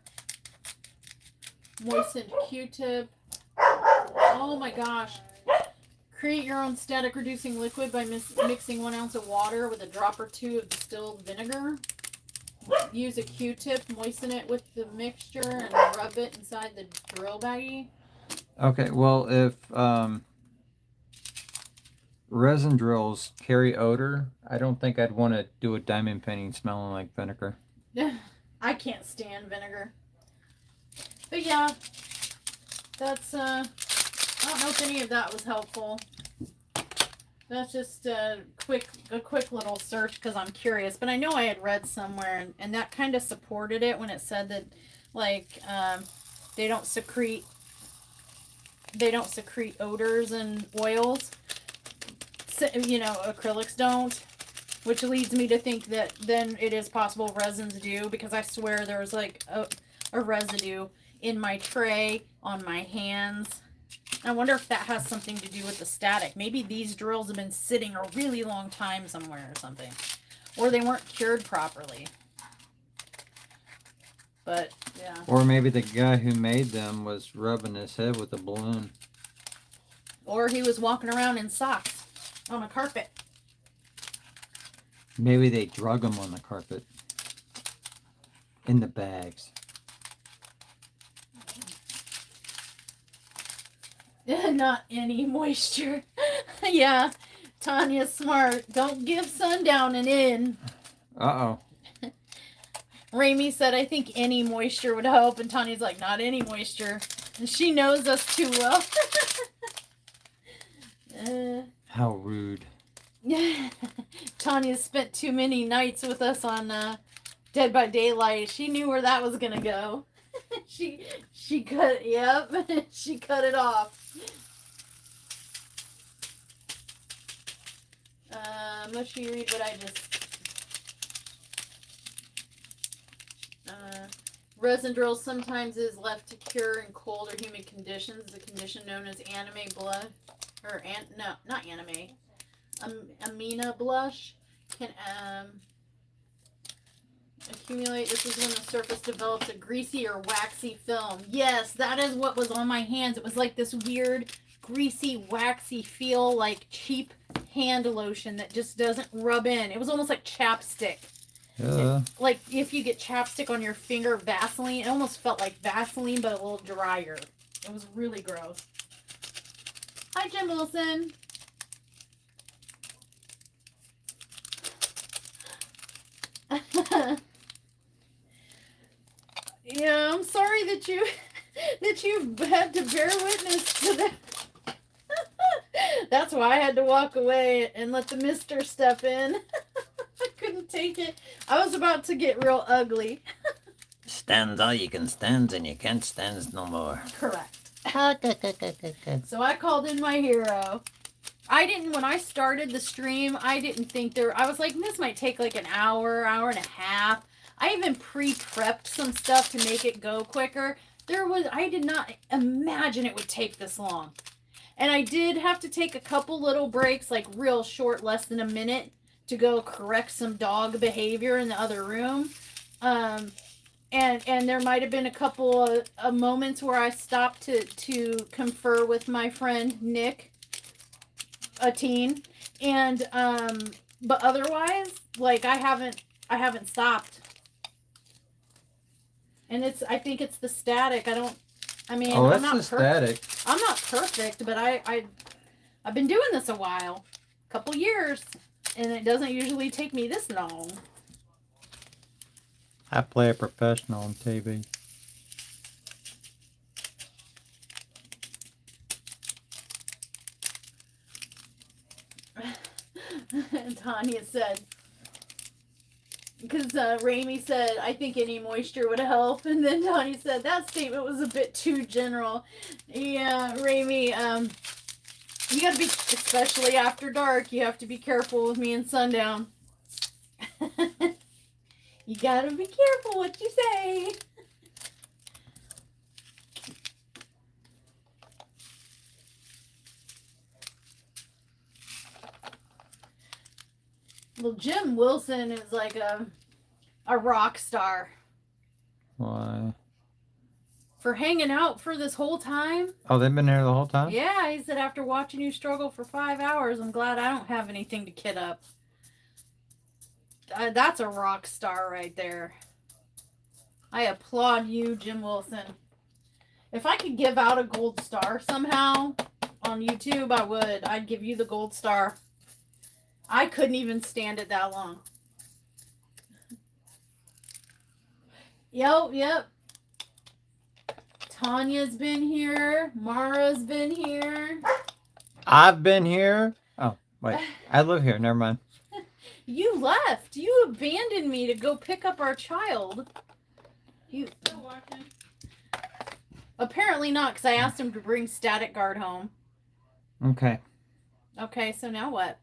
Moistened Q-tip. Oh my gosh. Create your own static reducing liquid by mixing 1 ounce of water with a drop or 2 of distilled vinegar. Use a Q-tip, moisten it with the mixture, and rub it inside the drill baggie.
Okay, well, if resin drills carry odor, I don't think I'd want to do a diamond painting smelling like vinegar.
I can't stand vinegar. But yeah, that's, I don't know if any of that was helpful. That's just a quick little search because I'm curious. But I know I had read somewhere, and that kind of supported it when it said that, like, they don't secrete odors and oils. So, you know, acrylics don't. Which leads me to think that then it is possible resins do, because I swear there was like a residue in my tray, on my hands. I wonder if that has something to do with the static. Maybe these drills have been sitting a really long time somewhere or something. Or they weren't cured properly. But, yeah.
Or maybe the guy who made them was rubbing his head with a balloon.
Or he was walking around in socks on a carpet.
Maybe they drug them on the carpet. In the bags.
Not any moisture. Yeah, Tanya's smart. Don't give sundown an in.
Uh-oh.
Raimi said, I think any moisture would help. And Tanya's like, not any moisture. And she knows us too well.
How rude.
Tanya spent too many nights with us on Dead by Daylight. She knew where that was going to go. She cut, yep, she cut it off. Let's you read what I just... resin drill sometimes is left to cure in cold or humid conditions. It's a condition known as anime blood, or no, not anime. Amina blush can accumulate. This is when the surface develops a greasy or waxy film. Yes, that is what was on my hands. It was like this weird, greasy, waxy feel, like cheap hand lotion that just doesn't rub in. It was almost like chapstick. Like if you get chapstick on your finger, Vaseline, it almost felt like Vaseline, but a little drier. It was really gross. Hi, Jim Wilson. Yeah, I'm sorry that you've had to bear witness to that. That's why I had to walk away and let the mister step in. I couldn't take it. I was about to get real ugly.
Stand all you can stand and you can't stand no more.
Correct. So I called in my hero. When I started the stream, I didn't think I was like, this might take like an hour and a half. I even pre-prepped some stuff to make it go quicker. I did not imagine it would take this long. And I did have to take a couple little breaks, like real short, less than a minute, to go correct some dog behavior in the other room. And there might have been a couple of moments where I stopped to confer with my friend Nick, a teen. And but otherwise, like I haven't stopped. And I think it's the static. I'm not
static.
I'm not perfect, but I've been doing this a while, a couple years, and it doesn't usually take me this long.
I play a professional on TV.
Tanya said, because Raimi said, I think any moisture would help. And then Tanya said, that statement was a bit too general. Yeah, Raimi, you got to be, especially after dark, you have to be careful with me and sundown. You got to be careful what you say. Well, Jim Wilson is like a rock star.
Why?
For hanging out for this whole time.
Oh, they've been there the whole time?
Yeah, he said after watching you struggle for 5 hours, I'm glad I don't have anything to kid up. That's a rock star right there. I applaud you, Jim Wilson. If I could give out a gold star somehow on YouTube, I would. I'd give you the gold star. I couldn't even stand it that long. Yep. Tanya's been here. Mara's been here.
I've been here. Oh, wait. I live here. Never mind.
You left. You abandoned me to go pick up our child. You
Still watching.
apparently not, because I asked him to bring Static Guard home.
Okay.
Okay, so now what?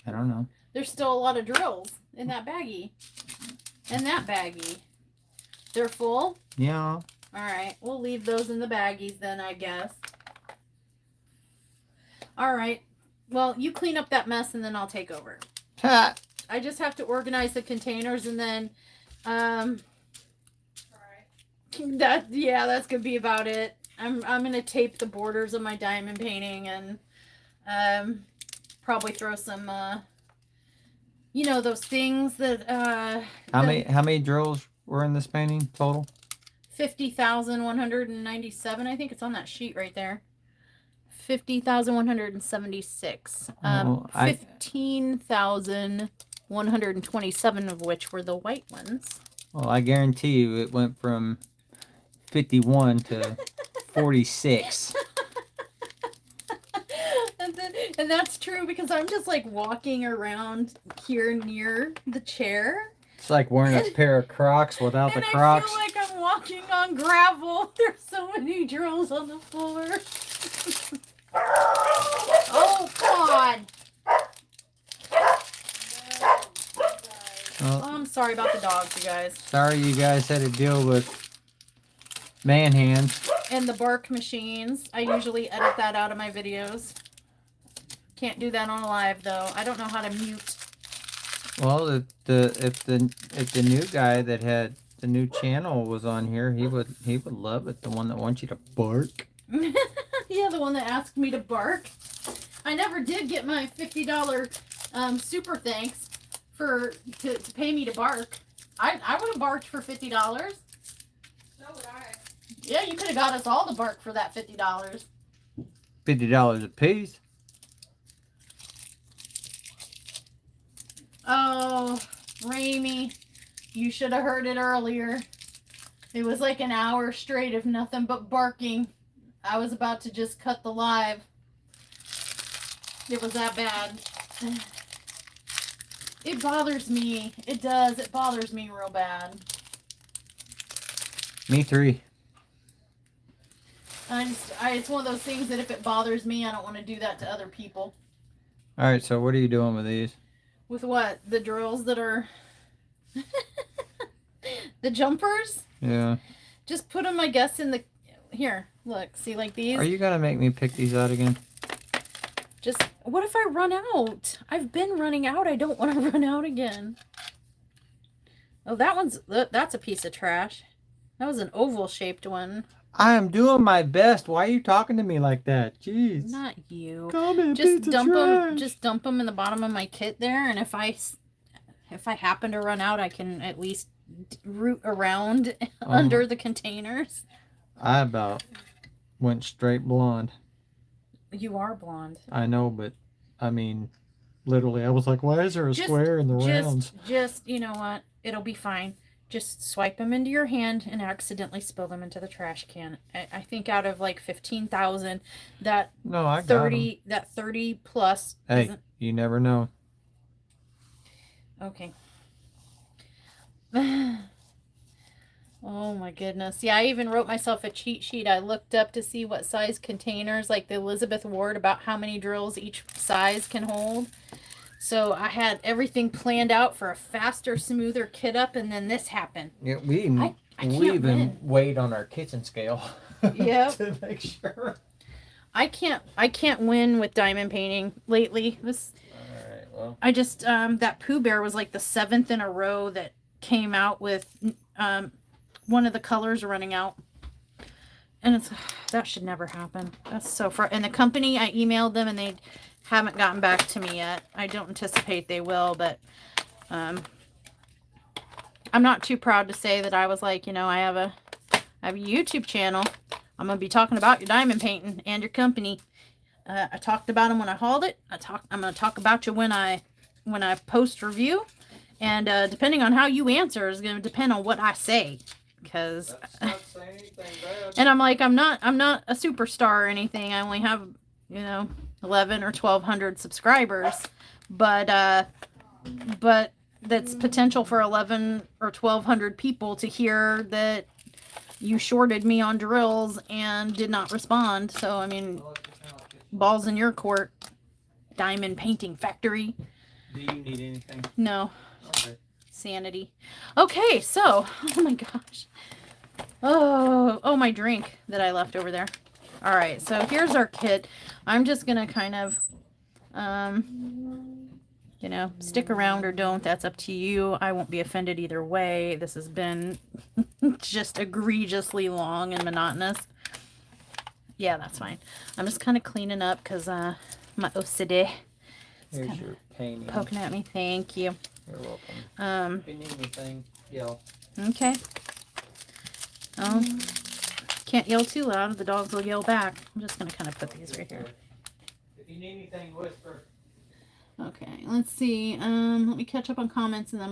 I don't know.
There's still a lot of drills in that baggie. And that baggie. They're full?
Yeah.
All right. We'll leave those in the baggies then, I guess. All right. Well, you clean up that mess and then I'll take over.
Ha!
I just have to organize the containers and then that's gonna be about it. I'm gonna tape the borders of my diamond painting and probably throw some those things that
How many drills were in this painting total?
50,197. I think it's on that sheet right there. 50,176. 15,127 of which were the white ones.
Well, I guarantee you it went from 51 to 46.
And that's true because I'm just like walking around here near the chair.
It's like wearing a pair of Crocs without the Crocs.
I feel like I'm walking on gravel. There's so many drills on the floor. Oh, come on.
Well,
Oh, I'm sorry about the dogs, you guys.
sorry you guys had to deal with man hands.
And the bark machines. I usually edit that out of my videos. Can't do that on live though. I don't know how to mute.
Well, if the new guy that had the new channel was on here, he would love it. The one that wants you to bark.
Yeah, the one that asked me to bark. I never did get my $50 super thanks to pay me to bark. I would have barked for $50.
So would I.
Yeah, you could have got us all to bark for that $50.
$50 a piece.
Oh, Raimi, you should have heard it earlier. It was like an hour straight of nothing but barking. I was about to just cut the live. It was that bad. It bothers me. It does. It bothers me real bad.
Me 3.
It's one of those things that if it bothers me, I don't want to do that to other people.
All right, so what are you doing with these?
With what? The drills that are... the jumpers?
Yeah.
Just put them, I guess, in the... Here, look. See, like these?
Are you gonna make me pick these out again?
Just... What if I run out? I've been running out. I don't want to run out again. Oh, that's a piece of trash. That was an oval-shaped one.
I am doing my best. Why are you talking to me like that? Jeez.
Not you.
Comment,
Just
piece of
dump them.
trash.
Just dump them in the bottom of my kit there, and if I happen to run out, I can at least root around under the containers.
I about went straight blonde.
You are blonde.
I know, but I mean, literally, I was like, why is there a square in the rounds?
Just, you know what? It'll be fine. Just swipe them into your hand and accidentally spill them into the trash can. I think out of like 15,000, that
No, I got
30, that 30 plus.
Hey,
isn't...
you never know.
Okay. Oh my goodness. Yeah, I even wrote myself a cheat sheet. I looked up to see what size containers, like the Elizabeth Ward, about how many drills each size can hold. So I had everything planned out for a faster, smoother kit up, and then this happened.
Yeah, we even,
I can't
we even
win.
weighed on our kitchen scale.
Yep.
To make sure.
I can't win with diamond painting lately. This
Alright, well.
I just that Pooh Bear was like the 7th in a row that came out with one of the colors running out. And that should never happen. That's so far. And the company, I emailed them and they haven't gotten back to me yet. I don't anticipate they will, but I'm not too proud to say that I was like, you know, I have a YouTube channel. I'm going to be talking about your diamond painting and your company. I talked about them when I hauled it. I'm going to talk about you when I post review. And depending on how you answer is going to depend on what I say. Because and I'm like, I'm not a superstar or anything. I only have, you know, 11 or 1,200 subscribers, but that's potential for 11 or 1,200 people to hear that you shorted me on drills and did not respond. So I mean, balls in your court, Diamond Painting Factory.
Do you need anything?
No.
Okay.
Sanity. Okay, so, oh my gosh. Oh, my drink that I left over there. All right, so here's our kit. I'm just going to kind of, you know, stick around or don't. That's up to you. I won't be offended either way. This has been just egregiously long and monotonous. Yeah, that's fine. I'm just kind of cleaning up because my OCD is
Here's your painting.
poking at me. Thank you.
You're welcome.
If you need anything, yell.
Okay. Can't yell too loud. The dogs will yell back. I'm just going to kind of put these right here.
If you need anything, whisper.
Okay, let's see. Let me catch up on comments and then